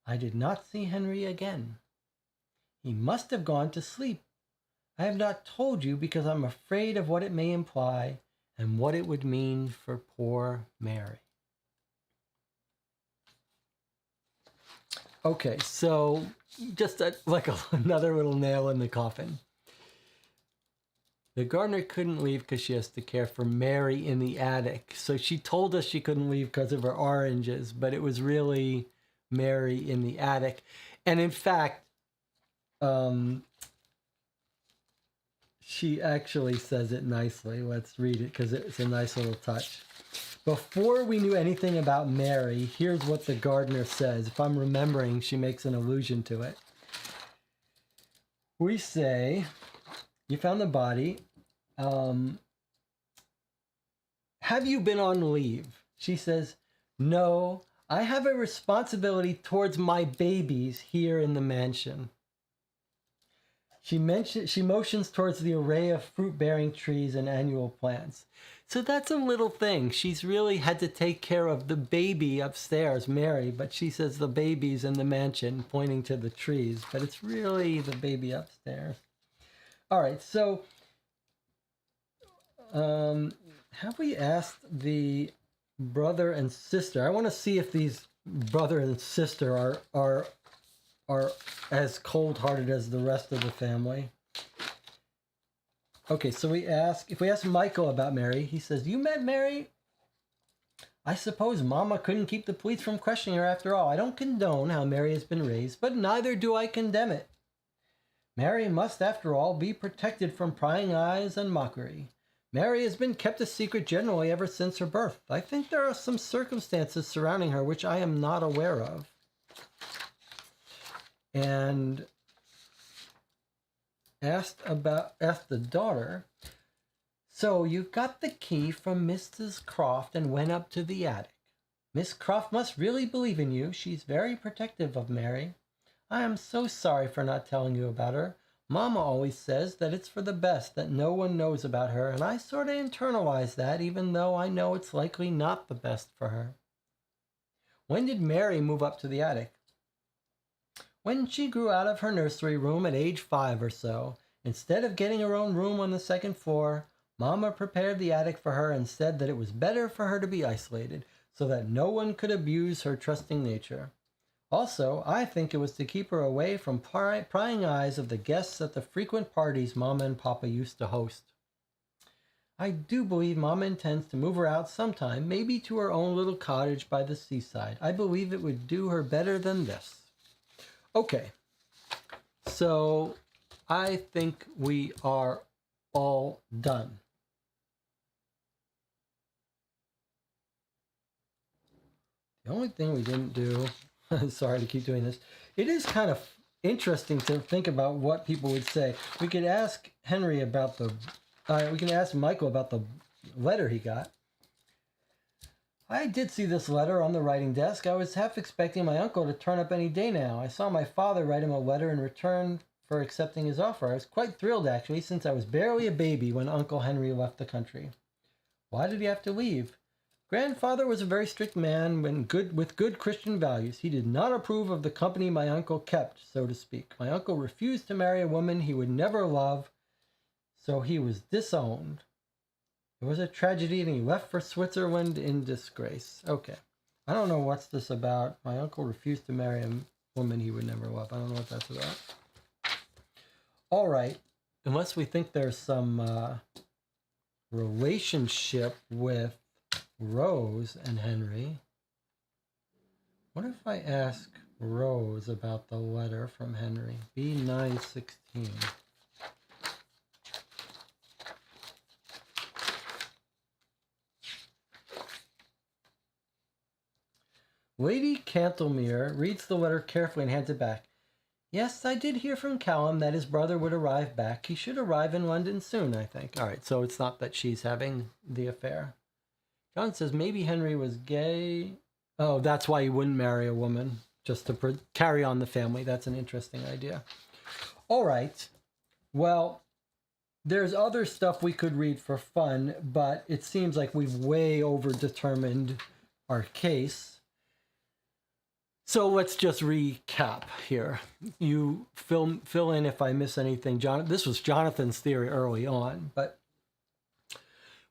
I did not see Henry again. He must have gone to sleep. I have not told you because I'm afraid of what it may imply and what it would mean for poor Mary. Okay, so just another little nail in the coffin. The gardener couldn't leave because she has to care for Mary in the attic. So she told us she couldn't leave because of her oranges, but it was really Mary in the attic. And in fact, she actually says it nicely. Let's read it because it's a nice little touch. Before we knew anything about Mary, here's what the gardener says. If I'm remembering, she makes an allusion to it. We say, you found the body. Have you been on leave? She says, no, I have a responsibility towards my babies here in the mansion. She motions towards the array of fruit-bearing trees and annual plants. So that's a little thing. She's really had to take care of the baby upstairs, Mary, but she says the baby's in the mansion, pointing to the trees, but it's really the baby upstairs. All right, so have we asked the brother and sister? I want to see if these brother and sister are as cold-hearted as the rest of the family. Okay, so if we ask Michael about Mary, he says, you met Mary? I suppose Mama couldn't keep the police from questioning her after all. I don't condone how Mary has been raised, but neither do I condemn it. Mary must, after all, be protected from prying eyes and mockery. Mary has been kept a secret generally ever since her birth. I think there are some circumstances surrounding her which I am not aware of. And asked the daughter, so you got the key from Mrs. Croft and went up to the attic. Miss Croft must really believe in you. She's very protective of Mary. I am so sorry for not telling you about her. Mama always says that it's for the best that no one knows about her, and I sort of internalize that, even though I know it's likely not the best for her. When did Mary move up to the attic? When she grew out of her nursery room at age 5 or so. Instead of getting her own room on the second floor, Mama prepared the attic for her and said that it was better for her to be isolated, so that no one could abuse her trusting nature. Also, I think it was to keep her away from prying eyes of the guests at the frequent parties Mama and Papa used to host. I do believe Mama intends to move her out sometime, maybe to her own little cottage by the seaside. I believe it would do her better than this. Okay, so I think we are all done. The only thing we didn't do, sorry to keep doing this, it is kind of interesting to think about what people would say. We could ask Henry about we can ask Michael about the letter he got. I did see this letter on the writing desk. I was half expecting my uncle to turn up any day now. I saw my father write him a letter in return for accepting his offer. I was quite thrilled, actually, since I was barely a baby when Uncle Henry left the country. Why did he have to leave? Grandfather was a very strict man with good Christian values. He did not approve of the company my uncle kept, so to speak. My uncle refused to marry a woman he would never love, so he was disowned. It was a tragedy, and he left for Switzerland in disgrace. Okay. I don't know what's this about. My uncle refused to marry a woman he would never love. I don't know what that's about. All right. Unless we think there's some relationship with Rose and Henry. What if I ask Rose about the letter from Henry? B916. Lady Cantlemere reads the letter carefully and hands it back. Yes, I did hear from Callum that his brother would arrive back. He should arrive in London soon, I think. All right, so it's not that she's having the affair. John says maybe Henry was gay. Oh, that's why he wouldn't marry a woman, just to carry on the family. That's an interesting idea. All right. Well, there's other stuff we could read for fun, but it seems like we've way over-determined our case. So let's just recap here. You fill in if I miss anything. This was Jonathan's theory early on, but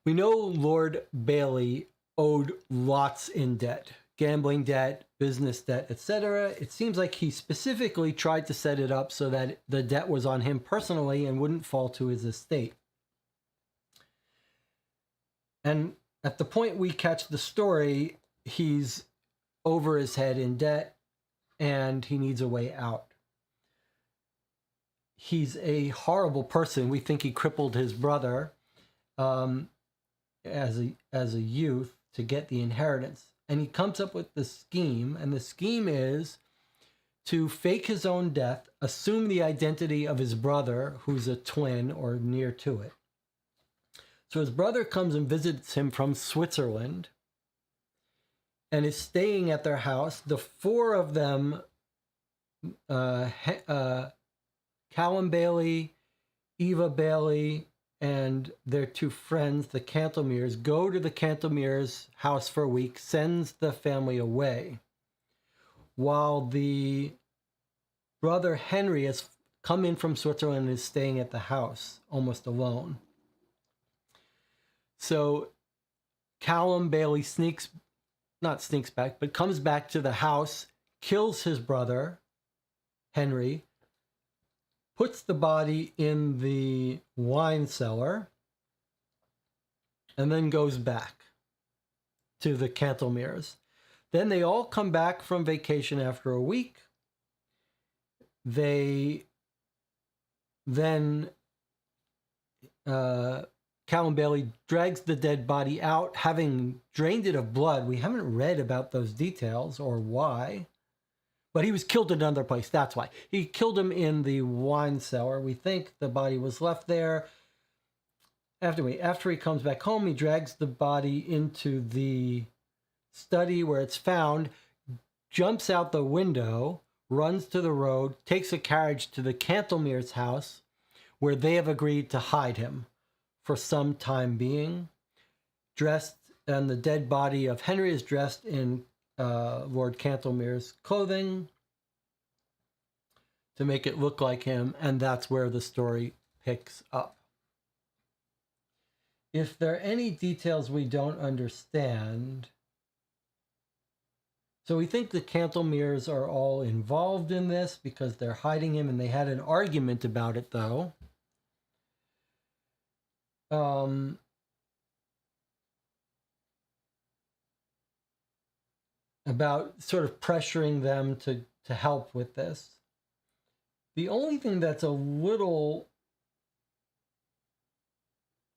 we know Lord Bailey owed lots in debt. Gambling debt, business debt, etc. It seems like he specifically tried to set it up so that the debt was on him personally and wouldn't fall to his estate. And at the point we catch the story, he's over his head in debt, and he needs a way out. He's a horrible person. We think he crippled his brother as a youth to get the inheritance. And he comes up with the scheme, and the scheme is to fake his own death, assume the identity of his brother, who's a twin or near to it. So his brother comes and visits him from Switzerland and is staying at their house. The four of them, Callum Bailey, Eva Bailey, and their two friends, the Cantlemeres, go to the Cantlemeres' house for a week, sends the family away, while the brother Henry has come in from Switzerland and is staying at the house almost alone. So Callum Bailey comes back to the house, kills his brother Henry, puts the body in the wine cellar, and then goes back to the Cantlemeres. Then they all come back from vacation after a week. They then, Callum Bailey drags the dead body out, having drained it of blood. We haven't read about those details or why. But he was killed in another place. That's why. He killed him in the wine cellar. We think the body was left there. After he comes back home, he drags the body into the study where it's found, jumps out the window, runs to the road, takes a carriage to the Cantlemeres' house, where they have agreed to hide him for some time being. And the dead body of Henry is dressed in Lord Cantlemere's clothing to make it look like him, and that's where the story picks up. If there are any details we don't understand, so we think the Cantlemeres are all involved in this because they're hiding him, and they had an argument about it, though. About sort of pressuring them to help with this. The only thing that's a little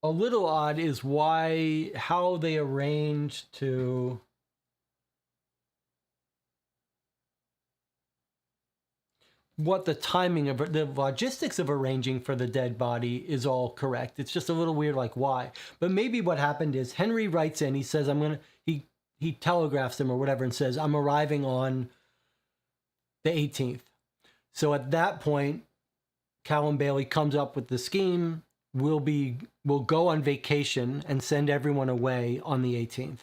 odd is how they arranged to what the timing of the logistics of arranging for the dead body is all correct. It's just a little weird, like why. But maybe what happened is Henry writes in, he says, he telegraphs him or whatever and says, I'm arriving on the 18th. So at that point, Callum Bailey comes up with the scheme. We'll go on vacation and send everyone away on the 18th.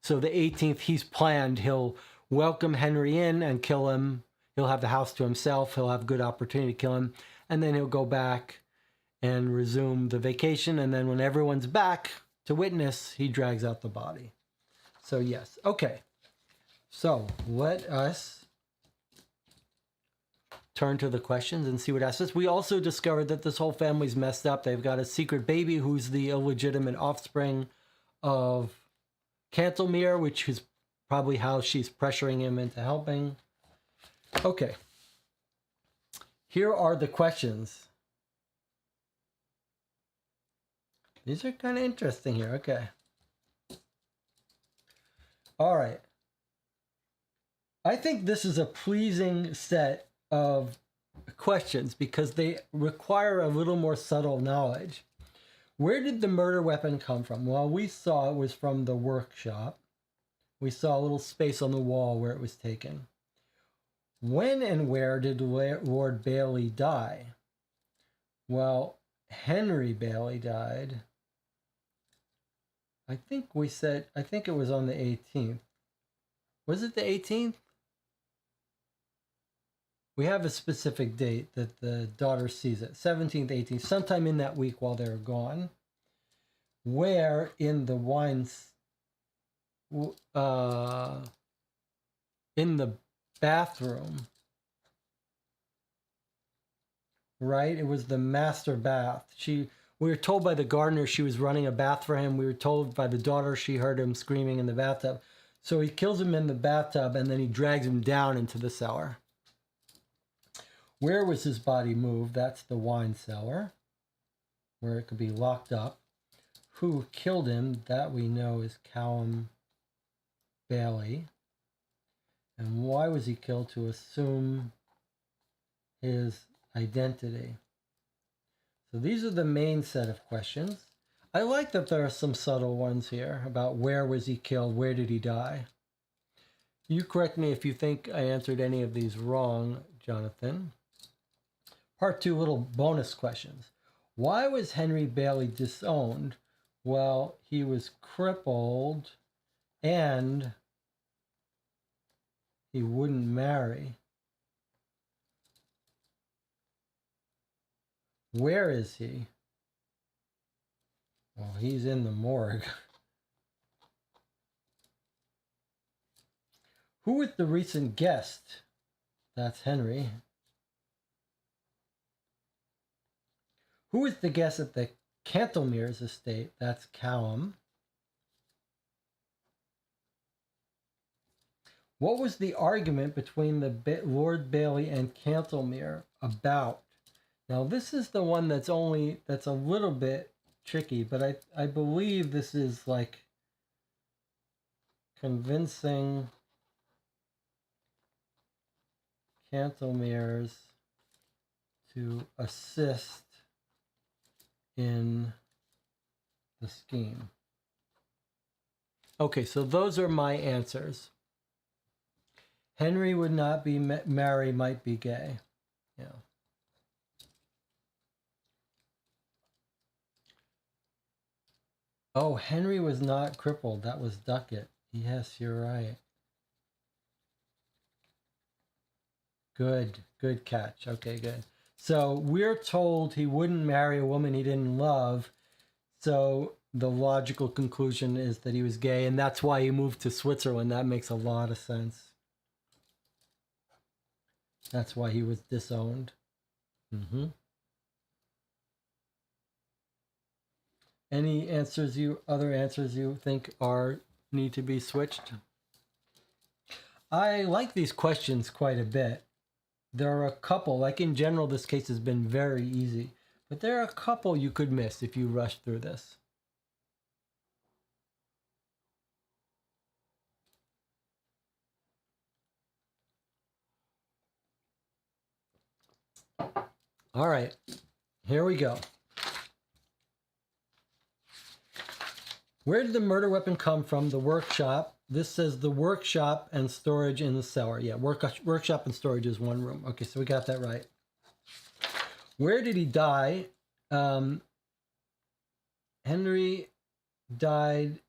So the 18th, he's planned, he'll welcome Henry in and kill him. He'll have the house to himself. He'll have a good opportunity to kill him. And then he'll go back and resume the vacation. And then when everyone's back to witness, he drags out the body. So yes. Okay. So let us turn to the questions and see what asks us. We also discovered that this whole family's messed up. They've got a secret baby who's the illegitimate offspring of Cantlemere, which is probably how she's pressuring him into helping. Okay. Here are the questions. These are kind of interesting here. Okay. All right. I think this is a pleasing set of questions because they require a little more subtle knowledge. Where did the murder weapon come from? Well, we saw it was from the workshop. We saw a little space on the wall where it was taken. When and where did Lord Bailey die? Well, Henry Bailey died. I think it was on the 18th. Was it the 18th? We have a specific date that the daughter sees it. 17th, 18th, sometime in that week while they're gone. Where in the in the bathroom, right? It was the master bath. We were told by the gardener she was running a bath for him. We were told by the daughter she heard him screaming in the bathtub. So he kills him in the bathtub and then he drags him down into the cellar. Where was his body moved? That's the wine cellar, where it could be locked up. Who killed him? That we know is Callum Bailey. And why was he killed? To assume his identity. So these are the main set of questions. I like that there are some subtle ones here about where was he killed, where did he die. You correct me if you think I answered any of these wrong, Jonathan. Part 2, little bonus questions. Why was Henry Bailey disowned? Well, he was crippled and he wouldn't marry. Where is he? Well, he's in the morgue. Who was the recent guest? That's Henry. Who is the guest at the Cantlemere's estate? That's Callum. What was the argument between the Lord Bailey and Cantlemere about? Now, this is the one that's a little bit tricky, but I believe this is like convincing Cantlemere's to assist in the scheme. Okay, so those are my answers. Henry would not be marry, might be gay. Yeah. Oh, Henry was not crippled. That was Duckett. Yes, you're right. Good catch. Okay, good. So we're told he wouldn't marry a woman he didn't love. So the logical conclusion is that he was gay, and that's why he moved to Switzerland. That makes a lot of sense. That's why he was disowned. Any other answers you think need to be switched? I like these questions quite a bit. There are a couple, like in general, this case has been very easy, but there are a couple you could miss if you rush through this. All right, here we go. Where did the murder weapon come from? The workshop. This says the workshop and storage in the cellar. Yeah, workshop and storage is one room. Okay, so we got that right. Where did he die? Henry died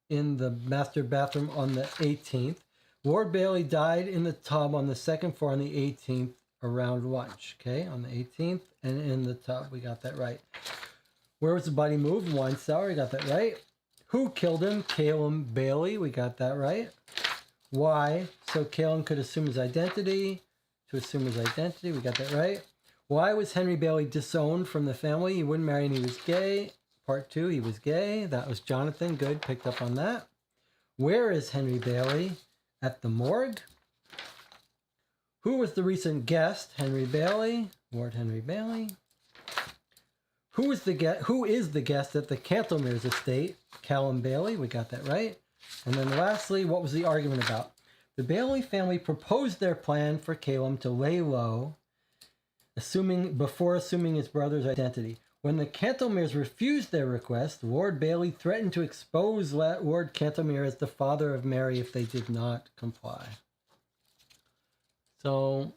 in the master bathroom on the 18th. Lord Bailey died in the tub on the second floor on the 18th around lunch. Okay, on the 18th and in the tub. We got that right. Where was the body moved? Wine cellar. We got that right. Who killed him? Callum Bailey. We got that right. Why? So Callum could assume his identity. To assume his identity. We got that right. Why was Henry Bailey disowned from the family? He wouldn't marry and he was gay. Part 2, he was gay. That was Jonathan. Good. Picked up on that. Where is Henry Bailey? At the morgue. Who was the recent guest? Henry Bailey. Lord Henry Bailey. Who is the guest at the Cantlemere's estate? Callum Bailey. We got that right. And then lastly, what was the argument about? The Bailey family proposed their plan for Callum to lay low, before assuming his brother's identity. When the Cantlemeres refused their request, Lord Bailey threatened to expose Lord Cantlemere as the father of Mary if they did not comply. So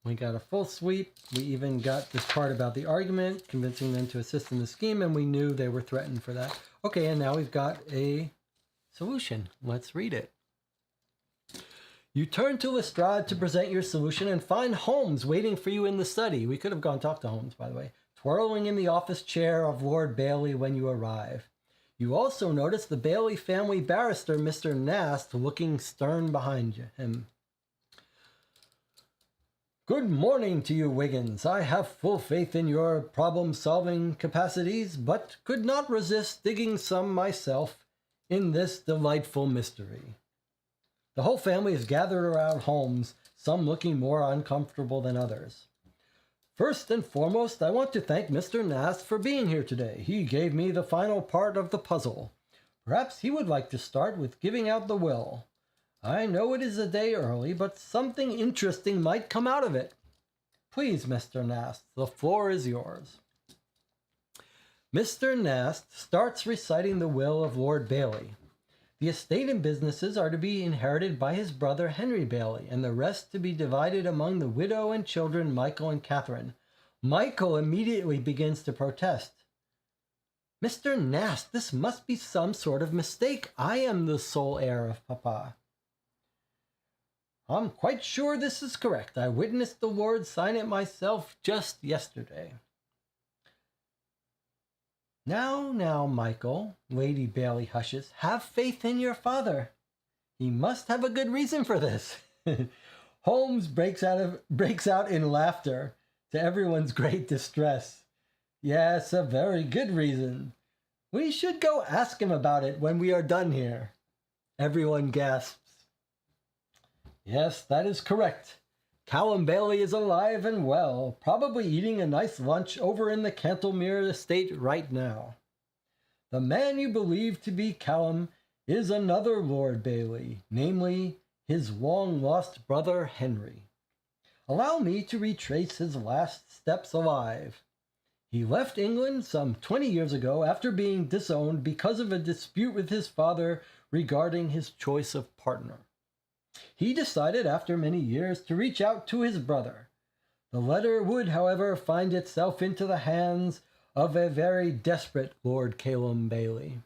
we got a full sweep. We even got this part about the argument, convincing them to assist in the scheme, and we knew they were threatened for that. Okay, and now we've got a solution. Let's read it. You turn to Lestrade to present your solution and find Holmes waiting for you in the study. We could have gone talk to Holmes, by the way. Twirling in the office chair of Lord Bailey when you arrive. You also notice the Bailey family barrister, Mr. Nast, looking stern behind him. Good morning to you, Wiggins. I have full faith in your problem-solving capacities, but could not resist digging some myself in this delightful mystery. The whole family is gathered around Holmes, some looking more uncomfortable than others. First and foremost, I want to thank Mr. Nast for being here today. He gave me the final part of the puzzle. Perhaps he would like to start with giving out the will. I know it is a day early, but something interesting might come out of it. Please, Mr. Nast, the floor is yours. Mr. Nast starts reciting the will of Lord Bailey. The estate and businesses are to be inherited by his brother Henry Bailey, and the rest to be divided among the widow and children Michael and Catherine. Michael immediately begins to protest. Mr. Nast, this must be some sort of mistake. I am the sole heir of Papa. I'm quite sure this is correct. I witnessed the Lord sign it myself just yesterday. Now, Michael, Lady Bailey hushes, have faith in your father. He must have a good reason for this. Holmes breaks out in laughter, to everyone's great distress. Yes, a very good reason. We should go ask him about it when we are done here. Everyone gasps. Yes, that is correct. Callum Bailey is alive and well, probably eating a nice lunch over in the Cantlemere estate right now. The man you believe to be Callum is another Lord Bailey, namely his long-lost brother Henry. Allow me to retrace his last steps alive. He left England some 20 years ago after being disowned because of a dispute with his father regarding his choice of partner. He decided after many years to reach out to his brother. The letter would, however, find itself into the hands of a very desperate Lord Callum Bailey.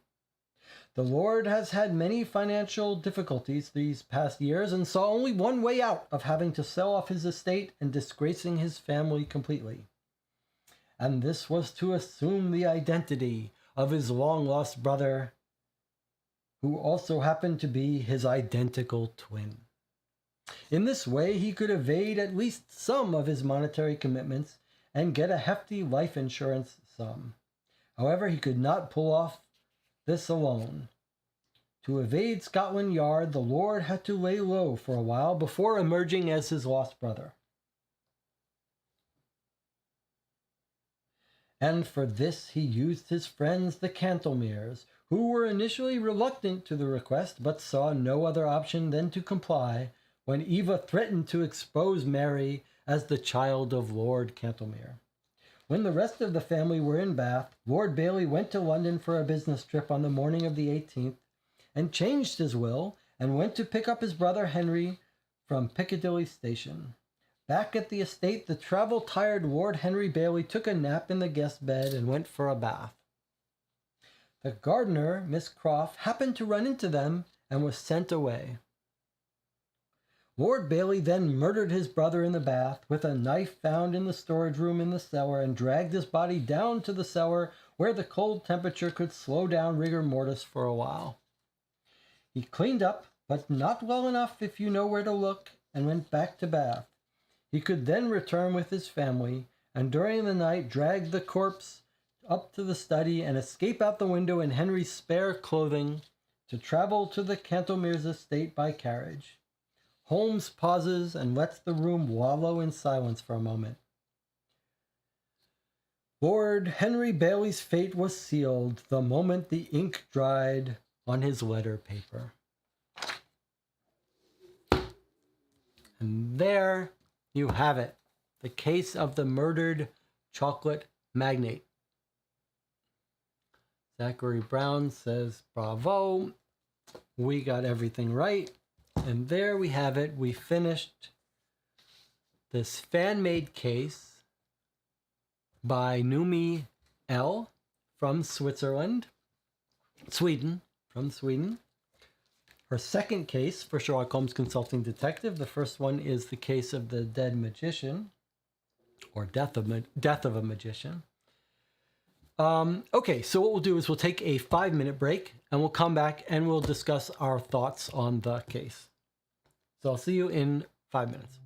The Lord has had many financial difficulties these past years and saw only one way out of having to sell off his estate and disgracing his family completely. And this was to assume the identity of his long-lost brother, who also happened to be his identical twin. In this way, he could evade at least some of his monetary commitments and get a hefty life insurance sum. However, he could not pull off this alone. To evade Scotland Yard, the Lord had to lay low for a while before emerging as his lost brother. And for this he used his friends the Cantlemeres, who were initially reluctant to the request but saw no other option than to comply when Eva threatened to expose Mary as the child of Lord Cantlemere. When the rest of the family were in Bath, Lord Bailey went to London for a business trip on the morning of the 18th and changed his will and went to pick up his brother Henry from Piccadilly Station. Back at the estate, the travel-tired Lord Henry Bailey took a nap in the guest bed and went for a bath. The gardener, Miss Croft, happened to run into them and was sent away. Lord Bailey then murdered his brother in the bath with a knife found in the storage room in the cellar and dragged his body down to the cellar where the cold temperature could slow down rigor mortis for a while. He cleaned up, but not well enough if you know where to look, and went back to Bath. He could then return with his family, and during the night drag the corpse up to the study and escape out the window in Henry's spare clothing to travel to the Cantlemere's estate by carriage. Holmes pauses and lets the room wallow in silence for a moment. Lord Henry Bailey's fate was sealed the moment the ink dried on his letter paper. And there you have it, the case of the murdered chocolate magnate. Zachary Brown says, bravo, we got everything right. And there we have it. We finished this fan-made case by Noomi L from Sweden. Her second case for Sherlock Holmes Consulting Detective. The first one is the case of the dead magician, or death of a magician. Okay, so what we'll do is we'll take a 5-minute break and we'll come back and we'll discuss our thoughts on the case. So I'll see you in 5 minutes.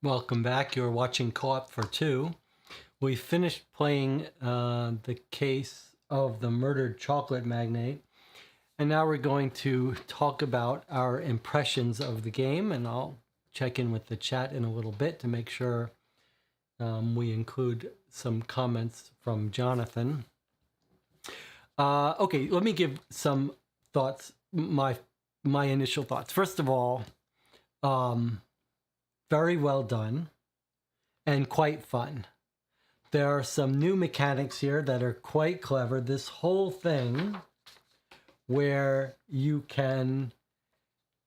Welcome back. You're watching Co-op for Two. We finished playing the case of the murdered chocolate magnate, and now we're going to talk about our impressions of the game, and I'll check in with the chat in a little bit to make sure we include some comments from Jonathan. Okay, let me give some thoughts, my initial thoughts. First of all, very well done and quite fun. There are some new mechanics here that are quite clever. This whole thing where you can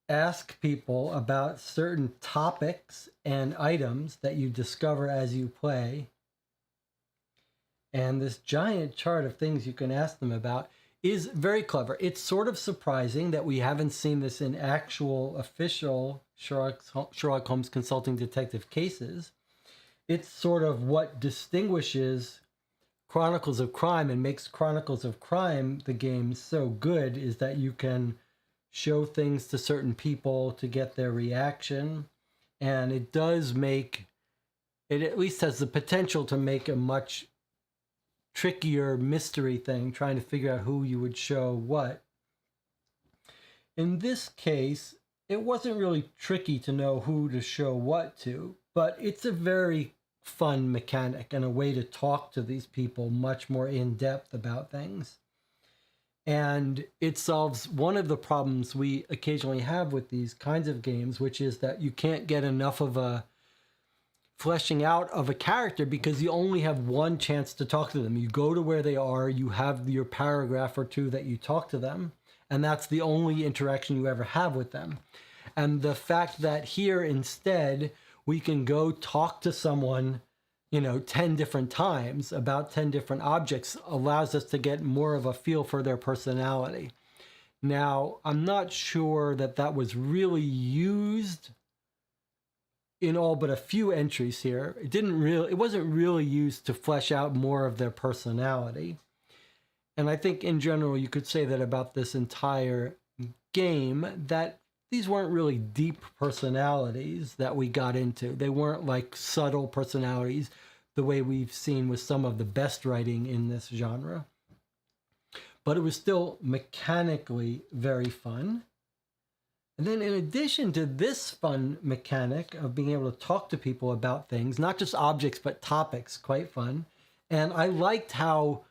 ask people about certain topics and items that you discover as you play. And this giant chart of things you can ask them about is very clever. It's sort of surprising that we haven't seen this in actual official Sherlock Holmes Consulting Detective cases. It's sort of what distinguishes Chronicles of Crime and makes Chronicles of Crime, the game, so good, is that you can show things to certain people to get their reaction. And it does make, it at least has the potential to make a much trickier mystery thing, trying to figure out who you would show what. In this case, it wasn't really tricky to know who to show what to, but it's a very fun mechanic and a way to talk to these people much more in depth about things. And it solves one of the problems we occasionally have with these kinds of games, which is that you can't get enough of a fleshing out of a character because you only have one chance to talk to them. You go to where they are, you have your paragraph or two that you talk to them, and that's the only interaction you ever have with them. And the fact that here instead we can go talk to someone, 10 different times about 10 different objects allows us to get more of a feel for their personality. Now, I'm not sure that that was really used in all but a few entries here. It wasn't really used to flesh out more of their personality. And I think in general, you could say that about this entire game, that these weren't really deep personalities that we got into. They weren't like subtle personalities the way we've seen with some of the best writing in this genre. But it was still mechanically very fun. And then in addition to this fun mechanic of being able to talk to people about things, not just objects, but topics, quite fun. And I liked how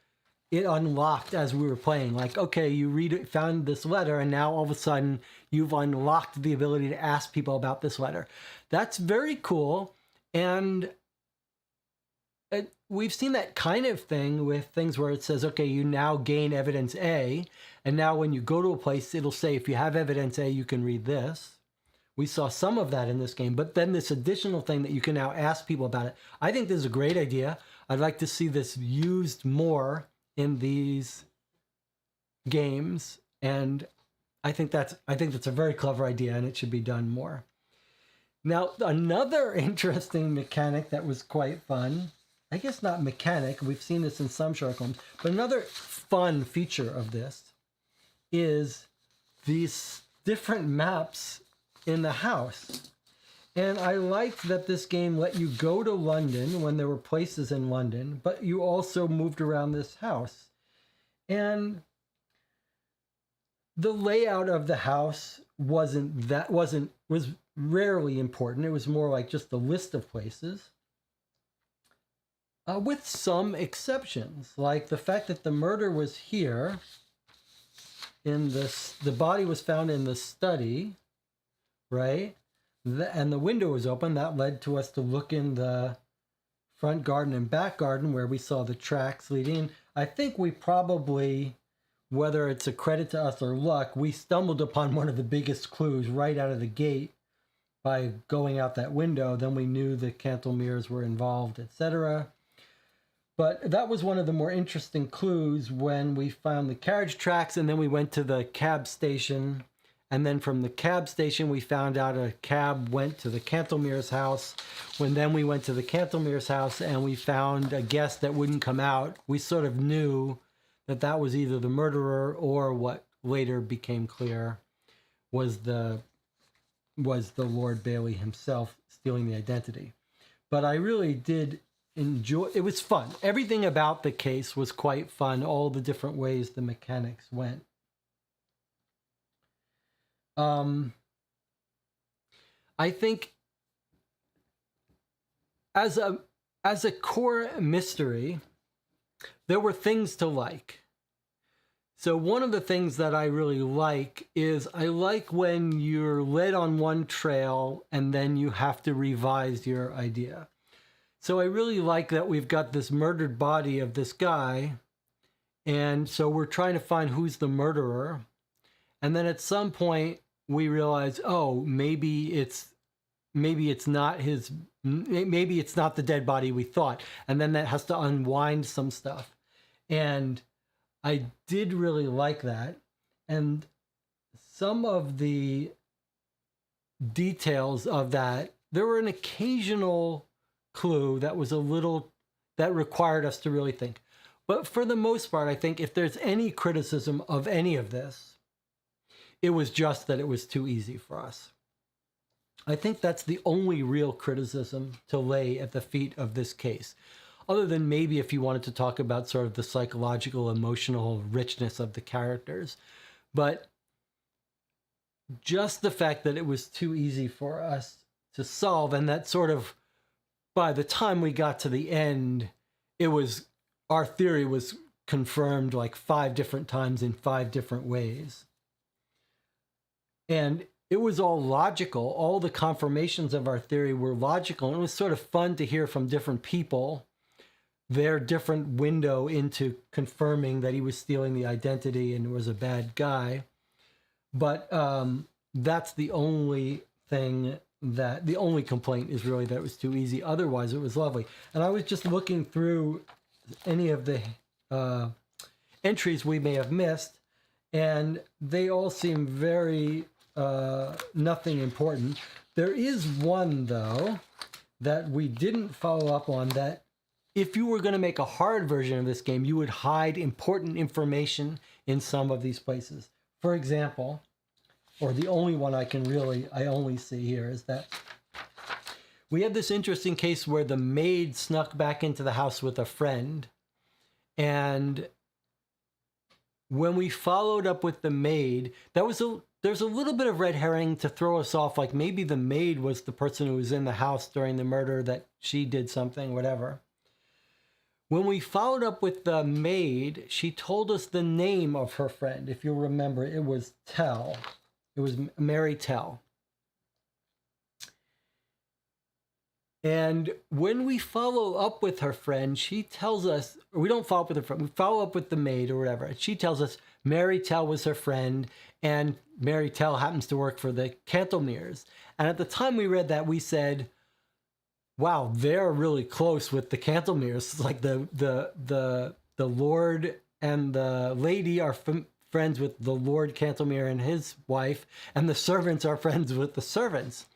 it unlocked as we were playing. Like, okay, you found this letter, and now all of a sudden you've unlocked the ability to ask people about this letter. That's very cool. And we've seen that kind of thing with things where it says, okay, you now gain evidence A, and now when you go to a place, it'll say, if you have evidence A, you can read this. We saw some of that in this game, but then this additional thing that you can now ask people about it. I think this is a great idea. I'd like to see this used more in these games, and I think that's a very clever idea, and it should be done more. Now, another interesting mechanic that was quite fun, I guess not mechanic, we've seen this in some Sherlock Holmes, but another fun feature of this is these different maps in the house. And I liked that this game let you go to London when there were places in London, but you also moved around this house. And the layout of the house was rarely important. It was more like just a list of places. With some exceptions, like the fact that the murder was here, the body was found in the study, right? And the window was open. That led to us to look in the front garden and back garden where we saw the tracks leading. I think we probably, whether it's a credit to us or luck, we stumbled upon one of the biggest clues right out of the gate by going out that window. Then we knew the Cantlemires were involved, etc. But that was one of the more interesting clues when we found the carriage tracks, and then we went to the cab station. And then from the cab station, we found out a cab went to the Cantlemires' house. Then we went to the Cantlemires' house and we found a guest that wouldn't come out. We sort of knew that that was either the murderer or what later became clear was the was the Lord Bailey himself stealing the identity. But I really did enjoy it. Was fun. Everything about the case was quite fun, all the different ways the mechanics went. I think as a core mystery, there were things to like. So one of the things that I really like is I like when you're led on one trail and then you have to revise your idea. So I really like that we've got this murdered body of this guy, and so we're trying to find who's the murderer. And then at some point we realize, oh, maybe it's not his, maybe it's not the dead body we thought. And then that has to unwind some stuff. And I did really like that. And some of the details of that, there were an occasional clue that was that required us to really think. But for the most part, I think if there's any criticism of any of this, it was just that it was too easy for us. I think that's the only real criticism to lay at the feet of this case. Other than maybe if you wanted to talk about sort of the psychological, emotional richness of the characters. But just the fact that it was too easy for us to solve, and that sort of, by the time we got to the end, our theory was confirmed like 5 different times in 5 different ways. And it was all logical. All the confirmations of our theory were logical. And it was sort of fun to hear from different people their different window into confirming that he was stealing the identity and was a bad guy. But that's the only thing the only complaint is really that it was too easy. Otherwise, it was lovely. And I was just looking through any of the entries we may have missed, and they all seem very nothing important. There is one, though, that we didn't follow up on, that if you were going to make a hard version of this game, you would hide important information in some of these places. For example, or the only one I only see here, is that we had this interesting case where the maid snuck back into the house with a friend. And when we followed up with the maid, there's a little bit of red herring to throw us off, like maybe the maid was the person who was in the house during the murder, that she did something, whatever. When we followed up with the maid, she told us the name of her friend. If you'll remember, it was Tell. It was Mary Tell. And when we follow up with her friend, she tells us, or we don't follow up with her friend, we follow up with the maid or whatever. And she tells us Mary Tell was her friend, and Mary Tell happens to work for the Cantlemeres. And at the time we read that, we said, wow, they're really close with the Cantlemeres. It's like the Lord and the lady are friends with the Lord Cantlemere and his wife, and the servants are friends with the servants.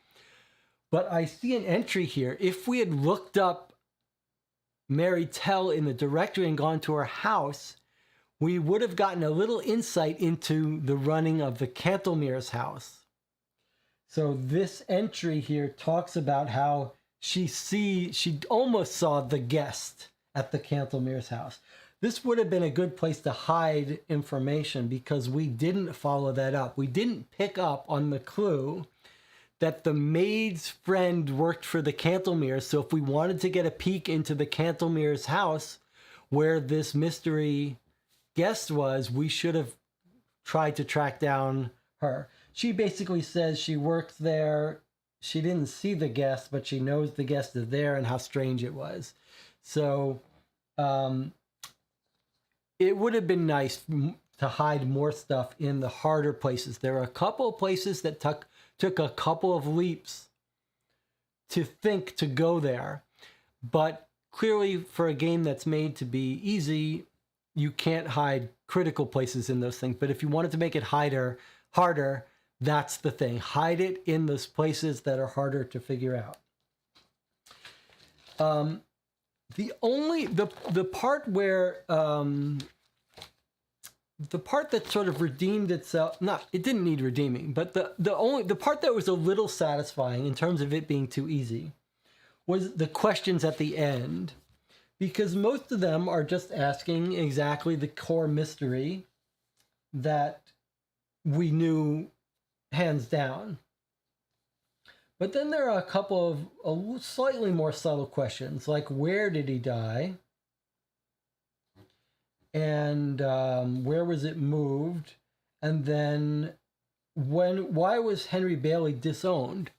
But I see an entry here. If we had looked up Mary Tell in the directory and gone to her house, we would have gotten a little insight into the running of the Cantlemere's house. So this entry here talks about how she almost saw the guest at the Cantlemere's house. This would have been a good place to hide information, because we didn't follow that up. We didn't pick up on the clue that the maid's friend worked for the Cantlemeres. So if we wanted to get a peek into the Cantlemere's house where this mystery guest was, we should have tried to track down her. She basically says she works there. She didn't see the guest, but she knows the guest is there and how strange it was. So it would have been nice to hide more stuff in the harder places. There are a couple of places that took a couple of leaps to think to go there. But clearly, for a game that's made to be easy, you can't hide critical places in those things. But if you wanted to make it harder, that's the thing. Hide it in those places that are harder to figure out. The part where the part that sort of redeemed itself, not, it didn't need redeeming, but the part that was a little satisfying in terms of it being too easy was the questions at the end, because most of them are just asking exactly the core mystery that we knew hands down. But then there are a couple of slightly more subtle questions, like where did he die? And where was it moved? And then why was Henry Bailey disowned?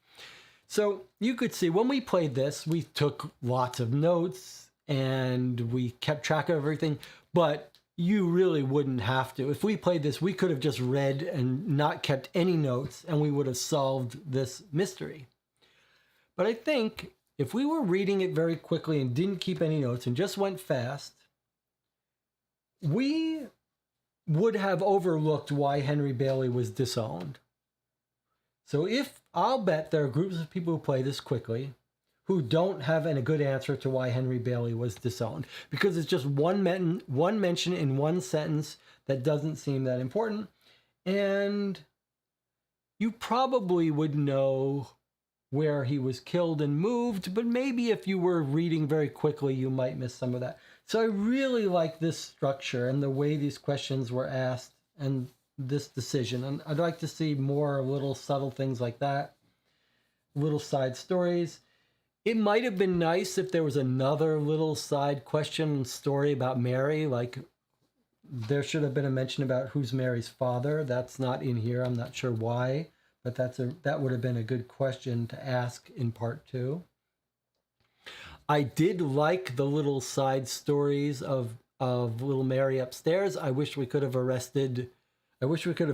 So you could see when we played this, we took lots of notes and we kept track of everything, but you really wouldn't have to. If we played this, we could have just read and not kept any notes and we would have solved this mystery. But I think if we were reading it very quickly and didn't keep any notes and just went fast, we would have overlooked why Henry Bailey was disowned. So I'll bet there are groups of people who play this quickly who don't have a good answer to why Henry Bailey was disowned, because it's just one mention in one sentence that doesn't seem that important. And you probably would know where he was killed and moved, but maybe if you were reading very quickly, you might miss some of that. So I really like this structure and the way these questions were asked and this decision. And I'd like to see more little subtle things like that, little side stories. It might have been nice if there was another little side question story about Mary, like there should have been a mention about who's Mary's father. That's not in here. I'm not sure why, but that would have been a good question to ask in part 2. I did like the little side stories of little Mary upstairs. I wish we could have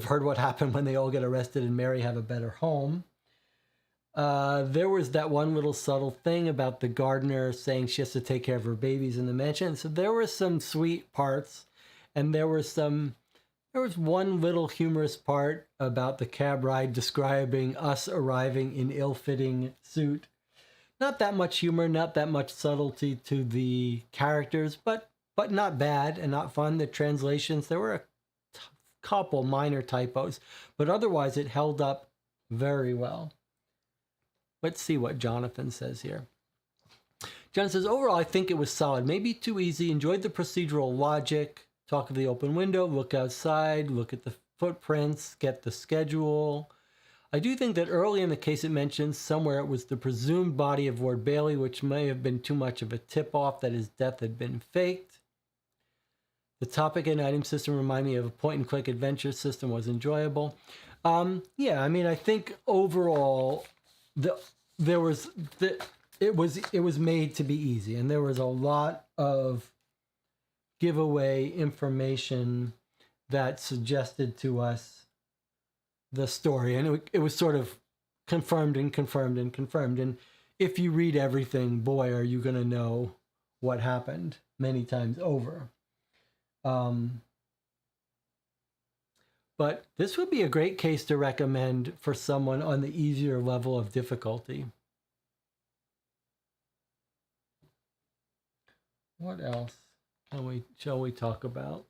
heard what happened when they all get arrested and Mary have a better home. There was that one little subtle thing about the gardener saying she has to take care of her babies in the mansion. So there were some sweet parts, and there was one little humorous part about the cab ride describing us arriving in ill-fitting suit. Not that much humor, not that much subtlety to the characters, but not bad and not fun. The translations, there were a couple minor typos, but otherwise it held up very well. Let's see what Jonathan says here. John says, overall, I think it was solid. Maybe too easy. Enjoyed the procedural logic. Talk of the open window, look outside, look at the footprints, get the schedule. I do think that early in the case it mentions somewhere it was the presumed body of Ward Bailey, which may have been too much of a tip-off that his death had been faked. The topic and item system reminded me of a point-and-click adventure system was enjoyable. Yeah, I mean, I think overall it was made to be easy, and there was a lot of giveaway information that suggested to us the story, and it was sort of confirmed and confirmed and confirmed. And if you read everything, boy, are you going to know what happened many times over. But this would be a great case to recommend for someone on the easier level of difficulty. What else shall we talk about?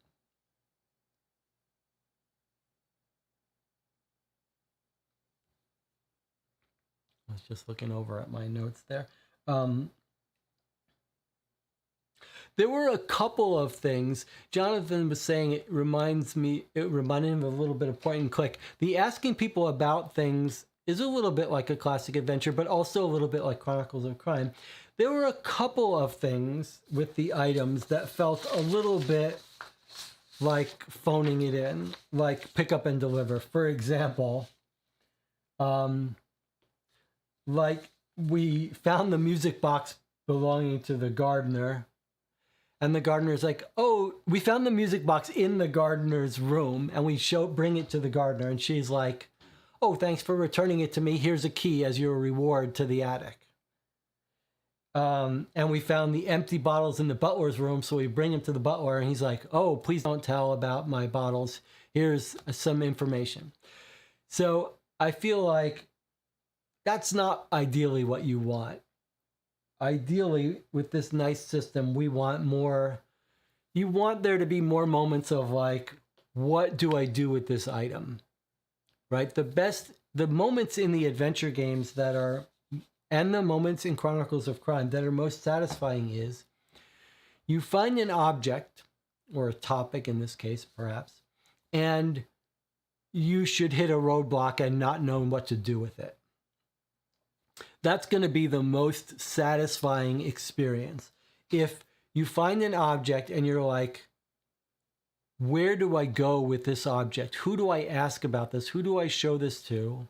I was just looking over at my notes there. There were a couple of things. Jonathan was saying it reminded him of a little bit of point and click. The asking people about things is a little bit like a classic adventure, but also a little bit like Chronicles of Crime. There were a couple of things with the items that felt a little bit like phoning it in, like pick up and deliver. For example, like we found the music box belonging to the gardener, and the gardener's like, oh, we found the music box in the gardener's room, and we bring it to the gardener, and she's like, oh, thanks for returning it to me. Here's a key as your reward to the attic. And we found the empty bottles in the butler's room, so we bring him to the butler, and he's like, oh, please don't tell about my bottles. Here's some information. So I feel like that's not ideally what you want. Ideally, with this nice system, we want more. You want there to be more moments of like, what do I do with this item, right? The moments in the adventure games and the moments in Chronicles of Crime that are most satisfying is you find an object, or a topic in this case, perhaps, and you should hit a roadblock and not know what to do with it. That's going to be the most satisfying experience. If you find an object and you're like, where do I go with this object? Who do I ask about this? Who do I show this to?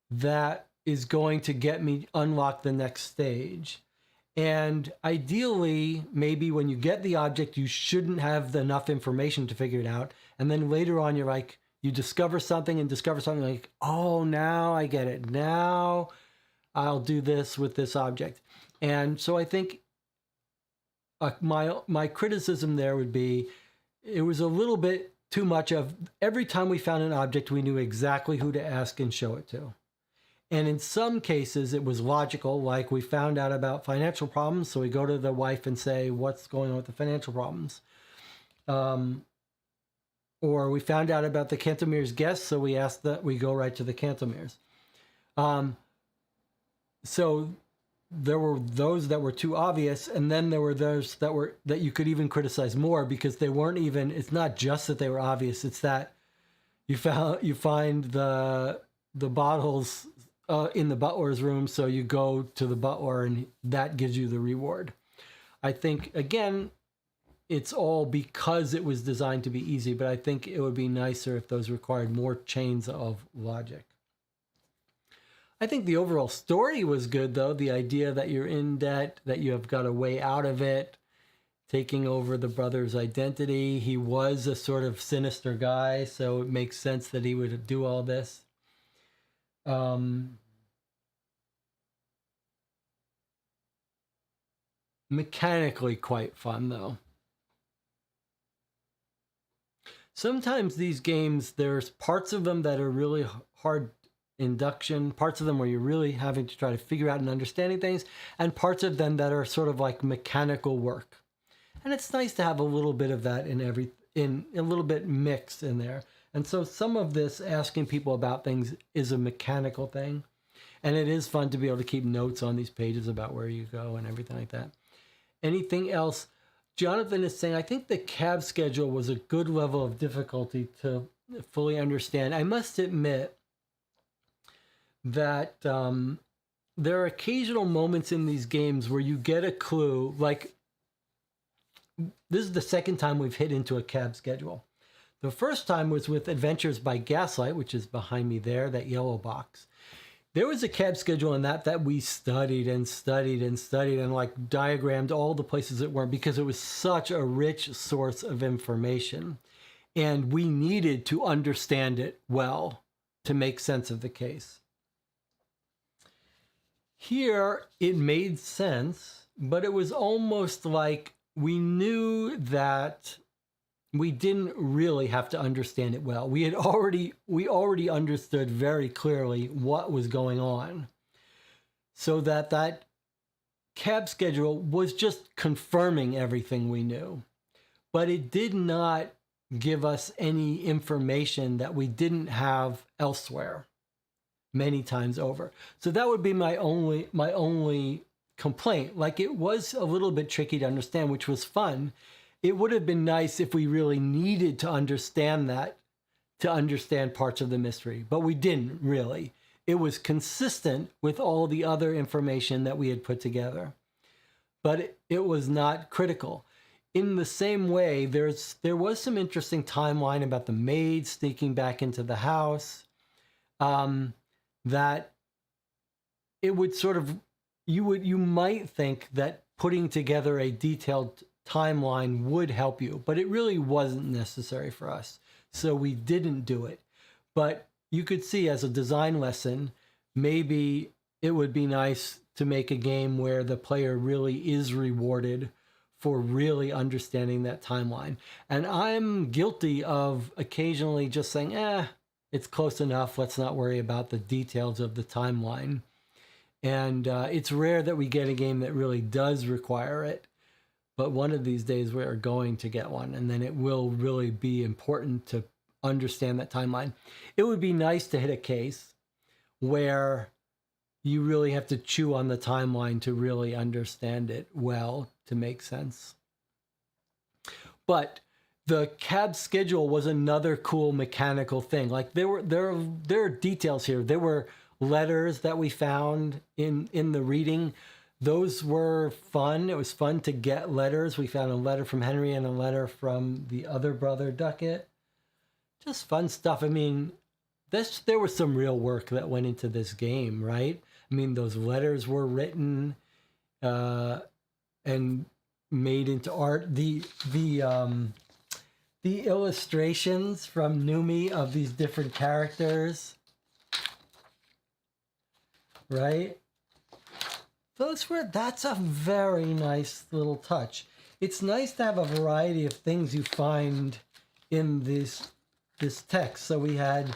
That is going to get me unlock the next stage. And ideally, maybe when you get the object, you shouldn't have enough information to figure it out. And then later on, you're like, you discover something like, oh, now I get it. Now I'll do this with this object. And so I think my criticism there would be, it was a little bit too much of every time we found an object, we knew exactly who to ask and show it to. And in some cases, it was logical, like we found out about financial problems, so we go to the wife and say, what's going on with the financial problems? Or we found out about the Cantomere's guests, so we go right to the Cantomeres. So there were those that were too obvious, and then there were those that you could even criticize more because they weren't even. It's not just that they were obvious; it's that you find the bottles in the butler's room, so you go to the butler, and that gives you the reward. I think again, it's all because it was designed to be easy, but I think it would be nicer if those required more chains of logic. I think the overall story was good, though. The idea that you're in debt, that you have got a way out of it, taking over the brother's identity. He was a sort of sinister guy, so it makes sense that he would do all this. Mechanically quite fun, though. Sometimes these games, there's parts of them that are really hard induction, parts of them where you're really having to try to figure out and understanding things, and parts of them that are sort of like mechanical work. And it's nice to have a little bit of that in a little bit mixed in there. And so some of this asking people about things is a mechanical thing. And it is fun to be able to keep notes on these pages about where you go and everything like that. Anything else? Jonathan is saying, I think the cab schedule was a good level of difficulty to fully understand. I must admit that there are occasional moments in these games where you get a clue, like this is the second time we've hit into a cab schedule. The first time was with Adventures by Gaslight, which is behind me there, that yellow box. There was a cab schedule in that we studied and studied and studied and like diagrammed all the places it weren't because it was such a rich source of information. And we needed to understand it well to make sense of the case. Here, it made sense, but it was almost like we knew that we didn't really have to understand it well. We already understood very clearly what was going on. So that cab schedule was just confirming everything we knew. But it did not give us any information that we didn't have elsewhere many times over. So that would be my only complaint. Like, it was a little bit tricky to understand, which was fun. It would have been nice if we really needed to understand that to understand parts of the mystery, but we didn't really. It was consistent with all the other information that we had put together, but it was not critical. In the same way, there was some interesting timeline about the maid sneaking back into the house, that it would sort of, you might think that putting together a detailed timeline would help you, but it really wasn't necessary for us. So we didn't do it. But you could see as a design lesson, maybe it would be nice to make a game where the player really is rewarded for really understanding that timeline. And I'm guilty of occasionally just saying, it's close enough. Let's not worry about the details of the timeline. And it's rare that we get a game that really does require it. but one of these days we're going to get one, and then it will really be important to understand that timeline. It would be nice to hit a case where you really have to chew on the timeline to really understand it well to make sense. But the cab schedule was another cool mechanical thing. Like there are details here. There were letters that we found in the reading. Those were fun. It was fun to get letters. We found a letter from Henry and a letter from the other brother, Duckett. Just fun stuff. I mean, there was some real work that went into this game, right? I mean, those letters were written and made into art. The illustrations from Noomi of these different characters, right? That's a very nice little touch. It's nice to have a variety of things you find in this text. So we had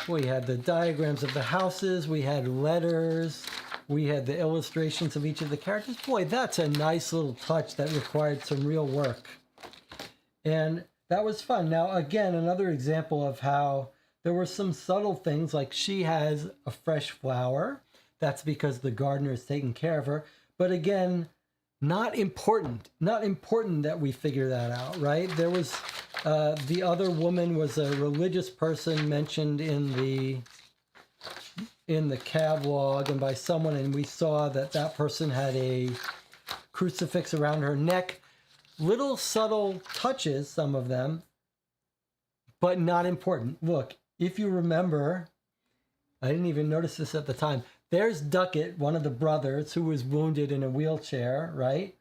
the diagrams of the houses, we had letters, we had the illustrations of each of the characters. Boy, that's a nice little touch that required some real work. And that was fun. Now, again, another example of how there were some subtle things, like she has a fresh flower. That's because the gardener is taking care of her. But again, not important that we figure that out, right? There was, the other woman was a religious person mentioned in the cab log and by someone, and we saw that person had a crucifix around her neck. Little subtle touches, some of them, but not important. Look, if you remember, I didn't even notice this at the time. There's Duckett, one of the brothers, who was wounded in a wheelchair, right?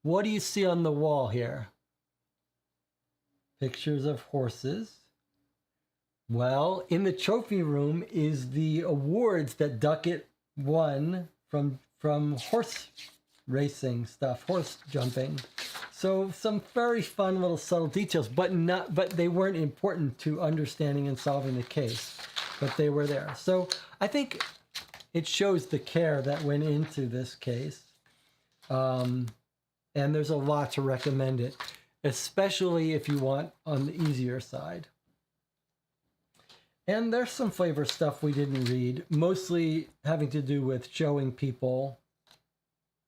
What do you see on the wall here? Pictures of horses. Well, in the trophy room is the awards that Duckett won from horse racing stuff, horse jumping. So some very fun little subtle details, but they weren't important to understanding and solving the case, but they were there. So I think it shows the care that went into this case. And there's a lot to recommend it, especially if you want on the easier side. And there's some flavor stuff we didn't read, mostly having to do with showing people,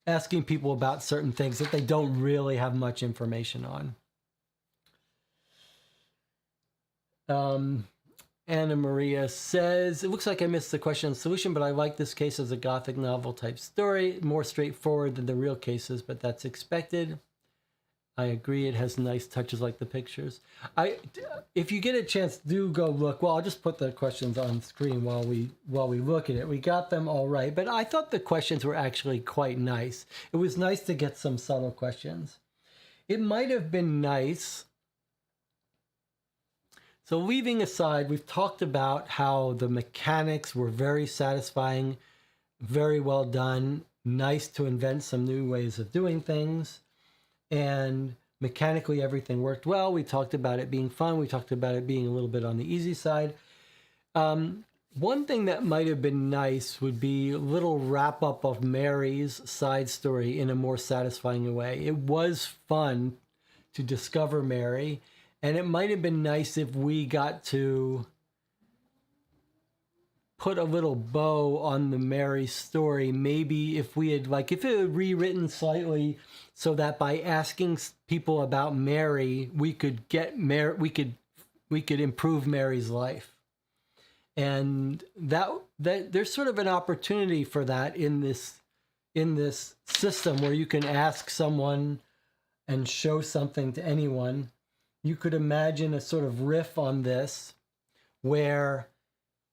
asking people about certain things that they don't really have much information on. Anna Maria says, it looks like I missed the question and solution, but I like this case as a Gothic novel type story, more straightforward than the real cases, but that's expected. I agree, it has nice touches like the pictures. If you get a chance, do go look. Well, I'll just put the questions on screen while we look at it. We got them all right, but I thought the questions were actually quite nice. It was nice to get some subtle questions. It might have been nice. So leaving aside, we've talked about how the mechanics were very satisfying, very well done, nice to invent some new ways of doing things. And mechanically, everything worked well. We talked about it being fun. We talked about it being a little bit on the easy side. One thing that might have been nice would be a little wrap up of Mary's side story in a more satisfying way. It was fun to discover Mary, and it might have been nice if we got to put a little bow on the Mary story. Maybe if we had, like, if it had rewritten slightly so that by asking people about Mary, we could get we could improve Mary's life. And that there's sort of an opportunity for that in this system where you can ask someone and show something to anyone. You could imagine a sort of riff on this where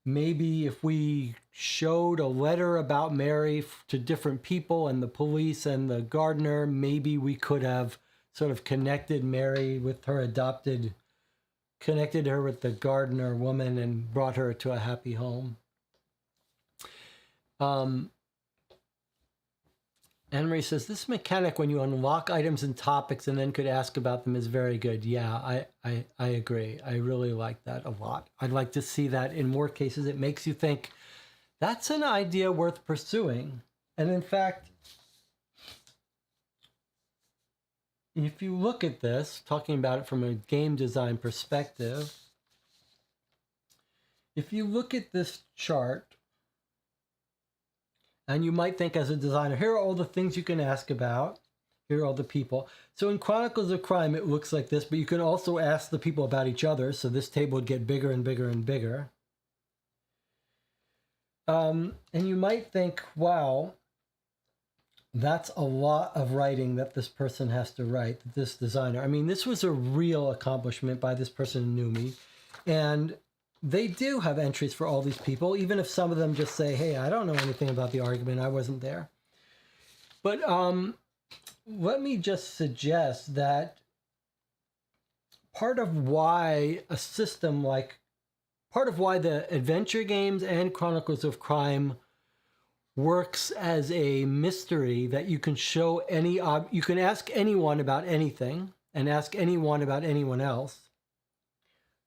maybe if we showed a letter about Mary to different people and the police and the gardener, maybe we could have sort of connected Mary with her connected her with the gardener woman and brought her to a happy home. Anne-Marie says, this mechanic when you unlock items and topics and then could ask about them is very good. Yeah, I agree. I really like that a lot. I'd like to see that in more cases. It makes you think, that's an idea worth pursuing. And in fact, if you look at this, talking about it from a game design perspective, if you look at this chart, and you might think as a designer, here are all the things you can ask about. Here are all the people. So in Chronicles of Crime, it looks like this, but you can also ask the people about each other. So this table would get bigger and bigger and bigger. And you might think, wow, that's a lot of writing that this person has to write, this designer. I mean, this was a real accomplishment by this person, Noomi. And they do have entries for all these people, even if some of them just say, hey, I don't know anything about the argument. I wasn't there. But let me just suggest that part of why a system like, part of why the adventure games and Chronicles of Crime works as a mystery that you can show any, you can ask anyone about anything and ask anyone about anyone else.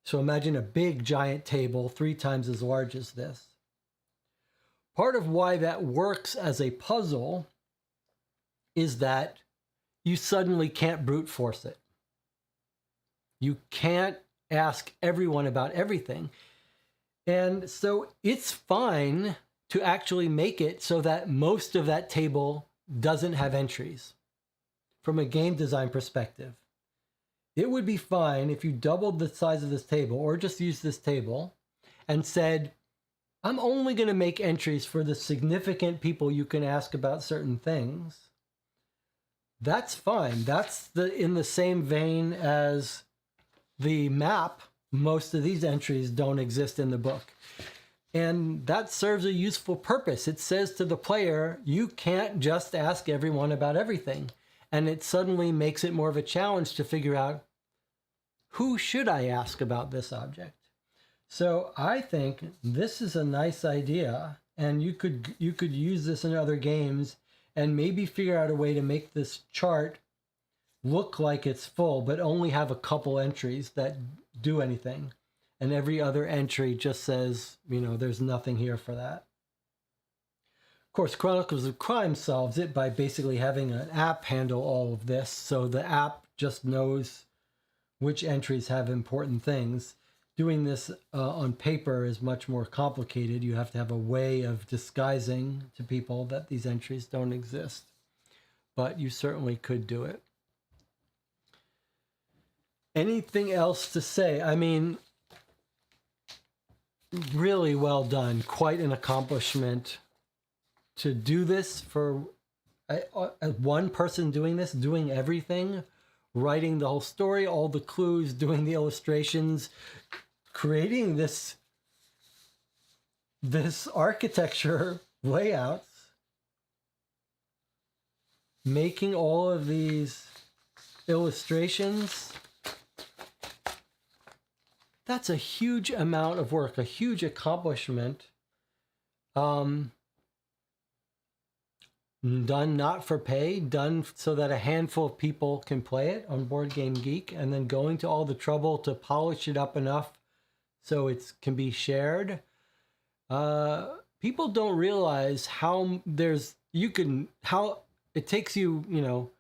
So imagine a big giant table 3 times as large as this. Part of why that works as a puzzle is that you suddenly can't brute force it. You can't ask everyone about everything. And so it's fine to actually make it so that most of that table doesn't have entries from a game design perspective. It would be fine if you doubled the size of this table or just used this table and said, I'm only going to make entries for the significant people you can ask about certain things. That's fine. That's in the same vein as the map. Most of these entries don't exist in the book. And that serves a useful purpose. It says to the player, you can't just ask everyone about everything. And it suddenly makes it more of a challenge to figure out, who should I ask about this object? So I think this is a nice idea, and you could use this in other games and maybe figure out a way to make this chart look like it's full, but only have a couple entries that do anything. And every other entry just says, you know, there's nothing here for that. Of course, Chronicles of Crime solves it by basically having an app handle all of this. So the app just knows which entries have important things. Doing this on paper is much more complicated. You have to have a way of disguising to people that these entries don't exist. But you certainly could do it. Anything else to say? I mean, really well done. Quite an accomplishment to do this for one person doing this, doing everything, writing the whole story, all the clues, doing the illustrations, creating this architecture layouts, making all of these illustrations. That's a huge amount of work, a huge accomplishment. Done not for pay, done so that a handful of people can play it on Board Game Geek, and then going to all the trouble to polish it up enough so it can be shared. People don't realize how it takes you, you know,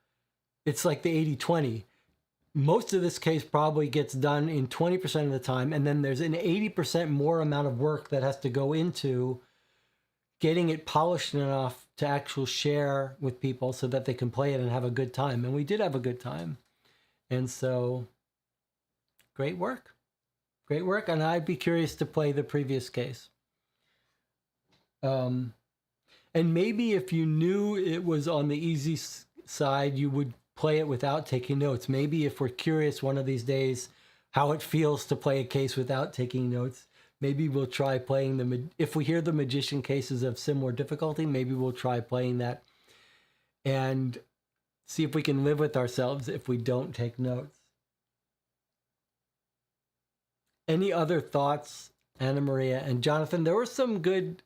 it's like the 80-20. Most of this case probably gets done in 20% of the time, and then there's an 80% more amount of work that has to go into getting it polished enough to actually share with people so that they can play it and have a good time. And we did have a good time. And so, great work. Great work. And I'd be curious to play the previous case. And maybe if you knew it was on the easy side, you would play it without taking notes. Maybe if we're curious one of these days how it feels to play a case without taking notes, maybe we'll try playing if we hear the magician cases of similar difficulty, maybe we'll try playing that and see if we can live with ourselves if we don't take notes. Any other thoughts, Anna Maria and Jonathan? There were some good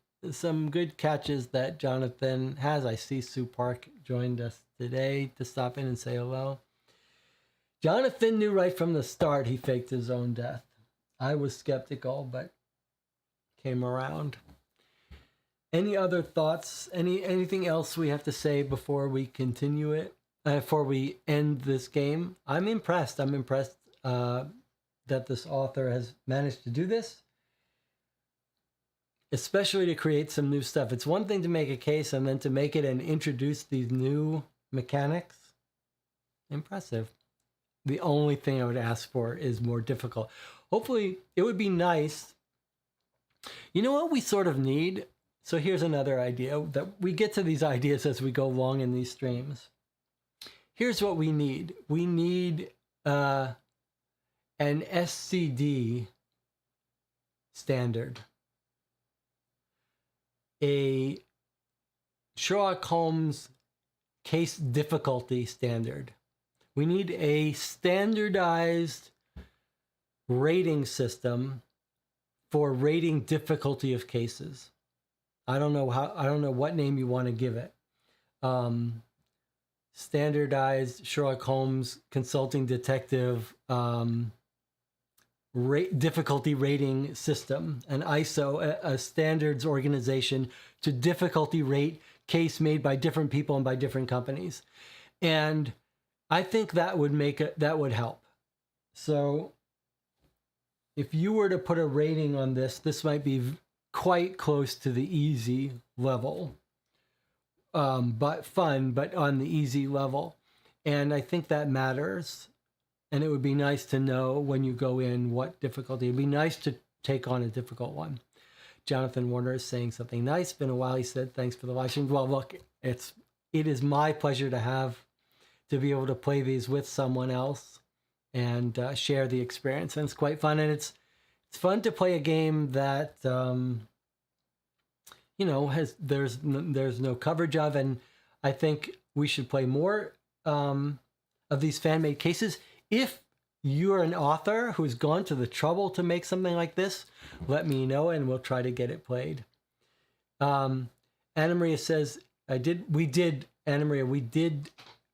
catches that Jonathan has. I see Sue Park joined us today to stop in and say hello. Jonathan knew right from the start he faked his own death. I was skeptical, but came around. Any other thoughts? Anything else we have to say before we continue it? before we end this game. I'm impressed. I'm impressed that this author has managed to do this, especially to create some new stuff. It's one thing to make a case and then to make it and introduce these new mechanics. Impressive. The only thing I would ask for is more difficult. Hopefully, it would be nice. You know what we sort of need? So here's another idea, that we get to these ideas as we go along in these streams. Here's what we need. We need an SCD standard. A Sherlock Holmes case difficulty standard. We need a standardized rating system for rating difficulty of cases. I don't know what name you want to give it. Standardized Sherlock Holmes Consulting Detective difficulty rating system, an ISO, a standards organization to difficulty rate case made by different people and by different companies. And I think that would help. So if you were to put a rating on this might be quite close to the easy level, but fun, but on the easy level. And I think that matters. And it would be nice to know when you go in what difficulty. It'd be nice to take on a difficult one. Jonathan Warner is saying something nice. Been a while, he said. Thanks for the live stream. Well, look, it is my pleasure to be able to play these with someone else and share the experience. And it's quite fun. And it's fun to play a game that there's no coverage of. And I think we should play more of these fan-made cases. If you're an author who's gone to the trouble to make something like this, let me know and we'll try to get it played. Anna Maria says, we did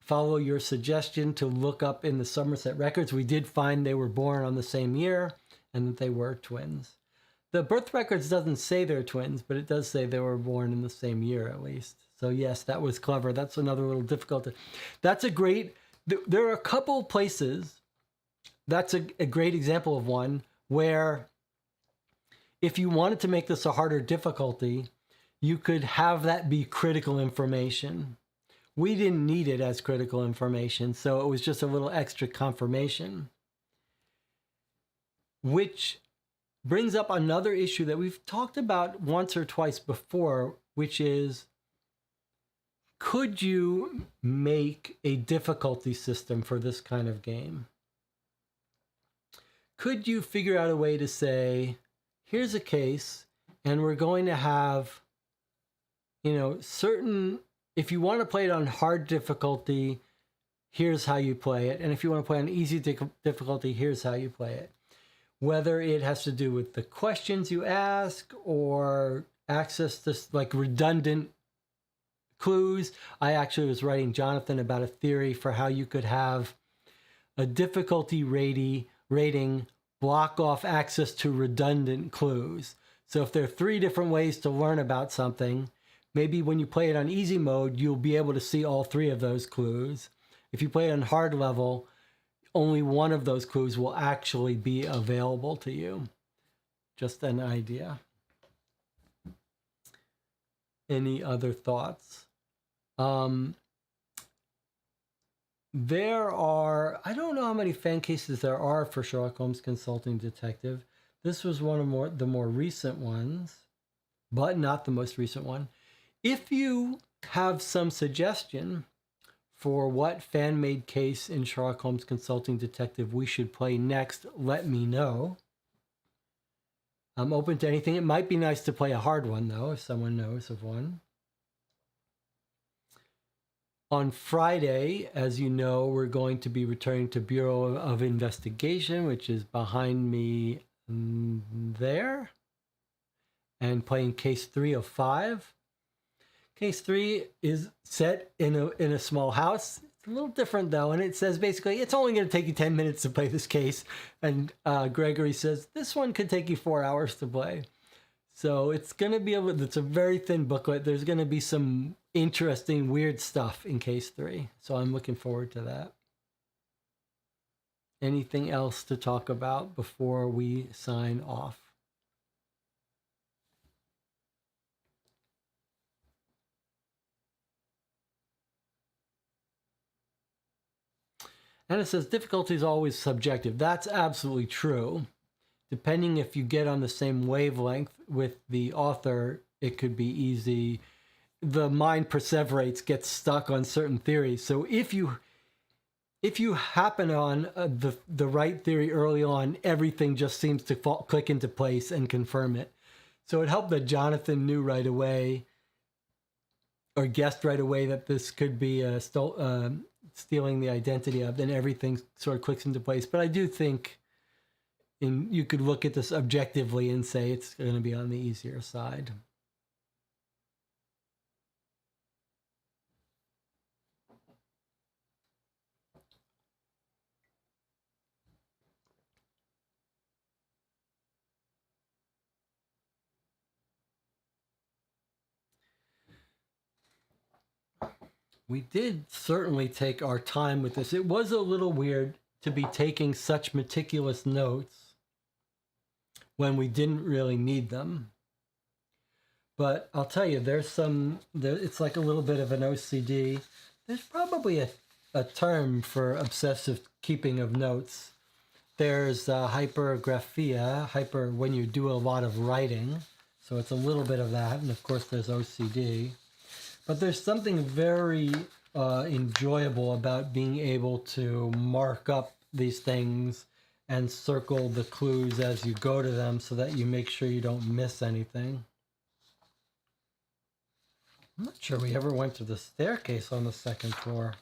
follow your suggestion to look up in the Somerset records. We did find they were born on the same year and that they were twins. The birth records doesn't say they're twins, but it does say they were born in the same year at least. So yes, that was clever. That's another little difficulty. There are a couple places. That's a great example of one where if you wanted to make this a harder difficulty, you could have that be critical information. We didn't need it as critical information, so it was just a little extra confirmation. Which brings up another issue that we've talked about once or twice before, which is, could you make a difficulty system for this kind of game? Could you figure out a way to say, here's a case, and we're going to have, if you want to play it on hard difficulty, here's how you play it. And if you want to play on easy difficulty, here's how you play it. Whether it has to do with the questions you ask or access to like redundant clues. I actually was writing Jonathan about a theory for how you could have a difficulty rating block off access to redundant clues. So if there are 3 different ways to learn about something, maybe when you play it on easy mode, you'll be able to see all 3 of those clues. If you play it on hard level, only one of those clues will actually be available to you. Just an idea. Any other thoughts? There are, I don't know how many fan cases there are for Sherlock Holmes Consulting Detective. This was one of the more recent ones, but not the most recent one. If you have some suggestion for what fan-made case in Sherlock Holmes Consulting Detective we should play next, let me know. I'm open to anything. It might be nice to play a hard one, though, if someone knows of one. On Friday, as you know, we're going to be returning to Bureau of Investigation, which is behind me there, and playing case 3 of 5. Case 3 is set in a small house. It's a little different, though, and it says basically it's only going to take you 10 minutes to play this case. And Gregory says this one could take you 4 hours to play. So it's going to be it's a very thin booklet. There's going to be some interesting, weird stuff in case 3. So I'm looking forward to that. Anything else to talk about before we sign off? And it says difficulty is always subjective. That's absolutely true. Depending if you get on the same wavelength with the author, it could be easy. The mind perseverates, gets stuck on certain theories. So if you happen on the right theory early on, everything just seems to click into place and confirm it. So it helped that Jonathan knew right away, or guessed right away, that this could be stealing the identity of, then everything sort of clicks into place. But I do think you could look at this objectively and say it's going to be on the easier side. We did certainly take our time with this. It was a little weird to be taking such meticulous notes when we didn't really need them. But I'll tell you, it's like a little bit of an OCD. There's probably a term for obsessive keeping of notes. There's hypergraphia, when you do a lot of writing. So it's a little bit of that. And of course, there's OCD. But there's something very enjoyable about being able to mark up these things and circle the clues as you go to them so that you make sure you don't miss anything. I'm not sure we ever went to the staircase on the 2nd floor.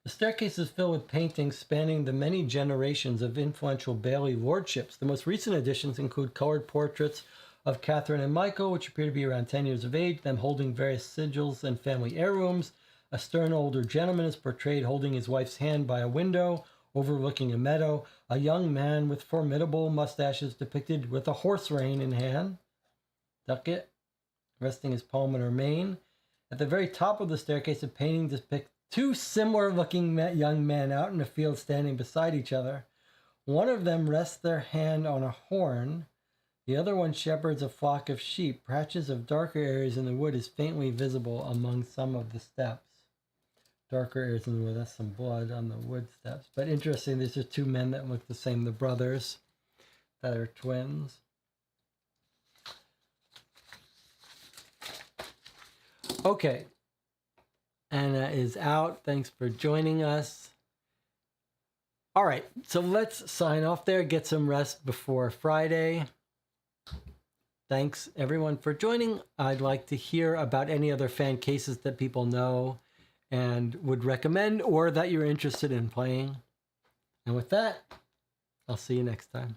The staircase is filled with paintings spanning the many generations of influential Bailey lordships. The most recent additions include colored portraits of Catherine and Michael, which appear to be around 10 years of age, them holding various sigils and family heirlooms. A stern older gentleman is portrayed holding his wife's hand by a window overlooking a meadow. A young man with formidable mustaches depicted with a horse rein in hand, Ducket, resting his palm on her mane. At the very top of the staircase, a painting depicts 2 similar-looking young men out in a field standing beside each other. One of them rests their hand on a horn. The other one shepherds a flock of sheep. Patches of darker areas in the wood is faintly visible among some of the steps. Darker areas in the wood, that's some blood on the wood steps. But interesting, there's just 2 men that look the same, the brothers that are twins. Okay. Anna is out. Thanks for joining us. All right, so let's sign off there, get some rest before Friday. Thanks, everyone, for joining. I'd like to hear about any other fan cases that people know and would recommend or that you're interested in playing. And with that, I'll see you next time.